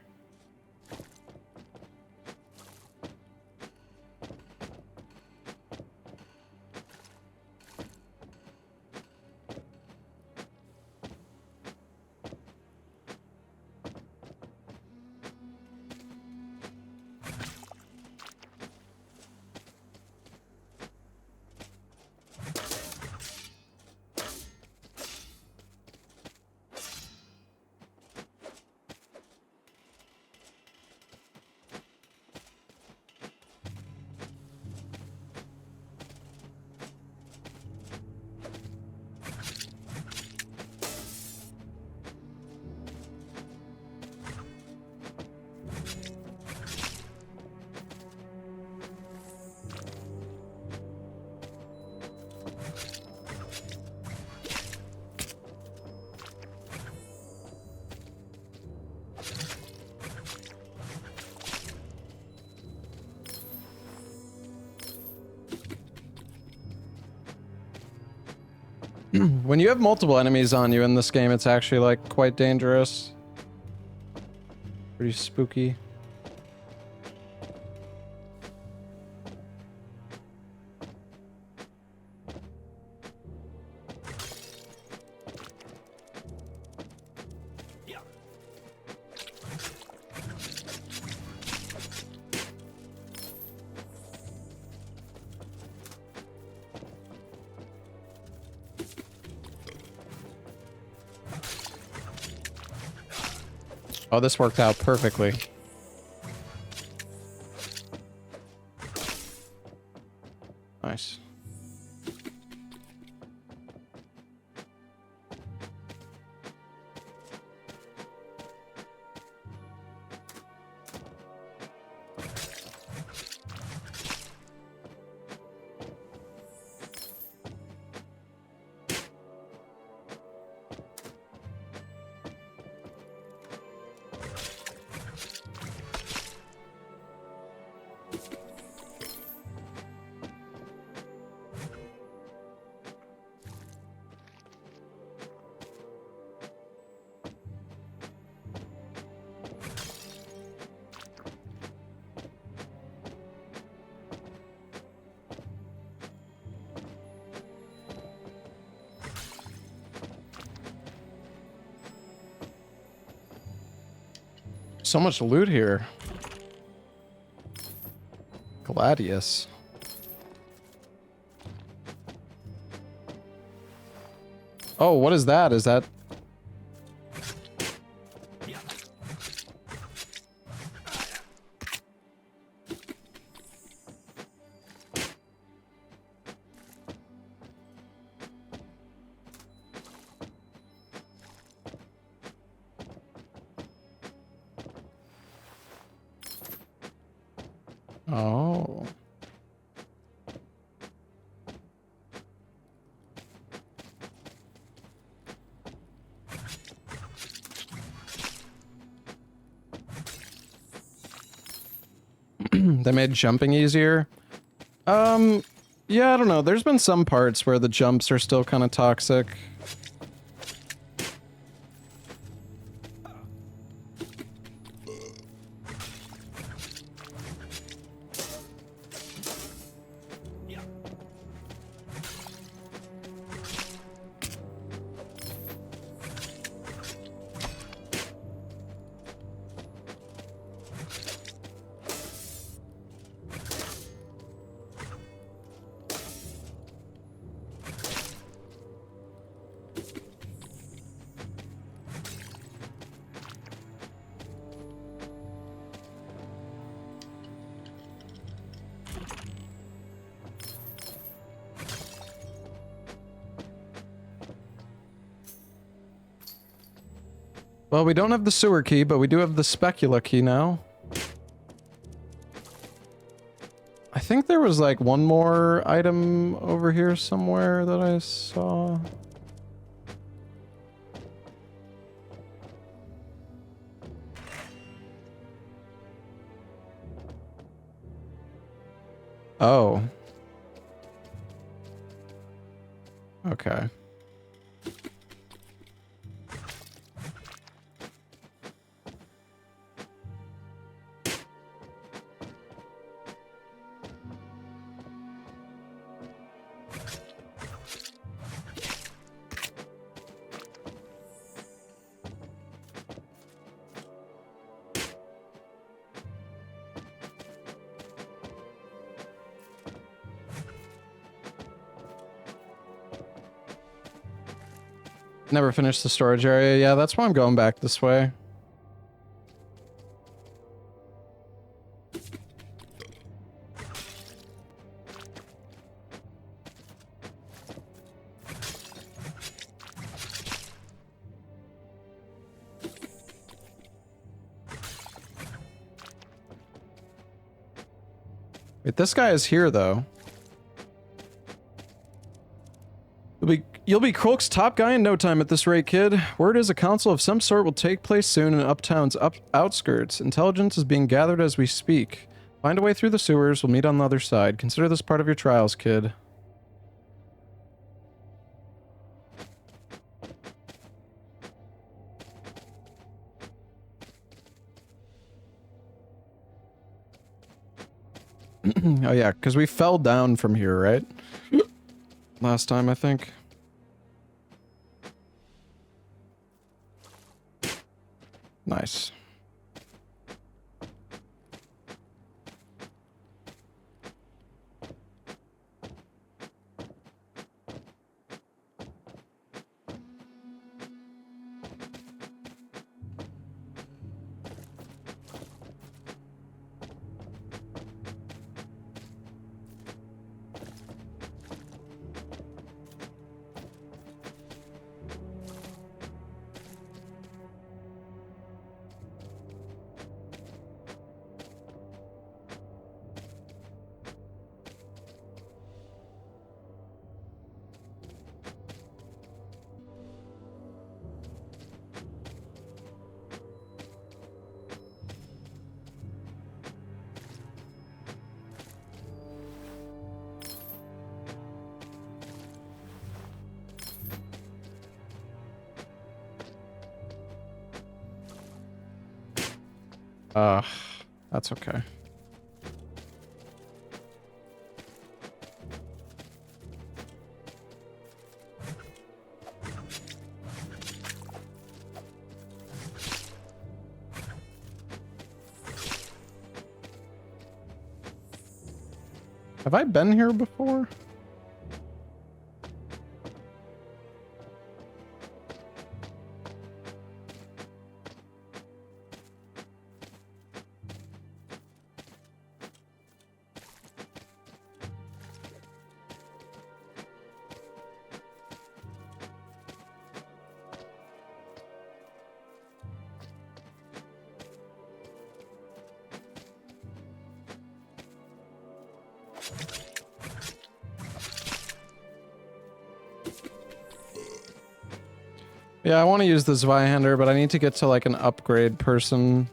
When you have multiple enemies on you in this game, it's actually, like, quite dangerous. Pretty spooky. Oh, this worked out perfectly. Nice. So much loot here. Gladius. Oh, what is that? Is that... Oh. They made jumping easier. Yeah, I don't know. There's been some parts where the jumps are still kind of toxic. Well, we don't have the sewer key, but we do have the specula key now. I think there was like one more item over here somewhere that I saw. Oh. Okay. Never finished the storage area. Yeah, that's why I'm going back this way. Wait, this guy is here though. You'll be Krolk's top guy in no time at this rate, kid. Word is a council of some sort will take place soon in Uptown's outskirts. Intelligence is being gathered as we speak. Find a way through the sewers. We'll meet on the other side. Consider this part of your trials, kid. Oh yeah, because we fell down from here, right? Last time, I think. Nice. That's okay. Have I been here before? Yeah, I want to use the Zweihander, but I need to get to like an upgrade person.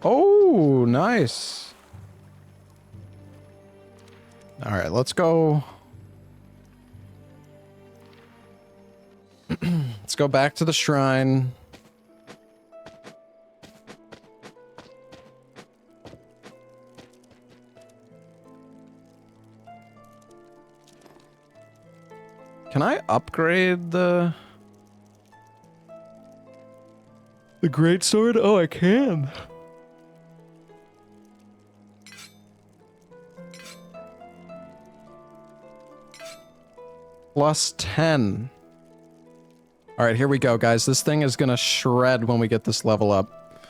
Oh, nice. All right, let's go. Let's go back to the shrine. Can I upgrade the greatsword? Oh, I can. Plus 10. All right, here we go, guys. This thing is gonna shred when we get this level up.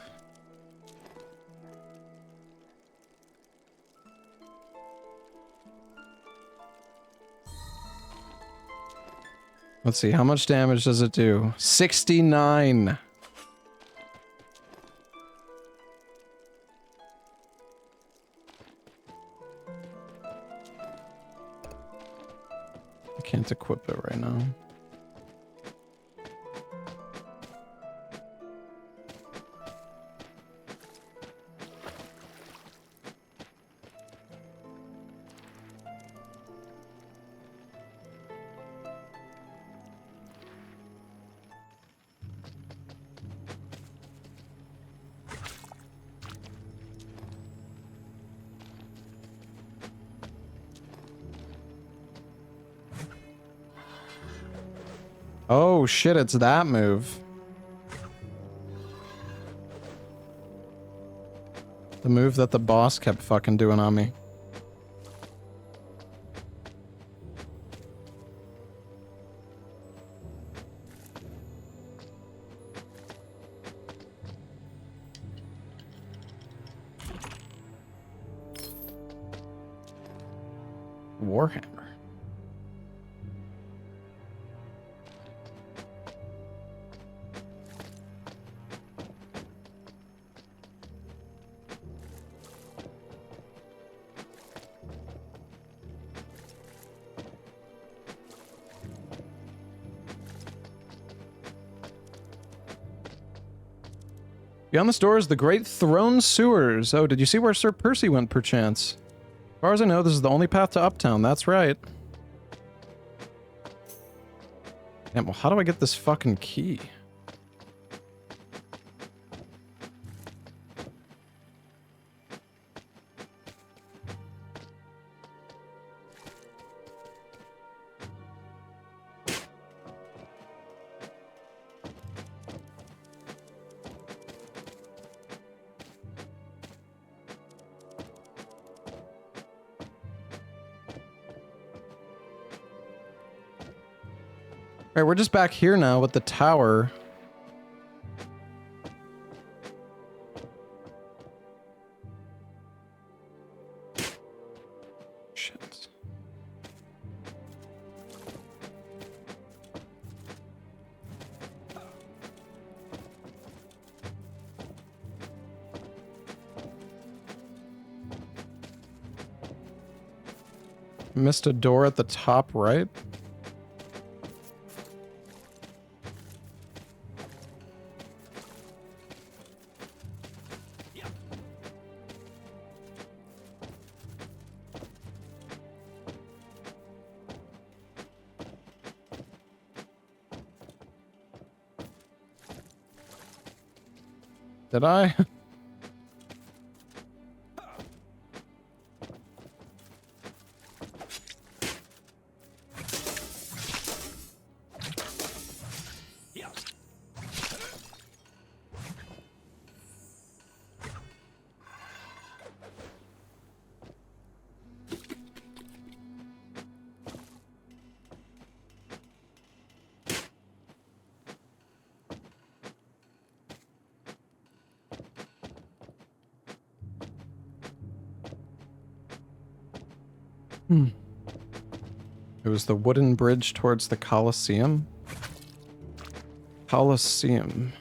Let's see, how much damage does it do? 69. I can't equip it right now. Oh shit, it's that move. The move that the boss kept fucking doing on me. Warhammer. Beyond this door is the Great Throne Sewers. Oh, did you see where Sir Percy went, perchance? As far as I know, this is the only path to Uptown. That's right. Damn, well, how do I get this fucking key? Alright, we're just back here now with the tower. Shit. Missed a door at the top right. Did I? It was the wooden bridge towards the Colosseum. Colosseum.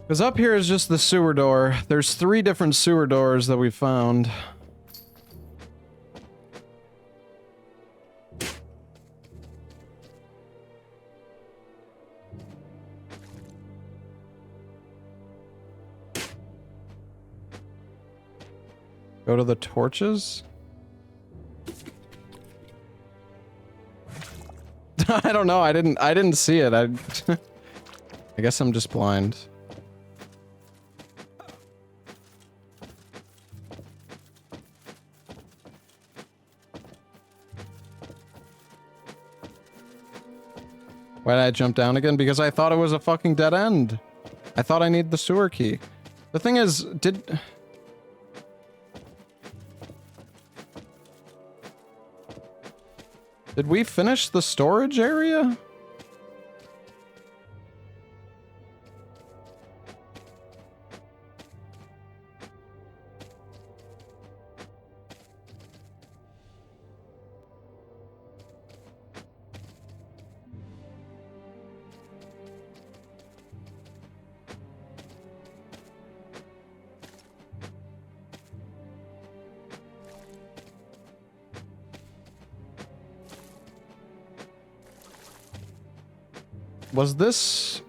Because up here is just the sewer door. There's 3 different sewer doors that we found. Go to the torches? I don't know. I didn't see it. I guess I'm just blind. Why did I jump down again? Because I thought it was a fucking dead end. I thought I need the sewer key. The thing is, did we finish the storage area? Was this...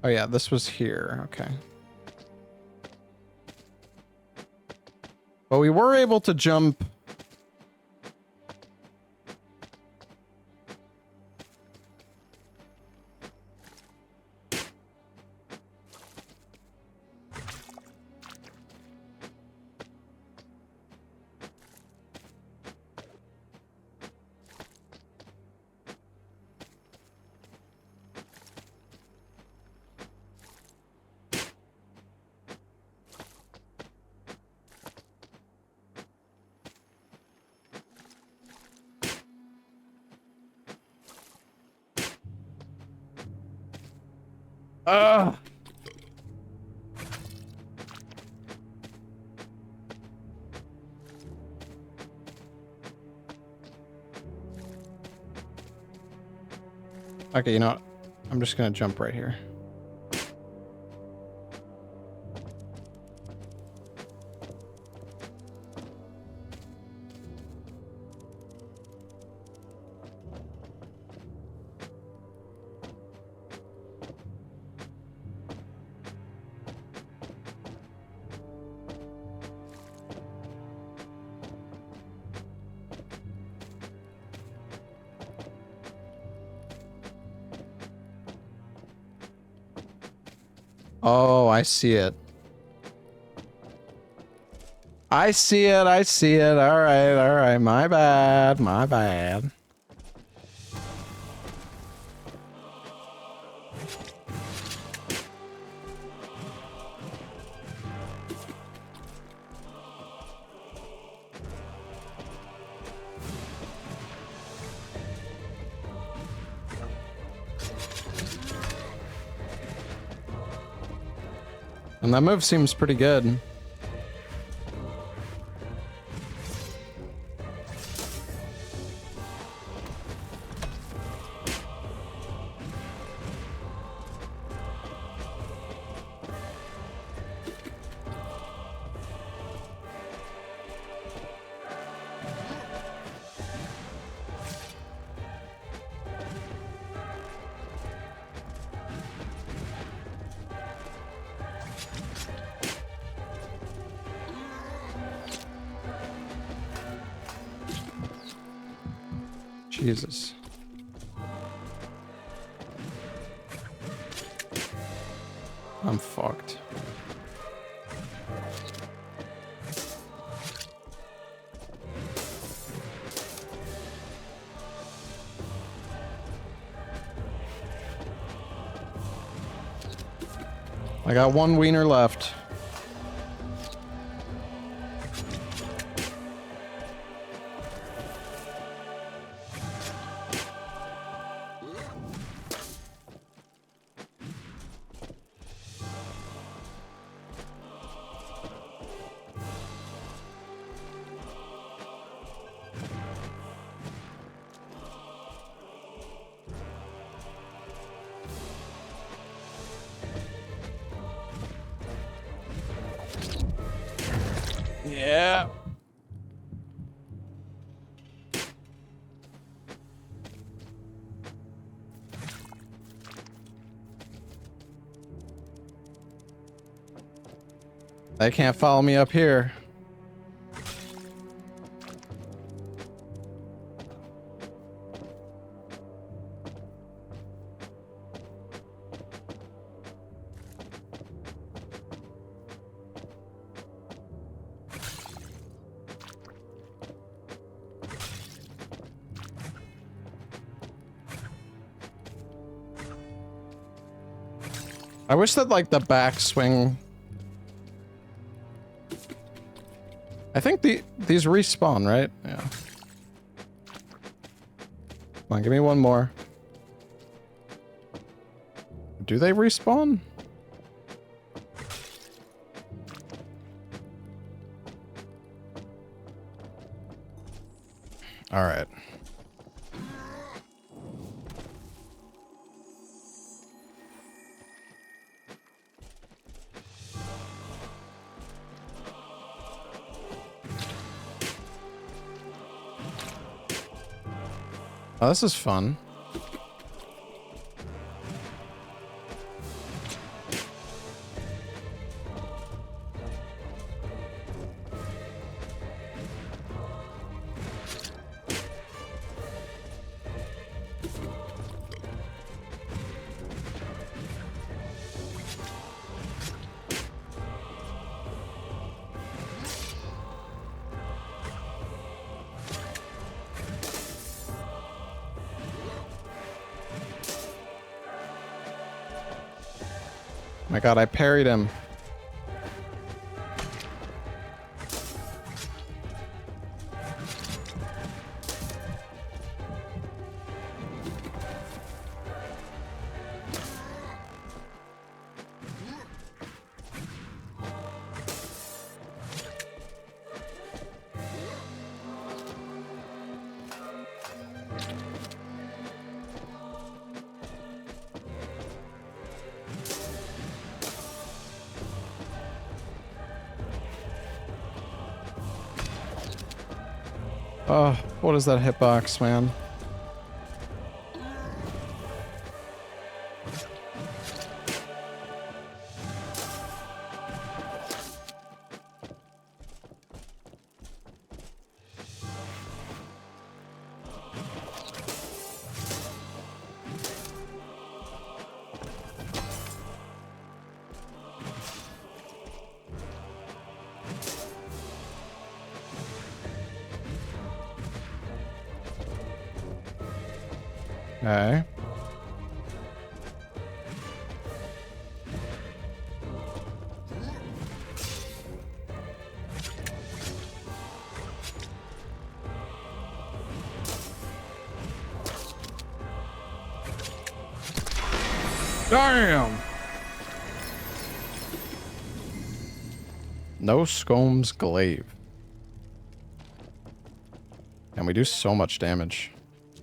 Oh yeah, this was here. Okay. But we were able to jump... Okay, you know what? I'm just gonna jump right here. Oh, I see it. I see it, I see it. Alright. My bad, my bad. And that move seems pretty good. Jesus. I'm fucked. I got one wiener left. Yeah. They can't follow me up here. I wish that, like, the backswing... I think these respawn, right? Yeah. Come on, give me one more. Do they respawn? All right. Oh, this is fun. My god, I parried him. Oh, what is that hitbox, man? Okay. Damn! No Scombs Glaive. And we do so much damage.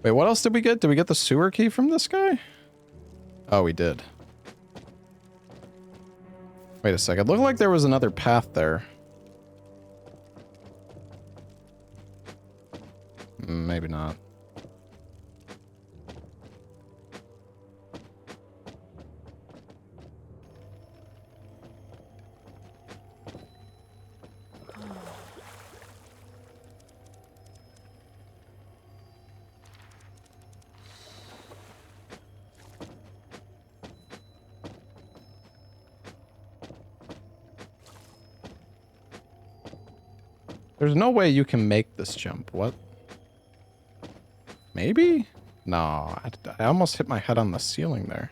Wait, what else did we get? Did we get the sewer key from this guy? Oh, we did. Wait a second. Looked like there was another path there. Maybe not. There's no way you can make this jump. What? Maybe? No, I almost hit my head on the ceiling there.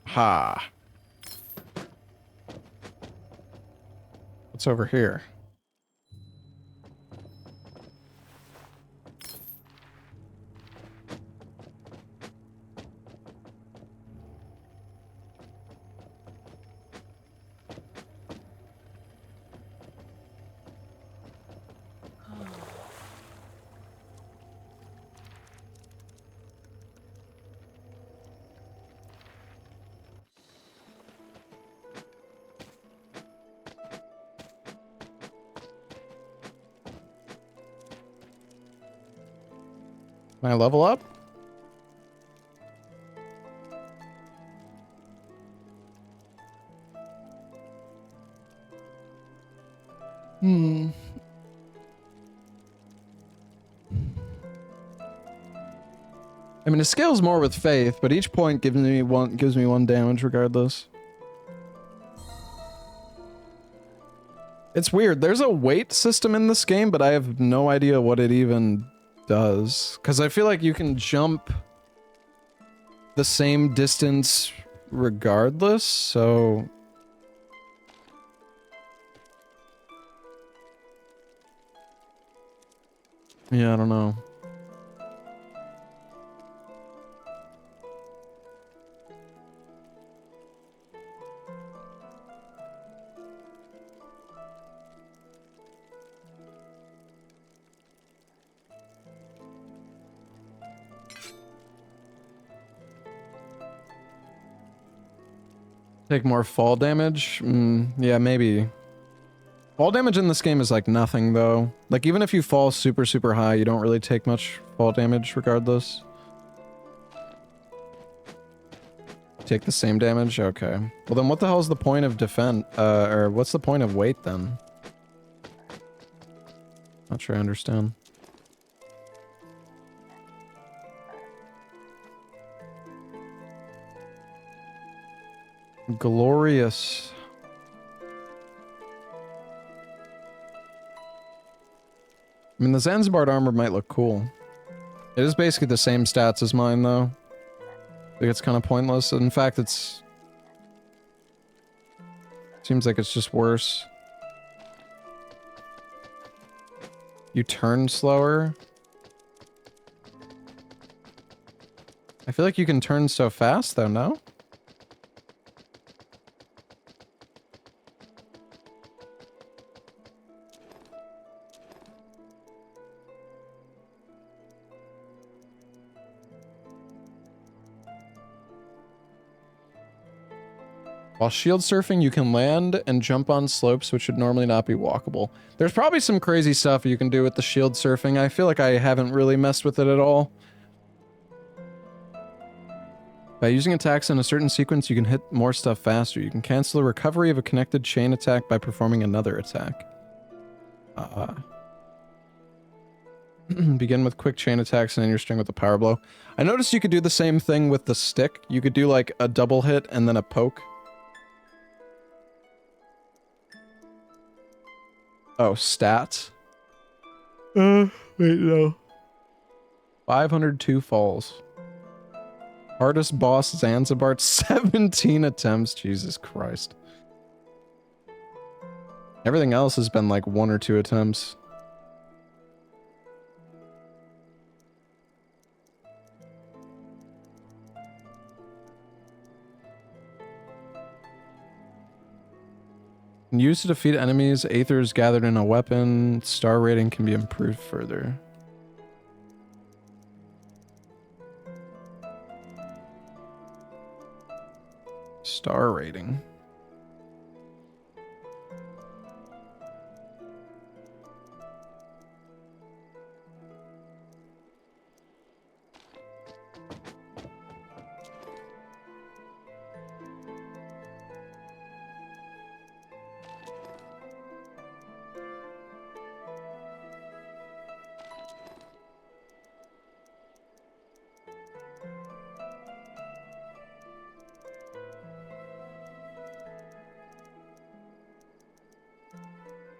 Ha. What's over here? Can I level up? Hmm. I mean, it scales more with faith, but each point gives me one damage regardless. It's weird. There's a weight system in this game, but I have no idea what it even does. Because I feel like you can jump the same distance regardless, so... Yeah, I don't know. Take more fall damage? Yeah, maybe. Fall damage in this game is like nothing, though. Like, even if you fall super, super high, you don't really take much fall damage regardless. Take the same damage? Okay. Well, then what the hell is the point of defend? Or what's the point of weight, then? Not sure I understand. Glorious. I mean, the Zanzibar armor might look cool. It is basically the same stats as mine, though. I think it's kind of pointless. In fact, it's... Seems like it's just worse. You turn slower? I feel like you can turn so fast, though, no? While shield surfing, you can land and jump on slopes which would normally not be walkable. There's probably some crazy stuff you can do with the shield surfing. I feel like I haven't really messed with it at all. By using attacks in a certain sequence, you can hit more stuff faster. You can cancel a recovery of a connected chain attack by performing another attack. Begin with quick chain attacks and end your string with a power blow. I noticed you could do the same thing with the stick. You could do like a double hit and then a poke. Oh, stats. Wait, no. 502 falls. Hardest boss Zanzibar, 17 attempts. Jesus Christ. Everything else has been like 1 or 2 attempts. Used to defeat enemies, Aethers gathered in a weapon. Star rating can be improved further. Star rating.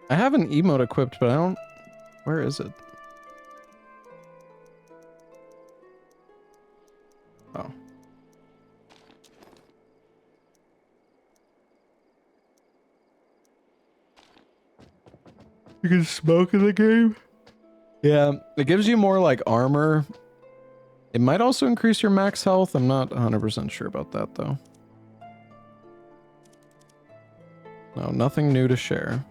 I have an emote equipped, but I don't... Where is it? Oh. You can smoke in the game? Yeah, it gives you more, like, armor. It might also increase your max health. I'm not 100% sure about that, though. No, nothing new to share.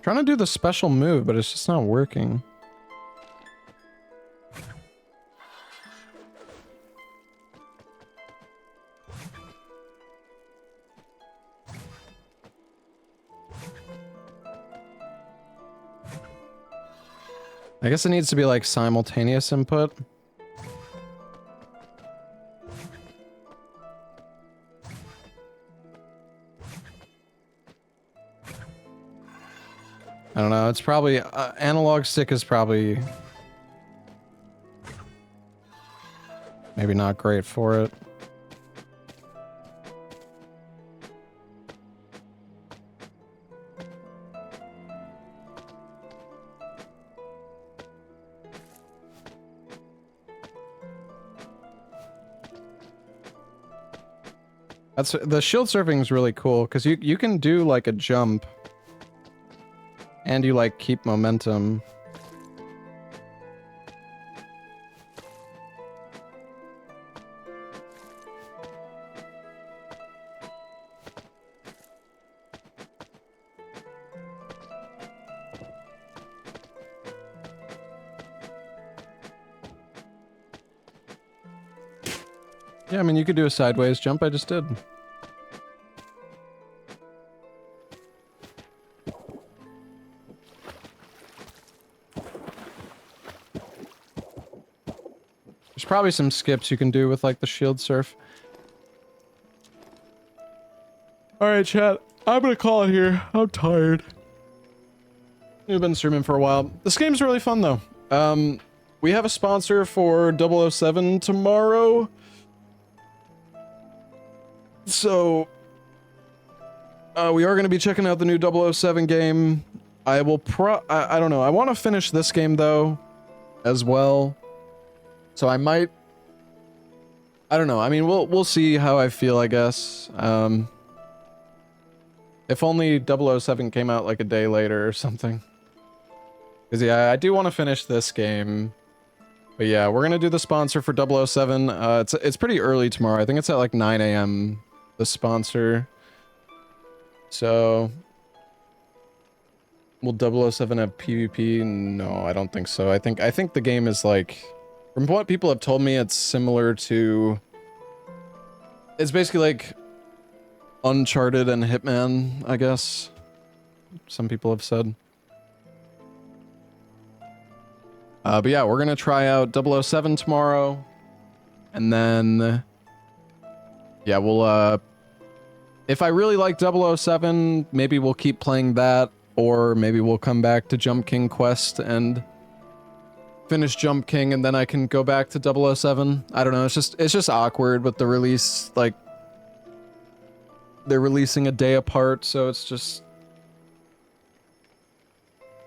Trying to do the special move, but it's just not working. I guess it needs to be like simultaneous input. I don't know, it's probably, analog stick is probably maybe not great for it. That's, the shield surfing is really cool because you can do like a jump and you like keep momentum. Yeah, I mean, you could do a sideways jump. I just did. There's probably some skips you can do with like the shield surf. All right, chat. I'm gonna call it here. I'm tired. We've been streaming for a while. This game's really fun though. We have a sponsor for 007 tomorrow. So, we are going to be checking out the new 007 game. I will I don't know. I want to finish this game, though, as well. So I might... I don't know. I mean, we'll see how I feel, I guess. If only 007 came out, like, a day later or something. Because, yeah, I do want to finish this game. But, yeah, we're going to do the sponsor for 007. It's pretty early tomorrow. I think it's at, like, 9 a.m., the sponsor. So... Will 007 have PvP? No, I don't think so. I think the game is like... From what people have told me, it's similar to... It's basically like... Uncharted and Hitman, I guess. Some people have said. But yeah, we're gonna try out 007 tomorrow. And then... Yeah, we'll, if I really like 007, maybe we'll keep playing that. Or maybe we'll come back to Jump King Quest and finish Jump King, and then I can go back to 007. I don't know, it's just awkward with the release, like... They're releasing a day apart, so it's just...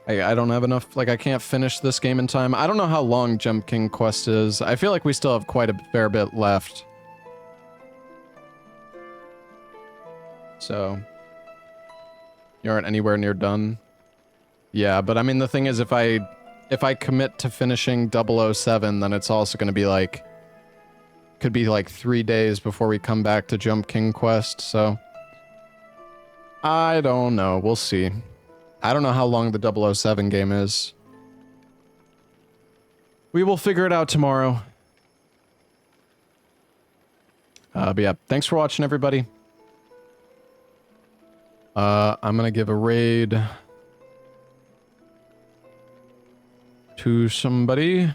I don't have enough, like, I can't finish this game in time. I don't know how long Jump King Quest is. I feel like we still have quite a fair bit left. So... You aren't anywhere near done? Yeah, but I mean, the thing is, if I commit to finishing 007, then it's also going to be like... Could be like 3 days before we come back to Jump King Quest, so... I don't know, we'll see. I don't know how long the 007 game is. We will figure it out tomorrow. But yeah, thanks for watching, everybody. I'm gonna give a raid to somebody.